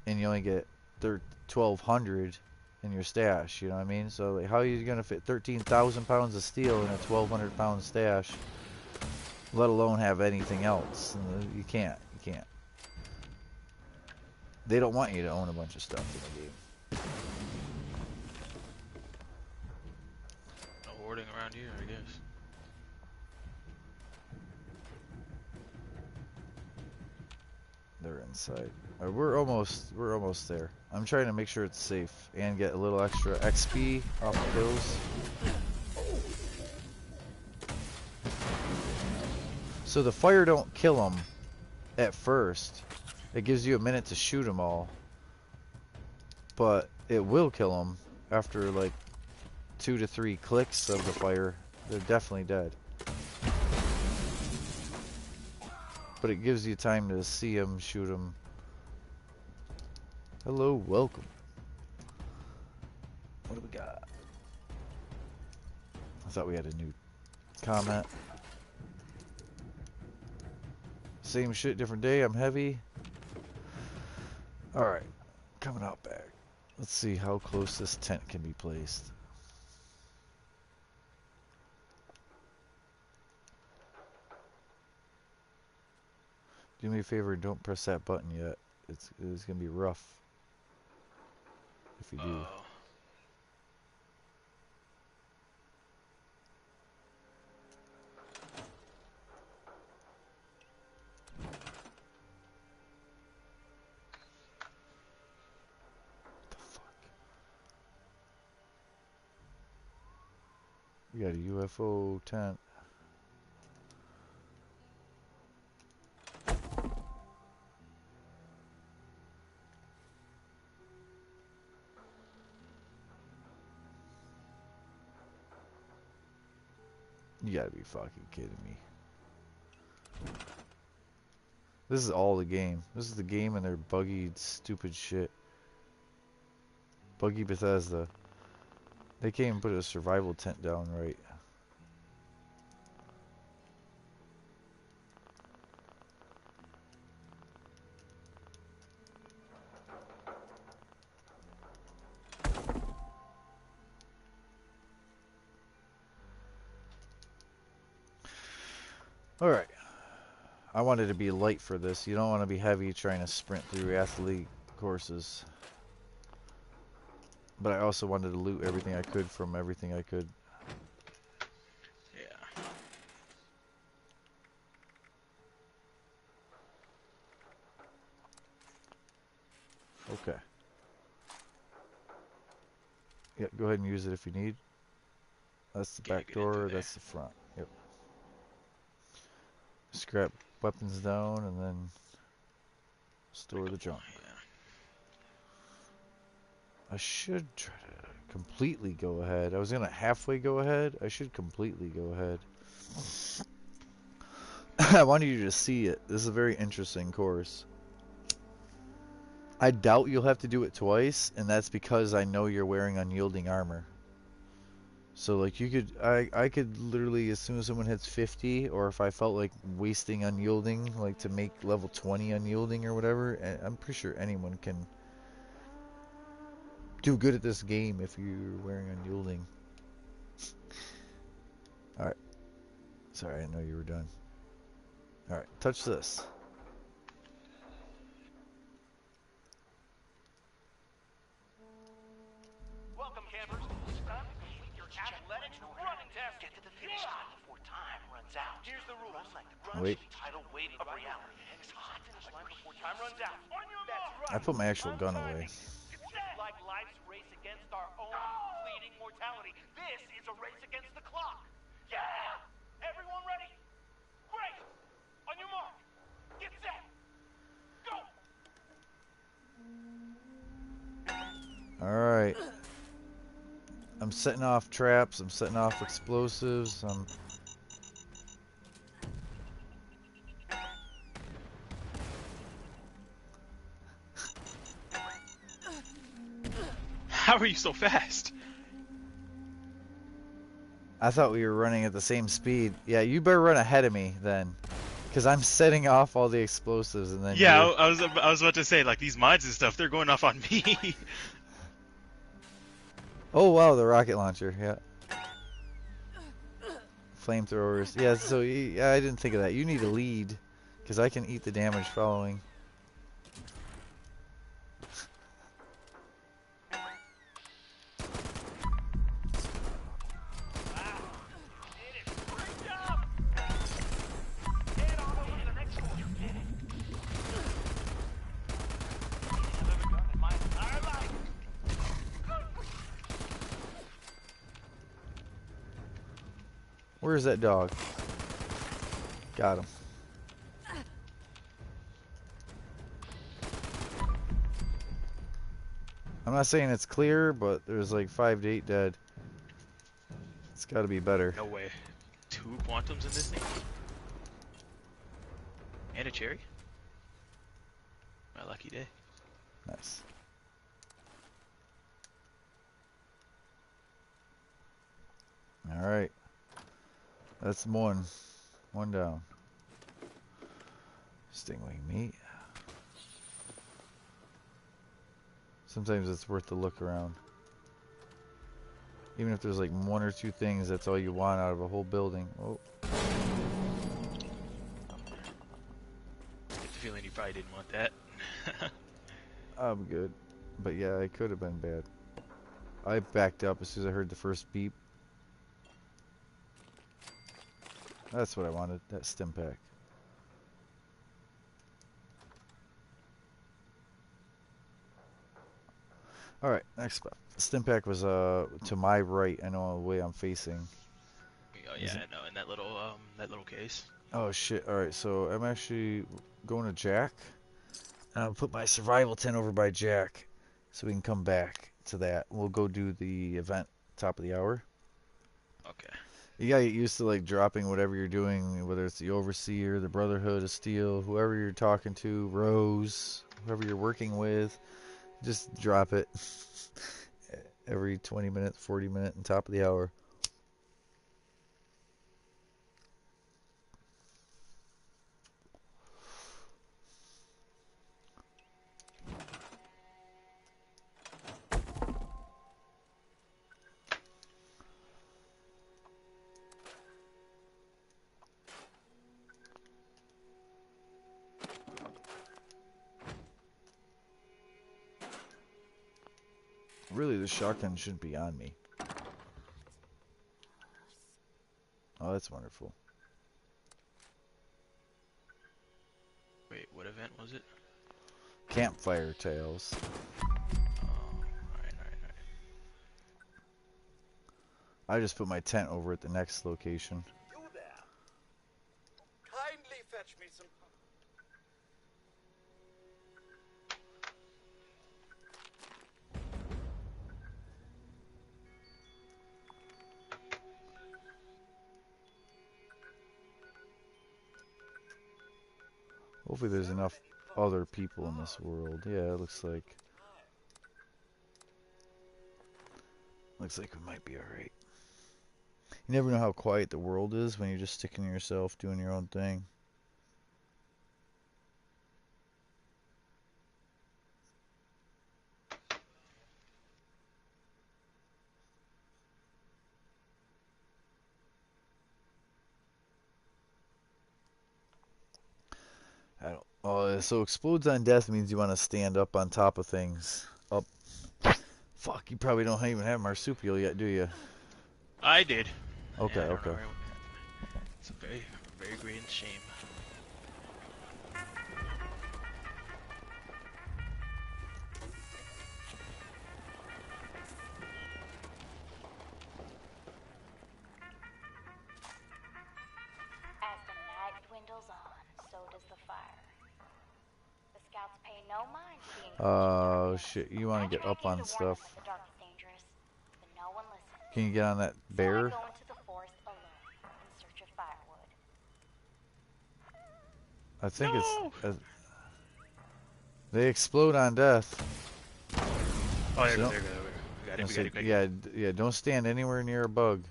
and you only get 1,200 in your stash. You know what I mean? So like, how are you gonna fit 13,000 pounds of steel in a 1,200 pound stash? Let alone have anything else. You can't. You can't. They don't want you to own a bunch of stuff in the game. No hoarding around here, I guess. They're inside. We're almost there. I'm trying to make sure it's safe and get a little extra XP off the kills. So the fire don't kill them at first. It gives you a minute to shoot them all. But it will kill them after like 2 to 3 clicks of the fire. They're definitely dead. But it gives you time to see them, shoot them. Hello, welcome. What do we got? I thought we had a new comment. Same shit, different day. I'm heavy. Alright. coming out back. Let's see how close this tent can be placed. Do me a favor, don't press that button yet. It's gonna be rough if you do. Oh. What the fuck? We got a UFO tent. You gotta be fucking kidding me. This is all the game. This is the game and their buggy, stupid shit. Buggy Bethesda. They can't even put a survival tent down right. Alright. I wanted to be light for this. You don't want to be heavy trying to sprint through athlete courses. But I also wanted to loot everything I could from everything I could. Yeah. Okay. Yeah, go ahead and use it if you need. That's the back door, that's the front. Yep. Scrap weapons down and then store the junk. Yeah. I should try to completely go ahead. I was gonna halfway go ahead. I should completely go ahead. I wanted you to see it. This is a very interesting course. I doubt you'll have to do it twice, and that's because I know you're wearing unyielding armor. So like you could, I could literally, as soon as someone hits 50, or if I felt like wasting unyielding, like to make level 20 unyielding or whatever, I'm pretty sure anyone can do good at this game if you're wearing unyielding. Alright. Sorry, I didn't know you were done. Alright, touch this. Welcome, campers. It's time to complete your athletics running test. Get to the finish line before time runs out. Here's the rules. Wait. Title weighted of reality. Finish line before time runs out. On your mark. I put my actual gun away. Just like life's race against our own fleeting mortality, this is a race against the clock. Yeah! Everyone ready? Great! On your mark. Get set. Go! Alright. I'm setting off traps, I'm setting off explosives, How are you so fast? I thought we were running at the same speed. Yeah, you better run ahead of me then. Because I'm setting off all the explosives and then Yeah, I was about to say, like, these mines and stuff, they're going off on me. Oh wow, the rocket launcher, yeah. Flamethrowers. Yeah, so yeah, I didn't think of that. You need a lead. Because I can eat the damage following. Where's that dog? Got him. I'm not saying it's clear, but there's like 5 to 8 dead. It's got to be better. No way. 2 quantums in this thing? And a cherry? My lucky day. Nice. Alright. That's one. One down. Stingwing meat. Sometimes it's worth the look around. Even if there's like one or two things, that's all you want out of a whole building. Oh. I get the feeling you probably didn't want that. I'm good. But yeah, it could have been bad. I backed up as soon as I heard the first beep. That's what I wanted, that stim pack. Alright, next spot. Stim pack was to my right. I know the way I'm facing. Oh yeah, I know, in that little case. Oh shit, alright, so I'm actually going to Jack. I'll put my survival tent over by Jack so we can come back to that. We'll go do the event top of the hour. Okay. You gotta get used to like dropping whatever you're doing, whether it's the Overseer, the Brotherhood of Steel, whoever you're talking to, Rose, whoever you're working with. Just drop it every 20 minutes, 40 minutes, and top of the hour. Really, the shotgun shouldn't be on me. Oh, that's wonderful. Wait, what event was it? Campfire Tales. Oh, alright. I just put my tent over at the next location. You there? Kindly fetch me some. Hopefully there's enough other people in this world. Yeah, it looks like we might be alright. You never know how quiet the world is when you're just sticking to yourself, doing your own thing. I don't. Oh, so explodes on death means you want to stand up on top of things. Up. Fuck, you probably don't even have marsupial yet, do you? I did. Okay, Yeah, I don't okay. know where it's a very, very great shame. As the night dwindles on, so does the fire. The scouts pay no mind to being Oh shit, you want to get up on stuff. the dark is dangerous, but no one listens. Can you get on that So I bear? go into the forest alone in search of firewood. I think No! it's... they explode on death. Oh, there So we go, don't- We got it. yeah, don't stand anywhere near a bug.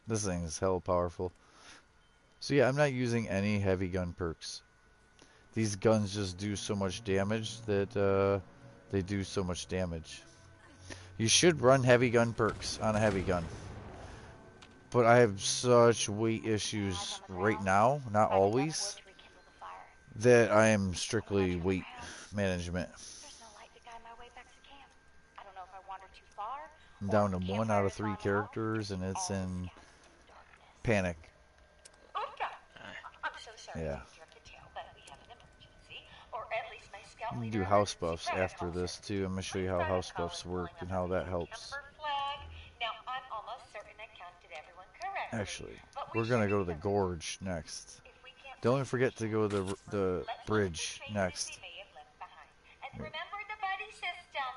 This thing is hell powerful. So yeah, I'm not using any heavy gun perks. These guns just do so much damage that they do so much damage. You should run heavy gun perks on a heavy gun. But I have such weight issues right now, not always, that I am strictly weight management. There's no light to guide my way back to camp. I don't know if I wandered too far. I'm down to 1 out of 3 characters, and it's in panic. I'm so sorry Yeah. to interrupt the tale, but we have an emergency. Or at least my scout You can leader do house emergency buffs fire after calls this it. too. I'm gonna show you how house buffs work and how that helps. Camper flag. Now, I'm almost certain I counted everyone correctly. Actually, but we we're gonna should go to the remember, gorge next. if we can't Don't find forget to go to the let's look at the bridge traces next. we may have left behind. And remember the buddy system.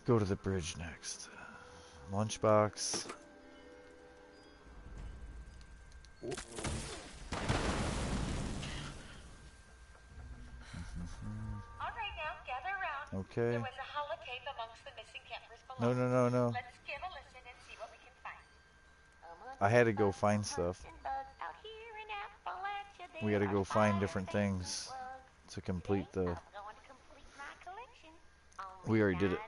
Go to the bridge next. Lunchbox. All right, now gather around. Okay. There was a holotape amongst the missing campers' No, belongings. no, no, no. Let's give a listen and see what we can find. I had to go find stuff. We had to go find different things to complete the... We already did it.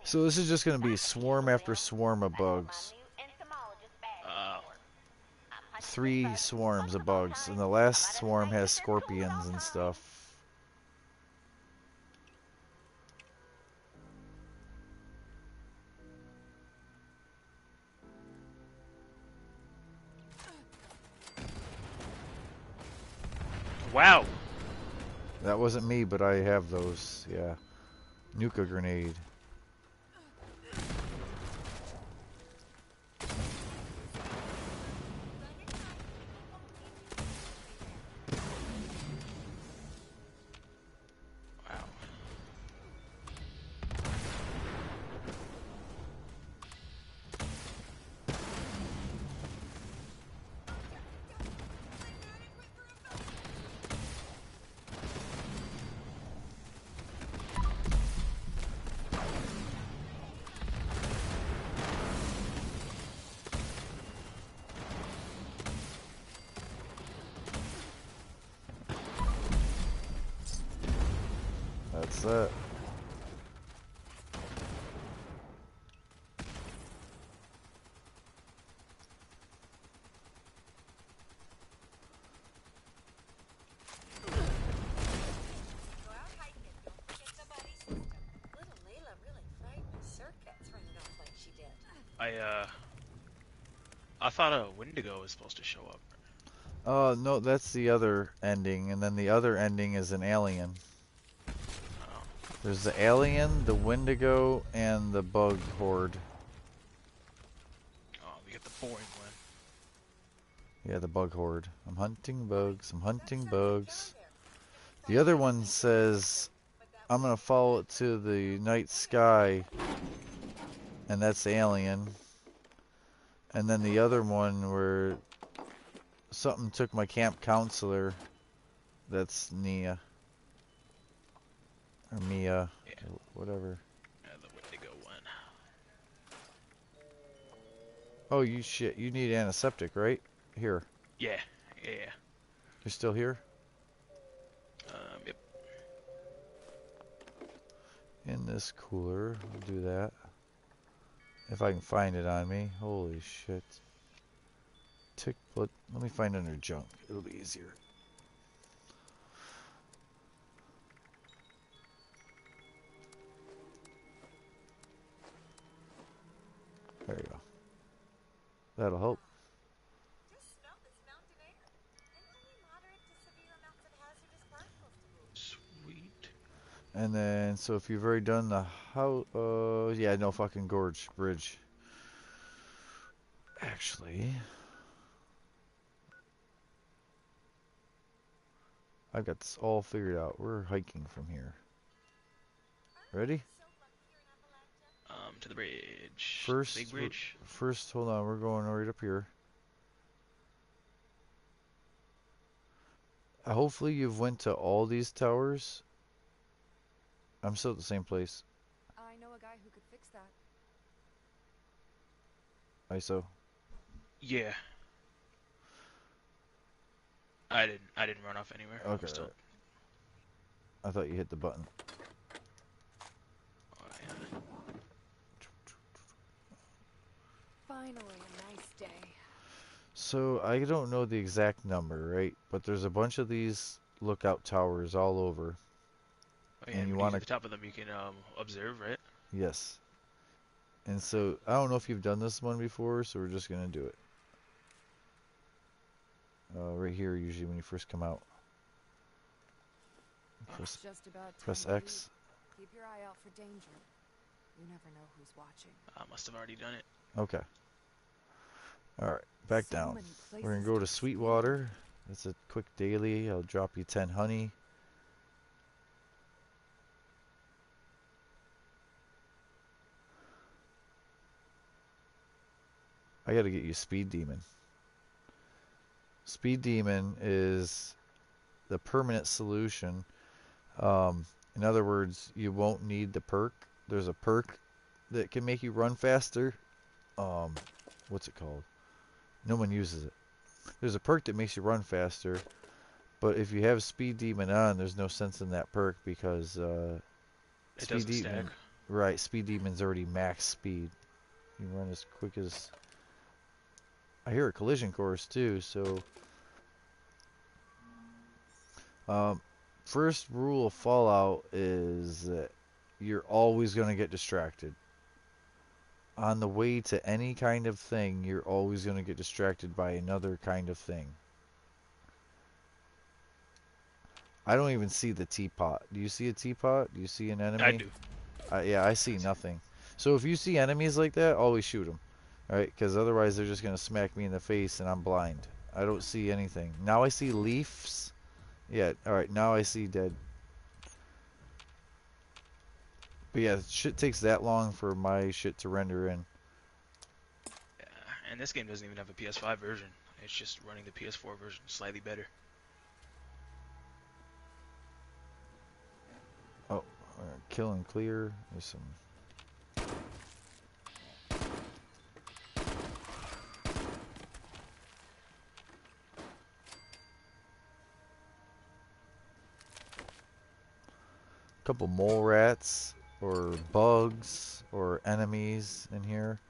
So this is just going to be swarm after swarm of bugs. 3 swarms of bugs, and the last swarm has scorpions and stuff. Wow. That wasn't me, but I have those. Yeah. Nuka grenade. Wow. That's it. Go out hiking. Don't forget the buddy system. Little Layla really frightened circuits running off like she did. I thought a Wendigo was supposed to show up. No, that's the other ending, and then the other ending is an alien. Oh. There's the alien, the Wendigo, and the bug horde. Oh, we got the boring one. Yeah, the bug horde. I'm hunting bugs, I'm hunting bugs. The other one says, I'm gonna follow it to the night sky, and that's the alien. And then the other one where something took my camp counselor, that's Nia. Or Mia, Yeah. or whatever. Yeah, the Wendigo one. Oh, you shit, you need antiseptic, right? Here. Yeah. You're still here? Yep. In this cooler, I'll do that. If I can find it on me. Holy shit. Tick blood. Let me find under junk. It'll be easier. There you go. That'll help. Just smell this mountain air. And only moderate to severe amounts of hazardous particles to move. Sweet. And then, so if you've already done the house, yeah, no fucking gorge bridge. Actually, I've got this all figured out. We're hiking from here. Ready? To the bridge. First, Big bridge. First, hold on. We're going right up here. Hopefully, you've went to all these towers. I'm still at the same place. I know a guy who could fix that. ISO. Yeah. I didn't run off anywhere. Okay. I'm still... Right. I thought you hit the button. Oh, yeah. Finally, a nice day. So I don't know the exact number, right? But there's a bunch of these lookout towers all over. Oh, yeah, And you when want get to the top of them, you can observe, right? Yes. And so I don't know if you've done this one before, so we're just gonna do it. Right here, usually when you first come out. Just about Press time to X. leave. Keep your eye out for danger. You never know who's watching. I must have already done it. Okay. Alright, back So down. many We're gonna places go to explore. Sweetwater. It's a quick daily. I'll drop you 10 honey. I gotta get you Speed Demon. Speed Demon is the permanent solution. In other words, you won't need the perk. There's a perk that can make you run faster. What's it called? No one uses it. There's a perk that makes you run faster, but if you have Speed Demon on, there's no sense in that perk because It Speed doesn't stack. Demon, right? Speed Demon's already max speed. You can run as quick as. I hear a collision course too, so. First rule of Fallout is that you're always going to get distracted. On the way to any kind of thing, you're always going to get distracted by another kind of thing. I don't even see the teapot. Do you see a teapot? Do you see an enemy? I do. Yeah, I see nothing. So if you see enemies like that, always shoot them. Alright, because otherwise they're just going to smack me in the face and I'm blind. I don't see anything. Now I see leaves. Yeah, alright, now I see dead. But yeah, shit takes that long for my shit to render in. Yeah, and this game doesn't even have a PS5 version. It's just running the PS4 version slightly better. Oh, kill and clear. There's some. Couple mole rats or bugs or enemies in here.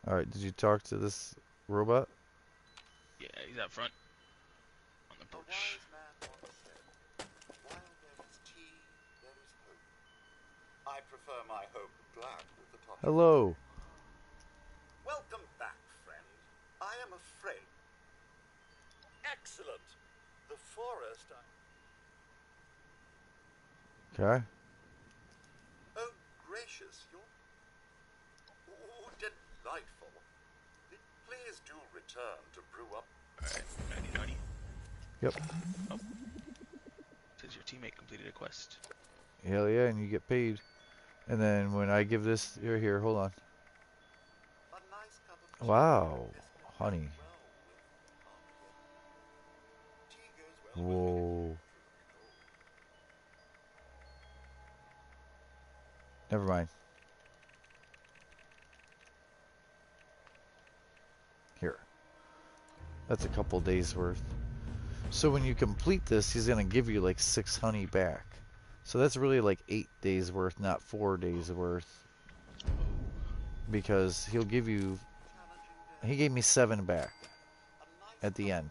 Alright, did you talk to this robot? Yeah, he's out front on the A porch. wise man once said, while there is tea, there is hope. I prefer my hope black with the touch. Hello. Welcome back, friend. I am afraid. Excellent. The forest. Okay. Oh, gracious, you're. Oh, delightful. Please do return to brew up. Alright, I need honey. Yep. Oh. Says your teammate completed a quest. Hell yeah, and you get paid. And then when I give this, here, hold on. A nice cup of tea. Wow, This goes honey. well with tea goes well with Whoa. Never mind. Here. That's a couple days worth. So when you complete this, he's going to give you like 6 honey back. So that's really like 8 days worth, not 4 days worth. Because he'll give you... He gave me 7 back at the end.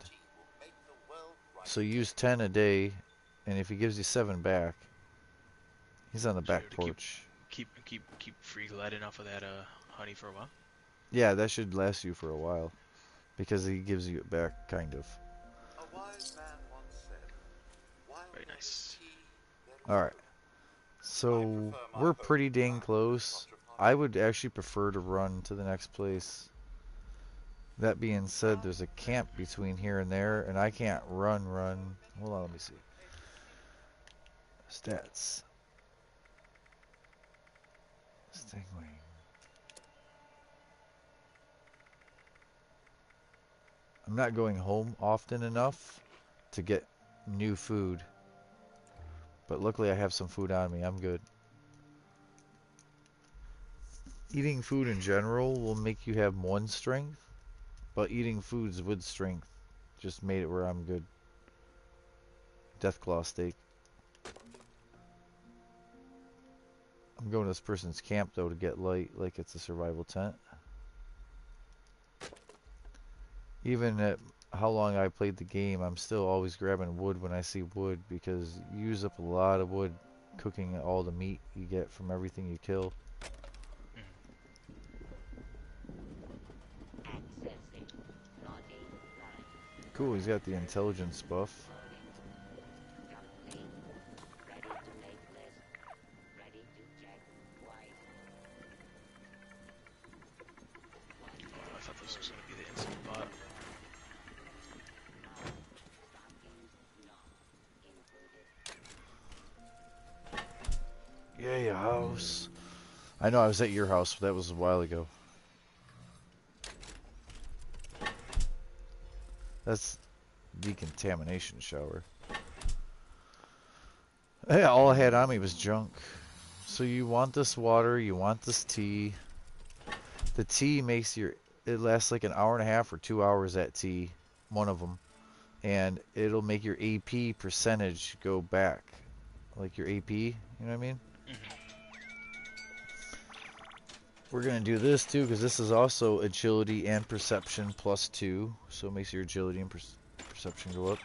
So use 10 a day, and if he gives you 7 back, he's on the back porch. Keep free gliding off of that honey for a while. Yeah, that should last you for a while. Because he gives you it back, kind of. A wise man once said, while Very nice. Alright. So, we're pretty dang close. I would actually prefer to run to the next place. That being said, there's a camp between here and there, and I can't run. Hold on, let me see. Stats. Stingwing. I'm not going home often enough to get new food. But luckily I have some food on me. I'm good. Eating food in general will make you have 1 strength. But eating foods with strength just made it where I'm good. Deathclaw steak. I'm going to this person's camp though to get light like it's a survival tent. Even at how long I played the game, I'm still always grabbing wood when I see wood because you use up a lot of wood cooking all the meat you get from everything you kill. Cool, he's got the intelligence buff. I thought this was going to be the instant bot. Yeah, your house. I know I was at your house, but that was a while ago. That's decontamination shower. Hey, all I had on me was junk. So you want this water, you want this tea. The tea makes it lasts like an hour and a half or 2 hours at tea, one of them. And it'll make your AP percentage go back. Like your AP, you know what I mean? Mhm. We're going to do this too, because this is also agility and perception +2. So it makes your agility and perception go up.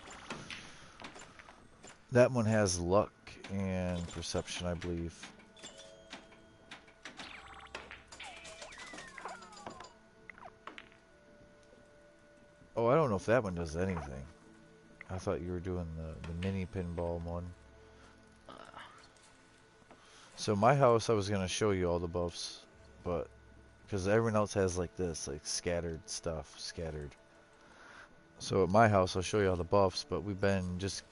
That one has luck and perception, I believe. Oh, I don't know if that one does anything. I thought you were doing the mini pinball one. So my house, I was going to show you all the buffs, but because everyone else has like this, like scattered stuff, scattered. So at my house, I'll show you all the buffs, but we've been just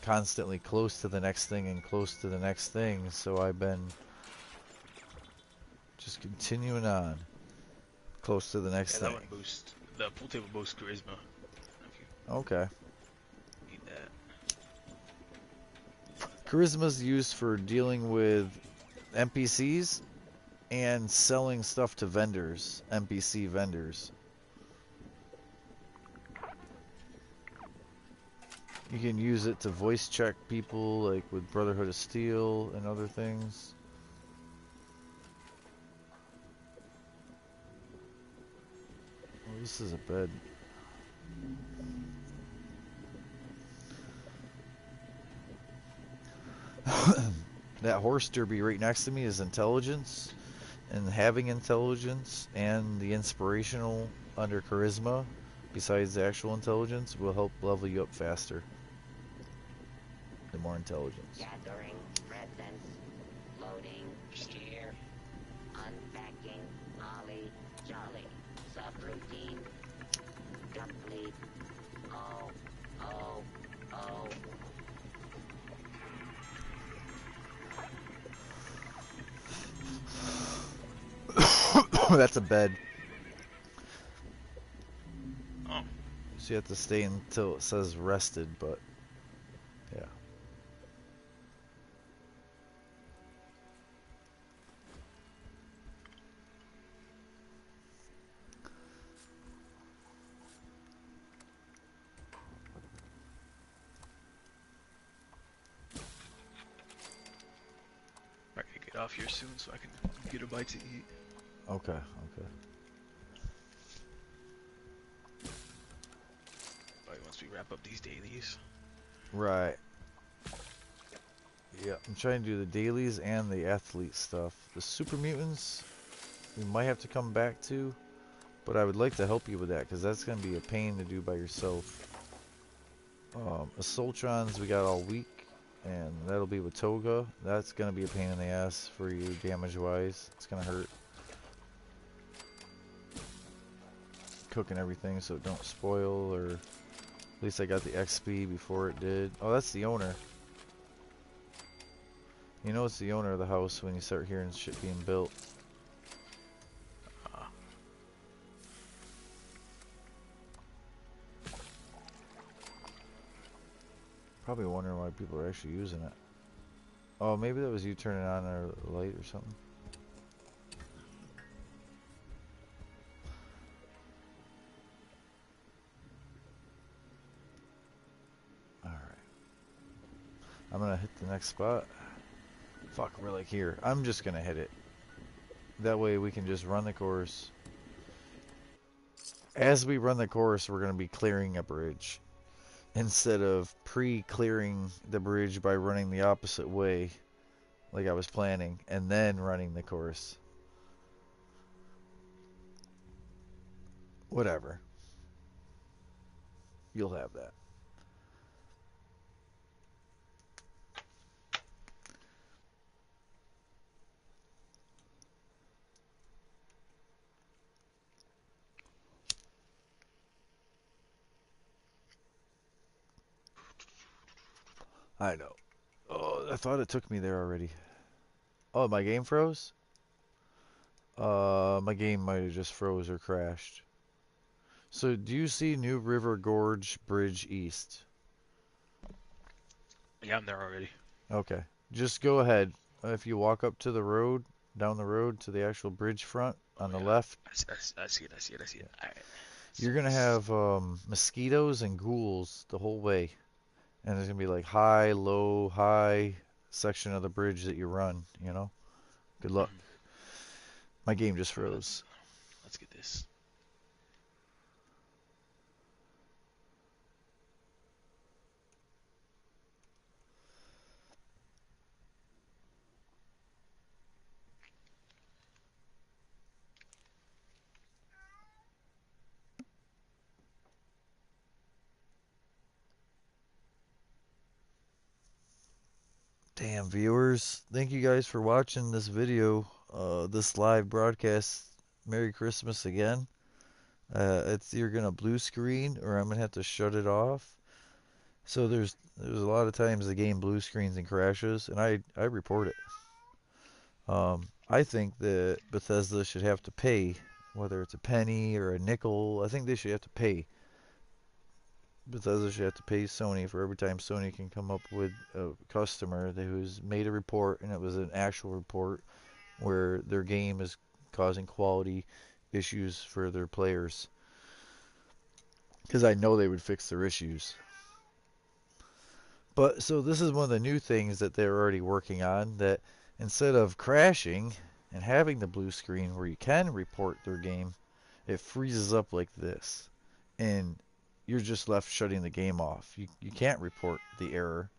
constantly close to the next thing and close to the next thing, so I've been just continuing on close to the next Yeah, thing. that one boosts the pool table boosts charisma. If you Okay. need that. Charisma is used for dealing with NPCs and selling stuff to vendors, NPC vendors. You can use it to voice check people, like with Brotherhood of Steel and other things. Oh, this is a bed. That horse derby right next to me is intelligence, and having intelligence and the inspirational under charisma, besides the actual intelligence, will help level you up faster. The more intelligence. Gathering presents. Loading gear. Unpacking. Ollie. Jolly. Subroutine. Complete. Oh. Oh. Oh. That's a bed. Oh. So you have to stay until it says rested, but yeah. I gotta get off here soon so I can get a bite to eat. Okay, okay. Probably once we wrap up these dailies. Right. Yeah, I'm trying to do the dailies and the athlete stuff. The super mutants, we might have to come back to, but I would like to help you with that, because that's going to be a pain to do by yourself. Assaultrons we got all week, and that'll be with Toga. That's going to be a pain in the ass for you damage-wise. It's going to hurt. Cooking everything so it don't spoil, or at least I got the XP before it did. Oh, that's the owner. You know it's the owner of the house when you start hearing shit being built. Probably wondering why people are actually using it. Oh, maybe that was you turning on our light or something. Alright. I'm gonna hit the next spot. Fuck, we're like here. I'm just gonna hit it. That way we can just run the course. As we run the course, we're gonna be clearing a bridge, instead of pre-clearing the bridge by running the opposite way like I was planning and then running the course. Whatever. You'll have that. I know. Oh, I thought it took me there already. Oh, my game froze? My game might have just froze or crashed. So, do you see New River Gorge Bridge East? Yeah, I'm there already. Okay. Just go ahead. If you walk up to the road, down the road to the actual bridge front Oh on the yeah, left, I see it. I see it. I see it. All right. So you're gonna this. have mosquitoes and ghouls the whole way. And there's gonna be like high, low, high section of the bridge that you run, you know? Good luck. Mhm. My game just All right, froze. let's get this. Damn, viewers. Thank you guys for watching this video, this live broadcast. Merry Christmas again. It's either gonna blue screen or I'm gonna have to shut it off. So there's a lot of times the game blue screens and crashes, and I report it. I think that Bethesda should have to pay, whether it's a penny or a nickel. I think they should have to pay. Bethesda should have to pay Sony for every time Sony can come up with a customer who's made a report and it was an actual report where their game is causing quality issues for their players. Because I know they would fix their issues. But so this is one of the new things that they're already working on, that instead of crashing and having the blue screen where you can report their game, it freezes up like this. And you're just left shutting the game off. You can't report the error.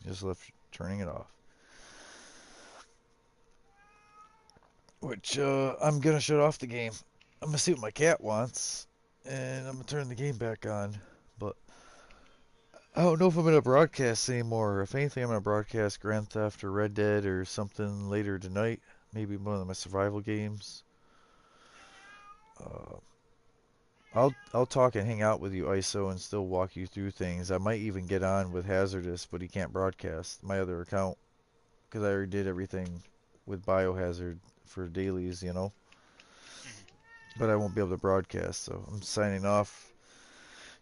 You're just left turning it off. Which I'm gonna shut off the game. I'm gonna see what my cat wants, and I'm gonna turn the game back on. But I don't know if I'm gonna broadcast anymore. If anything, I'm gonna broadcast Grand Theft or Red Dead or something later tonight. Maybe one of my survival games. Uh, I'll talk and hang out with you, ISO, and still walk you through things. I might even get on with Hazardous, but he can't broadcast my other account because I already did everything with Biohazard for dailies, you know. Mhm. But I won't be able to broadcast, so I'm signing off.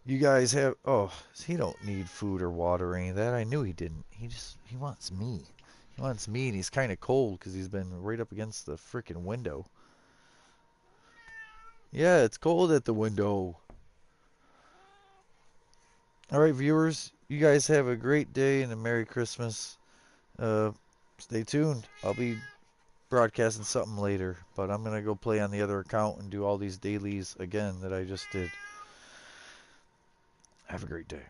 You guys have, oh, he don't need food or water or any of that. I knew he didn't. He wants me. He wants me, and he's kind of cold because he's been right up against the freaking window. Yeah, it's cold at the window. All right, viewers, you guys have a great day and a Merry Christmas. Uh, Stay tuned. I'll be broadcasting something later, but I'm gonna go play on the other account and do all these dailies again that I just did. Have a great day.